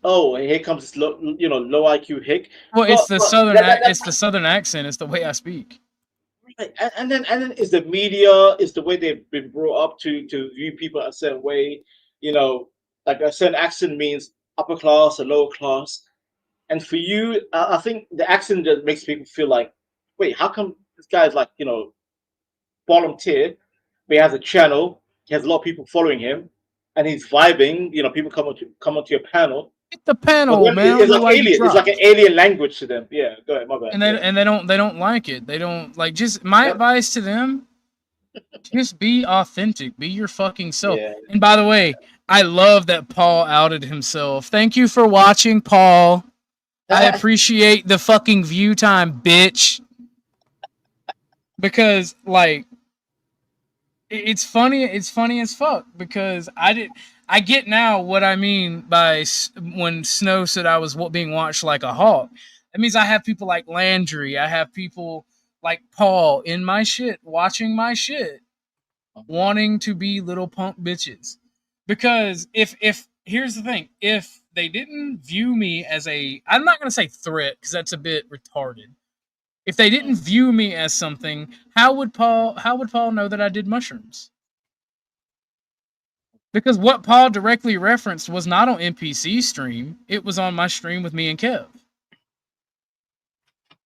oh, here comes this low IQ hick. Well, it's the southern accent. It's the way I speak. Right. And then it's the media, it's the way they've been brought up to view people a certain way. Like a certain accent means upper class or lower class. And for you, I think the accent just makes people feel like, wait, how come this guy is like bottom tier, but he has a channel. He has a lot of people following him, and he's vibing. People come onto your panel. It's the panel, man. It's like alien. It's like an alien language to them. Yeah, go ahead, my bad. And they don't like it. They don't like. Just my advice to them Just be authentic. Be your fucking self. Yeah. And by the way, I love that Paul outed himself. Thank you for watching, Paul. I appreciate the fucking view time, bitch. Because like it's funny as fuck because I get now what I mean by when Snow said I was being watched like a hawk. That means I have people like Landry, I have people like Paul in my shit, watching my shit, wanting to be little punk bitches. Because if here's the thing, if they didn't view me as I'm not gonna say threat because that's a bit retarded. If they didn't view me as something, how would Paul know that I did mushrooms? Because what Paul directly referenced was not on NPC stream, it was on my stream with me and Kev.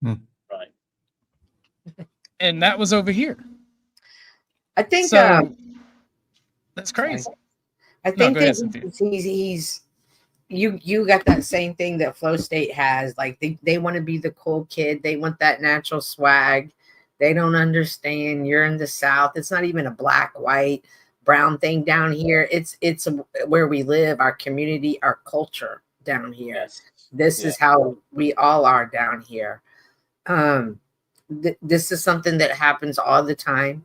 Right. And that was over here. I think so. That's crazy. I think he's you got that same thing that Flow State has. Like they want to be the cool kid. They want that natural swag. They don't understand you're in the South. It's not even a black, white, brown thing down here. It's where we live, our community, our culture down here. Yes. This is how we all are down here. This is something that happens all the time.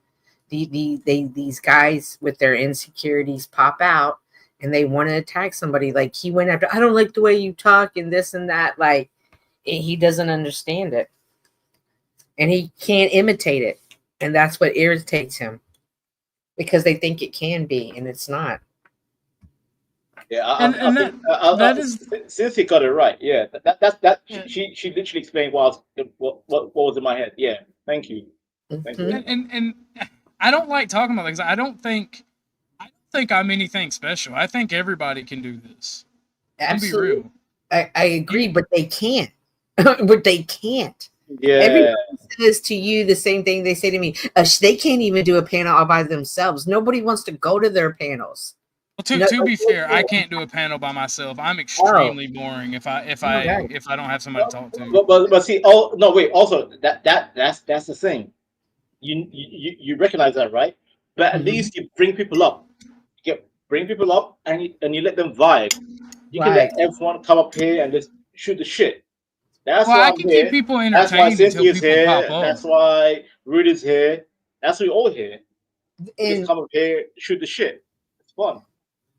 These guys with their insecurities pop out and they want to attack somebody. Like he went after, I don't like the way you talk and this and that. Like he doesn't understand it and he can't imitate it. And that's what irritates him because they think it can be and it's not. Yeah, I think Cynthia got it right. Yeah, she literally explained what was in my head. Yeah, thank you. Thank you. And I don't like talking about things. I don't think I'm anything special. I think everybody can do this. Absolutely. Be real. I agree, but they can't. But they can't. Yeah. Everybody says to you the same thing they say to me. They can't even do a panel all by themselves. Nobody wants to go to their panels. Well, to be fair, I can't do a panel by myself. I'm extremely boring if I don't have somebody to talk to. But see, oh no, wait. Also, that's the thing. You recognize that, right? But at least you bring people up. Bring people up and you let them vibe. You can let everyone come up here and just shoot the shit. That's why I can keep people entertained. That's why Cynthia's until here. Pop up. That's why Rudy's here. That's why we're all here. Just come up here, shoot the shit. It's fun.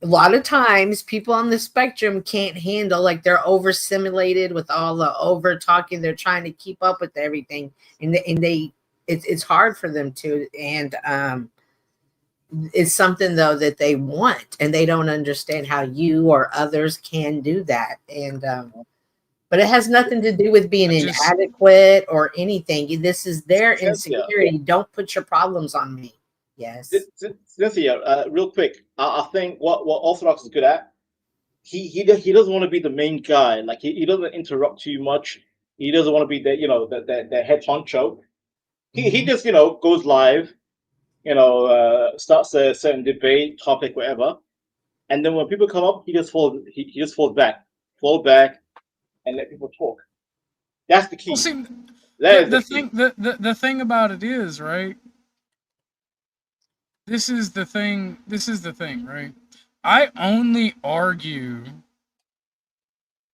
A lot of times people on the spectrum can't handle, like they're over simulated with all the over talking. They're trying to keep up with everything and it's hard for them to. And it's something though that they want and they don't understand how you or others can do that. And, but it has nothing to do with being inadequate or anything. This is their insecurity. Don't put your problems on me. Yes. Cynthia, real quick, I think what Orthodox is good at, he doesn't want to be the main guy. Like he doesn't interrupt too much. He doesn't want to be the head honcho. He just goes live, starts a certain debate topic, whatever, and then when people come up, he just falls back, and let people talk. That's the key. Well, see, the thing about it is, right? This is the thing, right? I only argue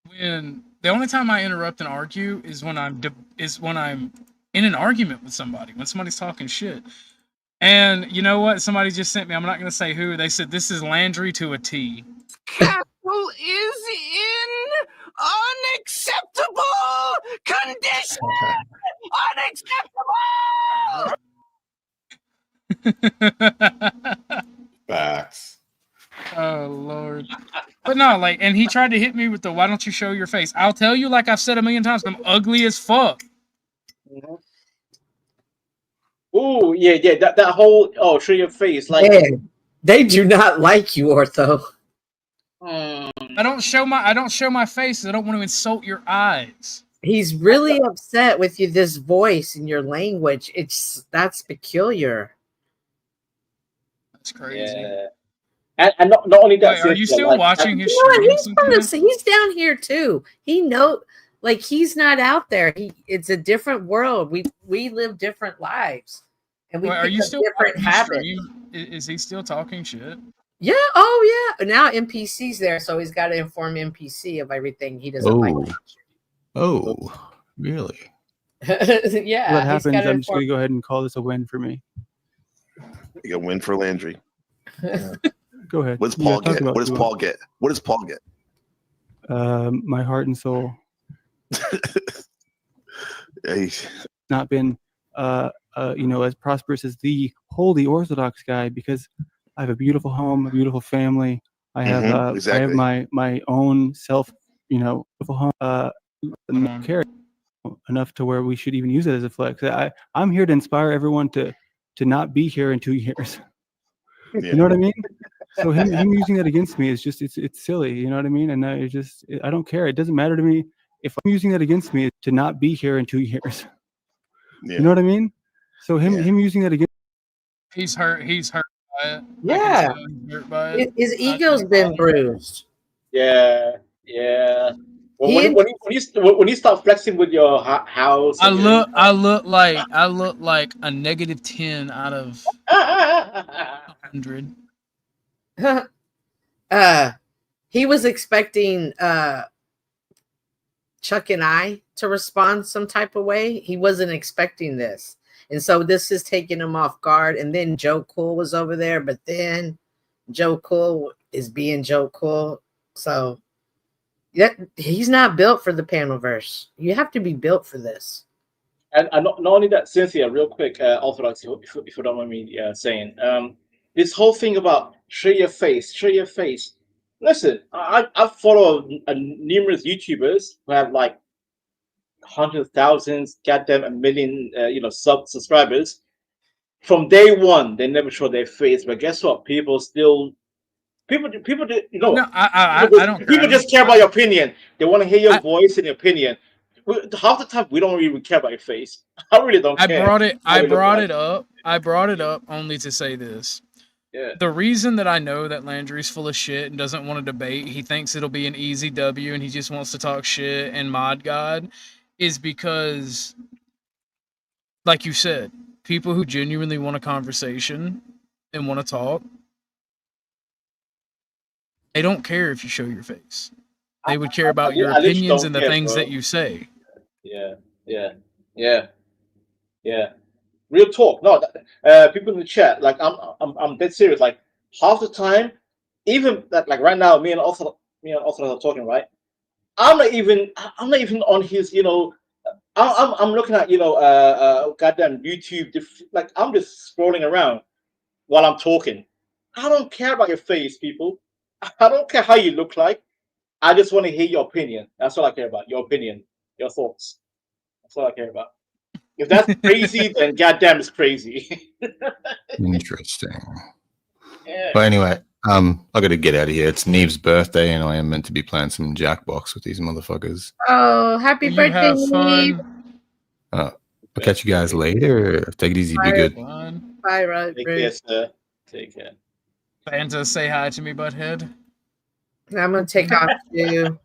when the only time I interrupt and argue is when I'm in an argument with somebody, when somebody's talking shit. And you know what? Somebody just sent me, I'm not going to say who, they said this is Landry to a T. Castle is in unacceptable condition! Unacceptable! Facts. Oh Lord. But no, like, and he tried to hit me with the why don't you show your face? I'll tell you, like I've said a million times, I'm ugly as fuck. Mm-hmm. Oh yeah, that whole show your face, like they do not like you, Ortho. I don't show my face. I don't want to insult your eyes. He's really upset with you. This voice and your language, that's peculiar. That's crazy. Yeah. And not only that. Wait, are you still watching his stream? He's down here too. He's not out there. It's a different world. We live different lives. and we Wait, are pick you up still different watching habits. stream? Is he still talking shit? Yeah. Oh, yeah. Now NPC's there, so he's got to inform NPC of everything he doesn't like. Oh, really? Yeah. If that he's got happens, to I'm just inform. gonna go ahead and call this a win for me. A win for Landry. Go ahead. What does You Paul gotta talk get? about What does Tua. Paul get? What does Paul get? My heart and soul. Hey. Not been, as prosperous as the holy Orthodox guy, because I have a beautiful home, a beautiful family. I have, I have my own self, beautiful home. No care enough to where we should even use it as a flex. I'm here to inspire everyone to not be here in 2 years. You know what I mean? So him using that against me is just it's silly. You know what I mean? And I don't care. It doesn't matter to me if I'm using that against me to not be here in 2 years. You know what I mean? So him using that against. He's hurt. He's hurt by it. Yeah. He's hurt by it. His ego's been bruised. Yeah. When you start flexing with your house, I look like a -10 out of 100. He was expecting Chuck and I to respond some type of way. He wasn't expecting this. And so this is taking him off guard. And then Joe Cool was over there, but then Joe Cool is being Joe Cool. So he's not built for the panelverse. You have to be built for this. And not only that, Cynthia, real quick, Orthodox, if you don't mind me saying, this whole thing about show your face. Listen, I follow numerous YouTubers who have like hundreds of thousands, goddamn a million, subscribers. From day one, they never show their face. But guess what? People do. I don't. People just care about your opinion. They want to hear your voice and your opinion. Half the time, we don't even care about your face. I really don't care. I brought it up only to say this. Yeah. The reason that I know that Landry's full of shit and doesn't want to debate, he thinks it'll be an easy W and he just wants to talk shit and mod God, is because, like you said, people who genuinely want a conversation and want to talk, they don't care if you show your face. They would care about your opinions and the things that you say. Yeah. Real talk. No, people in the chat, like I'm dead serious. Like half the time, even like right now, me and Orthodox are talking, right? I'm not even on his, I'm looking at, goddamn YouTube. Like I'm just scrolling around while I'm talking. I don't care about your face, people. I don't care how you look like. I just want to hear your opinion. That's all I care about. Your opinion, your thoughts. That's all I care about. If that's crazy, then goddamn it's crazy. Interesting. Yeah. But anyway, I got to get out of here. It's Neve's birthday, and I am meant to be playing some Jackbox with these motherfuckers. Oh, happy birthday, have Neve. I'll catch you guys later. Take it easy. Be good. Bye, Rod. Take care, sir. Take care. Santa, say hi to me, butthead. I'm going to take off too.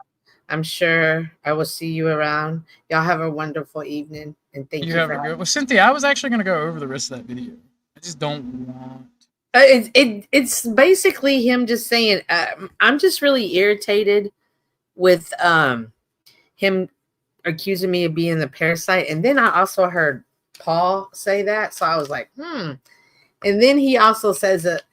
I'm sure I will see you around. Y'all have a wonderful evening. And thank you. You have a good. Well, Cynthia, I was actually going to go over the rest of that video. I just don't want. It's basically him just saying, I'm just really irritated with him accusing me of being the parasite. And then I also heard Paul say that. So I was like, And then he also says that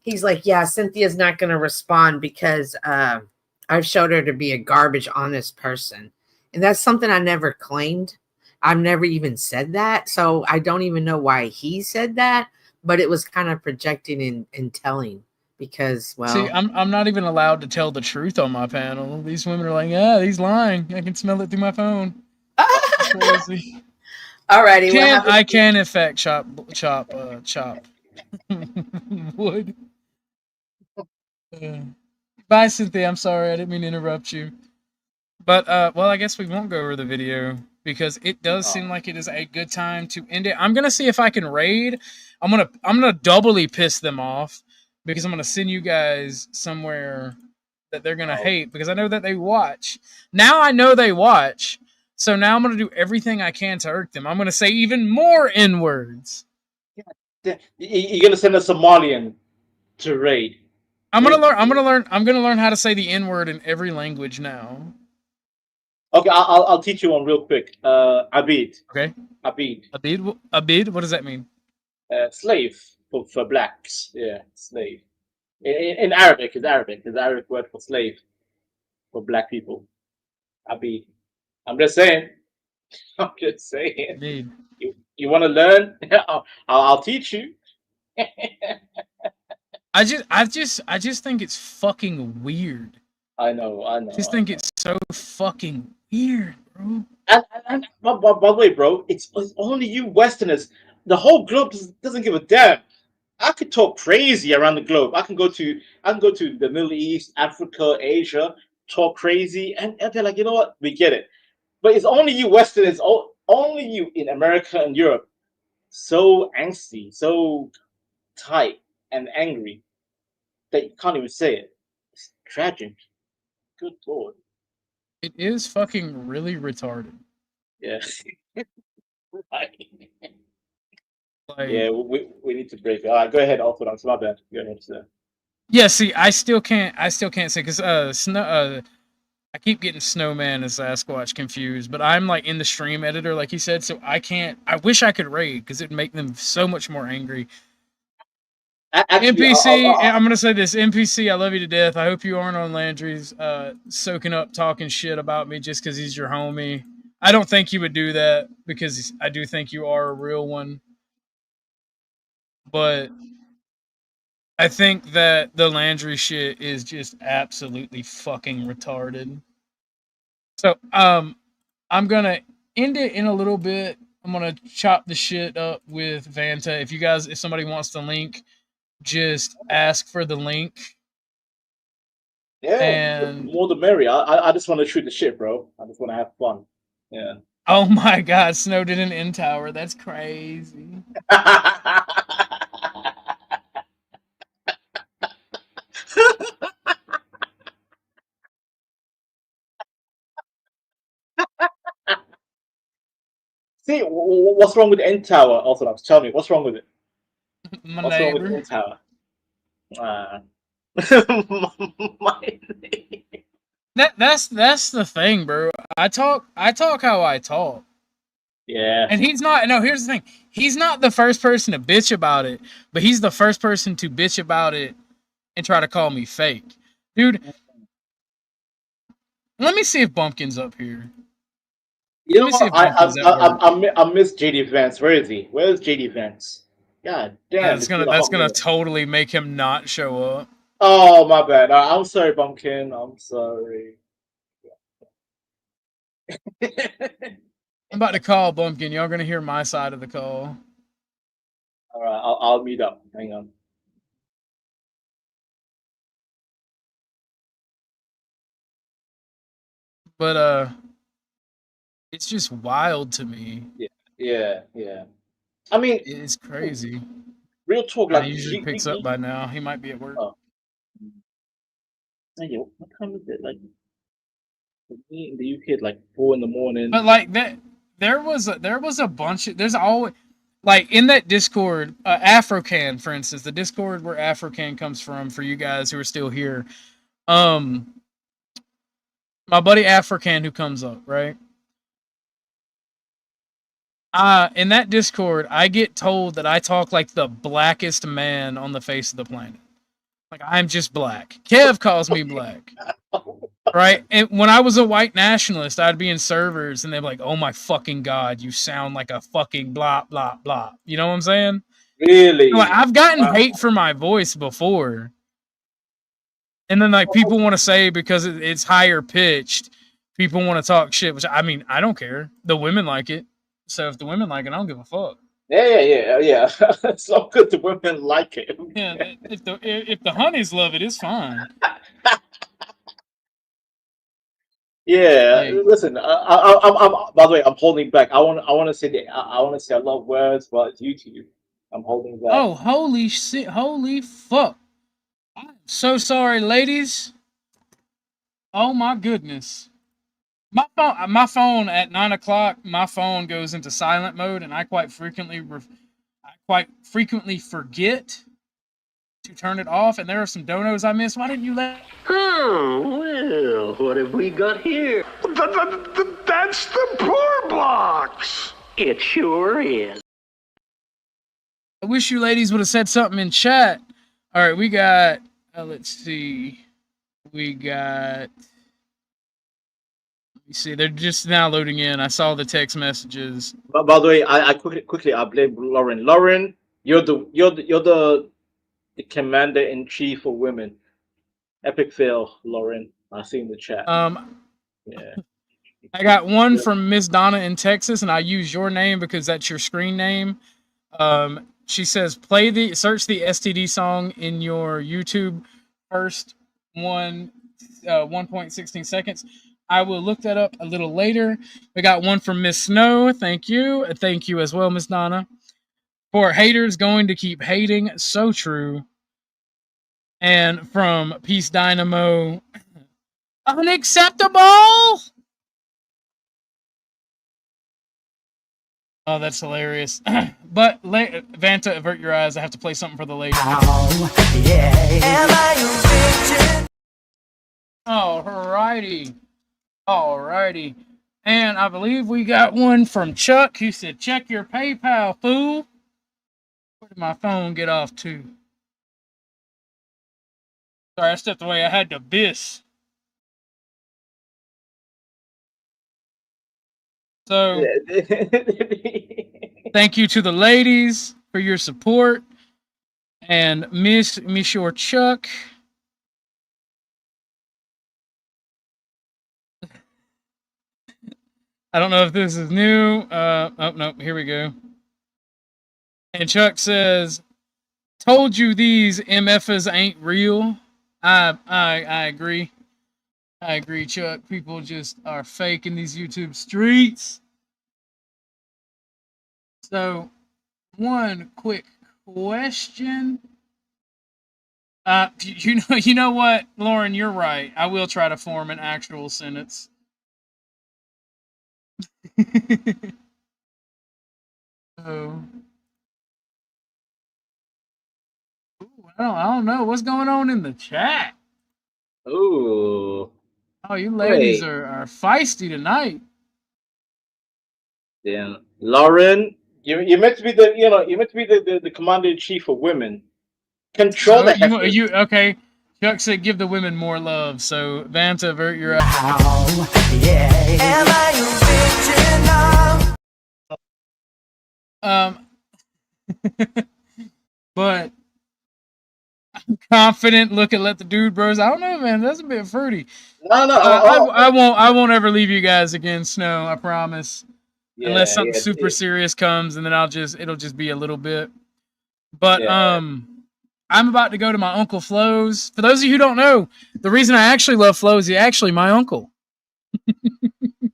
he's like, yeah, Cynthia's not going to respond because I've showed her to be a garbage, honest person. And that's something I never claimed. I've never even said that. So I don't even know why he said that. But it was kind of projecting and telling because, well. See, I'm not even allowed to tell the truth on my panel. These women are like, yeah, he's lying. I can smell it through my phone. Crazy. Alrighty. I can in fact chop wood. Bye, Cynthia. I'm sorry. I didn't mean to interrupt you. But, well, I guess we won't go over the video because it does seem like it is a good time to end it. I'm going to see if I can raid. I'm gonna doubly piss them off because I'm going to send you guys somewhere that they're going to hate because I know that they watch. Now I know they watch. So now I'm going to do everything I can to irk them. I'm going to say even more N-words. You're gonna send a Somalian to raid. I'm gonna learn how to say the N-word in every language now. Okay, I'll teach you one real quick. Abid. Okay. Abid. Abid. What does that mean? Slave for blacks. Yeah, slave. In Arabic, it's Arabic. It's the Arabic word for slave for black people. Abid. I'm just saying. I'm just saying. Indeed. You want to learn? I'll teach you. I just think it's fucking weird. I know. I just think it's so fucking weird, bro. And by the way, bro, it's only you Westerners. The whole globe doesn't give a damn. I could talk crazy around the globe. I can go to the Middle East, Africa, Asia, talk crazy, and they're like, you know what? We get it. But it's only you Westerners, only you in America and Europe, so angsty, so tight and angry that you can't even say it. It's tragic. Good lord. It is fucking really retarded. Yeah. Right. Like, Yeah, we need to break it. All right, go ahead, Orthodox. My bad. Go ahead, sir. yeah, see, I still can't say because I keep getting Snowman and Sasquatch confused, but I'm like in the stream editor, like he said, so I can't. I wish I could raid because it'd make them so much more angry. Actually, NPC, I'm gonna say this. NPC, I love you to death. I hope you aren't on Landry's soaking up, talking shit about me just because he's your homie. I don't think you would do that because I do think you are a real one. But I think that the Landry shit is just absolutely fucking retarded. So, I'm gonna end it in a little bit. I'm gonna chop the shit up with Vanta. If somebody wants the link, just ask for the link. Yeah, And more the merrier. I just want to shoot the shit, bro. I just want to have fun. Yeah. oh my god, Snow did an end tower. That's crazy. See, what's wrong with the end tower, Orthodox? Tell me, what's wrong with it? My what's wrong with the neighbor. end tower? That's the thing, bro. I talk how I talk. Yeah. And he's not. No, here's the thing. He's not the first person to bitch about it, but he's the first person to bitch about it and try to call me fake, dude. Let me see if Bumpkin's up here. You know what? I miss JD Vance. Where is he? Where is JD Vance? God damn. That's gonna totally make him not show up. Oh my bad. I'm sorry, Bumpkin. I'm sorry. I'm about to call Bumpkin. Y'all gonna hear my side of the call. All right, I'll meet up. Hang on. But it's just wild to me. Yeah. I mean, it's crazy. Real talk, He like usually picks up by now. He might be at work. Oh. Hey, what time is it? Like me in the UK, like 4 a.m. But like that, there was a bunch of. There's always like in that Discord, Afrocan, for instance, the Discord where Afrocan comes from. For you guys who are still here, my buddy African who comes up, right? In that Discord, I get told that I talk like the blackest man on the face of the planet. Like I'm just black. Kev calls me black. Right? And when I was a white nationalist, I'd be in servers and they'd be like, oh my fucking god, you sound like a fucking blah blah blah. You know what I'm saying? Really? Like, I've gotten hate for my voice before. And then like people want to say because it's higher pitched, people want to talk shit, which I mean, I don't care. The women like it. So if the women like it, I don't give a fuck. Yeah. It's so good the women like it. Yeah, if the honeys love it, it's fine. Yeah, listen. I'm. By the way, I'm holding back. I want to say a lot of words, but it's YouTube. I'm holding back. Oh, holy shit! Holy fuck! I'm so sorry, ladies. Oh my goodness. My phone at 9 o'clock. My phone goes into silent mode, and I quite frequently quite frequently forget to turn it off, and there are some donos I missed. Why didn't you let? Oh, well, what have we got here? That's the poor box. It sure is. I wish you ladies would have said something in chat. All right, we got. Let's see. We got. Let me see. They're just now loading in. I saw the text messages. But by the way, I quickly I blame Lauren. Lauren, you're the commander in chief of women. Epic fail, Lauren. I see in the chat. Yeah. I got one from Miss Donna in Texas, and I use your name because that's your screen name. She says, search the STD song in your YouTube first 1.16 seconds. I will look that up a little later. We got one from Miss Snow. Thank you. Thank you as well, Miss Donna. For haters going to keep hating. So true. And from Peace Dynamo. Unacceptable! Oh, that's hilarious. But, Vanta, avert your eyes. I have to play something for the ladies. Oh, yeah. Alrighty. Alrighty. And I believe we got one from Chuck. He said, check your PayPal, fool. Where did my phone get off to? Sorry, I stepped away. I had to biss. So, thank you to the ladies for your support. And Miss your Chuck. I don't know if this is new. Oh, no, here we go. And Chuck says, told you these MFs ain't real. I agree. I agree, Chuck. People just are fake in these YouTube streets. So, one quick question. You know what, Lauren, you're right. I will try to form an actual sentence. So, I don't know what's going on in the chat. Ooh. Oh, you ladies are feisty tonight. Yeah, Lauren, you meant to be the commander in chief of women. Control the heifers. You okay? Chuck said, "Give the women more love." So, Vanta, avert your eyes. Am I but I'm confident. Look at let the dude bros. I don't know, man. That's a bit fruity. No. I won't ever leave you guys again, Snow. I promise. Yeah, unless something super serious comes, and then it'll just be a little bit. But I'm about to go to my Uncle Flo's. For those of you who don't know, the reason I actually love Flo is he's actually my uncle.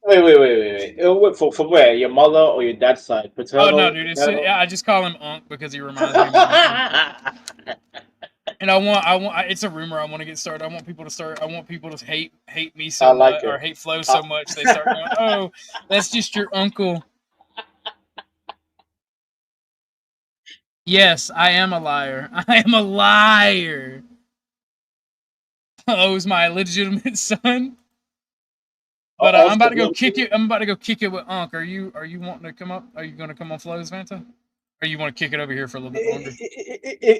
Wait. From where? Your mother or your dad's side? Paternal? Oh no, dude! I just call him Unc because he reminds me of my uncle. And I want. It's a rumor. I want to get started. I want people to hate me so much, or hate Flo so much they start going, "Oh, that's just your uncle." Yes, I am a liar. I am a liar. Flo's my legitimate son. But I'm about to go kick it. I'm about to go kick it with Unc. Are you wanting to come up? Are you going to come on Flo's, Vanta? Or you want to kick it over here for a little bit longer?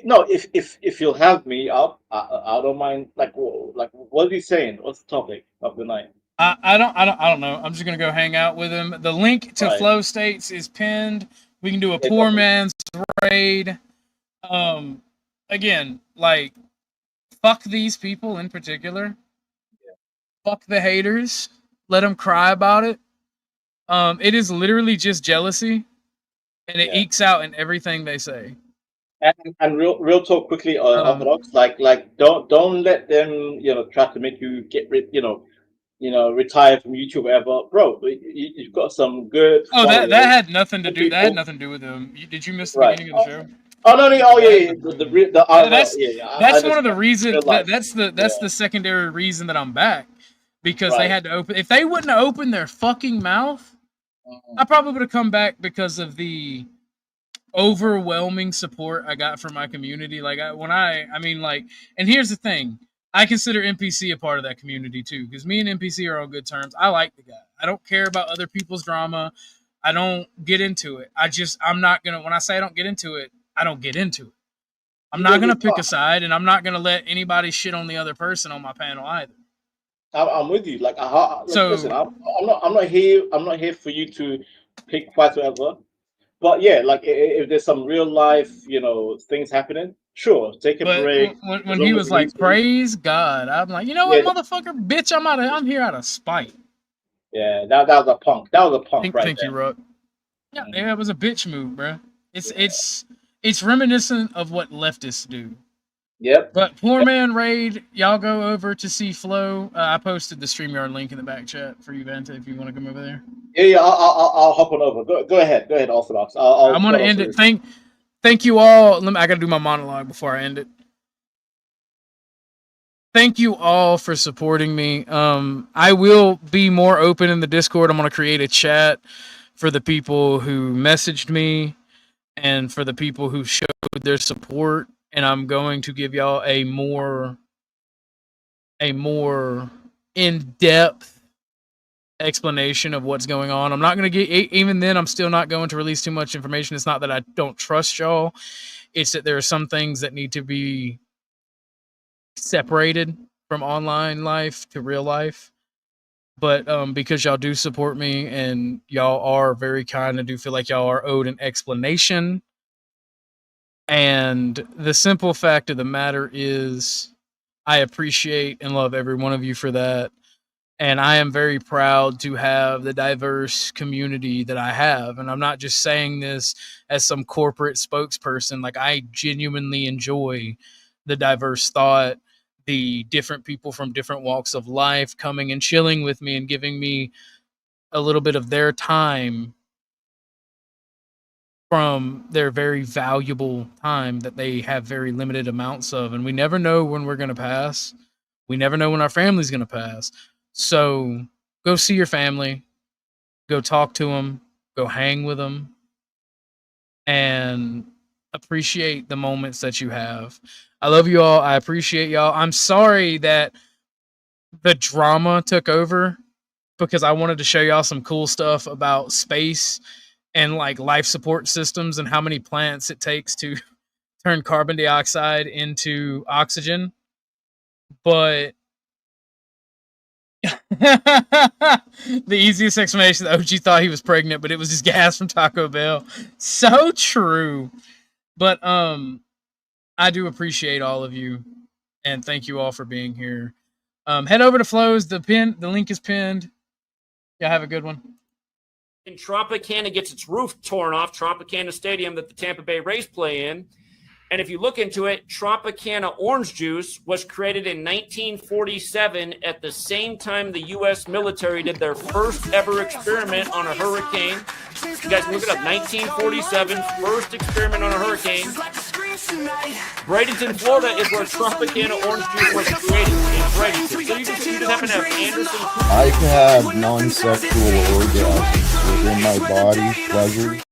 No, if you'll have me up, I don't mind. Like, what are you saying? What's the topic of the night? I don't know. I'm just gonna go hang out with him. The link to Flow States is pinned. We can do a poor man's raid. Again, like, fuck these people in particular. Fuck the haters. Let them cry about it. It is literally just jealousy, and it ekes out in everything they say. And real talk quickly, Orthodox. Like don't let them try to make you get rid retire from YouTube ever, bro. You've got some good. Oh, that had nothing to do. That had nothing to do with them. Did you miss the beginning of the show? Oh no! Oh yeah. That's one of the reasons. That's the secondary reason that I'm back, because they had to open. If they wouldn't have opened their fucking mouth, I probably would have come back because of the overwhelming support I got from my community. Like I mean, like, and here's the thing. I consider NPC a part of that community too, because me and NPC are on good terms. I like the guy. I don't care about other people's drama. I don't get into it. I'm not gonna, when I say I don't get into it, I don't get into it. I'm not gonna pick a side, and I'm not gonna let anybody shit on the other person on my panel either. I'm with you. Like, listen, I'm not here for you to pick fights, whatever. But yeah, like if there's some real life, things happening, sure, take a break. When he was like, "Praise God," I'm like, you know what, motherfucker, bitch, I'm here out of spite. Yeah, that was a punk. That was a punk, right? Thank you, Ruck. Yeah, it was a bitch move, bro. It's reminiscent of what leftists do. Yep. But Poor Man Raid, y'all go over to see Flow. I posted the StreamYard link in the back chat for you, Vanta, if you want to come over there. Yeah, I'll hop on over. Go ahead, Orthodox. I'm gonna end it. Thank you all. I gotta do my monologue before I end it. Thank you all for supporting me. I will be more open in the Discord. I'm gonna create a chat for the people who messaged me and for the people who showed their support. And I'm going to give y'all a more in-depth explanation of what's going on. I'm not going to get, even then, I'm still not going to release too much information. It's not that I don't trust y'all. It's that there are some things that need to be separated from online life to real life. But because y'all do support me and y'all are very kind, I do feel like y'all are owed an explanation. And the simple fact of the matter is I appreciate and love every one of you for that. And I am very proud to have the diverse community that I have. And I'm not just saying this as some corporate spokesperson. Like, I genuinely enjoy the diverse thought, the different people from different walks of life coming and chilling with me and giving me a little bit of their time from their very valuable time that they have very limited amounts of. And we never know when we're going to pass. We never know when our family's going to pass. So go see your family, go talk to them, go hang with them, and appreciate the moments that you have. I love you all. I appreciate y'all. I'm sorry that the drama took over because I wanted to show y'all some cool stuff about space and like life support systems and how many plants it takes to turn carbon dioxide into oxygen. But the easiest explanation, the OG thought he was pregnant, but it was just gas from Taco Bell. So true. But I do appreciate all of you, and thank you all for being here. Head over to Flows. The link is pinned. Y'all have a good one. And Tropicana gets its roof torn off, Tropicana Stadium that the Tampa Bay Rays play in. And if you look into it, Tropicana orange juice was created in 1947 at the same time the U.S. military did their first ever experiment on a hurricane. You guys look it up, 1947, first experiment on a hurricane. Bradenton, Florida is where Tropicana orange juice was created, in Bradenton. So you just happen to have Anderson. I can have non-sexual orgasms within my body, pleasure.